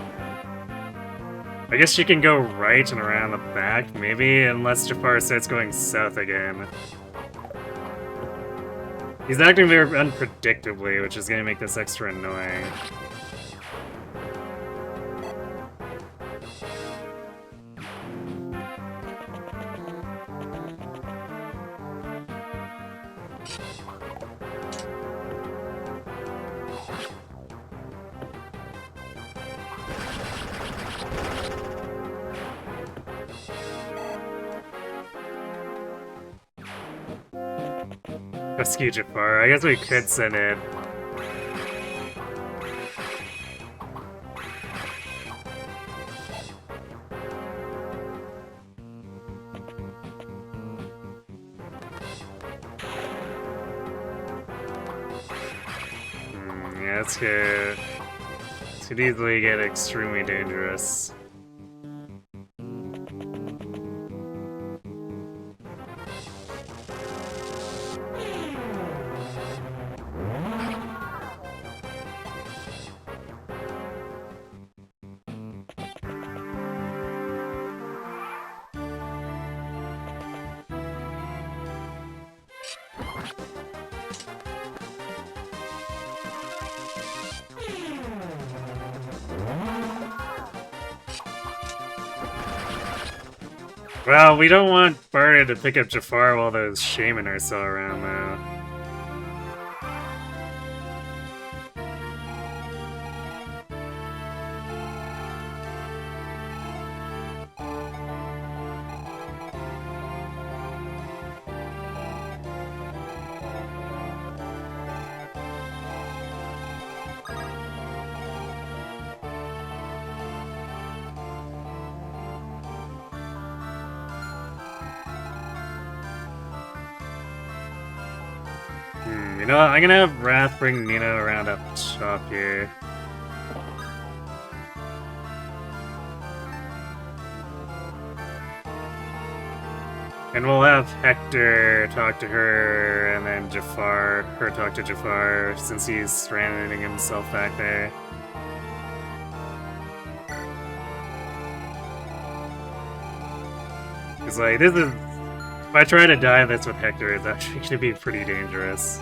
I guess she can go right and around the back, maybe, unless Jaffar starts going south again. He's acting very unpredictably, which is gonna make this extra annoying. Rescue Jaffar. I guess we could send it. Yeah, it's good. This could easily get extremely dangerous. Well, we don't want Barturd to pick up Jaffar while those shaman are still around, though. You know what? I'm gonna have Rath bring Nina around up top here. And we'll have Hector talk to her, and then her talk to Jaffar, since he's stranding himself back there. Because, like, this is... If I try to die this with Hector, it's actually going to be pretty dangerous.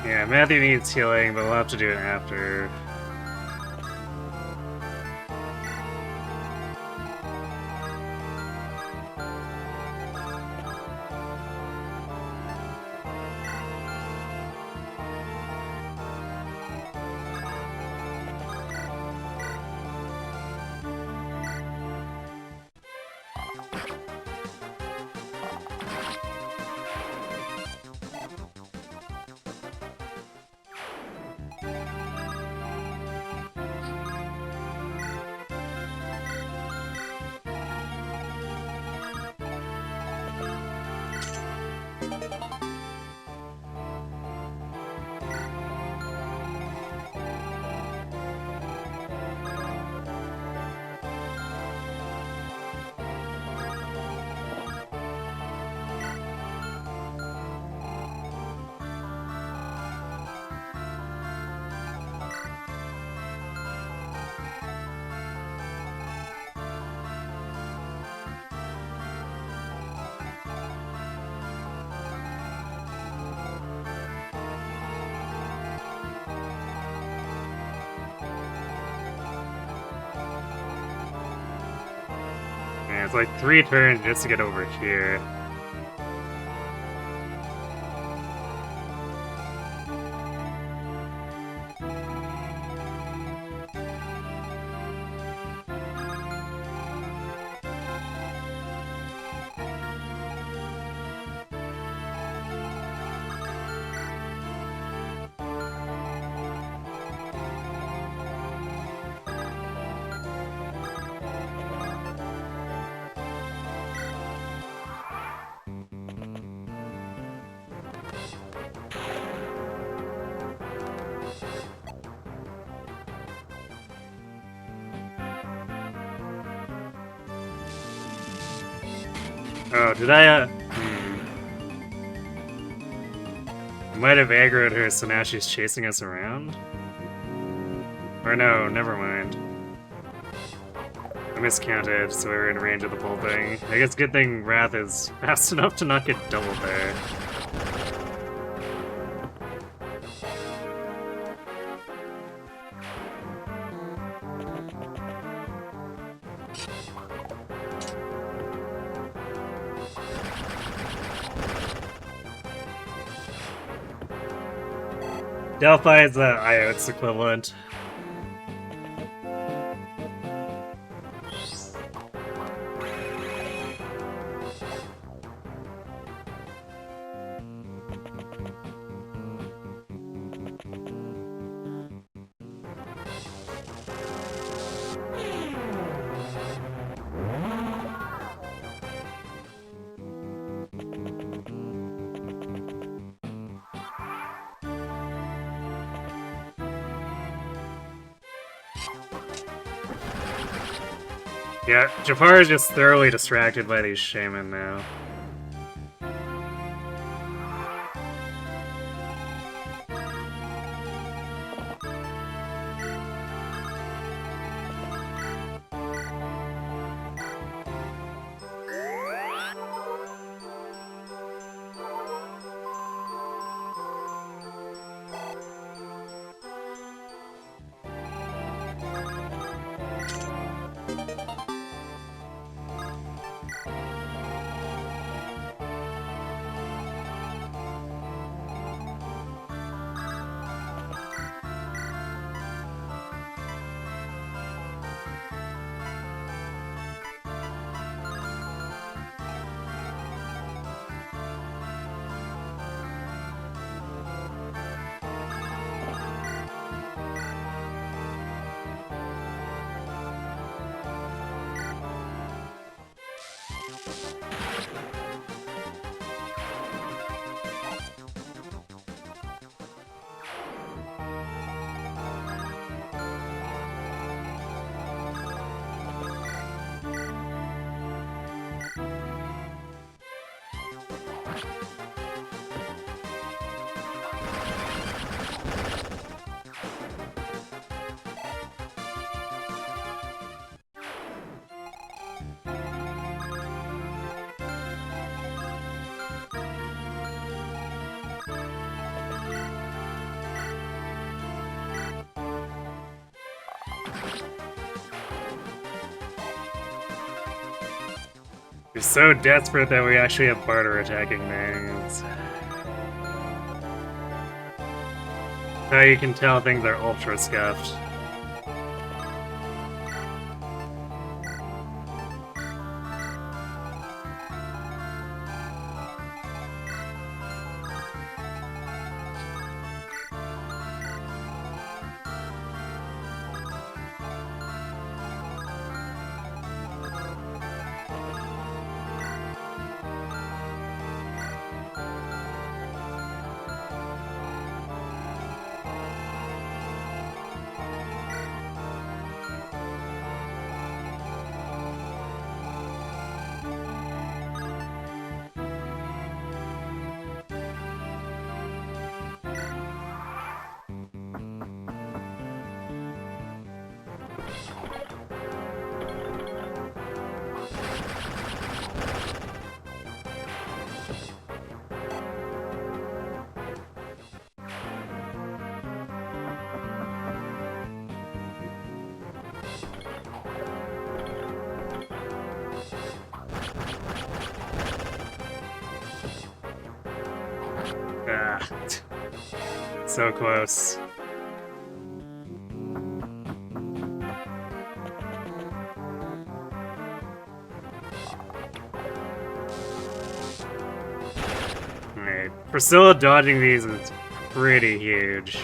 Yeah, Matthew needs healing, but we'll have to do it after. Yeah, it's like 3 turns just to get over here. Oh, did I, I might have aggroed her, so now she's chasing us around? Or no, never mind. I miscounted, so we were in range of the pole thing. I guess good thing Rath is fast enough to not get doubled there. Delphi is the IOT's equivalent. Yeah, Jaffar is just thoroughly distracted by these shaman now. We're so desperate that we actually have Barturd attacking things. Now you can tell things are ultra scuffed. Ah, so close. Alright, Priscilla dodging these is pretty huge.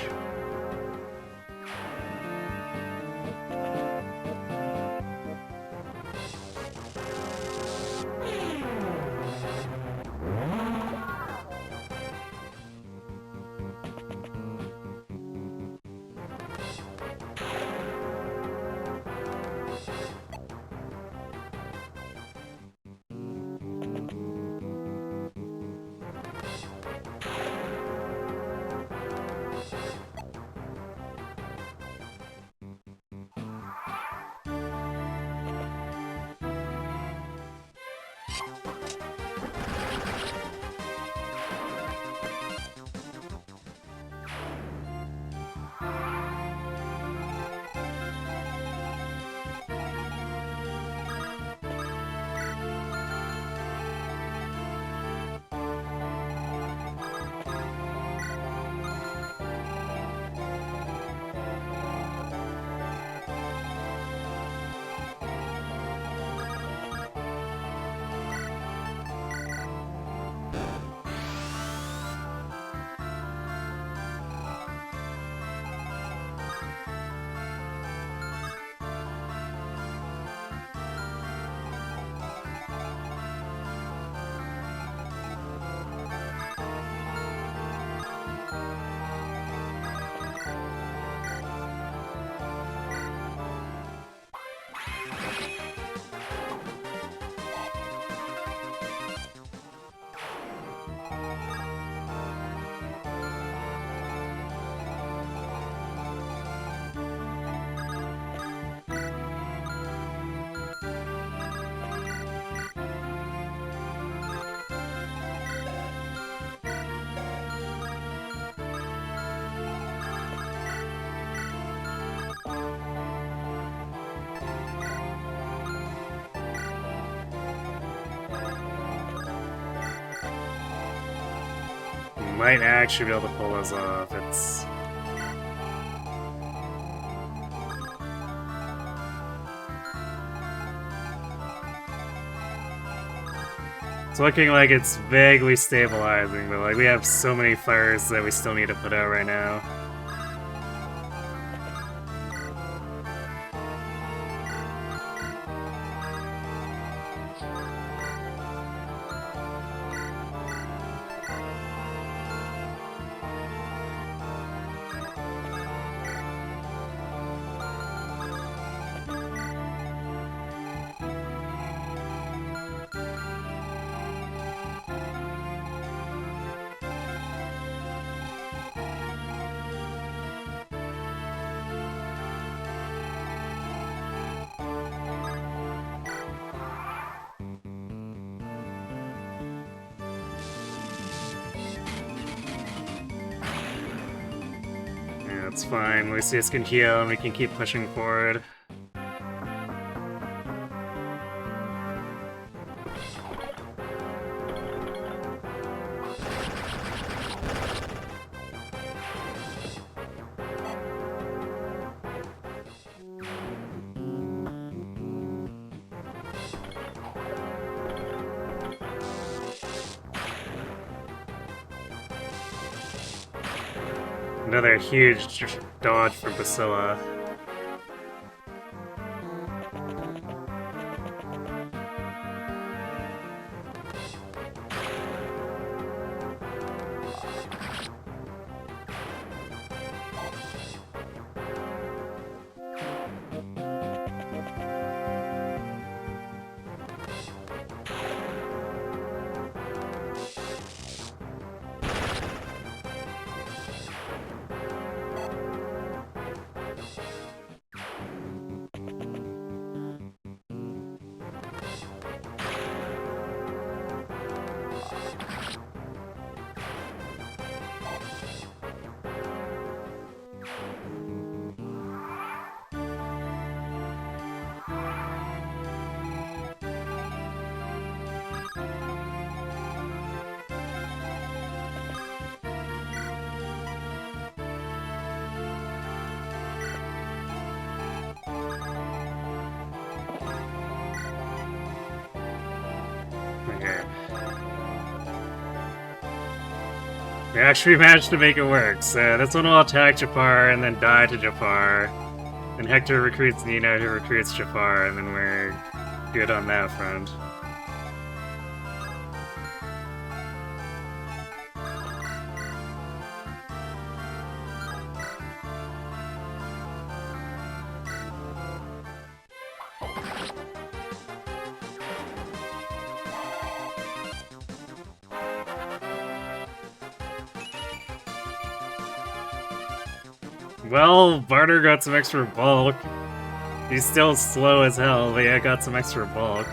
might actually be able to pull this off. It's looking like it's vaguely stabilizing, but like we have so many fires that we still need to put out right now. It's fine. Lucius can heal and we can keep pushing forward. Another huge dodge for Basila. Okay. We actually managed to make it work, so this one will attack Jaffar and then die to Jaffar. And Hector recruits Nina, who recruits Jaffar, and then we're good on that front. Well, Barturd got some extra bulk. He's still slow as hell, but yeah, got some extra bulk.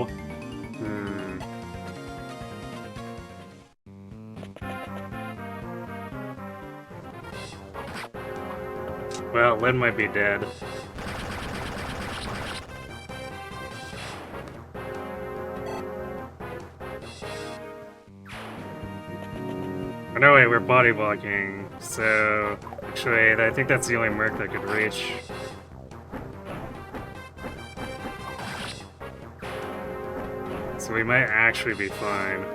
now. Well, Lynn might be dead. Oh, no, wait, we're body blocking, so actually, I think that's the only merc that could reach. So we might actually be fine.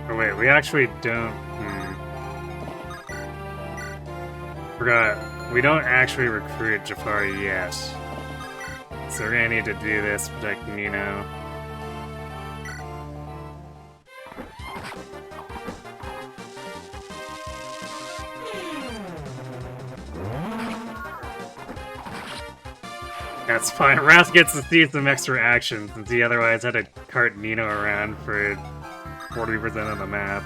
Oh wait, we actually don't... Forgot, we don't actually recruit Jaffar yet. So we're gonna need to do this to protect Nino. That's fine. Rath gets to see some extra action since he otherwise had to cart Nino around for 40% of the map.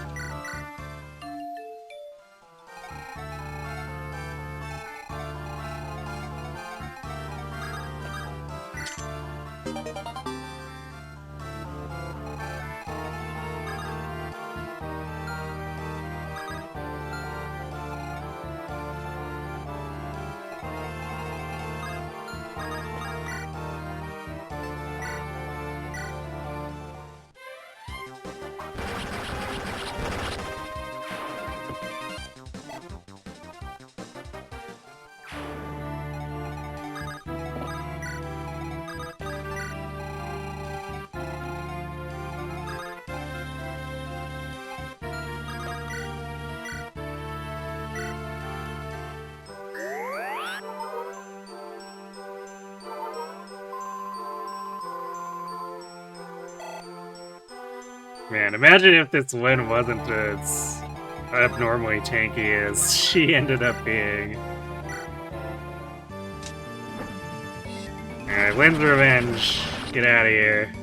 Man, imagine if this win wasn't as abnormally tanky as she ended up being. Alright, Lynn's revenge. Get out of here.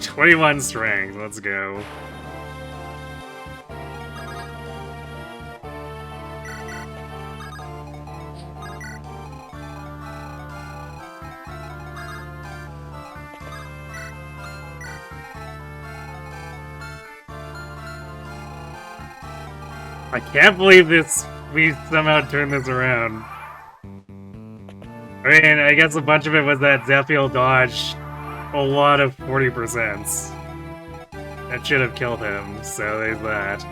"21 strength, let's go." I can't believe this. We somehow turned this around. I mean, I guess a bunch of it was that Zephiel dodged a lot of 40%. That should have killed him, so there's that.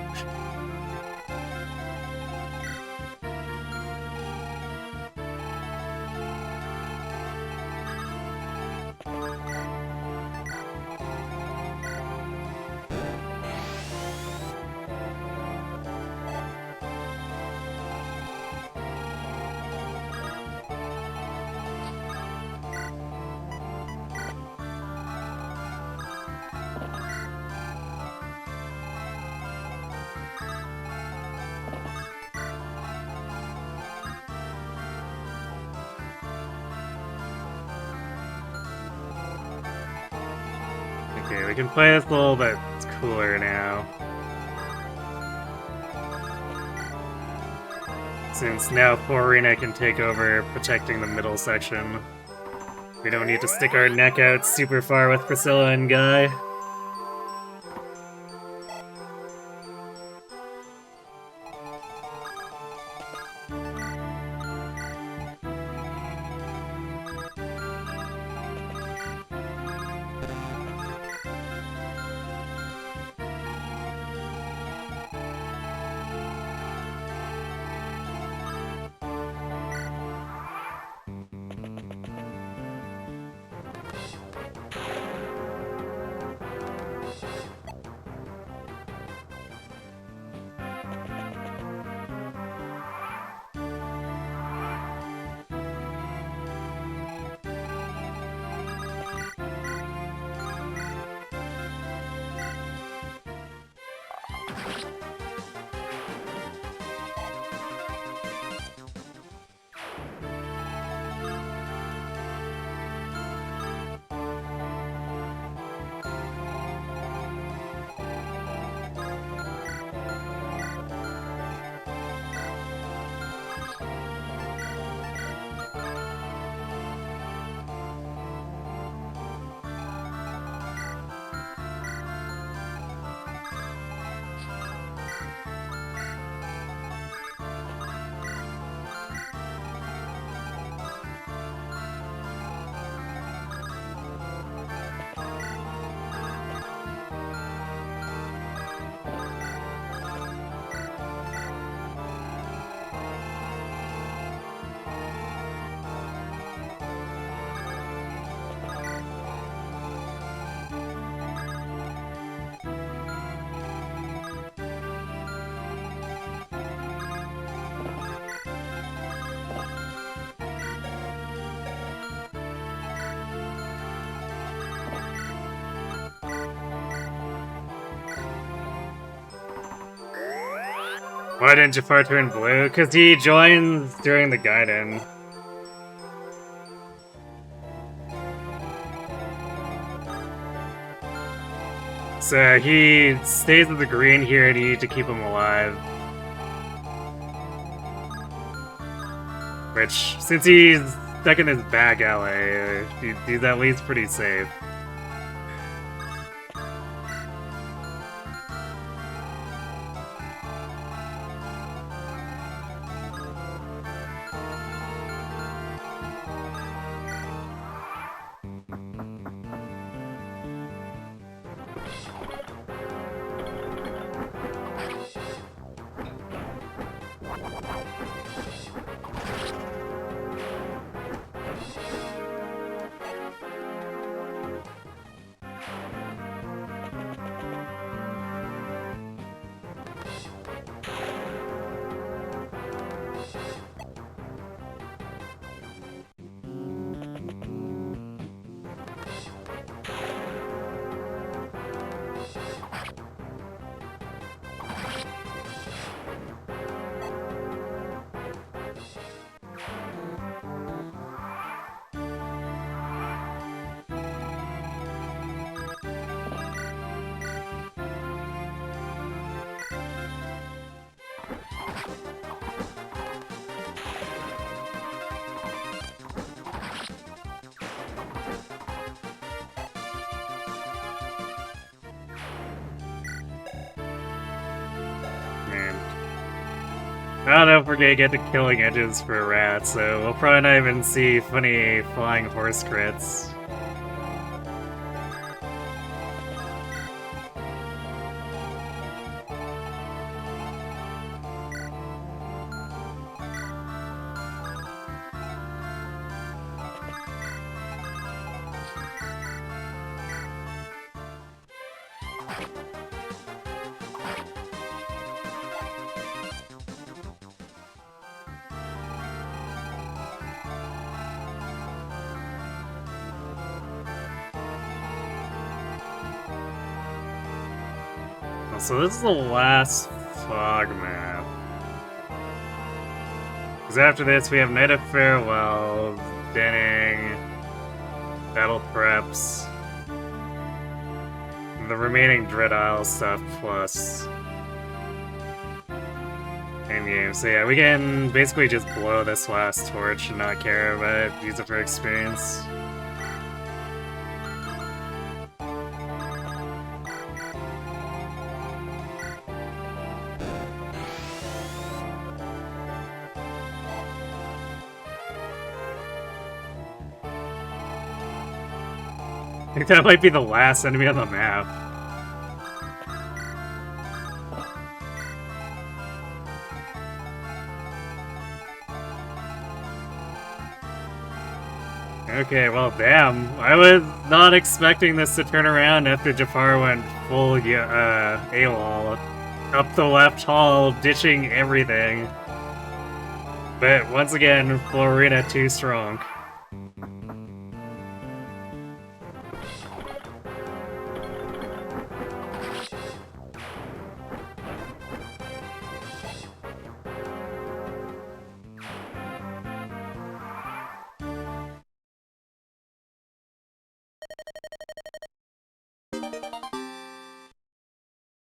Okay, we can play this a little bit cooler now. Since now Forina can take over protecting the middle section. We don't need to stick our neck out super far with Priscilla and Guy. Why didn't Jaffar turn blue? Because he joins during the Gaiden. So he stays with the green here to keep him alive. Which, since he's stuck in this back alley, he's at least pretty safe. I don't know if we're gonna get to killing edges for Rath, so we'll probably not even see funny flying horse crits. So this is the last fog map. Because after this we have Night of Farewell, Denning, Battle Preps. the remaining Dread Isle stuff plus in-game. So yeah, we can basically just blow this last torch and not care about it, use it for experience. I think that might be the last enemy on the map. Okay, well, damn. I was not expecting this to turn around after Jaffar went full AWOL. Up the left hall, ditching everything. But once again, Florina too strong.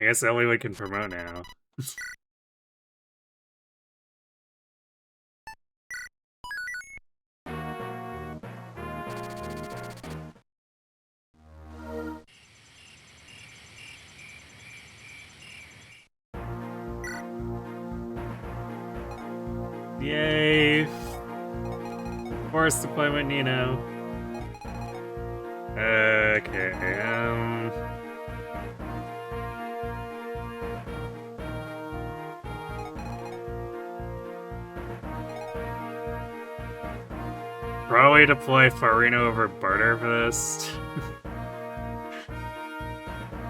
I guess Eliwood can promote now. Yay! Force deployment, Nino. Okay, probably deploy Farina over Barturd for this.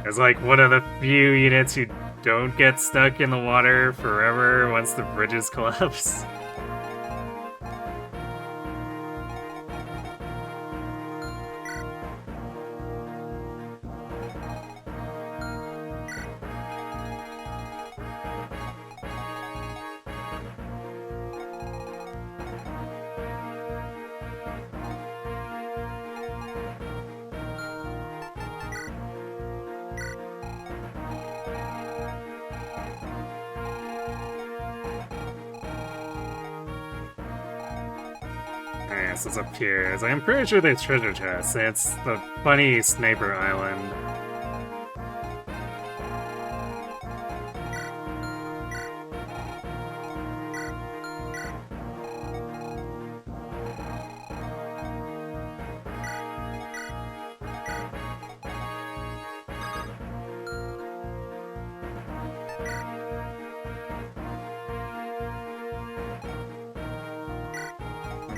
As like one of the few units who don't get stuck in the water forever once the bridges collapse. Yes, it's up here. I'm pretty sure there's treasure chests. It's the funny sniper island.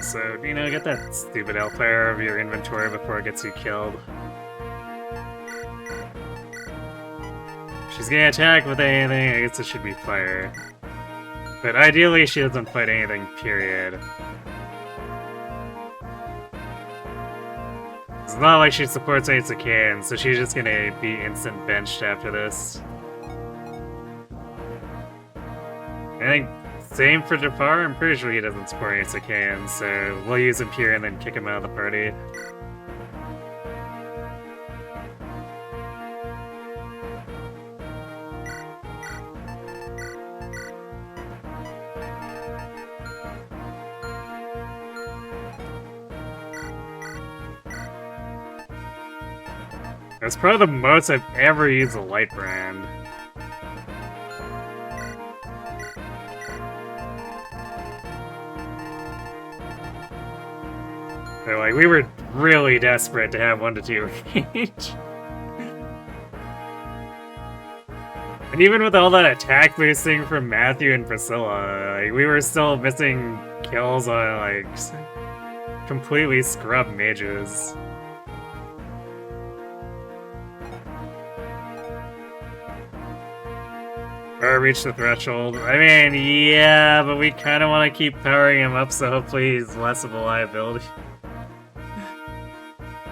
So, you know, get that stupid Hellfire out of your inventory before it gets you killed. If she's gonna attack with anything, I guess it should be fire. But ideally, she doesn't fight anything, period. It's not like she supports any Sacae, so she's just gonna be instant benched after this. I think same for Jaffar. I'm pretty sure he doesn't support any Sacae, so we'll use him here and then kick him out of the party. That's probably the most I've ever used a light brand. So, like, we were really desperate to have 1 to 2 range. And even with all that attack boosting from Matthew and Priscilla, like, we were still missing kills on, like, completely scrubbed mages. Or reach the threshold. I mean, yeah, but we kind of want to keep powering him up, so hopefully he's less of a liability.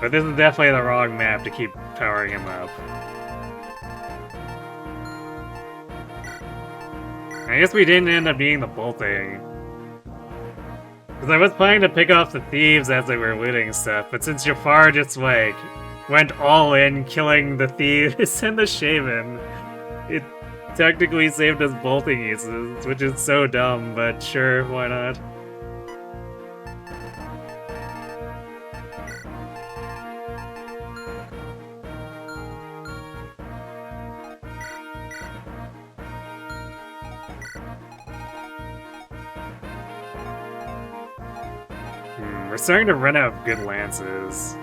But this is definitely the wrong map to keep powering him up. I guess we didn't end up being the bolting. Because I was planning to pick off the thieves as they were looting stuff, but since Jaffar just, like, went all in, killing the thieves and the shaman. It technically saved us bolting uses, which is so dumb, but sure, why not? We're starting to run out of good lances.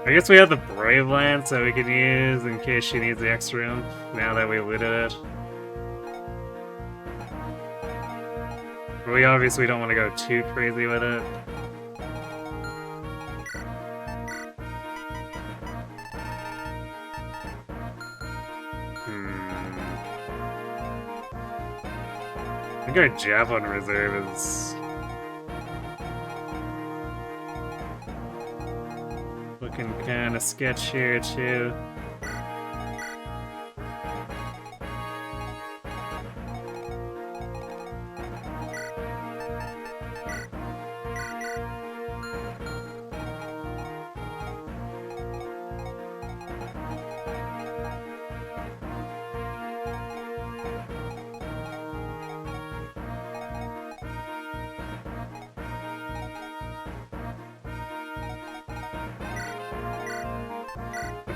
I guess we have the Brave Lance that we can use in case she needs the extra room, now that we looted it. But we obviously don't want to go too crazy with it. I think our Jaffar on reserve is looking kind of sketch here too.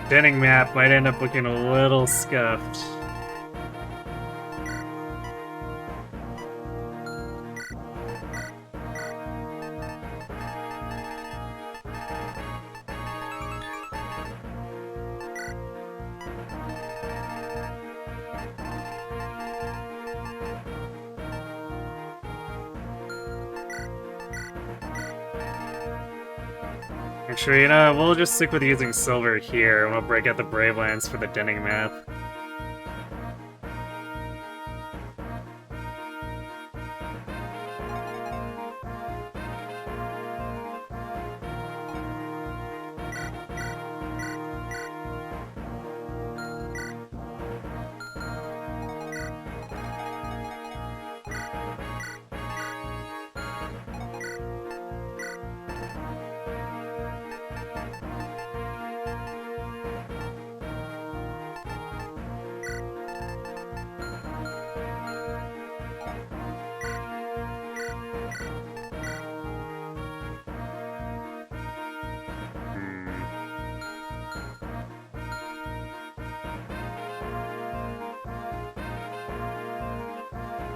Denning map might end up looking a little scuffed. Actually, you know, we'll just stick with using silver here, and we'll break out the Brave Lance for the Denning map.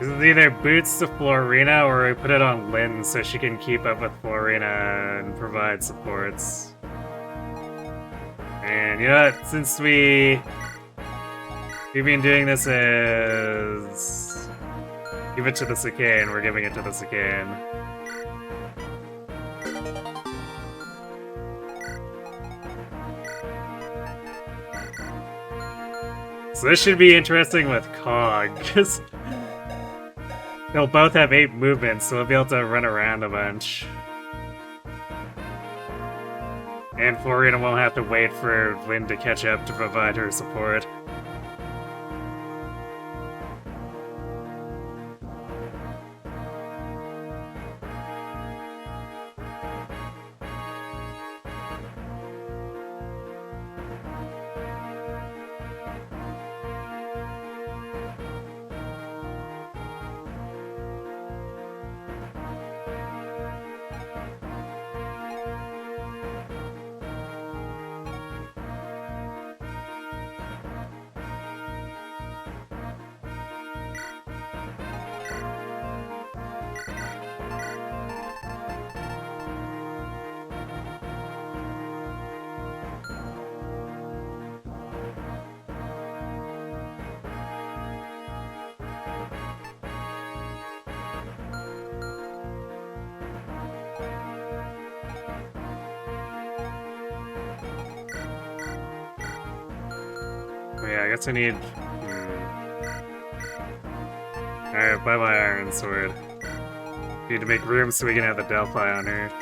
This is either boots to Florina or we put it on Lynn so she can keep up with Florina and provide supports. And you know what, since we've been doing this as give it to the Sacae and we're giving it to the Sacae. So this should be interesting with Cog, because they'll both have 8 movements, so we'll be able to run around a bunch. And Florina won't have to wait for Lynn to catch up to provide her support. Yeah, I guess I need... Alright, buy my Iron Sword. Need to make room so we can have the Delphi on her.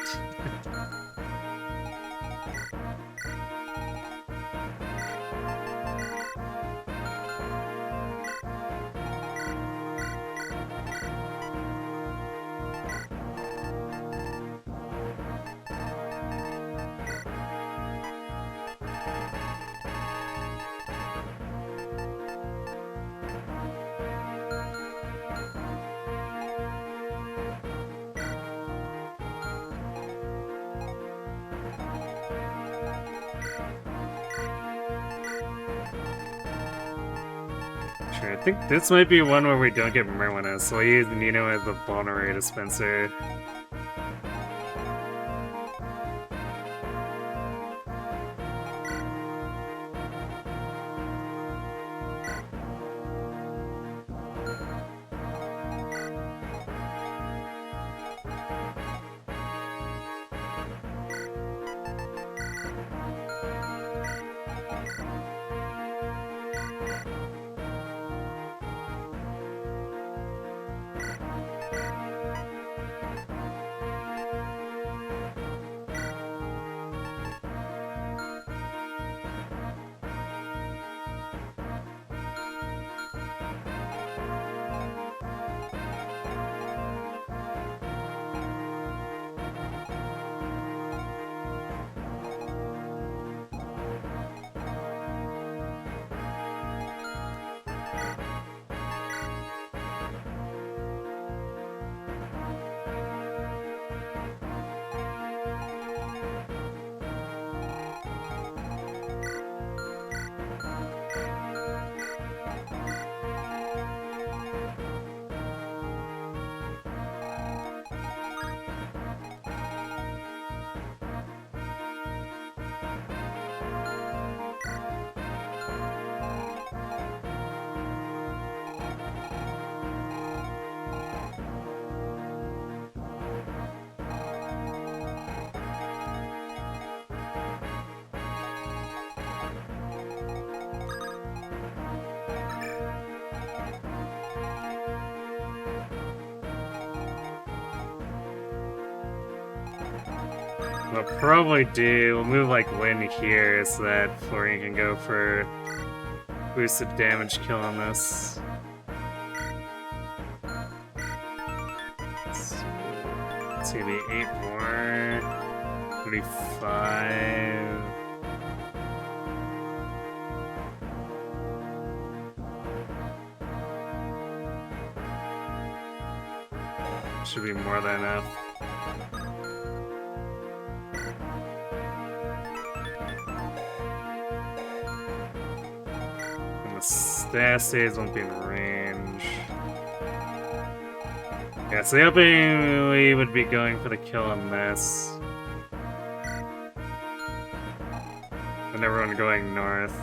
Sure, I think this might be one where we don't get Merwina, so I'll use Nino as the vulnerary dispenser. We'll probably we'll move like Lynn here so that Florian can go for boosted damage kill on this. It's gonna be 8 more. 35. Should be more than enough. Stays won't be in range. Yeah, so the opening we would be going for the kill on this. And everyone going north.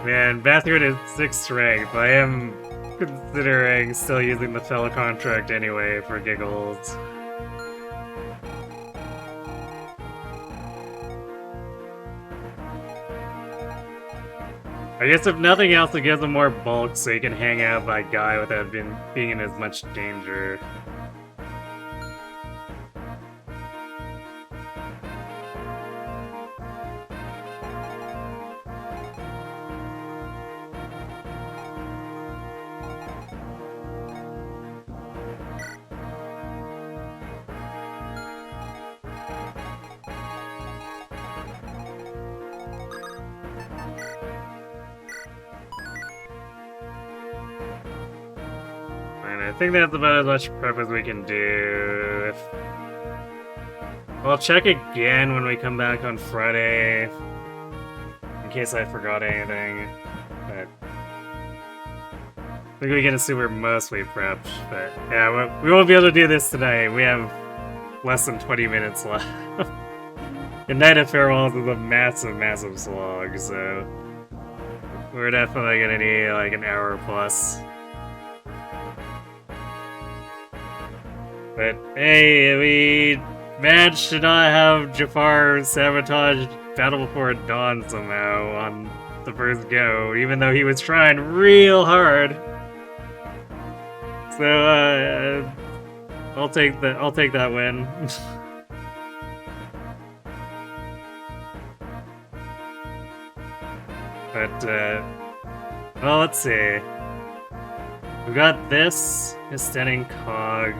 Man, Barturd is 6th rank, but I am considering still using the fellow contract anyway for giggles. I guess if nothing else, it gives him more bulk so he can hang out by Guy without being in as much danger. I think that's about as much prep as we can do. I'll check again when we come back on Friday, in case I forgot anything. But I think we can assume we're mostly prepped. But yeah, we won't be able to do this tonight. We have less than 20 minutes left. The Night of Farewells is a massive, massive slog, so we're definitely gonna need like an hour plus. But hey, we managed to not have Jaffar sabotage Battle Before Dawn somehow on the first go, even though he was trying real hard. So I'll take that win. But well, let's see. We got this extending cog.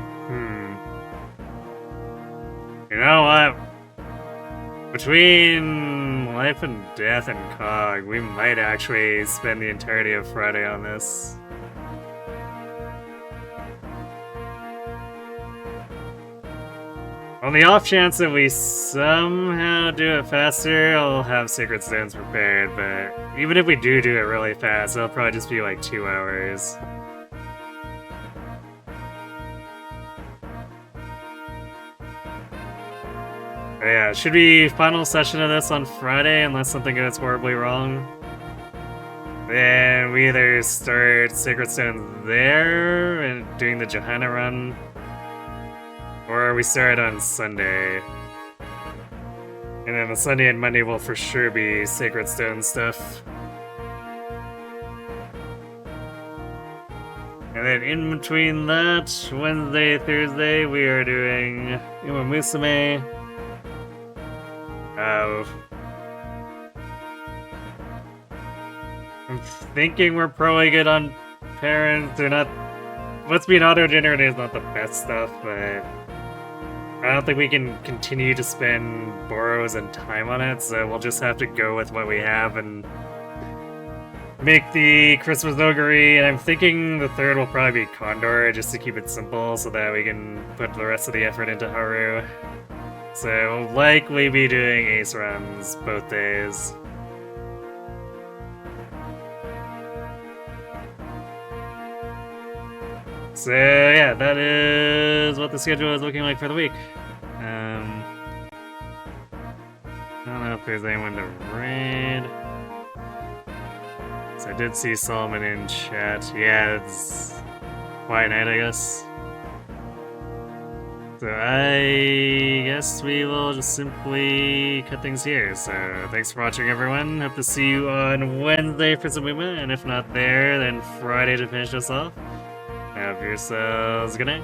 You know what? Between life and death and cog. We might actually spend the entirety of Friday on this. On the off chance that we somehow do it faster, I'll have Sacred Stones prepared, but even if we do it really fast, it'll probably just be like 2 hours. But yeah, it should be final session of this on Friday unless something goes horribly wrong. Then we either start Sacred Stones there and doing the Johanna run, or we start on Sunday. And then the Sunday and Monday will for sure be Sacred Stone stuff. And then in between that, Wednesday, Thursday, we are doing Iwamusume. I'm thinking we're probably good on parents. They're not. What's being auto-generated is not the best stuff, but I don't think we can continue to spend borrows and time on it, so we'll just have to go with what we have and make the Christmas Ogre. And I'm thinking the third will probably be Condor, just to keep it simple, so that we can put the rest of the effort into Haru. So we'll likely be doing ace runs both days. So yeah, that is what the schedule is looking like for the week. I don't know if there's anyone to raid. So I did see Solomon in chat. Yeah, it's Quiet Night, I guess. So I guess we will just simply cut things here. So thanks for watching, everyone. Hope to see you on Wednesday for some movement, and if not there, then Friday to finish us off. Have yourselves a good night.